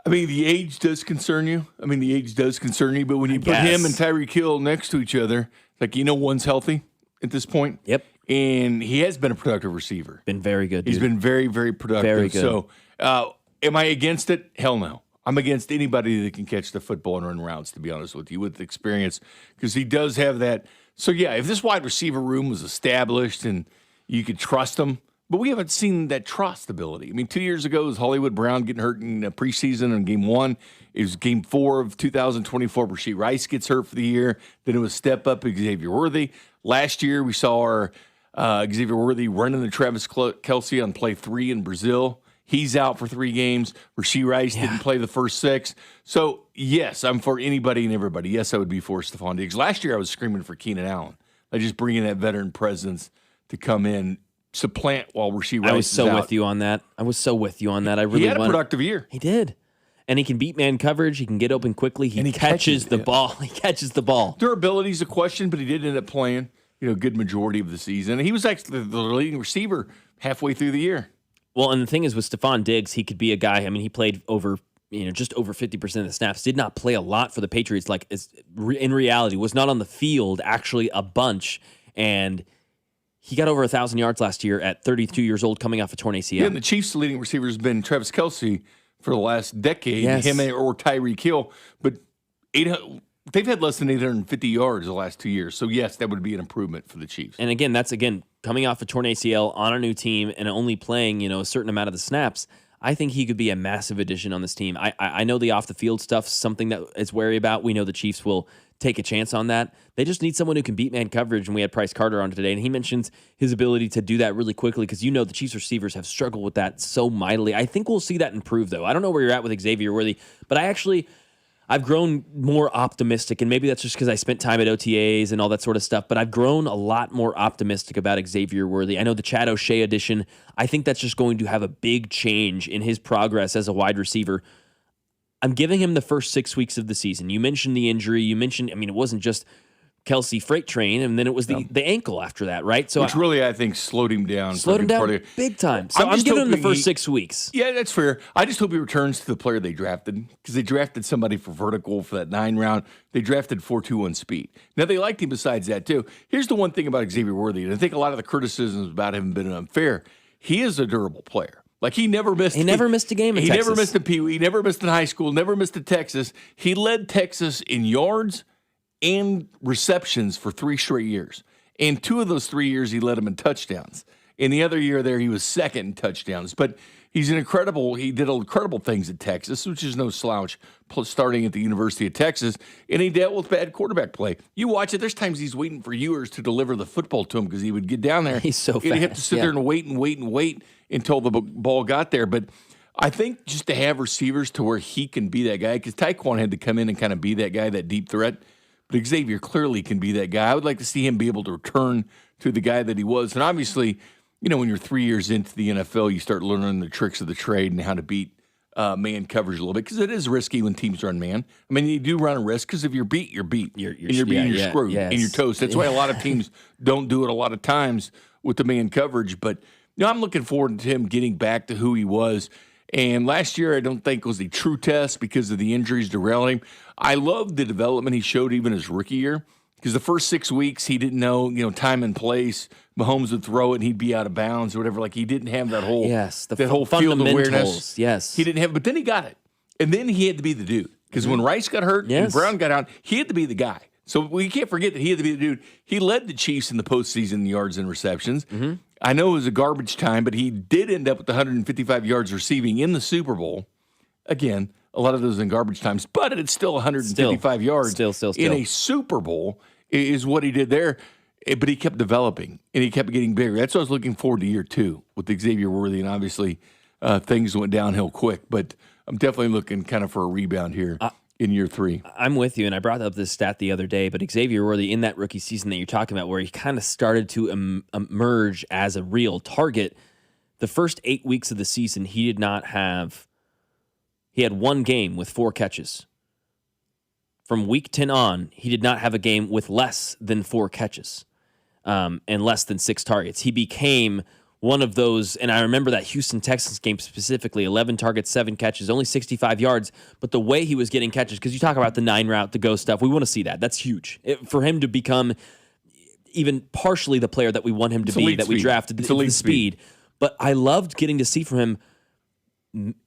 I mean, the age does concern you. But when you put him and Tyreek Hill next to each other, like, one's healthy at this point. Yep. And he has been a productive receiver. Been very good, dude. He's been very, very productive. Very good. So, am I against it? Hell no. I'm against anybody that can catch the football and run routes, to be honest with you, with experience, because he does have that. So, yeah, if this wide receiver room was established and you could trust him, but we haven't seen that trust ability. I mean, 2 years ago, it was Hollywood Brown getting hurt in preseason in game 1. It was game 4 of 2024. Rashee Rice gets hurt for the year. Then it was step up Xavier Worthy. Last year, we saw our Xavier Worthy running the Travis Kelce on play 3 in Brazil. He's out for 3 games. Rashee Rice didn't play the first 6. So, yes, I'm for anybody and everybody. Yes, I would be for Stephon Diggs. Last year, I was screaming for Keenan Allen. I just bring in that veteran presence to come in, supplant while Rashee Rice I was so with you on that. I really He had a productive year. He did. And he can beat man coverage. He can get open quickly. He catches the ball. He catches the ball. Durability's a question, but he did end up playing, a good majority of the season. And he was actually the leading receiver halfway through the year. Well, and the thing is with Stephon Diggs, he could be a guy. I mean, he played over, just over 50% of the snaps. Did not play a lot for the Patriots. In reality, was not on the field actually a bunch. And he got over 1,000 yards last year at 32 years old, coming off a torn ACL. Yeah, and the Chiefs' leading receiver has been Travis Kelce for the last decade, him or Tyreek Hill. But they've had less than 850 yards the last 2 years. So, yes, that would be an improvement for the Chiefs. And again, that's coming off a torn ACL on a new team and only playing, a certain amount of the snaps. I think he could be a massive addition on this team. I know the off-the-field stuff's something that is wary about. We know the Chiefs will take a chance on that. They just need someone who can beat man coverage, and we had Price Carter on today, and he mentions his ability to do that really quickly because the Chiefs receivers have struggled with that so mightily. I think we'll see that improve, though. I don't know where you're at with Xavier Worthy, but I've grown more optimistic, and maybe that's just because I spent time at OTAs and all that sort of stuff, but I've grown a lot more optimistic about Xavier Worthy. I know the Chad O'Shea edition, I think that's just going to have a big change in his progress as a wide receiver. I'm giving him the first 6 weeks of the season. You mentioned the injury. You mentioned, it wasn't just Kelce freight train, and then it was the ankle after that, right? So which really, I think, slowed him down. Big time. So I'm giving him the first 6 weeks. Yeah, that's fair. I just hope he returns to the player they drafted, because they drafted somebody for vertical for that 9 round. They drafted 4.21 speed. Now, they liked him besides that, too. Here's the one thing about Xavier Worthy, and I think a lot of the criticisms about him have been unfair. He is a durable player. Like, he never missed a game in Texas. He never missed a Pee Wee. He never missed in high school. Never missed at Texas. He led Texas in yards and receptions for 3 straight years. And 2 of those 3 years, he led them in touchdowns. In the other year there, he was second in touchdowns. But he did incredible things at Texas, which is no slouch, starting at the University of Texas. And he dealt with bad quarterback play. You watch it, there's times he's waiting for Ewers to deliver the football to him because he would get down there. He's so fast. He'd have to sit there and wait until the ball got there. But I think just to have receivers to where he can be that guy, because Tyquan had to come in and kind of be that guy, that deep threat. But Xavier clearly can be that guy. I would like to see him be able to return to the guy that he was. And obviously, when you're 3 years into the NFL, you start learning the tricks of the trade and how to beat man coverage a little bit, because it is risky when teams run man. I mean, you do run a risk, because if you're beat, you're beat. You're screwed and you're toast. That's why a lot of teams don't do it a lot of times with the man coverage. But I'm looking forward to him getting back to who he was. And last year, I don't think was the true test because of the injuries derailing him. I loved the development he showed even his rookie year. because the first 6 weeks he didn't know, time and place. Mahomes would throw it and he'd be out of bounds or whatever. Like he didn't have that whole that whole field awareness. Yes, he didn't have. But then he got it, and then he had to be the dude. Because when Rice got hurt and Brown got out, he had to be the guy. So we can't forget that he had to be the dude. He led the Chiefs in the postseason in yards and receptions. I know it was a garbage time, but he did end up with 155 yards receiving in the Super Bowl. Again, a lot of those in garbage times, but it's still 155 yards in a Super Bowl is what he did there. But he kept developing, and he kept getting bigger. That's what I was looking forward to year 2 with Xavier Worthy, and obviously things went downhill quick. But I'm definitely looking kind of for a rebound here in year 3. I'm with you, and I brought up this stat the other day, but Xavier Worthy in that rookie season that you're talking about where he kind of started to emerge as a real target, the first 8 weeks of the season, he had 1 game with 4 catches. From week 10 on, he did not have a game with less than 4 catches. And less than 6 targets. He became one of those, and I remember that Houston Texans game specifically, 11 targets, 7 catches, only 65 yards, but the way he was getting catches, because you talk about the 9 route, the go stuff, we want to see that. That's huge. For him to become even partially the player that we want him to be, that we drafted, it's elite speed. But I loved getting to see from him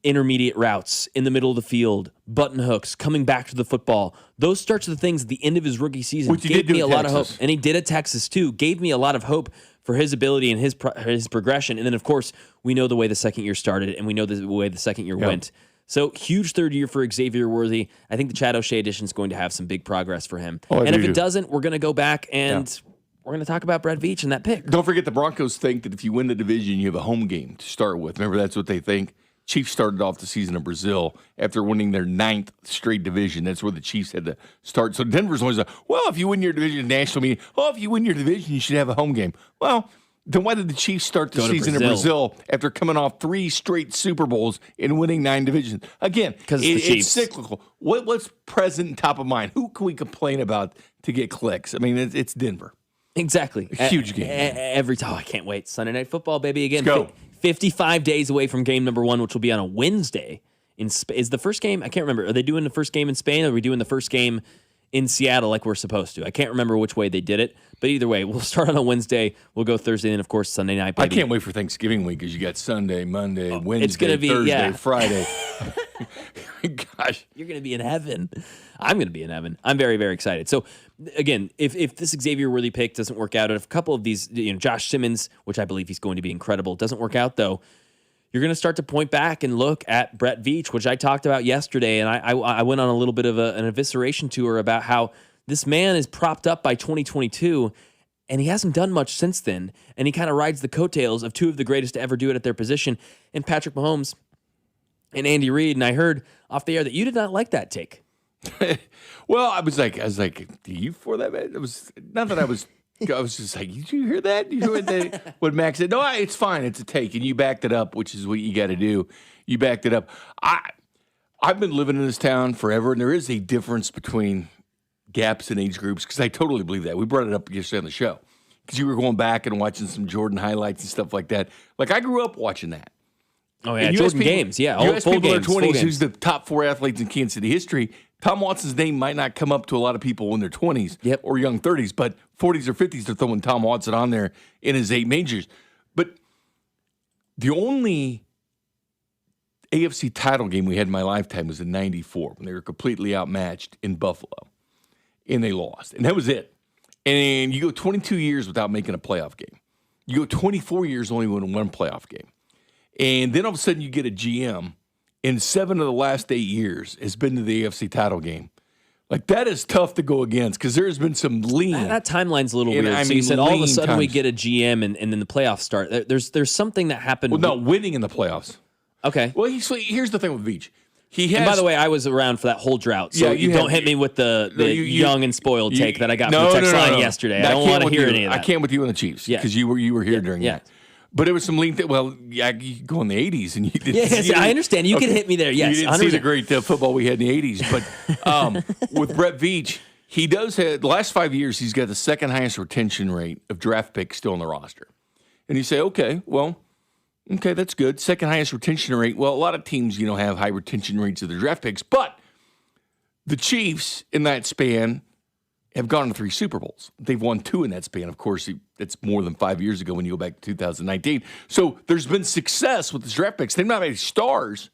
intermediate routes in the middle of the field, button hooks, coming back to the football. Those sorts of things at the end of his rookie season gave me a lot of hope. And he did at Texas too. Gave me a lot of hope for his ability and his progression. And then, of course, we know the way the second year started, and we know the way the second year went. So huge third year for Xavier Worthy. I think the Chad O'Shea edition is going to have some big progress for him. And if it doesn't, we're going to go back and we're going to talk about Brett Veach and that pick. Don't forget the Broncos think that if you win the division, you have a home game to start with. Remember, that's what they think. Chiefs started off the season in Brazil after winning their 9th straight division. That's where the Chiefs had to start. So Denver's always like, well, if you win your division national meeting, if you win your division, you should have a home game. Well, then why did the Chiefs start the season in Brazil after coming off 3 straight Super Bowls and winning 9 divisions? Again, it's cyclical. What's present and top of mind? Who can we complain about to get clicks? I mean, it's Denver. Exactly. A huge game. Every time. I can't wait. Sunday Night Football, baby. Again, let's go. 55 days away from game number 1, which will be on a Wednesday. Is the first game? I can't remember. Are they doing the first game in Spain, or are we doing the first game in Seattle like we're supposed to? I can't remember which way they did it. But either way, we'll start on a Wednesday. We'll go Thursday, and of course Sunday night. Baby. I can't wait for Thanksgiving week because you got Sunday, Monday, Wednesday, it's gonna be, Thursday, Friday. Gosh, you're going to be in heaven. I'm going to be in heaven. I'm very, very excited. So, again, if this Xavier Worthy pick doesn't work out, if a couple of these, Josh Simmons, which I believe he's going to be incredible, doesn't work out though, you're going to start to point back and look at Brett Veach, which I talked about yesterday, and I went on a little bit of an evisceration tour about how this man is propped up by 2022, and he hasn't done much since then, and he kind of rides the coattails of 2 of the greatest to ever do it at their position, and Patrick Mahomes and Andy Reid. And I heard off the air that you did not like that take. Well, I was like, "Do you for that, man?" It was not that I was just like, "Did you hear that? You hear what Max said?" No, it's fine. It's a take, and you backed it up, which is what you got to do. You backed it up. I've been living in this town forever, and there is a difference between gaps in age groups, because I totally believe that. We brought it up yesterday on the show because you were going back and watching some Jordan highlights and stuff like that. Like, I grew up watching that. Oh, yeah, Jordan games. Yeah, all full people games. In their 20s who's the top 4 athletes in Kansas City history. Tom Watson's name might not come up to a lot of people in their 20s or young 30s, but 40s or 50s, they're throwing Tom Watson on there in his 8 majors. But the only AFC title game we had in my lifetime was in '94 when they were completely outmatched in Buffalo, and they lost. And that was it. And you go 22 years without making a playoff game. You go 24 years only winning 1 playoff game. And then all of a sudden you get a GM in 7 of the last 8 years has been to the AFC title game. Like, that is tough to go against because there's been some lean. That timeline's a little weird. So you said all of a sudden we get a GM and then the playoffs start. There's something that happened. Well, not winning in the playoffs. Okay. Well, here's the thing with Veach. And by the way, I was around for that whole drought, so you don't hit me with the young and spoiled take that I got from the text line yesterday. I don't want to hear any of that. I came with you on the Chiefs because you were here during that. But it was some lean. You go in the 80s and you didn't. Yes, I understand. You can hit me there. Yes, you didn't 100%. see the great football we had in the 80s. But with Brett Veach, he does have the last 5 years. He's got the second highest retention rate of draft picks still on the roster. And you say, okay, that's good. Second highest retention rate. Well, a lot of teams, have high retention rates of their draft picks, but the Chiefs in that span have gone to 3 Super Bowls. They've won 2 in that span. Of course, it's more than 5 years ago when you go back to 2019. So there's been success with the draft picks. They're not any stars,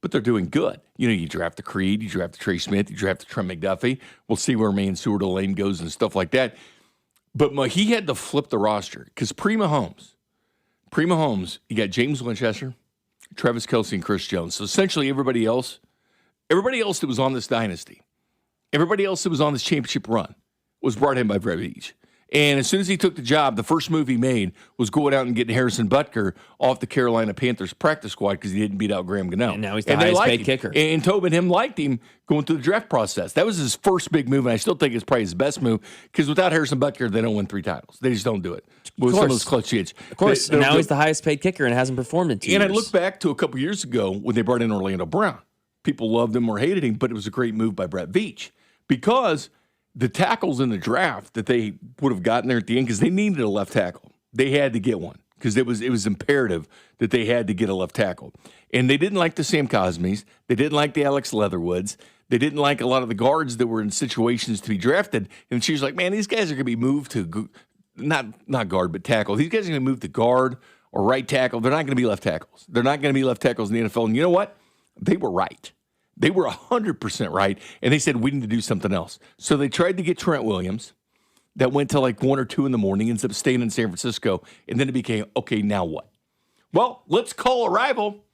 but they're doing good. You draft the Creed, you draft the Trey Smith, you draft the Trent McDuffie. We'll see where Mansour Delane goes and stuff like that. But he had to flip the roster because pre-Mahomes, you got James Winchester, Travis Kelce, and Chris Jones. So essentially everybody else that was on this dynasty, everybody else that was on this championship run was brought in by Brett Veach. And as soon as he took the job, the first move he made was going out and getting Harrison Butker off the Carolina Panthers practice squad because he didn't beat out Graham Gano. And now he's the highest paid kicker. And Tobin him liked him going through the draft process. That was his first big move, and I still think it's probably his best move because without Harrison Butker, they don't win 3 titles. They just don't do it. With some of those clutch hits. Of course. And now he's the highest paid kicker and hasn't performed in 2 years. And I look back to a couple years ago when they brought in Orlando Brown. People loved him or hated him, but it was a great move by Brett Veach because the tackles in the draft that they would have gotten there at the end, because they needed a left tackle. They had to get one because it was imperative that they had to get a left tackle. And they didn't like the Sam Cosmes. They didn't like the Alex Leatherwoods. They didn't like a lot of the guards that were in situations to be drafted. And she was like, man, these guys are going to be moved to not guard, but tackle. These guys are going to move to guard or right tackle. They're not going to be left tackles. They're not going to be left tackles in the NFL. And you know what? They were right. They were 100% right, and they said, we need to do something else. So they tried to get Trent Williams. That went till like 1 or 2 in the morning, ends up staying in San Francisco, and then it became, okay, now what? Well, let's call a rival.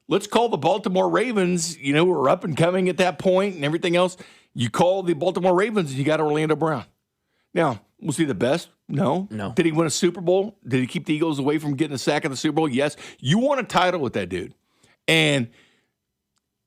Let's call the Baltimore Ravens, who were up and coming at that point and everything else. You call the Baltimore Ravens, and you got Orlando Brown. Now, was he the best? No. Did he win a Super Bowl? Did he keep the Eagles away from getting a sack in the Super Bowl? Yes. You won a title with that dude. And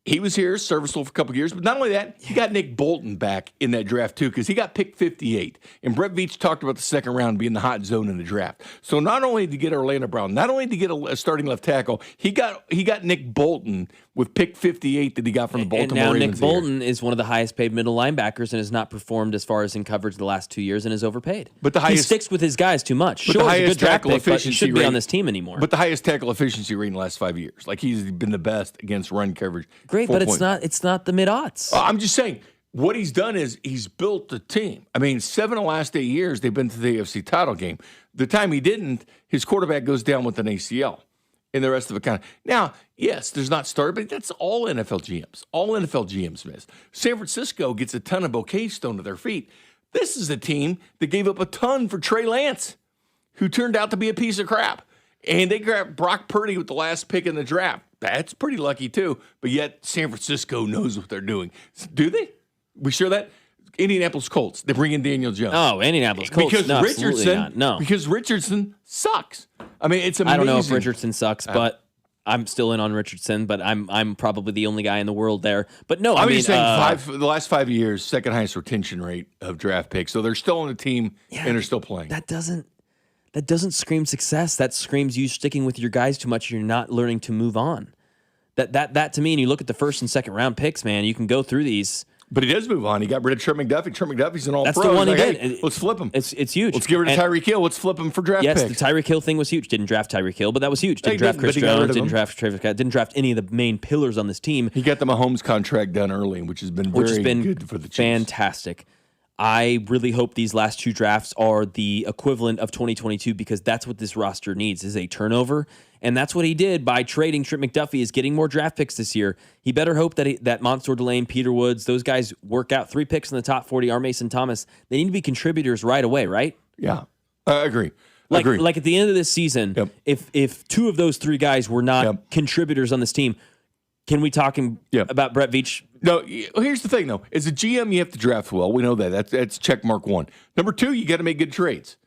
he was here, serviceable for a couple of years. But not only that, he got Nick Bolton back in that draft, too, because he got picked 58. And Brett Veach talked about the second round being the hot zone in the draft. So not only did he get Orlando Brown, not only did he get a starting left tackle, he got Nick Bolton with pick 58 that he got from the Baltimore Ravens. And now Nick Bolton is one of the highest paid middle linebackers and has not performed as far as in coverage the last 2 years and is overpaid. But he sticks with his guys too much. Sure, he's a good draft pick, but he shouldn't be on this team anymore. But the highest tackle efficiency rate in the last 5 years. Like, he's been the best against run coverage. Great, but it's not the mid-aughts. I'm just saying, what he's done is he's built the team. I mean, 7 of the last 8 years, they've been to the AFC title game. The time he didn't, his quarterback goes down with an ACL. And the rest of it kind of. Now, yes, there's not starter, but that's all NFL GMs. All NFL GMs miss. San Francisco gets a ton of bouquets thrown to their feet. This is a team that gave up a ton for Trey Lance, who turned out to be a piece of crap. And they grabbed Brock Purdy with the last pick in the draft. That's pretty lucky, too. But yet, San Francisco knows what they're doing. Do they? We sure that? Indianapolis Colts. They bring in Daniel Jones. Oh, Indianapolis Colts. Because no, Richardson. No. Because Richardson sucks. I mean, it's amazing. I don't know if Richardson sucks, but I'm still in on Richardson. But I'm probably the only guy in the world there. But no, I mean, just saying, the last 5 years, second highest retention rate of draft picks. So they're still on the team and they're still playing. That doesn't scream success. That screams you sticking with your guys too much. You're not learning to move on. That to me, and you look at the first and second round picks, man. You can go through these. But he does move on. He got rid of Trent McDuffie. Trent McDuffie's an all-pro. That's the one he did. Hey, let's flip him. It's huge. Let's get rid of Tyreek Hill. Let's flip him for draft picks. Yes, the Tyreek Hill thing was huge. Didn't draft Tyreek Hill, but that was huge. Didn't draft Chris Jones. Didn't draft Travis Scott. Didn't draft any of the main pillars on this team. He got the Mahomes contract done early, which has been very good for the Chiefs. Fantastic. I really hope these last 2 drafts are the equivalent of 2022 because that's what this roster needs is a turnover. And that's what he did by trading Trent McDuffie is getting more draft picks this year. He better hope that Mansour Delane, Peter Woods, those guys work out 3 picks in the top 40, R. Mason Thomas. They need to be contributors right away, right? Yeah, I agree. Like at the end of this season, if 2 of those 3 guys were not contributors on this team, can we talk about Brett Veach? No, here's the thing, though. As a GM, you have to draft well. We know that. That's check mark 1. Number 2, you got to make good trades.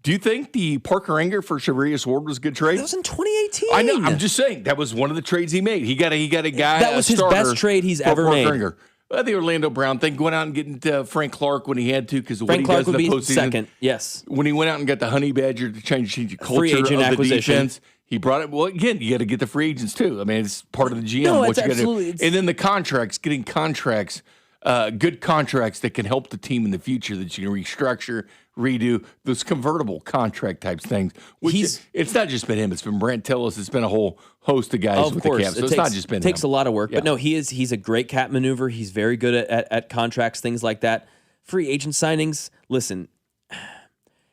Do you think the Parker Enger for Shavarius Ward was a good trade? That was in 2018. I know. I'm just saying that was one of the trades he made. He got a guy. That was his best trade he's ever made. Enger. Well, the Orlando Brown thing, going out and getting Frank Clark when he had to because of Frank what he Clark does in the would postseason. be second. Yes. When he went out and got the Honey Badger to change the culture free agent of the acquisition. defense. He brought it. Well, again, you got to get the free agents too. I mean, it's part of the GM. No, what it's you absolutely. Gotta do. And then the contracts, getting contracts, good contracts that can help the team in the future that you can restructure, redo, those convertible contract types things. It's not just been him. It's been Brent Tillis. It's been a whole host of guys with the Cavs. So it's not just been him. It takes a lot of work. But no, he's a great cap maneuver. He's very good at contracts, things like that. free agent signings, listen,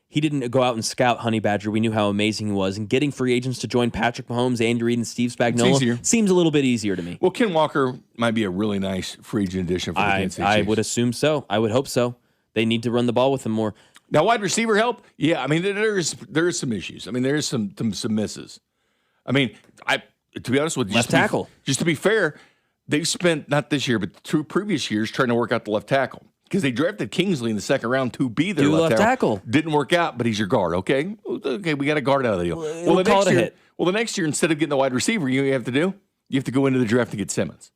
he didn't go out and scout Honey Badger. We knew how amazing he was. And getting free agents to join Patrick Mahomes, Andy Reid, and Steve Spagnuolo seems a little bit easier to me. Well, Ken Walker might be a really nice free agent addition for the Kansas City Chiefs. I would assume so. I would hope so. They need to run the ball with him more. Now, wide receiver help? Yeah, I mean, there is some issues. I mean, there is some misses. I mean, to be honest with you, left tackle. Just to be fair, they've spent, not this year, but 2 previous years trying to work out the left tackle. Because they drafted Kingsley in the second round to be their left tackle. Didn't work out, but he's your guard, okay? Okay, we got a guard out of the deal. Well, the next year, instead of getting the wide receiver, you have to do? You have to go into the draft to get Simmons.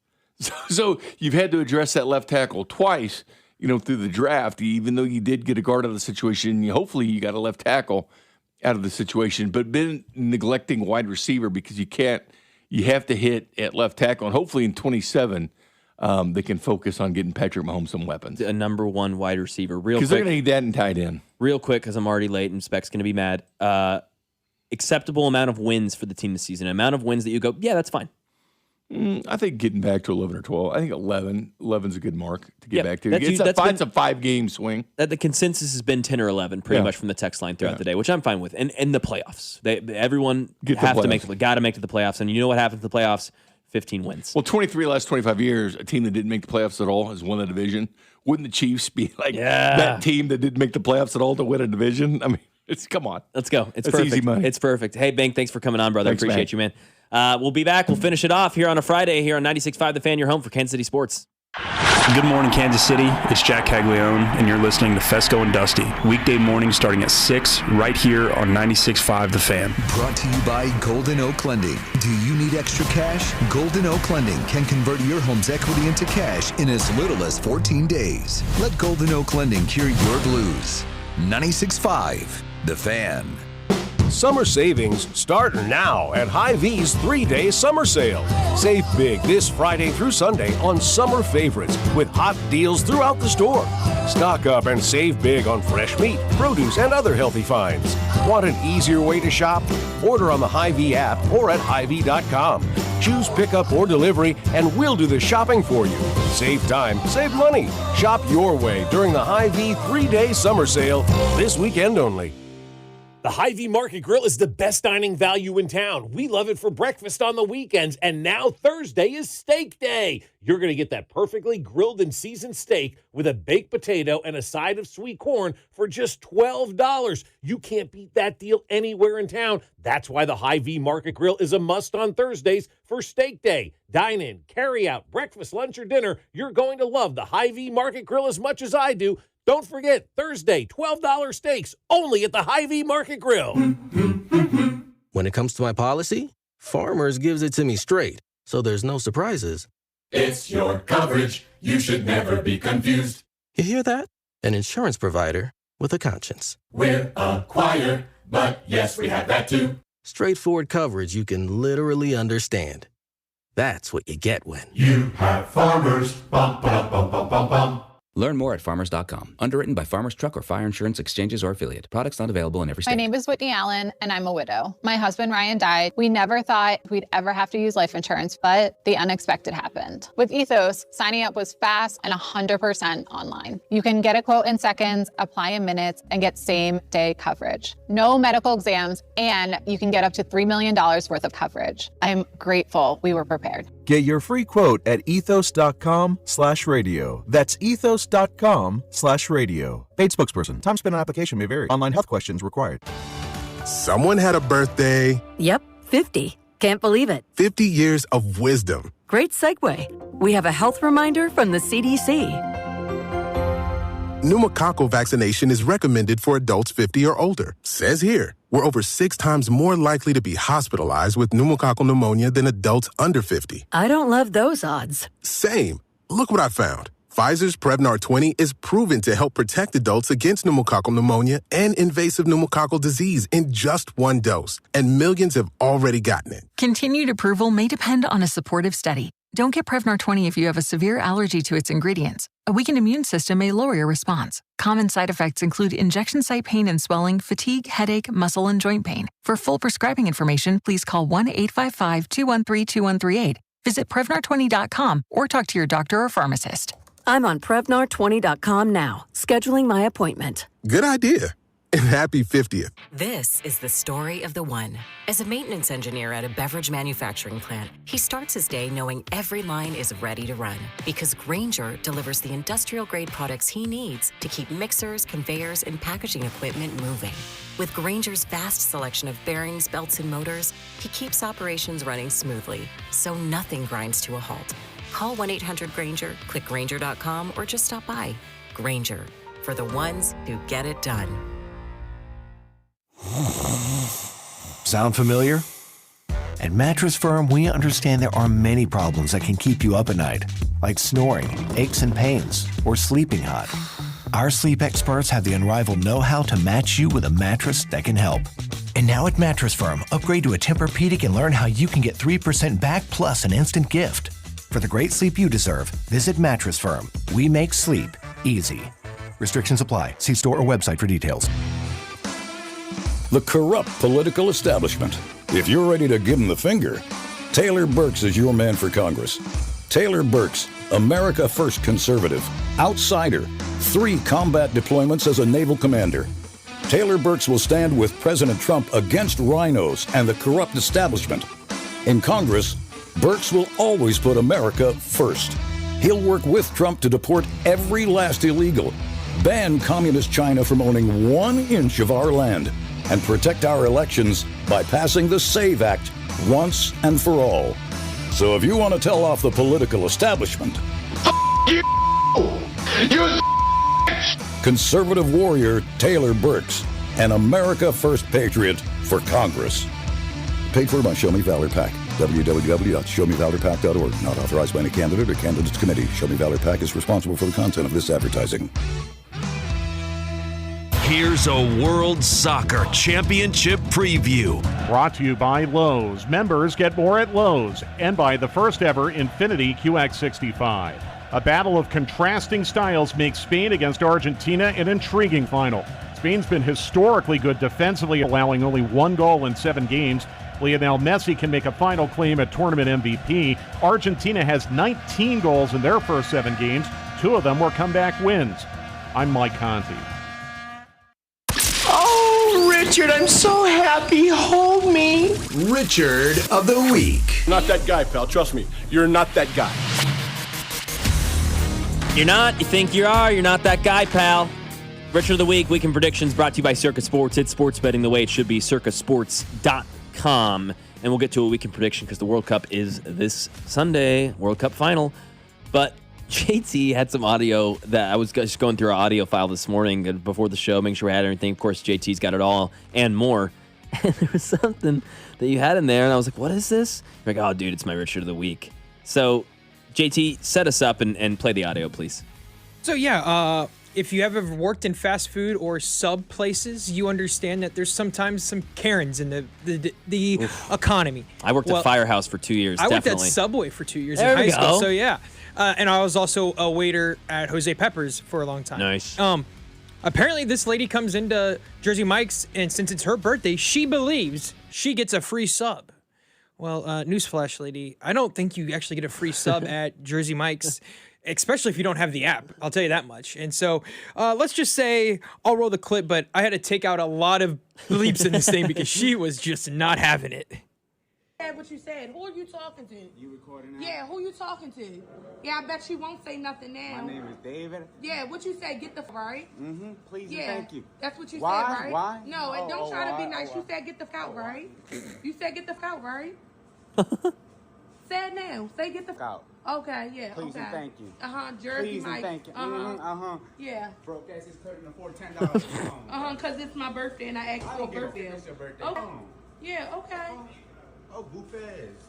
So you've had to address that left tackle twice, through the draft, even though you did get a guard out of the situation. Hopefully you got a left tackle out of the situation, but been neglecting wide receiver because you have to hit at left tackle. And hopefully in 27, they can focus on getting Patrick Mahomes some weapons. A number 1 wide receiver. Real quick. Because they're going to need that and tight end. Real quick, because I'm already late and Spec's going to be mad. Acceptable amount of wins for the team this season. Amount of wins that you go, yeah, that's fine. I think getting back to 11 or 12. I think 11's a good mark to get back to. It's a 5-game swing. The consensus has been 10 or 11 pretty much from the text line throughout the day, which I'm fine with. And the playoffs. Everyone got to make it to the playoffs. And you know what happens to the playoffs? 15 wins. Well, 23 last 25 years, a team that didn't make the playoffs at all has won the division. Wouldn't the Chiefs be like that team that didn't make the playoffs at all to win a division? I mean, come on. Let's go. It's That's perfect. easy money. It's perfect. Hey, Bang, thanks for coming on, brother. Thanks, Appreciate you, man. We'll be back. We'll finish it off here on a Friday here on 96.5 The Fan, your home for Kansas City sports. Good morning, Kansas City. It's Jack Caglione, and you're listening to Fescoe and Dusty. Weekday mornings starting at 6 right here on 96.5 The Fan. Brought to you by Golden Oak Lending. Do you need extra cash? Golden Oak Lending can convert your home's equity into cash in as little as 14 days. Let Golden Oak Lending cure your blues. 96.5 The Fan. Summer savings start now at Hy-Vee's 3-day summer sale. Save big this Friday through Sunday on summer favorites with hot deals throughout the store. Stock up and save big on fresh meat, produce, and other healthy finds. Want an easier way to shop? Order on the Hy-Vee app or at Hy-Vee.com. Choose pickup or delivery, and we'll do the shopping for you. Save time, save money. Shop your way during the Hy-Vee 3-day summer sale this weekend only. The Hy-Vee Market Grill is the best dining value in town. We love it for breakfast on the weekends, and now Thursday is steak day. You're going to get that perfectly grilled and seasoned steak with a baked potato and a side of sweet corn for just $12. You can't beat that deal anywhere in town. That's why the Hy-Vee Market Grill is a must on Thursdays for steak day. Dine in, carry out, breakfast, lunch, or dinner. You're going to love the Hy-Vee Market Grill as much as I do. Don't forget, Thursday, $12 steaks, only at the Hy-Vee Market Grill. When it comes to my policy, Farmers gives it to me straight, so there's no surprises. It's your coverage. You should never be confused. You hear that? An insurance provider with a conscience. We're a choir, but yes, we have that too. Straightforward coverage you can literally understand. That's what you get when you have Farmers. Bum, bum, bum, bum, bum, bum. Learn more at farmers.com. Underwritten by Farmers Truck or Fire Insurance Exchanges or Affiliate. Products not available in every state. My name is Whitney Allen, and I'm a widow. My husband, Ryan, died. We never thought we'd ever have to use life insurance, but the unexpected happened. With Ethos, signing up was fast and 100% online. You can get a quote in seconds, apply in minutes, and get same-day coverage. No medical exams, and you can get up to $3 million worth of coverage. I'm grateful we were prepared. Get your free quote at ethos.com/radio. That's ethos.com/radio. Paid spokesperson. Time spent on application may vary. Online health questions required. Someone had a birthday. Yep, 50. Can't believe it. 50 years of wisdom. Great segue. We have a health reminder from the CDC. Pneumococcal vaccination is recommended for adults 50 or older. Says here, we're over 6 times more likely to be hospitalized with pneumococcal pneumonia than adults under 50. I don't love those odds. Same. Look what I found. Pfizer's Prevnar 20 is proven to help protect adults against pneumococcal pneumonia and invasive pneumococcal disease in just 1 dose. And millions have already gotten it. Continued approval may depend on a supportive study. Don't get Prevnar 20 if you have a severe allergy to its ingredients. A weakened immune system may lower your response. Common side effects include injection site pain and swelling, fatigue, headache, muscle, and joint pain. For full prescribing information, please call 1-855-213-2138. Visit Prevnar20.com or talk to your doctor or pharmacist. I'm on Prevnar20.com now, scheduling my appointment. Good idea. And happy 50th. This is the story of the one. As a maintenance engineer at a beverage manufacturing plant, he starts his day knowing every line is ready to run because Grainger delivers the industrial-grade products he needs to keep mixers, conveyors, and packaging equipment moving. With Grainger's vast selection of bearings, belts, and motors, he keeps operations running smoothly, so nothing grinds to a halt. Call 1-800-GRAINGER, click Grainger.com, or just stop by. Grainger, for the ones who get it done. Sound familiar? At Mattress Firm, we understand there are many problems that can keep you up at night, like snoring, aches and pains, or sleeping hot. Our sleep experts have the unrivaled know-how to match you with a mattress that can help. And now at Mattress Firm, upgrade to a Tempur-Pedic and learn how you can get 3% back plus an instant gift. For the great sleep you deserve, visit Mattress Firm. We make sleep easy. Restrictions apply. See store or website for details. The corrupt political establishment. If you're ready to give them the finger, Taylor Burks is your man for Congress. Taylor Burks, America First conservative, outsider, 3 combat deployments as a naval commander. Taylor Burks will stand with President Trump against rhinos and the corrupt establishment. In Congress, Burks will always put America first. He'll work with Trump to deport every last illegal, ban communist China from owning 1 inch of our land, and protect our elections by passing the SAVE Act once and for all. So if you want to tell off the political establishment, conservative warrior Taylor Burks, an America First patriot for Congress. Paid for by Show Me Valor PAC. www.showmevalorpac.org. Not authorized by any candidate or candidates committee. Show Me Valor PAC is responsible for the content of this advertising. Here's a World Soccer Championship preview. Brought to you by Lowe's. Members get more at Lowe's, and by the first ever Infiniti QX65. A battle of contrasting styles makes Spain against Argentina an intriguing final. Spain's been historically good defensively, allowing only 1 goal in 7 games. Lionel Messi can make a final claim at tournament MVP. Argentina has 19 goals in their first 7 games. 2 of them were comeback wins. I'm Mike Conti. Richard, I'm so happy. Hold me. Richard of the Week. Not that guy, pal. Trust me. You're not that guy. You're not. You think you are. You're not that guy, pal. Richard of the Week, Weekend Predictions brought to you by Circa Sports. It's sports betting the way it should be, circasports.com. And we'll get to a weekend prediction because the World Cup is this Sunday, World Cup final. But JT had some audio that I was just going through our audio file this morning before the show, making sure we had everything. Of course, JT's got it all and more. And there was something that you had in there, and I was like, what is this? You're like, oh, dude, it's my Richard of the Week. So, JT, set us up and play the audio, please. So, yeah, if you have ever worked in fast food or sub places, you understand that there's sometimes some Karens in the economy. I worked at Firehouse for 2 years, I worked at Subway for 2 years in high school, so yeah. And I was also a waiter at Jose Pepper's for a long time. Nice. Apparently, this lady comes into Jersey Mike's, and since it's her birthday, she believes she gets a free sub. Well, newsflash, lady, I don't think you actually get a free sub at Jersey Mike's, especially if you don't have the app. I'll tell you that much. And so let's just say I'll roll the clip, but I had to take out a lot of bleeps in this thing because she was just not having it. What you said. Who are you talking to? You recording now? Yeah, who you talking to? Yeah, I bet she won't say nothing now. My name is David. Yeah, what you say? Get the right? Mm-hmm. Please yeah, and thank you. That's what you Why? said, right? Why? No, and don't try to be nice. You said get the out, right? You said get the out, right? Say it now. Say get the out. Okay, yeah. Please okay. and thank you. Jersey Please Mike. and thank you. Yeah. Broke ass is couldn't afford $10. Because it's my birthday and I asked for a birthday. It's your birthday. Okay. Yeah, okay. Oh, goof ass.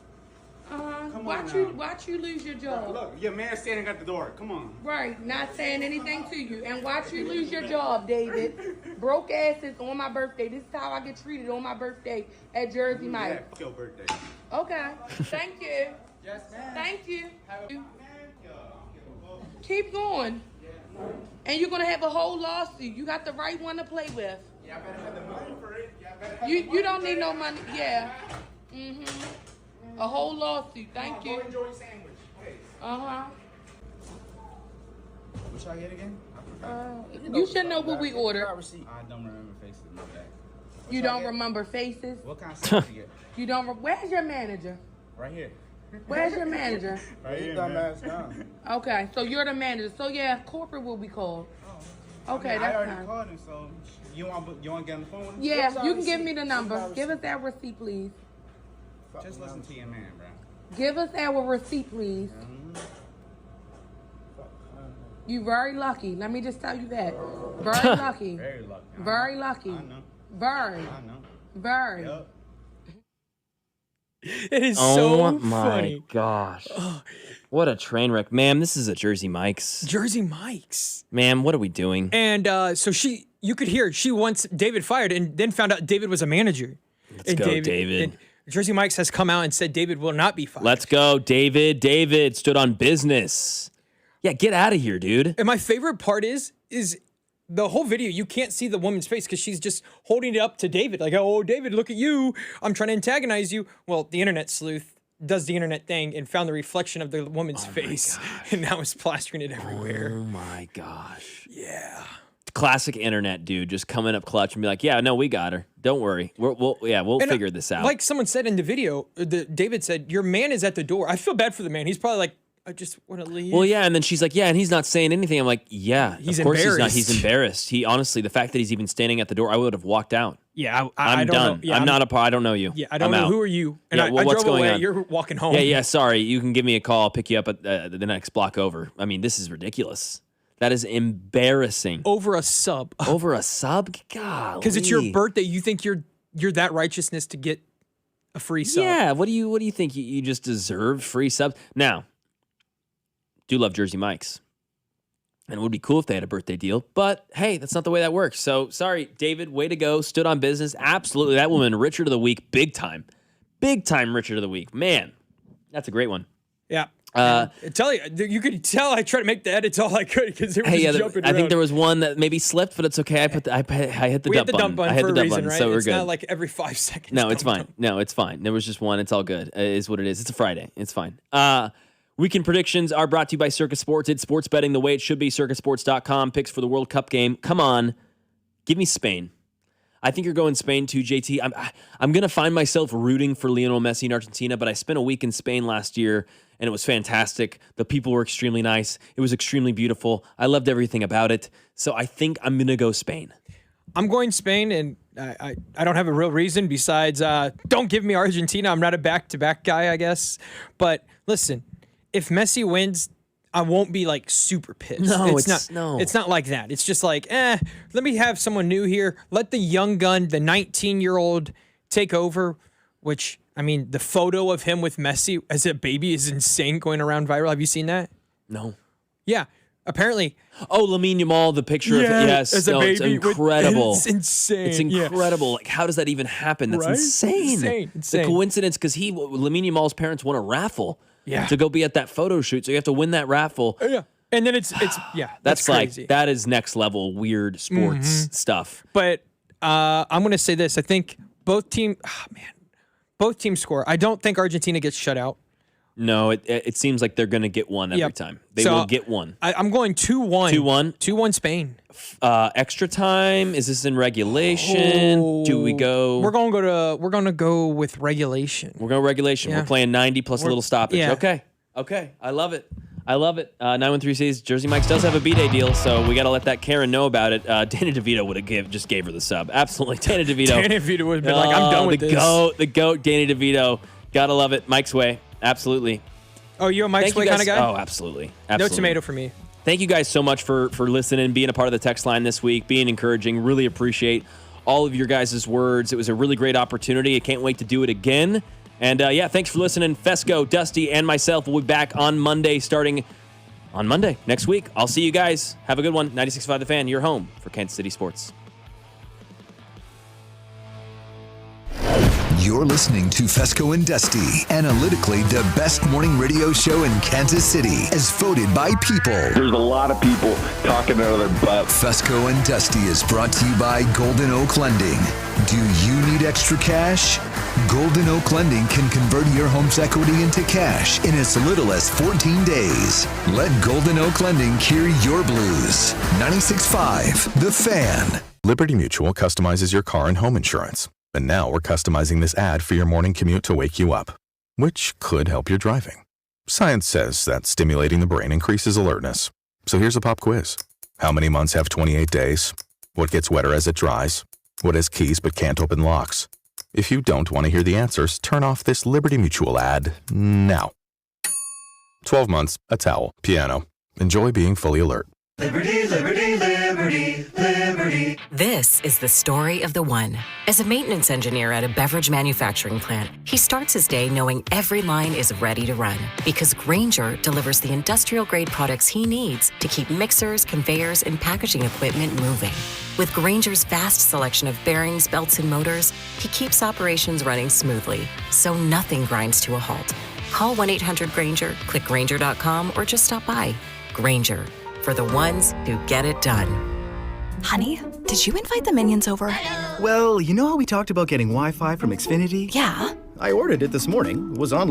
Watch you lose your job. Look, your man standing at the door. Come on. Right, not saying anything to you. And watch you lose your job, David. Broke asses on my birthday. This is how I get treated on my birthday at Jersey Mike. Yeah, your birthday. Okay. Thank you. Yes, ma'am. Thank you. Keep going. And you're going to have a whole lawsuit. You got the right one to play with. Yeah, I better have the money for it. You don't need no money. Yeah. Mm-hmm. A whole lawsuit. Thank you. Go enjoy your sandwich, please. What y'all get again? You should know what we ordered. I don't remember faces. My bad. You don't remember faces? What kind of stuff you get? You don't. Where's your manager? Right here. Where's your manager? Right here. Dumbass down. Okay, so you're the manager. So yeah, corporate will be called. Okay, I that's already fine. called him, so you want to get on the phone with him? Yeah, you can give me the number. Give us that receipt, please. Just listen to your man, bro. Give us our receipt, please. You very lucky. Let me just tell you that. Very lucky. Very lucky. Very lucky. I know. Very. I know. Very. Yep. It is Oh so my funny. gosh. What a train wreck. Ma'am, this is a Jersey Mike's. Jersey Mike's. Ma'am, what are we doing? And so you could hear she wants David fired and then found out David was a manager. Let's go, David. And Jersey Mike's has come out and said David will not be fired. Let's go, David. David stood on business. Yeah, get out of here, dude. And my favorite part is the whole video, you can't see the woman's face because she's just holding it up to David. Like, oh, David, look at you. I'm trying to antagonize you. Well, the internet sleuth does the internet thing and found the reflection of the woman's face. And now is plastering it everywhere. Oh, my gosh. Yeah. Classic internet dude just coming up clutch and be like, yeah, no, we got her. Don't worry. We'll figure this out. Like someone said in the video, David said, your man is at the door. I feel bad for the man. He's probably like, I just want to leave. Well, yeah, and then she's like, yeah, and he's not saying anything. I'm like, yeah, He's of course embarrassed. he's not. He's embarrassed. He honestly, the fact that he's even standing at the door, I would have walked out. Yeah, I'm don't done. know. Yeah, I'm not a part. I don't know you. Yeah, I don't I'm know. out. Who are you? And Yeah, I what's drove going away. on? You're walking home. Yeah, sorry. You can give me a call. I'll pick you up at the next block over. I mean, this is ridiculous. That is embarrassing. Over a sub. Over a sub? God. Because it's your birthday. You think you're that righteousness to get a free sub. Yeah. What do you think? You just deserve free subs? Now, do love Jersey Mike's. And it would be cool if they had a birthday deal. But hey, that's not the way that works. So sorry, David. Way to go. Stood on business. Absolutely. That woman, Richard of the Week. Big time. Big time Richard of the Week. Man, that's a great one. Yeah. I tell you could tell I tried to make the edits all I could because it was jumping around. I think there was one that maybe slipped, but it's okay. I hit the dump button. I hit the dump button, right? so we're it's good. Not like every 5 seconds. No, it's fine. No, it's fine. There was just one. It's all good. It is what it is. It's a Friday. It's fine. Weekend predictions are brought to you by Circus Sports. It's sports betting the way it should be. CircusSports.com. Picks for the World Cup game. Come on. Give me Spain. I think you're going Spain too, JT. I'm going to find myself rooting for Lionel Messi in Argentina, but I spent a week in Spain last year, and it was fantastic. The people were extremely nice. It was extremely beautiful. I loved everything about it. So I think I'm going to go Spain. I'm going Spain, and I don't have a real reason besides don't give me Argentina. I'm not a back-to-back guy, I guess. But listen, if Messi wins, I won't be like super pissed. No, it's not like that. It's just like, let me have someone new here. Let the young gun, the 19-year-old, take over. Which, I mean, the photo of him with Messi as a baby is insane, going around viral. Have you seen that? No. Yeah. Apparently. Oh, Lamine Yamal, the picture of yes, as a baby. It's incredible. It's insane. It's incredible. Yeah. Like, how does that even happen? That's right? insane. Insane. The coincidence, because Lamine Yamal's parents won a raffle to go be at that photo shoot. So you have to win that raffle. Yeah. And then it's that's crazy. Like, that is next level weird sports stuff. But I'm going to say this. I think both teams score. I don't think Argentina gets shut out. No, it seems like they're going to get one every time. They will get one. I'm going 2-1. 2-1? 2-1 Spain. Extra time? Is this in regulation? Do we go? We're going to go with regulation. We're going regulation. Yeah. We're playing 90 plus a little stoppage. Yeah. Okay. I love it. 913 says Jersey Mike's does have a B-Day deal, so we got to let that Karen know about it. Dana DeVito would have just gave her the sub. Absolutely. Dana DeVito. Dana DeVito would have been like, I'm done with this. The GOAT, Dana DeVito. Gotta love it. Mike's way. Absolutely. Oh, you a Mike's way kind of guy? Oh, absolutely. No tomato for me. Thank you guys so much for listening, being a part of the text line this week, being encouraging. Really appreciate all of your guys' words. It was a really great opportunity. I can't wait to do it again. And thanks for listening. Fescoe, Dusty, and myself will be back on Monday, starting on Monday next week. I'll see you guys. Have a good one. 96.5 The Fan, your home for Kansas City sports. You're listening to Fescoe and Dusty, analytically the best morning radio show in Kansas City, as voted by people. There's a lot of people talking out of their butt. Fescoe and Dusty is brought to you by Golden Oak Lending. Do you need extra cash? Golden Oak Lending can convert your home's equity into cash in as little as 14 days. Let Golden Oak Lending cure your blues. 96.5, The Fan. Liberty Mutual customizes your car and home insurance. And now we're customizing this ad for your morning commute to wake you up, which could help your driving. Science says that stimulating the brain increases alertness. So here's a pop quiz. How many months have 28 days? What gets wetter as it dries? What has keys but can't open locks? If you don't want to hear the answers, turn off this Liberty Mutual ad now. 12 months, a towel, piano. Enjoy being fully alert. Liberty, liberty, liberty, liberty. This is the story of the one. As a maintenance engineer at a beverage manufacturing plant, he starts his day knowing every line is ready to run because Grainger delivers the industrial-grade products he needs to keep mixers, conveyors, and packaging equipment moving. With Grainger's vast selection of bearings, belts, and motors, he keeps operations running smoothly, so nothing grinds to a halt. Call 1-800-GRAINGER, click Grainger.com, or just stop by. Grainger, for the ones who get it done. Honey, did you invite the Minions over? Well, you know how we talked about getting Wi-Fi from Xfinity? Yeah. I ordered it this morning, was on